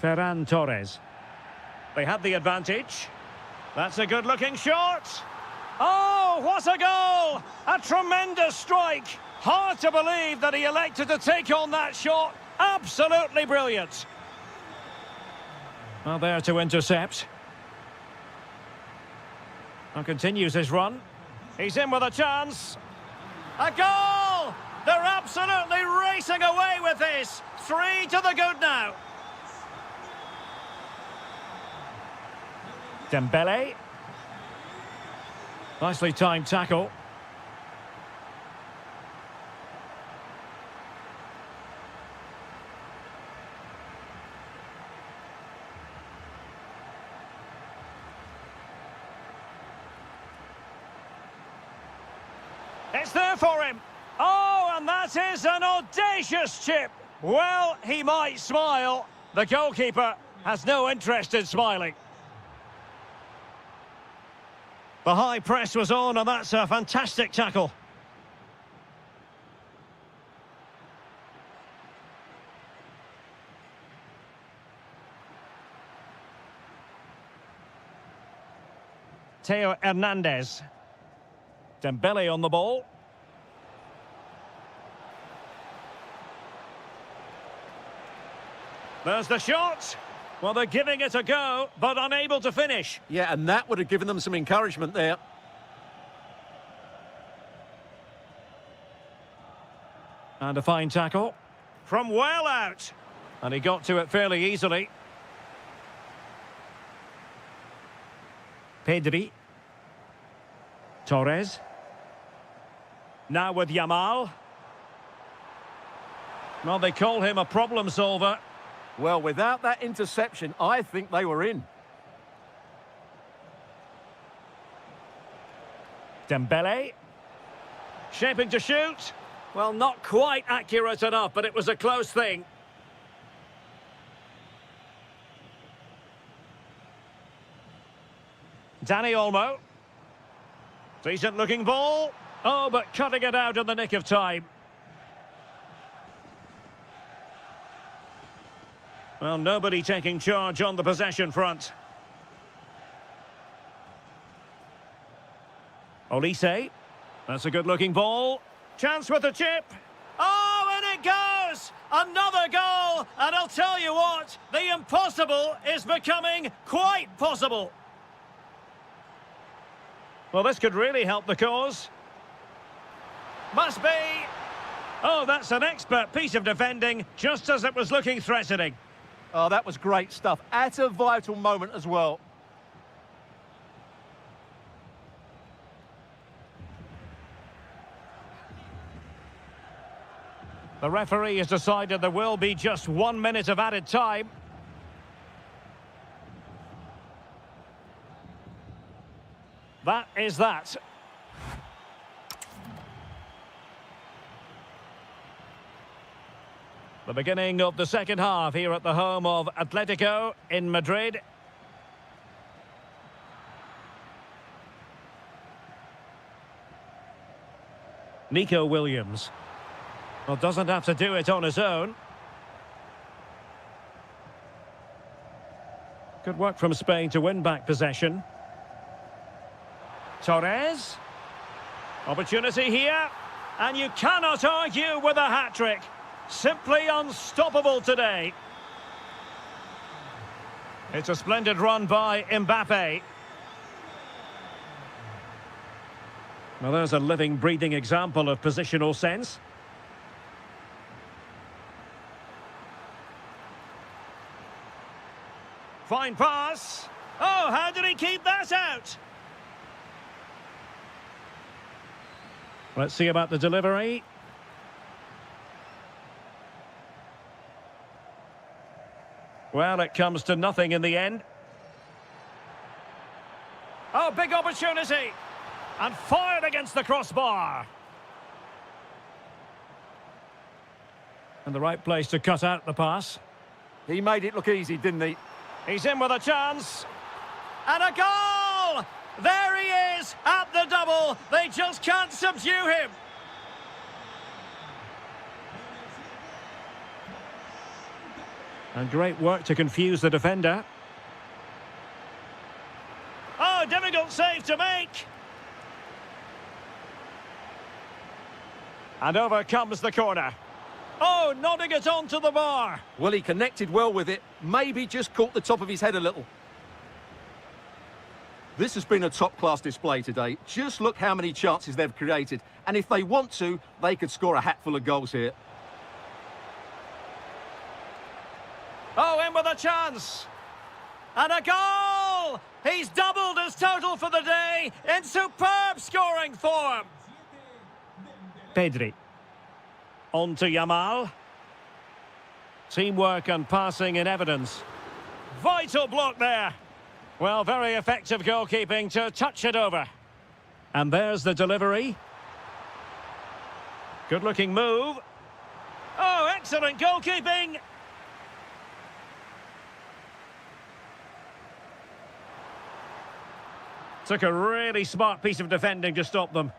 Ferran Torres. They had the advantage. That's a good-looking shot. Oh, what a goal! A tremendous strike. Hard to believe that he elected to take on that shot. Absolutely brilliant. Well, there to intercept. And continues his run. He's in with a chance. A goal! They're absolutely racing away with this. 3 to the good now. Dembele. Nicely timed tackle. It's there for him. Oh, and that is an audacious chip. Well, he might smile. The goalkeeper has no interest in smiling. The high press was on, and that's a fantastic tackle. Theo Hernandez. Dembele on the ball. There's the shot. Well, they're giving it a go, but unable to finish. Yeah, and that would have given them some encouragement there. And a fine tackle. From well out. And he got to it fairly easily. Pedri. Torres. Now with Yamal. Well, they call him a problem solver. Well, without that interception, I think they were in. Dembele. Shaping to shoot. Well, not quite accurate enough, but it was a close thing. Dani Olmo. Decent looking ball. Oh, but cutting it out in the nick of time. Well, nobody taking charge on the possession front. Olise. That's a good-looking ball. Chance with the chip. Oh, and it goes! Another goal! And I'll tell you what, the impossible is becoming quite possible. Well, this could really help the cause. Must be. Oh, that's an expert piece of defending, just as it was looking threatening. Oh, that was great stuff. At a vital moment as well. The referee has decided there will be just 1 minute of added time. That is that. The beginning of the second half here at the home of Atletico in Madrid. Nico Williams. Well, doesn't have to do it on his own. Good work from Spain to win back possession. Torres. Opportunity here. And you cannot argue with a hat-trick. Simply unstoppable today. It's a splendid run by Mbappe. Well, there's a living, breathing example of positional sense. Fine pass. Oh, how did he keep that out? Let's see about the delivery. Well, it comes to nothing in the end. Oh, big opportunity. And fired against the crossbar. And the right place to cut out the pass. He made it look easy, didn't he? He's in with a chance. And a goal! There he is at the double. They just can't subdue him. And great work to confuse the defender. Oh, difficult save to make. And over comes the corner. Oh, nodding it onto the bar. Well, he connected well with it. Maybe just caught the top of his head a little. This has been a top-class display today. Just look how many chances they've created. And if they want to, they could score a hatful of goals here. Oh, in with a chance. And a goal! He's doubled his total for the day in superb scoring form. Pedri. On to Yamal. Teamwork and passing in evidence. Vital block there. Well, very effective goalkeeping to touch it over. And there's the delivery. Good-looking move. Oh, excellent goalkeeping. Took a really smart piece of defending to stop them.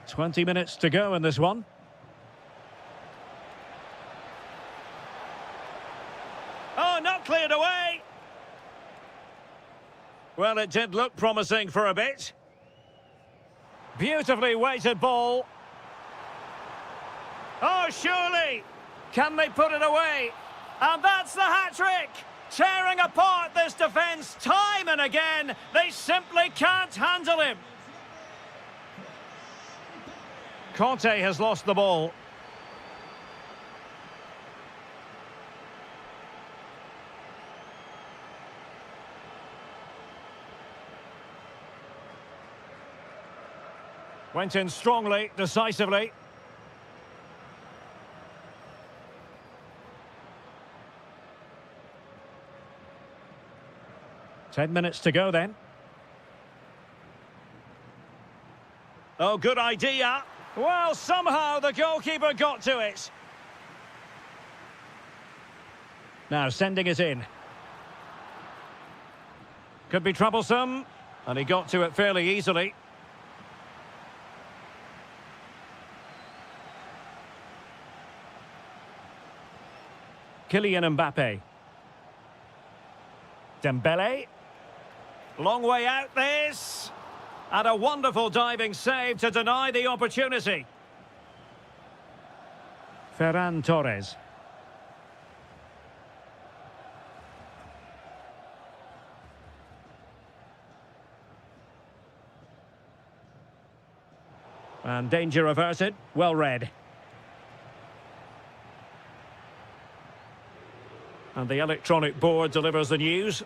"20 minutes to go in this one. Oh, not cleared away. Well, it did look promising for a bit. Beautifully weighted ball. Oh, surely. Can they put it away? And that's the hat-trick. Tearing apart this defence time and again. They simply can't handle him. Conte has lost the ball. Went in strongly, decisively. Ten minutes to go then. Oh, good idea. Well, somehow the goalkeeper got to it. Now sending it in. Could be troublesome. And he got to it fairly easily. Kylian Mbappe. Dembele. Long way out this. And a wonderful diving save to deny the opportunity. Ferran Torres. And danger averted. Well read. And the electronic board delivers the news.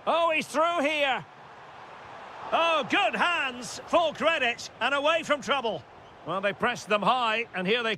Oh, he's through here. Oh, good hands. Full credit. And away from trouble. Well, they pressed them high, and here they...